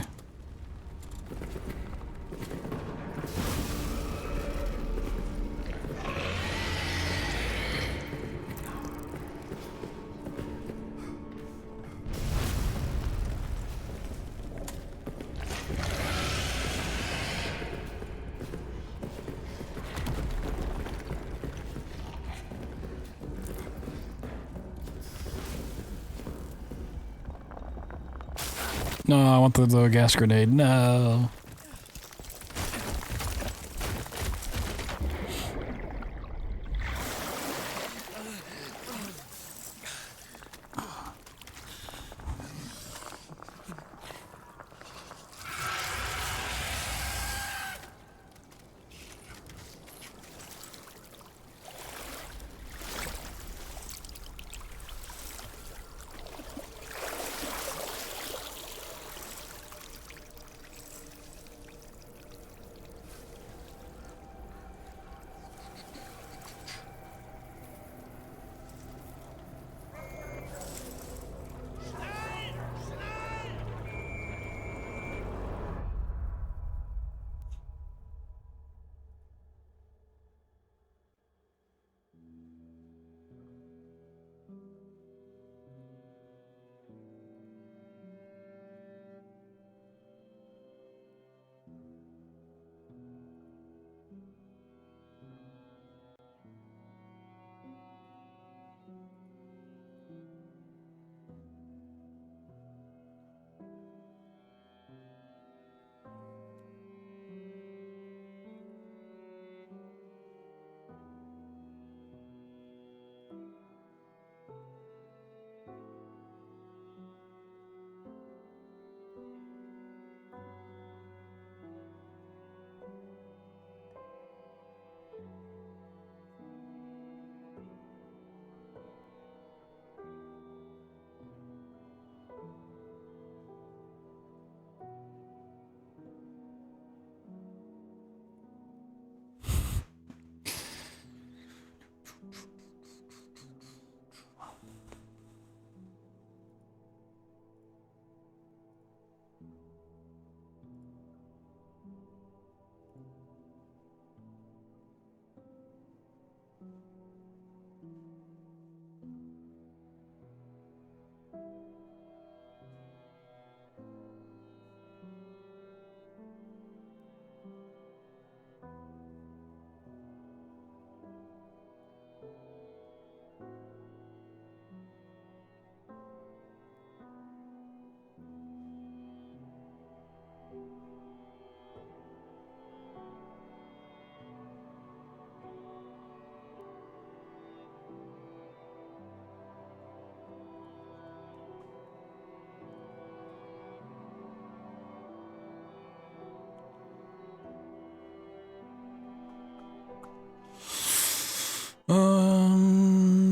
No, I want the gas grenade. No.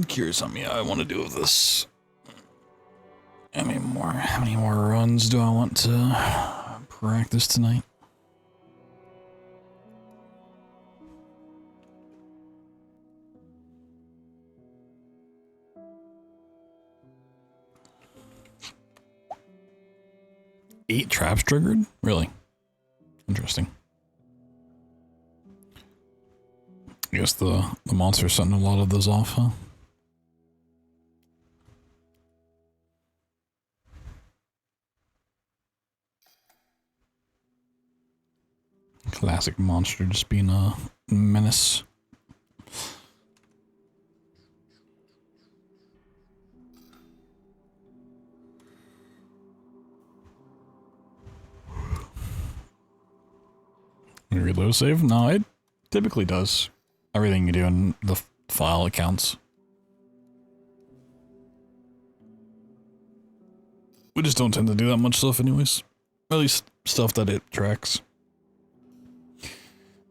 Curious something I want to do with this. How many more runs do I want to practice tonight? Eight traps triggered? Really? Interesting. I guess the monster's setting a lot of those off, huh? Classic monster just being a menace. Reload save? No, it typically does. Everything you do in the file accounts. We just don't tend to do that much stuff anyways. Or at least stuff that it tracks.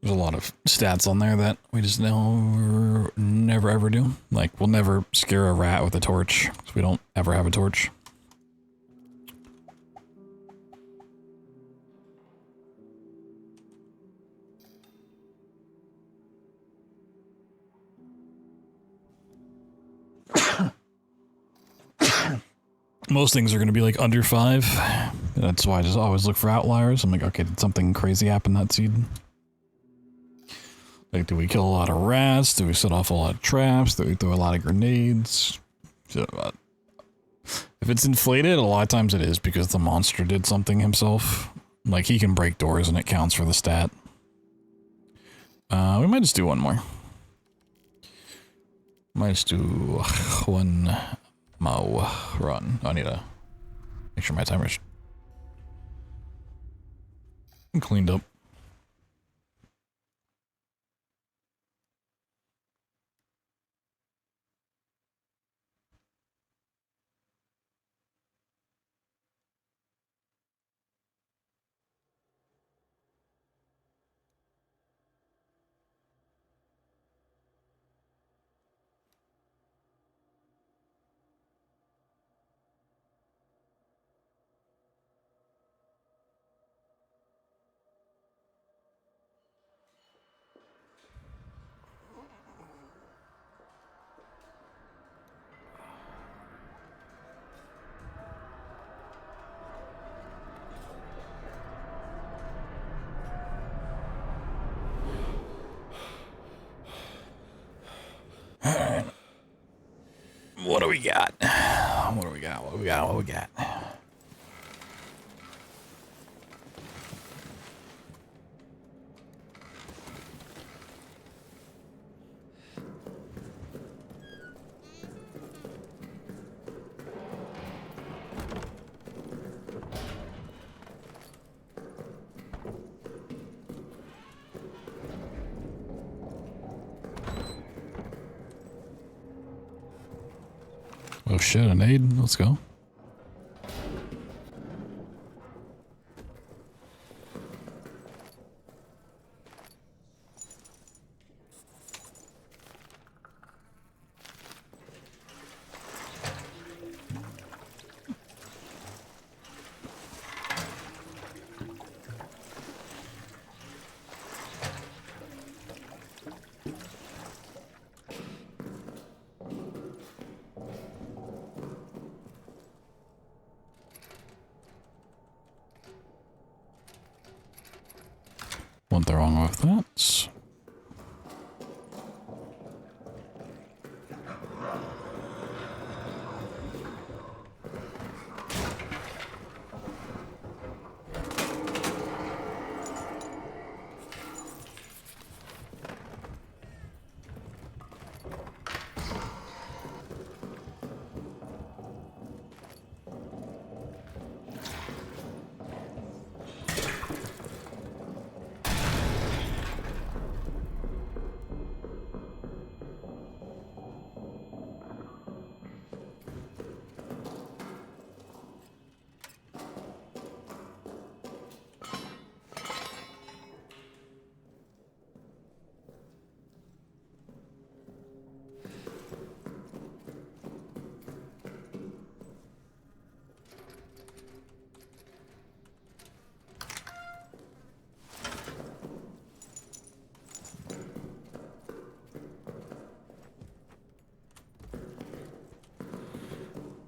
There's a lot of stats on there that we just never ever do. Like, we'll never scare a rat with a torch, because we don't ever have a torch. Most things are going to be like under 5. That's why I just always look for outliers. I'm like, okay, did something crazy happen that seed? Like, do we kill a lot of rats? Do we set off a lot of traps? Do we throw a lot of grenades? So, if it's inflated, a lot of times it is because the monster did something himself. Like, he can break doors and it counts for the stat. We might just do one more. Might just do one more run. I need to make sure my timer's cleaned up. Alright. What do we got? What do we got? What do we got? What do we got? Oh shit, an aid. Let's go. Nothing wrong with that.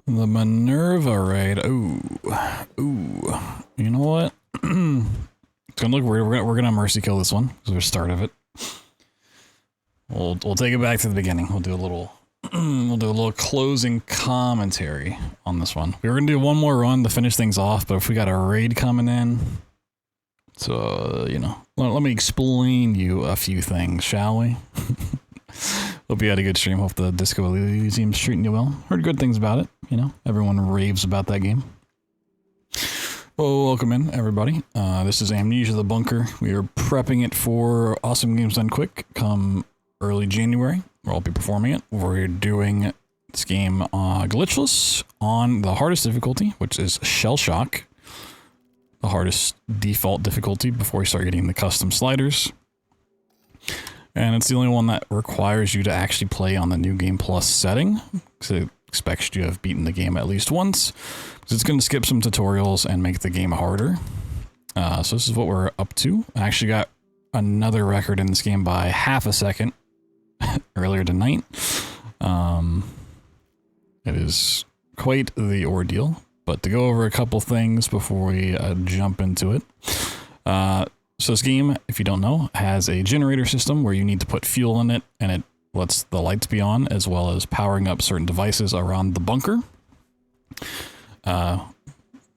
The Minerva raid. Ooh. Ooh. You know what? It's gonna look weird. We're gonna mercy kill this one because we're the start of it. We'll take it back to the beginning. We'll do a little closing commentary on this one. We were gonna do one more run to finish things off, but if we got a raid coming in, so you know, let me explain you a few things, shall we? Hope you had a good stream. Hope the Disco Elysium's treating you well. Heard good things about it. You know, everyone raves about that game. Well, welcome in, everybody. This is Amnesia the Bunker. We are prepping it for Awesome Games Done Quick come early January, where I'll be performing it. We're doing this game glitchless on the hardest difficulty, which is Shell Shock. The hardest default difficulty before we start getting the custom sliders. And it's the only one that requires you to actually play on the New Game Plus setting, because it expects you to have beaten the game at least once. So it's going to skip some tutorials and make the game harder. So this is what we're up to. I actually got another record in this game by half a second earlier tonight. It is quite the ordeal, but to go over a couple things before we jump into it. So this game, if you don't know, has a generator system where you need to put fuel in it, and it lets the lights be on, as well as powering up certain devices around the bunker.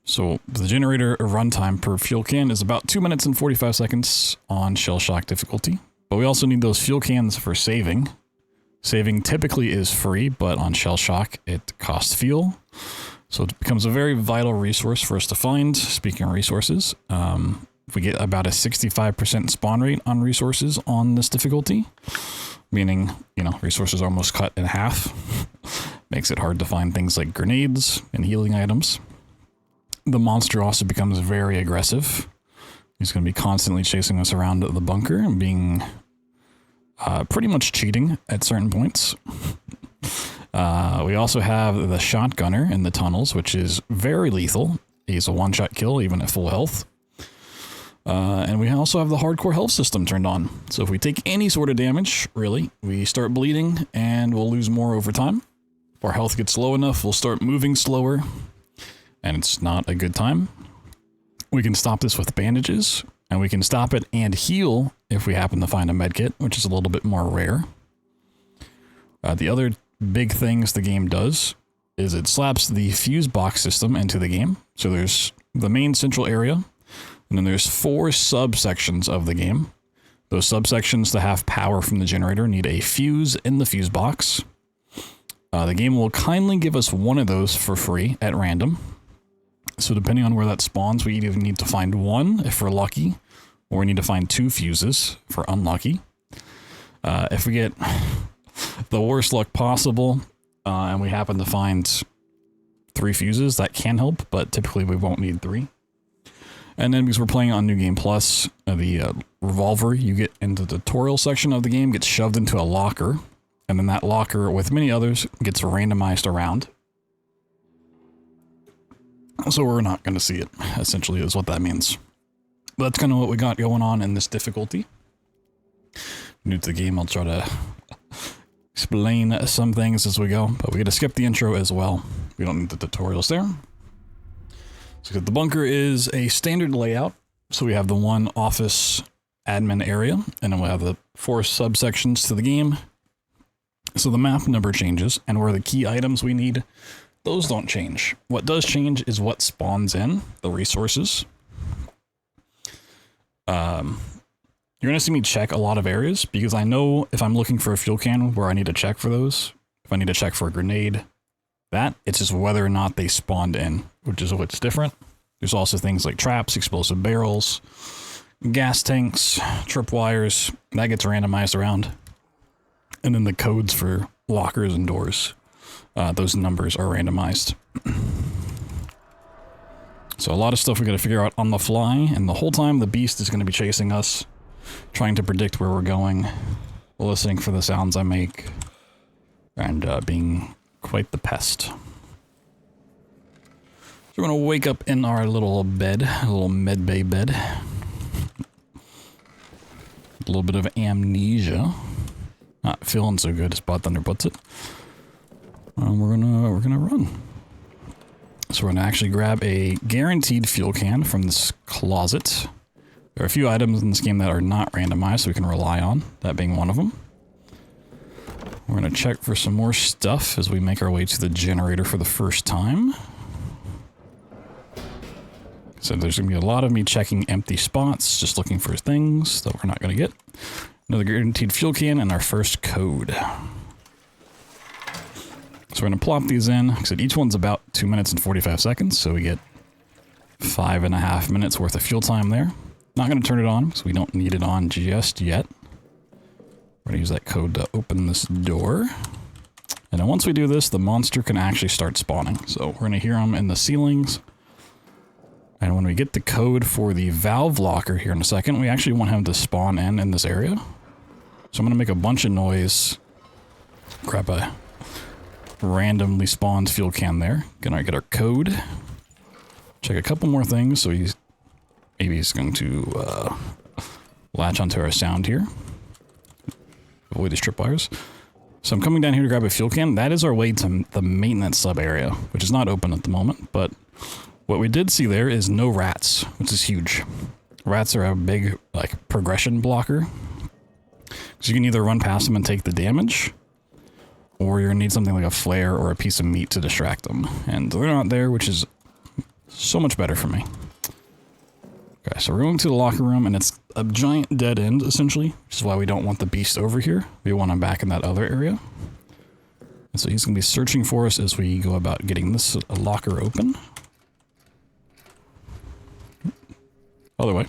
So the generator runtime per fuel can is about 2 minutes and 45 seconds on shell shock difficulty. But we also need those fuel cans for saving. Saving typically is free, but on shell shock it costs fuel. So it becomes a very vital resource for us to find. Speaking of resources, we get about a 65% spawn rate on resources on this difficulty, meaning, you know, resources are almost cut in half. Makes it hard to find things like grenades and healing items. The monster also becomes very aggressive. He's going to be constantly chasing us around the bunker and being pretty much cheating at certain points. We also have the shotgunner in the tunnels, which is very lethal. He's a one-shot kill, even at full health. And we also have the hardcore health system turned on. So if we take any sort of damage, really, we start bleeding and we'll lose more over time. If our health gets low enough, we'll start moving slower. And it's not a good time. We can stop this with bandages, and we can stop it and heal if we happen to find a medkit, which is a little bit more rare. The other big things the game does is it slaps the fuse box system into the game. So there's the main central area, and then there's 4 subsections of the game. Those subsections that have power from the generator need a fuse in the fuse box. The game will kindly give us one of those for free at random. So depending on where that spawns, we either need to find 1 if we're lucky, or we need to find 2 fuses for unlucky. If we get the worst luck possible, and we happen to find 3 fuses, that can help, but typically we won't need 3. And then because we're playing on New Game Plus, the revolver you get into the tutorial section of the game gets shoved into a locker, and then that locker, with many others, gets randomized around. So we're not going to see it, essentially, is what that means. But that's kind of what we got going on in this difficulty. New to the game, I'll try to explain some things as we go, but we got to skip the intro as well. We don't need the tutorials there. So the bunker is a standard layout. So we have the 1 office admin area, and then we'll have the 4 subsections to the game. So the map number changes, and where the key items we need, those don't change. What does change is what spawns in, the resources. You're going to see me check a lot of areas, because I know if I'm looking for a fuel can where I need to check for those, if I need to check for a grenade, it's just whether or not they spawned in, which is what's different. There's also things like traps, explosive barrels, gas tanks, tripwires, that gets randomized around. And then the codes for lockers and doors. Those numbers are randomized. So a lot of stuff we got to figure out on the fly, and the whole time the beast is going to be chasing us, trying to predict where we're going, listening for the sounds I make, and being quite the pest. So we're going to wake up in our little bed, a little medbay bed. A little bit of amnesia. Not feeling so good as BloodThunder puts it. We're gonna run. So we're gonna actually grab a guaranteed fuel can from this closet. There are a few items in this game that are not randomized, so we can rely on, that being one of them. We're gonna check for some more stuff as we make our way to the generator for the first time. So there's gonna be a lot of me checking empty spots, just looking for things that we're not gonna get. Another guaranteed fuel can and our first code. So we're going to plop these in. Like I said, each one's about 2 minutes and 45 seconds, so we get 5.5 minutes worth of fuel time there. Not going to turn it on, because we don't need it on just yet. We're going to use that code to open this door. And then once we do this, the monster can actually start spawning. So we're going to hear them in the ceilings. And when we get the code for the valve locker here in a second, we actually want him to spawn in this area. So I'm gonna make a bunch of noise. Grab a randomly spawned fuel can there. Gonna get our code. Check a couple more things. So maybe he's going to latch onto our sound here. Avoid these tripwires. So I'm coming down here to grab a fuel can. That is our way to the maintenance sub area, which is not open at the moment, but what we did see there is no rats, which is huge. Rats are a big, like, progression blocker. So you can either run past them and take the damage, or you're gonna need something like a flare or a piece of meat to distract them. And they're not there, which is so much better for me. Okay, so we're going to the locker room, and it's a giant dead end, essentially, which is why we don't want the beast over here. We want him back in that other area. And so he's going to be searching for us as we go about getting this locker open. Other way.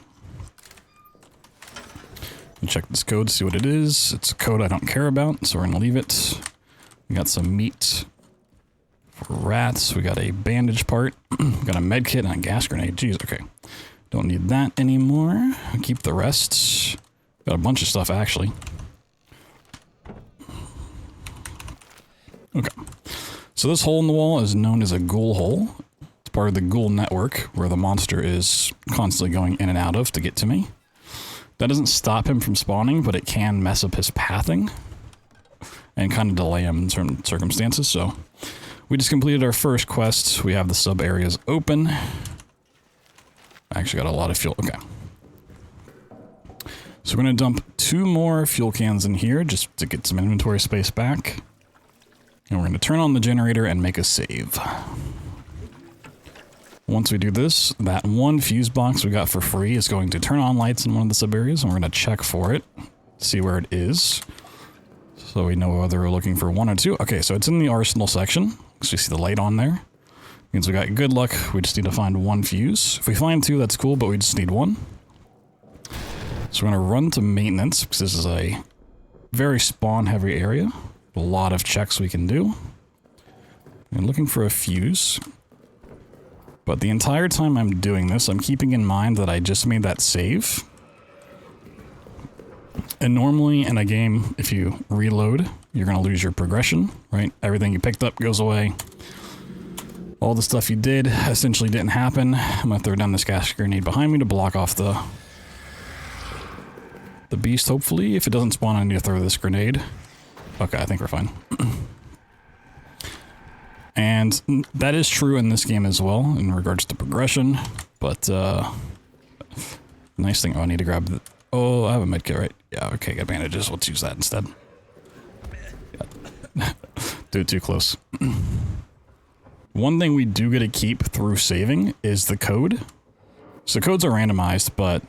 And check this code, see what it is. It's a code I don't care about, so we're going to leave it. We got some meat for rats. We got a bandage part. We got a med kit and a gas grenade. Jeez, okay. Don't need that anymore. Keep the rest. Got a bunch of stuff, actually. Okay. So this hole in the wall is known as a ghoul hole. It's part of the ghoul network, where the monster is constantly going in and out of to get to me. That doesn't stop him from spawning, but it can mess up his pathing and kind of delay him in certain circumstances. So we just completed our first quest. We have the sub areas open. I actually got a lot of fuel. Okay. So we're going to dump 2 more fuel cans in here just to get some inventory space back. And we're going to turn on the generator and make a save. Once we do this, that one fuse box we got for free is going to turn on lights in one of the sub areas, and we're going to check for it, see where it is, so we know whether we're looking for 1 or 2. Okay, so it's in the arsenal section, so you see the light on there. Means we got good luck. We just need to find 1 fuse. If we find 2, that's cool, but we just need 1. So we're going to run to maintenance, because this is a very spawn-heavy area. A lot of checks we can do. I'm looking for a fuse. But the entire time I'm doing this, I'm keeping in mind that I just made that save. And normally in a game, if you reload, you're going to lose your progression, right? Everything you picked up goes away. All the stuff you did essentially didn't happen. I'm going to throw down this gas grenade behind me to block off the beast, hopefully. If it doesn't spawn, I need to throw this grenade. Okay, I think we're fine. And that is true in this game as well, in regards to progression. But, nice thing. Oh, I need to grab the... Oh, I have a medkit, right? Yeah, okay, got bandages. Let's use that instead. Yeah. Do it too close. One thing we do get to keep through saving is the code. So codes are randomized, but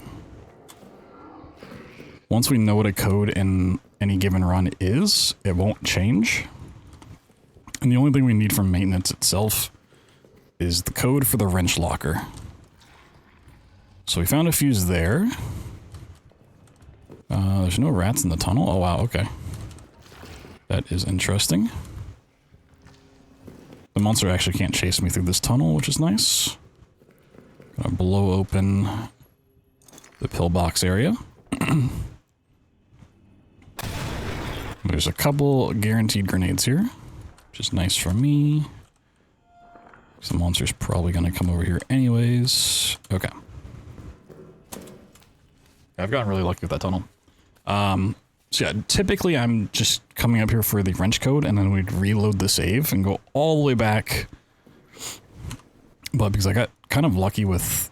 once we know what a code in any given run is, it won't change. And the only thing we need from maintenance itself is the code for the wrench locker. So we found a fuse there. There's no rats in the tunnel. Oh, wow, okay. That is interesting. The monster actually can't chase me through this tunnel, which is nice. Gonna blow open the pillbox area. There's a couple guaranteed grenades here, which is nice for me. The monster's probably gonna come over here anyways. Okay. I've gotten really lucky with that tunnel. So yeah, typically I'm just coming up here for the wrench code, and then we'd reload the save and go all the way back. But because I got kind of lucky with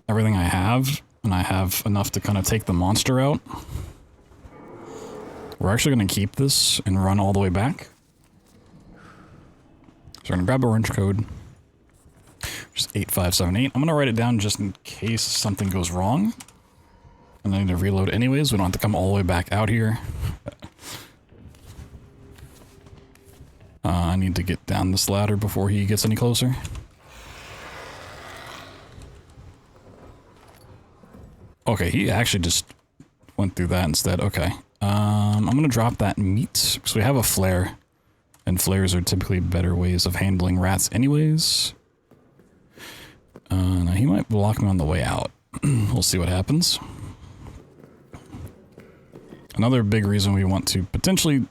everything I have, and I have enough to kind of take the monster out, we're actually going to keep this and run all the way back. So we're going to grab a wrench code, just 8578. I'm going to write it down just in case something goes wrong. And I need to reload anyways. We don't have to come all the way back out here. I need to get down this ladder before he gets any closer. Okay, he actually just went through that instead. Okay. I'm going to drop that meat, because we have a flare. And flares are typically better ways of handling rats anyways. Now he might block me on the way out. We'll see what happens. Another big reason we want to potentially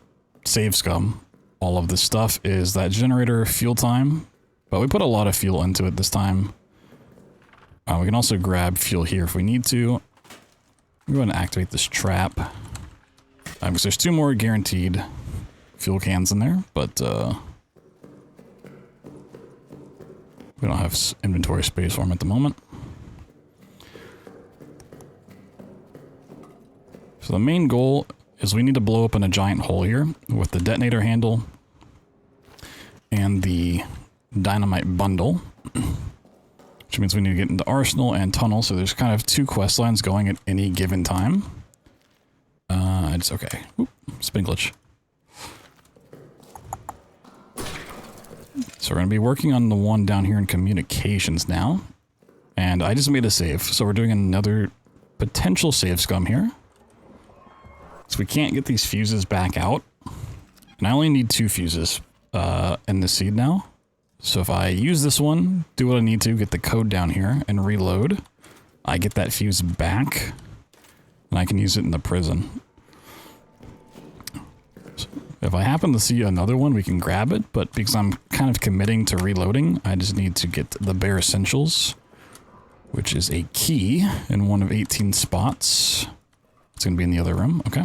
save scum all of this stuff is that generator fuel time, but we put a lot of fuel into it this time. We can also grab fuel here if we need to. I'm going to activate this trap. Because there's 2 more guaranteed fuel cans in there, but we don't have inventory space for them at the moment. So the main goal is we need to blow open a giant hole here with the detonator handle and the dynamite bundle, which means we need to get into arsenal and tunnel. So there's kind of 2 quest lines going at any given time. It's okay. Oop, spin glitch. So we're going to be working on the one down here in communications now. And I just made a save. So we're doing another potential save scum here. So we can't get these fuses back out. And I only need 2 fuses in the seed now. So if I use this one, do what I need to, get the code down here and reload, I get that fuse back and I can use it in the prison. So if I happen to see another one, we can grab it, but because I'm kind of committing to reloading, I just need to get the bare essentials, which is a key in one of 18 spots. It's going to be in the other room. Okay.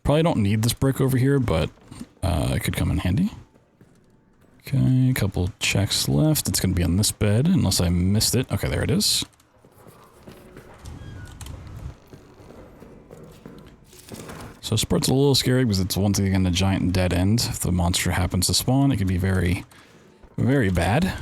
Probably don't need this brick over here, but it could come in handy. Okay, a couple checks left. It's going to be on this bed, unless I missed it. Okay, there it is. So Spurt's a little scary because it's once again a giant dead end. If the monster happens to spawn, it can be very, very bad.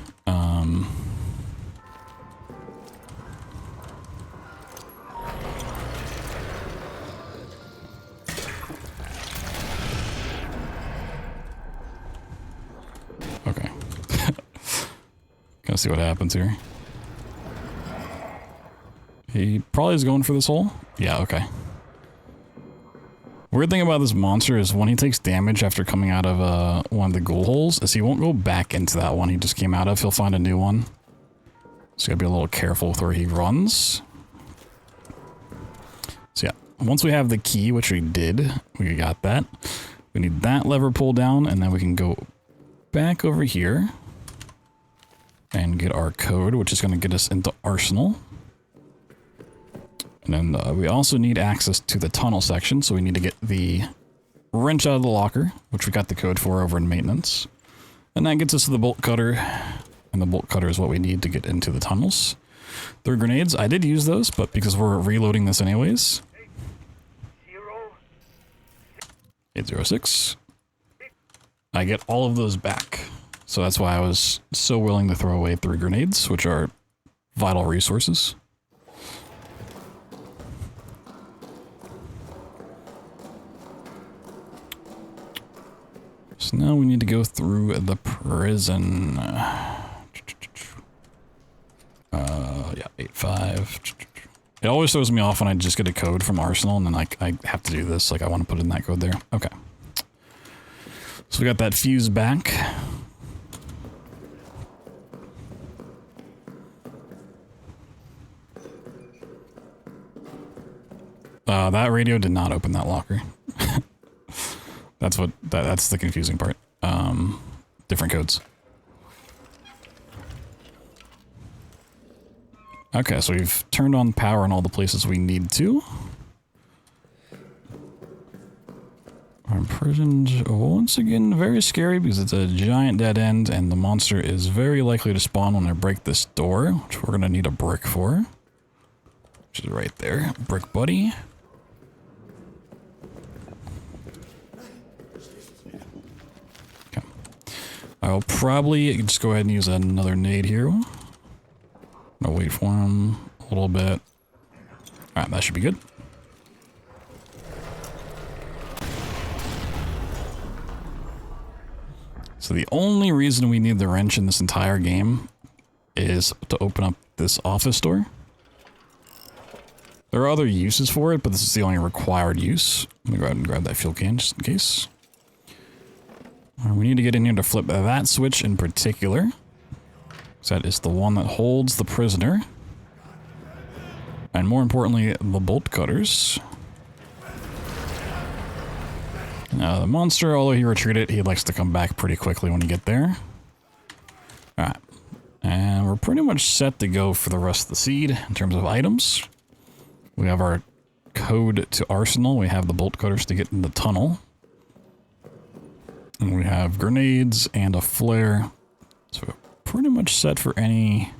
Okay. Gonna see what happens here. He probably is going for this hole. Yeah, okay. Weird thing about this monster is when he takes damage after coming out of one of the ghoul holes is he won't go back into that one he just came out of. He'll find a new one. So you gotta be a little careful with where he runs. So yeah, once we have the key, which we did, we got that. We need that lever pulled down and then we can go back over here and get our code, which is gonna get us into Arsenal. And then we also need access to the tunnel section, so we need to get the wrench out of the locker, which we got the code for over in maintenance. And that gets us to the bolt cutter, and the bolt cutter is what we need to get into the tunnels. 3 grenades, I did use those, but because we're reloading this anyways. 806. I get all of those back. So that's why I was so willing to throw away 3 grenades, which are vital resources. So now we need to go through the prison. Yeah, 85. It always throws me off when I just get a code from Arsenal and then I have to do this. Like I want to put in that code there. Okay. So we got that fuse back. That radio did not open that locker. That's the confusing part. Different codes. Okay, so we've turned on power in all the places we need to. Our imprisoned, once again, very scary because it's a giant dead end and the monster is very likely to spawn when I break this door, which we're gonna need a brick for. Which is right there. Brick buddy. I'll probably just go ahead and use another nade here. I'll wait for him a little bit. Alright, that should be good. So the only reason we need the wrench in this entire game is to open up this office door. There are other uses for it, but this is the only required use. Let me go ahead and grab that fuel can just in case. We need to get in here to flip that switch in particular. So that is the one that holds the prisoner. And more importantly, the bolt cutters. Now the monster, although he retreated, he likes to come back pretty quickly when you get there. Alright. And we're pretty much set to go for the rest of the seed in terms of items. We have our code to Arsenal. We have the bolt cutters to get in the tunnel. And we have grenades and a flare. So we're pretty much set for any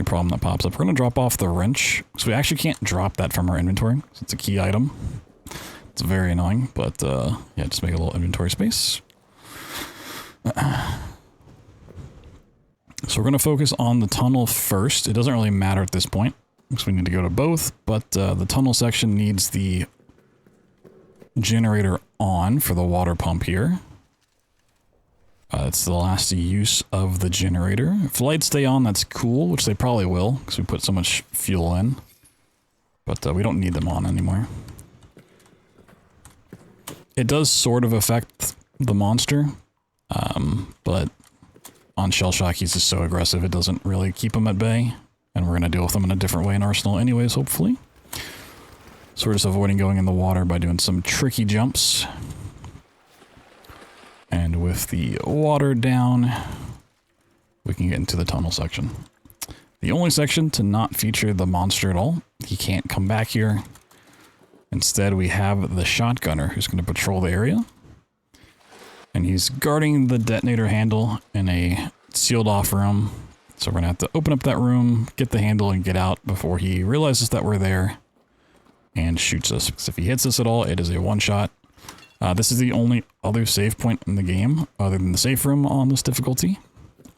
problem that pops up. We're going to drop off the wrench. So we actually can't drop that from our inventory. So it's a key item. It's very annoying, but yeah, just make a little inventory space. So we're going to focus on the tunnel first. It doesn't really matter at this point, because we need to go to both, but the tunnel section needs the generator on for the water pump here. It's the last use of the generator. If lights stay on, that's cool, which they probably will, because we put so much fuel in. But we don't need them on anymore. It does sort of affect the monster, but on Shell Shock, he's just so aggressive, it doesn't really keep him at bay. And we're going to deal with him in a different way in Arsenal anyways, hopefully. So we're just avoiding going in the water by doing some tricky jumps. And with the water down, we can get into the tunnel section. The only section to not feature the monster at all. He can't come back here. Instead, we have the shotgunner who's going to patrol the area. And he's guarding the detonator handle in a sealed off room. So we're going to have to open up that room, get the handle, and get out before he realizes that we're there and shoots us. Because if he hits us at all, it is a one-shot. This is the only other save point in the game other than the safe room on this difficulty.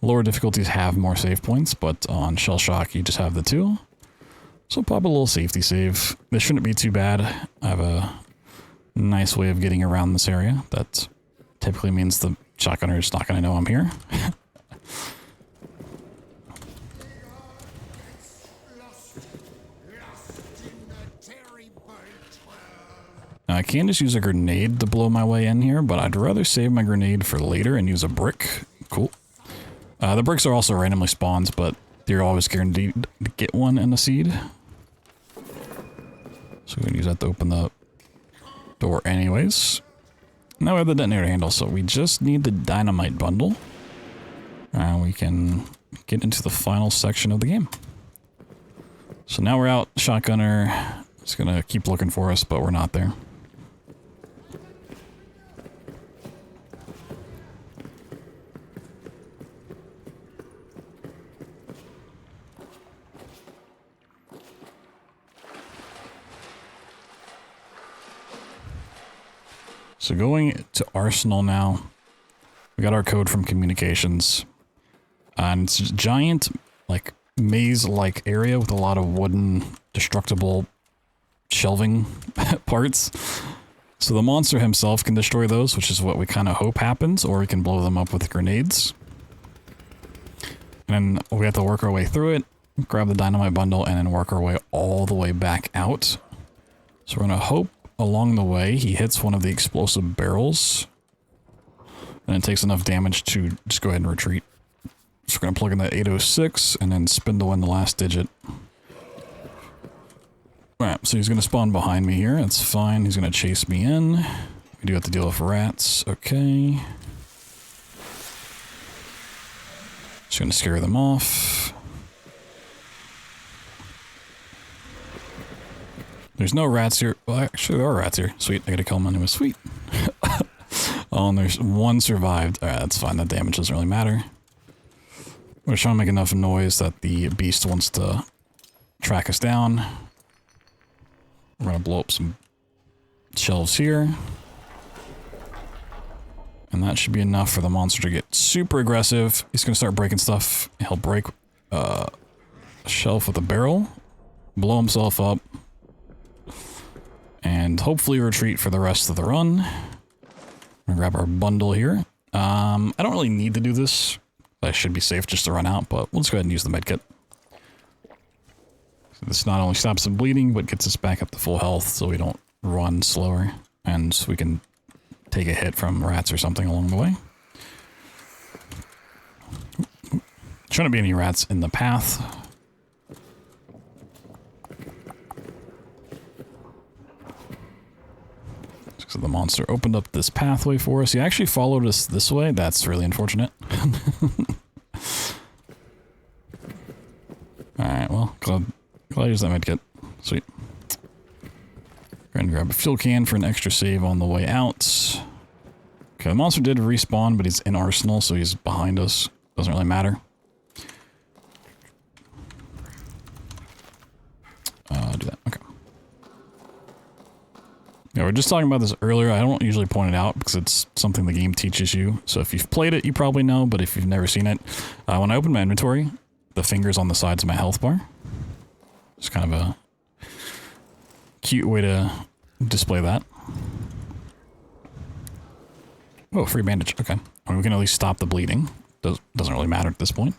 Lower difficulties have more save points, but on Shell Shock, you just have the 2. So pop a little safety save. This shouldn't be too bad. I have a nice way of getting around this area. That typically means the shotgunner is not going to know I'm here. Now I can just use a grenade to blow my way in here, but I'd rather save my grenade for later and use a brick. Cool. The bricks are also randomly spawns, but you're always guaranteed to get one in a seed. So we can use that to open the door anyways. Now we have the detonator handle, so we just need the dynamite bundle. And we can get into the final section of the game. So now we're out. Shotgunner is going to keep looking for us, but we're not there. So going to Arsenal now, we got our code from communications, and it's a giant, like, maze-like area with a lot of wooden, destructible shelving parts. So the monster himself can destroy those, which is what we kind of hope happens, or we can blow them up with grenades. And then we have to work our way through it, grab the dynamite bundle, and then work our way all the way back out. So we're going to hope along the way he hits one of the explosive barrels, and it takes enough damage to just go ahead and retreat. So we're going to plug in that 806 and then spindle in the last digit. Alright, so he's going to spawn behind me here. That's fine. He's going to chase me in. We do have to deal with rats. Okay. Just going to scare them off. There's no rats here. Well, actually, there are rats here. Sweet. I gotta kill them anyway. Sweet. Oh, and there's one survived. Alright, that's fine. That damage doesn't really matter. We're trying to make enough noise that the beast wants to track us down. We're gonna blow up some shelves here. And that should be enough for the monster to get super aggressive. He's gonna start breaking stuff. He'll break a shelf with a barrel, blow himself up, and hopefully retreat for the rest of the run. We're gonna grab our bundle here. I don't really need to do this. I should be safe just to run out, but we'll just go ahead and use the medkit. So this not only stops the bleeding, but gets us back up to full health so we don't run slower. And so we can take a hit from rats or something along the way. Shouldn't be any rats in the path. So the monster opened up this pathway for us. He actually followed us this way. That's really unfortunate. Alright, well, glad I used that medkit. Sweet. Go ahead and grab a fuel can for an extra save on the way out. Okay, the monster did respawn, but he's in Arsenal, so he's behind us. Doesn't really matter. Do that. Okay. Yeah, we were just talking about this earlier. I don't usually point it out because it's something the game teaches you. So if you've played it, you probably know, but if you've never seen it, when I open my inventory, the finger's on the sides of my health bar. It's kind of a cute way to display that. Oh, free bandage. Okay. I mean, we can at least stop the bleeding. Doesn't really matter at this point.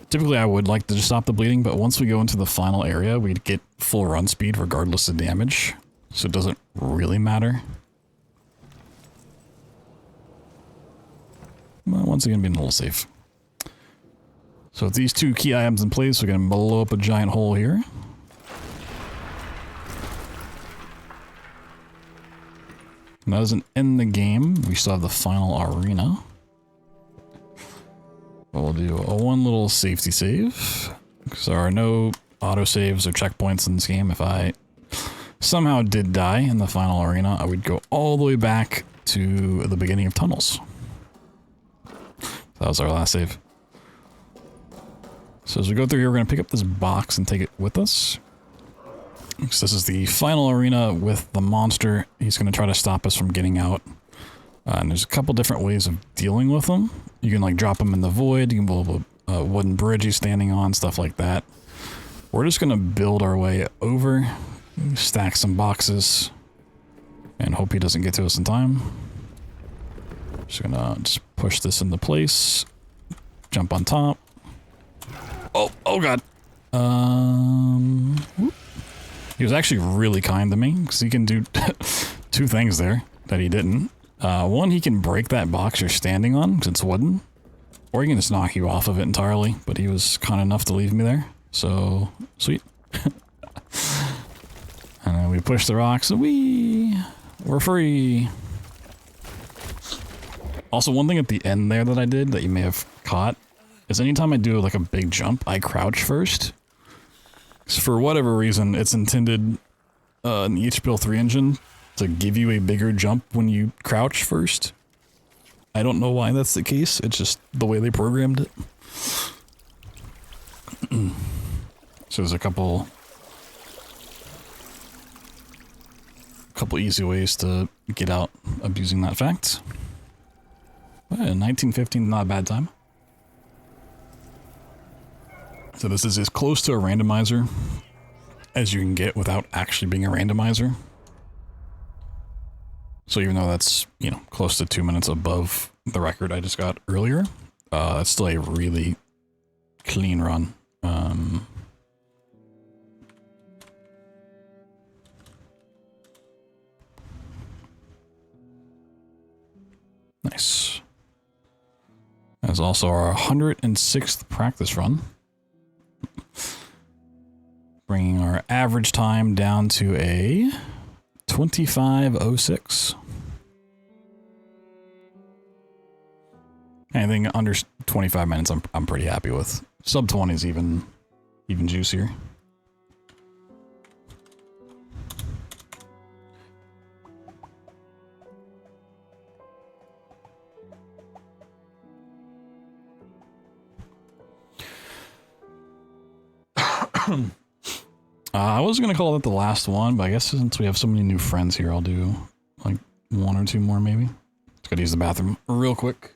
Typically, I would like to just stop the bleeding, but once we go into the final area, we'd get full run speed regardless of damage. So it doesn't really matter. Well, once again, being a little safe. So with these two key items in place, we're going to blow up a giant hole here. And that doesn't end the game. We still have the final arena. We'll do one little safety save. Because there are no autosaves or checkpoints in this game. If I somehow did die in the final arena, I would go all the way back to the beginning of tunnels. That was our last save. So as we go through here, we're going to pick up this box and take it with us. So this is the final arena with the monster. He's going to try to stop us from getting out. And there's a couple different ways of dealing with him. You can like drop him in the void. You can blow up a wooden bridge he's standing on, stuff like that. We're just going to build our way over, stack some boxes, and hope he doesn't get to us in time. Just going to push this into place. Jump on top. Oh god. Whoop. He was actually really kind to me, because he can do two things there that he didn't. One, he can break that box you're standing on, because it's wooden. Or he can just knock you off of it entirely, but he was kind enough to leave me there. So, sweet. And then we push the rocks, and we're free. Also, one thing at the end there that I did that you may have caught is anytime I do like a big jump, I crouch first. So for whatever reason, it's intended in the HBO 3 engine to give you a bigger jump when you crouch first. I don't know why that's the case. It's just the way they programmed it. So there's a couple easy ways to get out abusing that fact. But 1915 is not a bad time. So this is as close to a randomizer as you can get without actually being a randomizer. So even though that's, you know, close to 2 minutes above the record I just got earlier, it's still a really clean run. Nice. That's also our 106th practice run. Bringing our average time down to a 25:06. Anything under 25 minutes, I'm pretty happy with. Sub 20 is even juicier. I was going to call it the last one, but I guess since we have so many new friends here, I'll do like one or two more maybe. Just gotta use the bathroom real quick.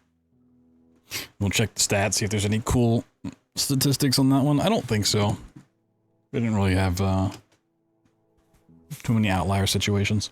We'll check the stats, see if there's any cool statistics on that one. I don't think so. We didn't really have too many outlier situations.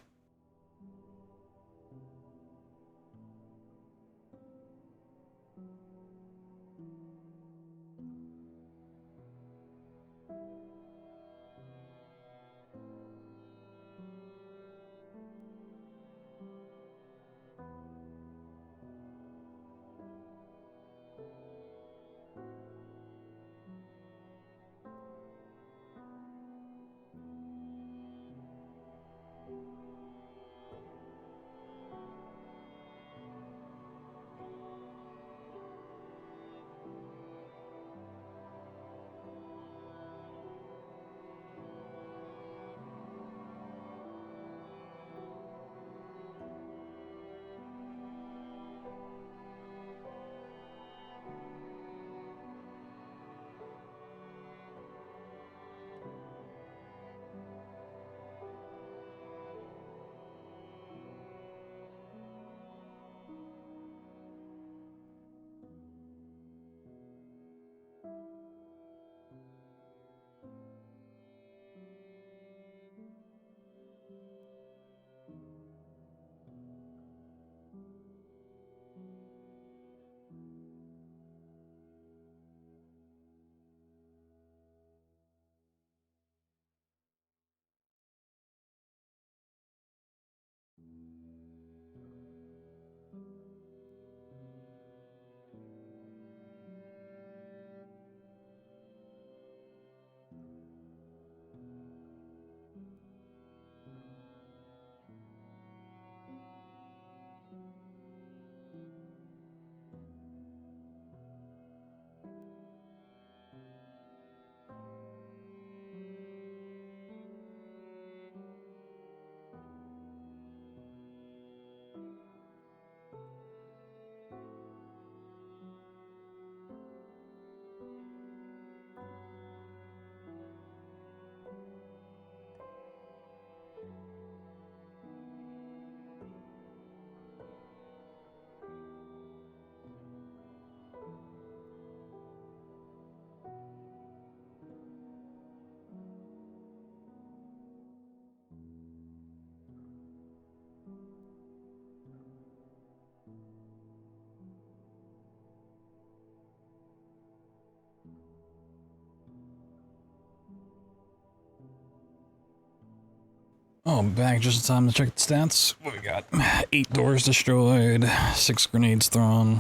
Oh, I'm back just in time to check the stats. What we got? 8 doors destroyed, 6 grenades thrown.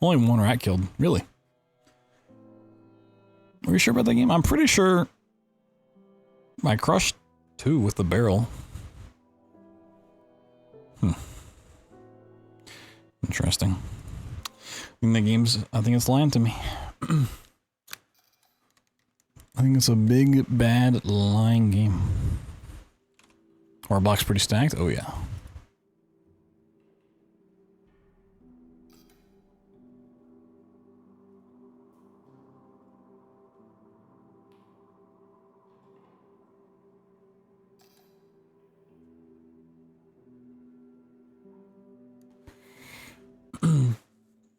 Only 1 rat killed. Really? Are you sure about that game? I'm pretty sure I crushed 2 with the barrel. Interesting. I think it's lying to me. I think it's a big, bad, lying game. Our block's pretty stacked? Oh, yeah.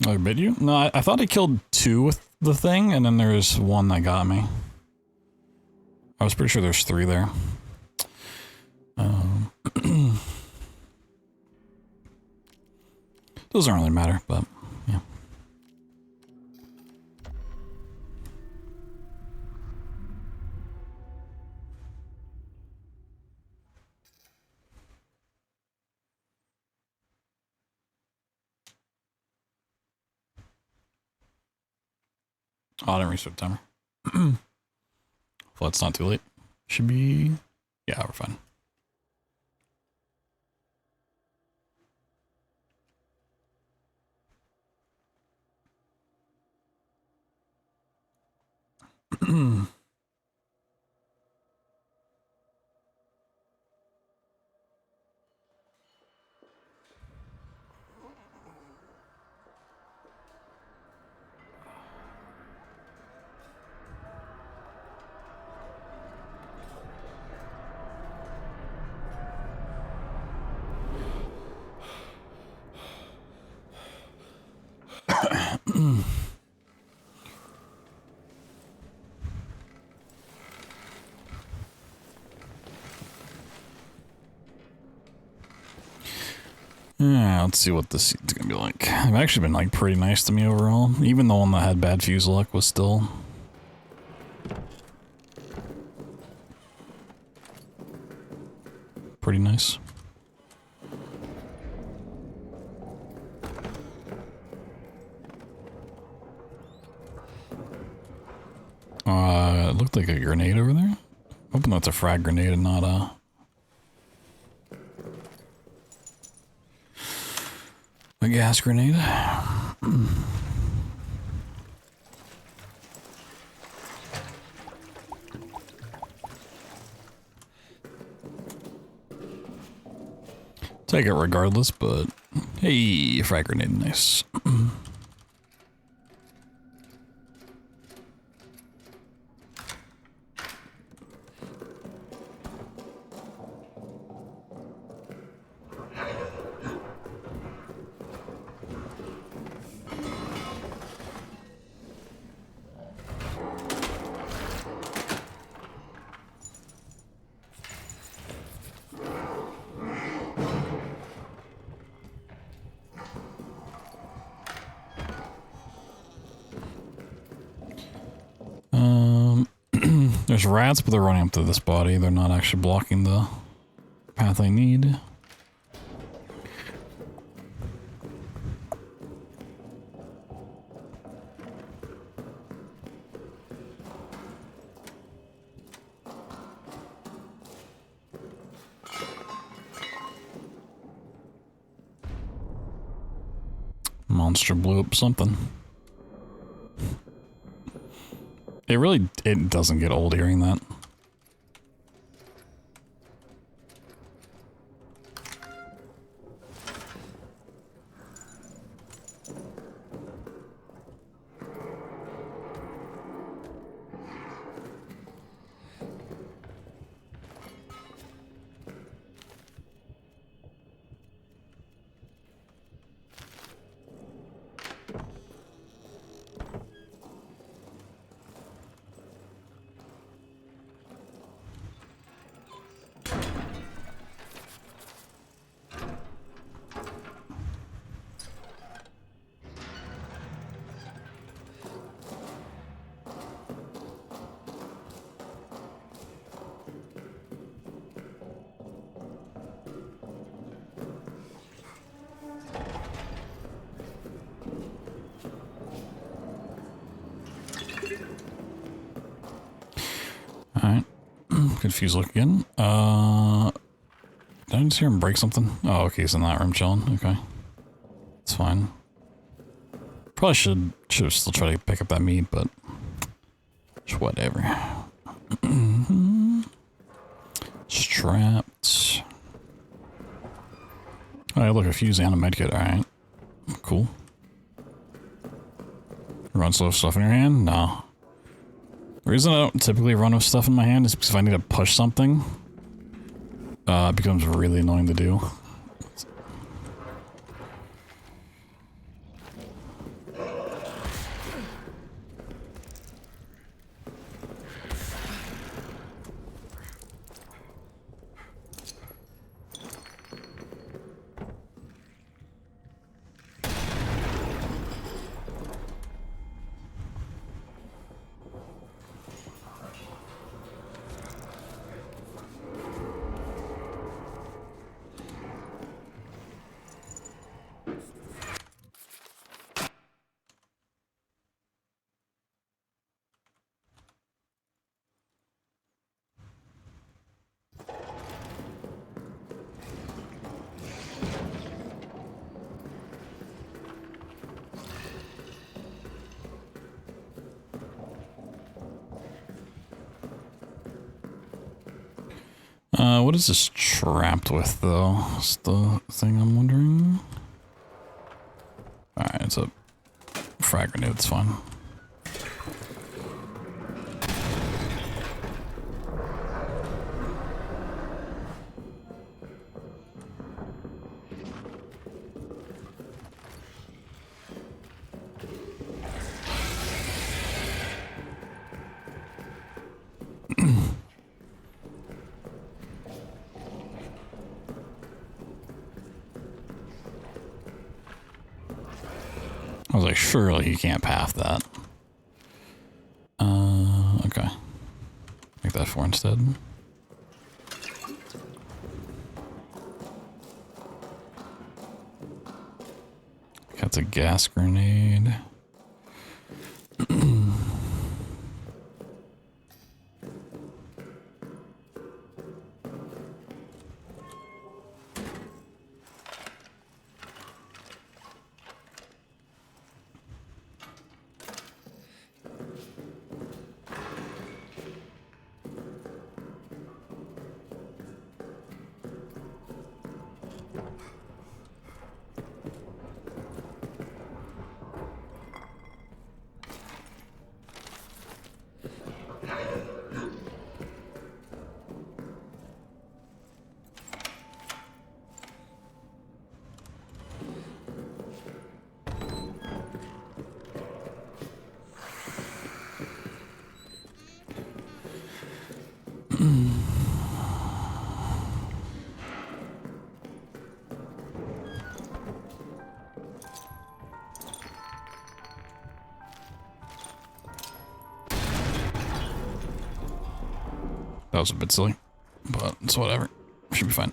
I bit you? No, I thought I killed 2 with the thing, and then there's 1 that got me. I was pretty sure there's 3 there. Doesn't really matter, but yeah. Oh, I didn't restart the timer. Well, it's not too late. Should be... Yeah, we're fine. Yeah, let's see what this seat's gonna be like. They've actually been like pretty nice to me overall. Even the one that had bad fuse luck was still pretty nice. It looked like a grenade over there. Hoping that's a frag grenade and not a gas grenade. Take it regardless, but hey, frag grenade, nice. There's rats, but they're running up to this body. They're not actually blocking the path I need. Monster blew up something. It doesn't get old hearing that. Alright. Confused look again. Did I just hear him break something? Oh, okay, he's in that room chilling. Okay. It's fine. Probably should have still tried to pick up that meat, but just whatever. Strapped. Oh, look, a fuse and a medkit. Alright. Cool. Run slow with stuff in your hand? No. The reason I don't typically run with stuff in my hand is because if I need to push something, it becomes really annoying to do. What is this trapped with, though? That's the thing I'm wondering. Alright, it's a frag grenade, it's fine. I was like, surely you can't path that. Okay. Make that 4 instead. That's a gas grenade. That was a bit silly, but it's whatever. Should be fine.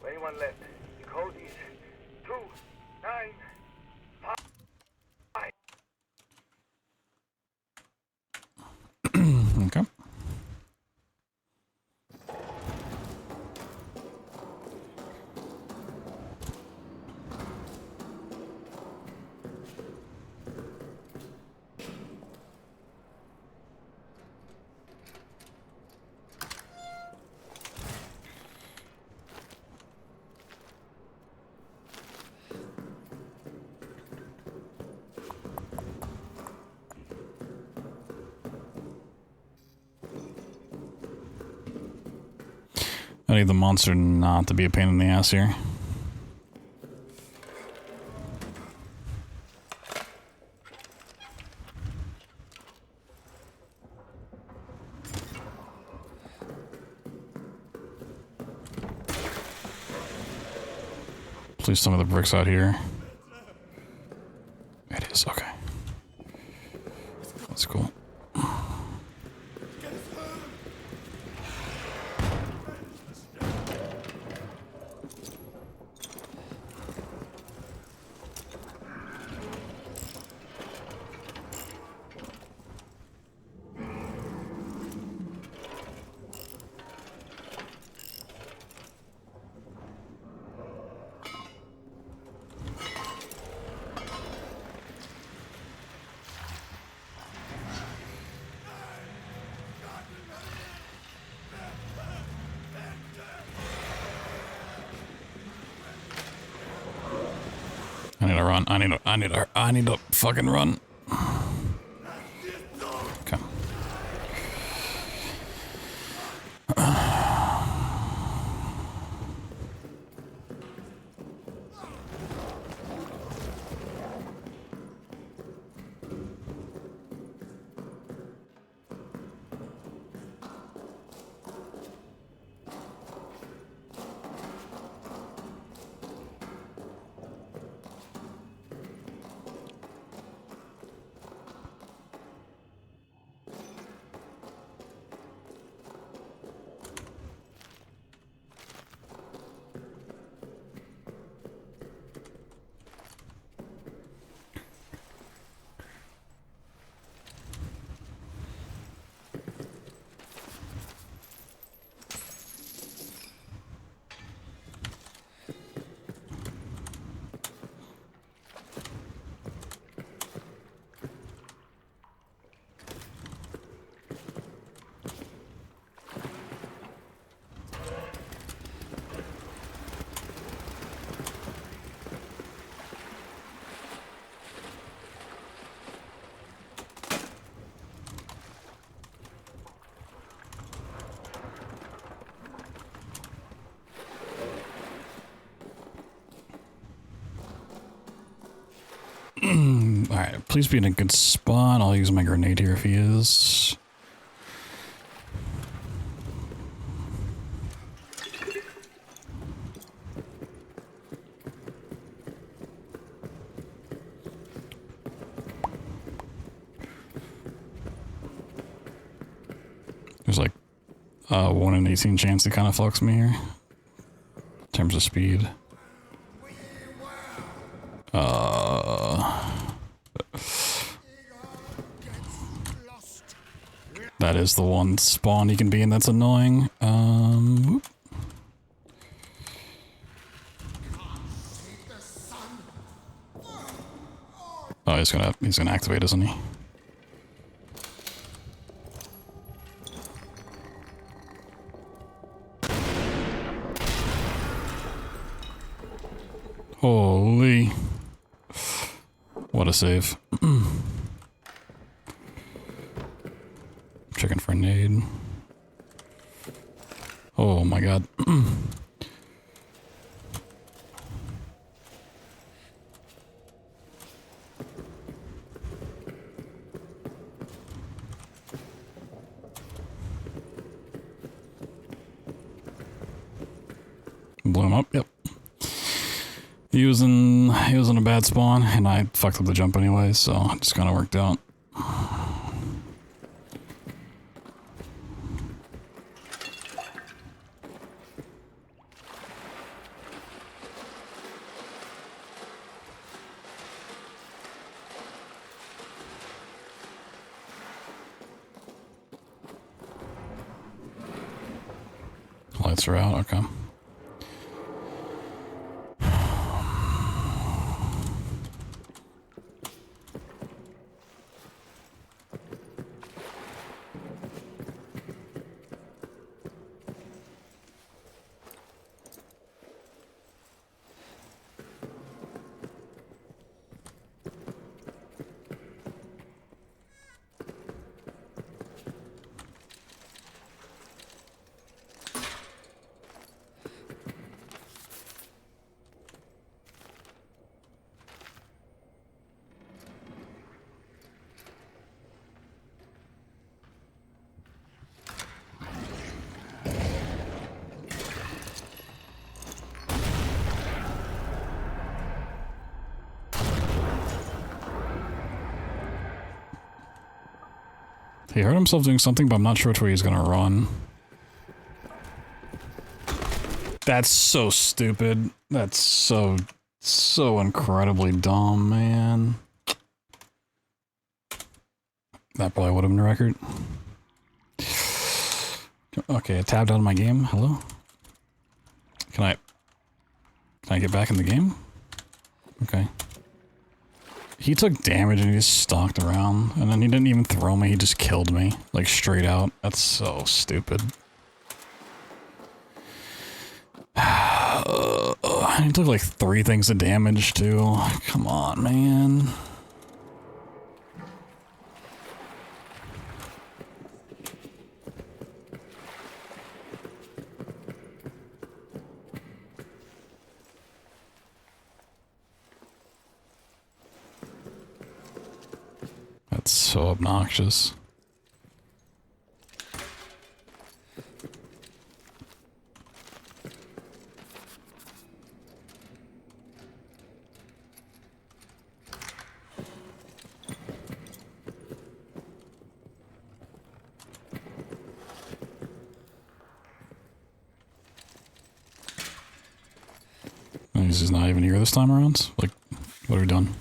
Anyone left? The code is 295. Okay. I need the monster not to be a pain in the ass here. Please some of the bricks out here. It is, okay. That's cool. I need to run. I need to fucking run. Okay. Alright, please be in a good spot. I'll use my grenade here if he is. There's like a 1 in 18 chance he kind of fucks me here. In terms of speed. That is the one spawn he can be in that's annoying. Whoop. Oh, he's gonna activate, isn't he? Holy. What a save. Checking for a nade. Oh my god. Blew him up, yep. He was in a bad spawn, and I fucked up the jump anyway, so it just kinda worked out. Lights are out, okay. He hurt himself doing something, but I'm not sure which way he's gonna run. That's so stupid. That's so incredibly dumb, man. That probably would have been a record. Okay, I tabbed out of my game. Hello? Can I get back in the game? Okay. He took damage and he just stalked around, and then he didn't even throw me, he just killed me, like straight out. That's so stupid. He took like 3 things of damage too. Come on, man. That's so obnoxious. He's not even here this time around? Like, what are we doing?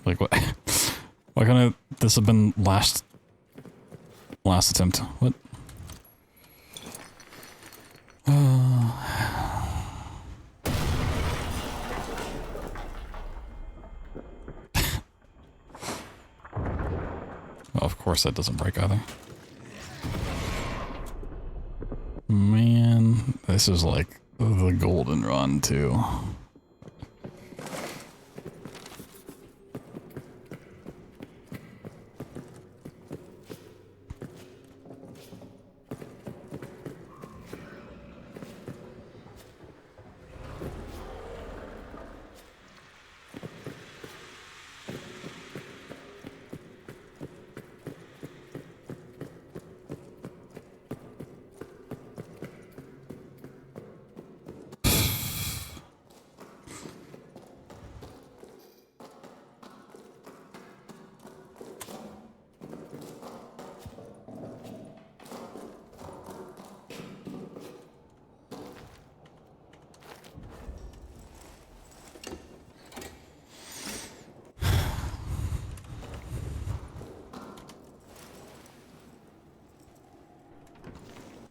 Like, what? Why couldn't this have been last attempt? What? Well, of course that doesn't break either. Man, this is like the golden run too.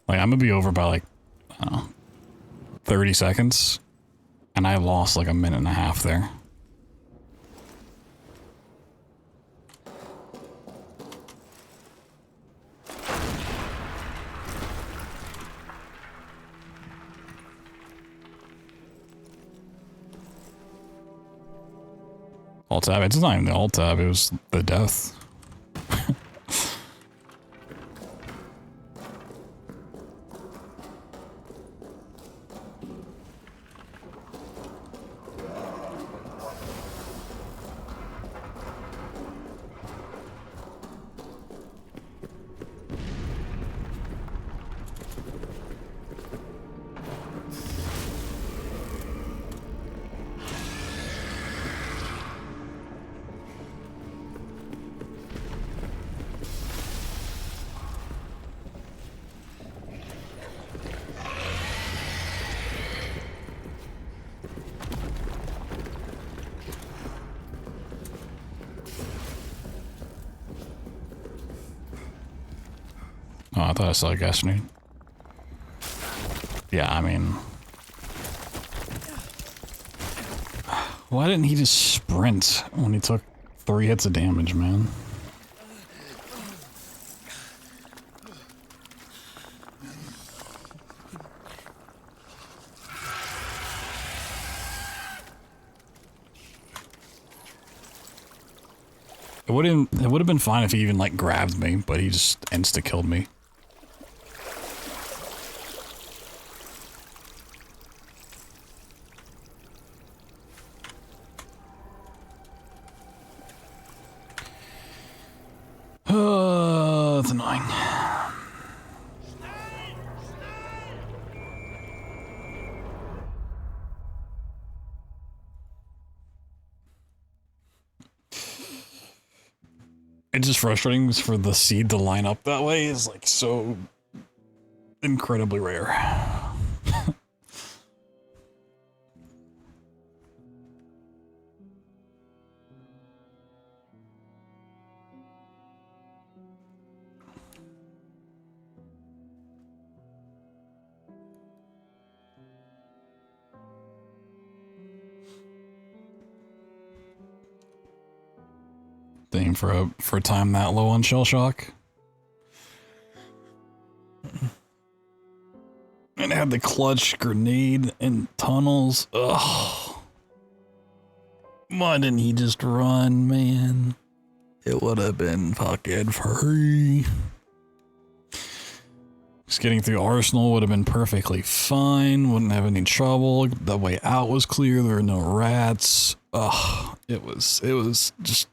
Like, I'm gonna be over by like, I don't know, 30 seconds, and I lost like a minute and a half there. Alt tab, it's not even the alt tab, it was the death. Oh, I thought I saw a gas grenade. Yeah, I mean... Why didn't he just sprint when he took 3 hits of damage, man? It would have been fine if he even like grabbed me, but he just insta killed me. That's annoying. It's just frustrating for the seed to line up that way is like so incredibly rare. Thing for a time that low on shell shock. And it had the clutch grenade and tunnels. Ugh. Why didn't he just run, man? It would have been fucking free. Just getting through Arsenal would have been perfectly fine. Wouldn't have any trouble. The way out was clear. There were no rats. Ugh. It was just.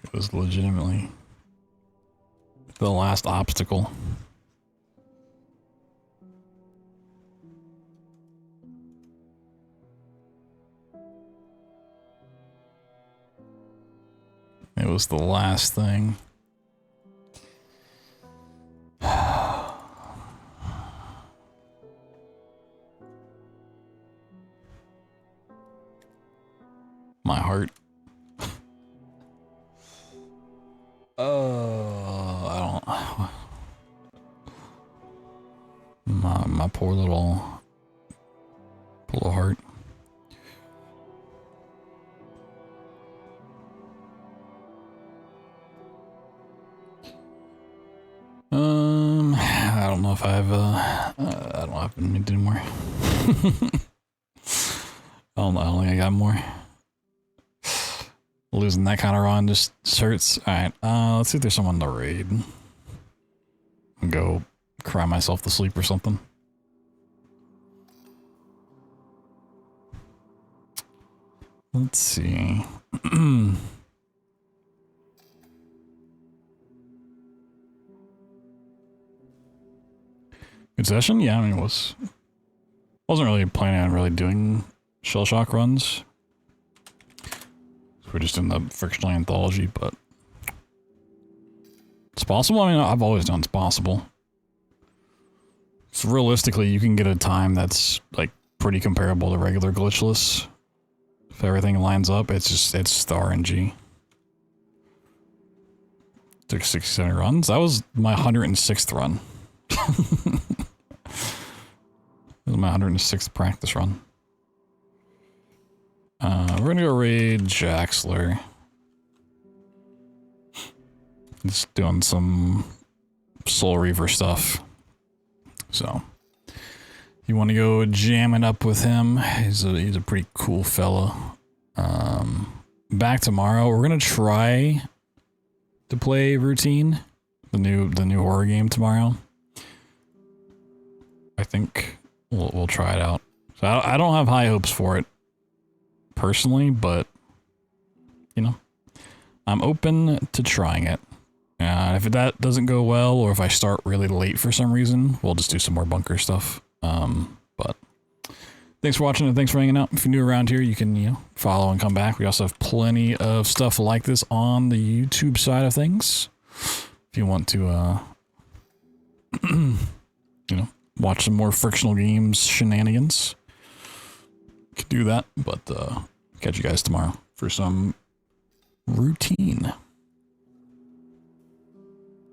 It was legitimately the last obstacle. It was the last thing. My heart. I don't. My poor little heart. I don't know if I don't have need anymore. I don't think I got more. Losing that kind of run just hurts. Alright, let's see if there's someone to raid. Go cry myself to sleep or something. Let's see. Good session? Yeah, I mean, wasn't really planning on really doing shell shock runs. We're just in the Frictional Anthology, but it's possible. I mean, I've always done it's possible. So realistically, you can get a time that's like pretty comparable to regular glitchless. If everything lines up, it's the RNG. Took 67 runs. That was my 106th run. It was my 106th practice run. We're gonna go raid Jaxler. Just doing some Soul Reaver stuff. So, you want to go jamming up with him? He's a pretty cool fella. Back tomorrow. We're gonna try to play Routine, the new horror game tomorrow. I think we'll try it out. So I don't have high hopes for it personally, but you know, I'm open to trying it. If that doesn't go well, or if I start really late for some reason, we'll just do some more bunker stuff. But thanks for watching and thanks for hanging out. If you're new around here, you can follow and come back. We also have plenty of stuff like this on the YouTube side of things. If you want to, watch some more Frictional games shenanigans, you can do that. But catch you guys tomorrow for some Routine.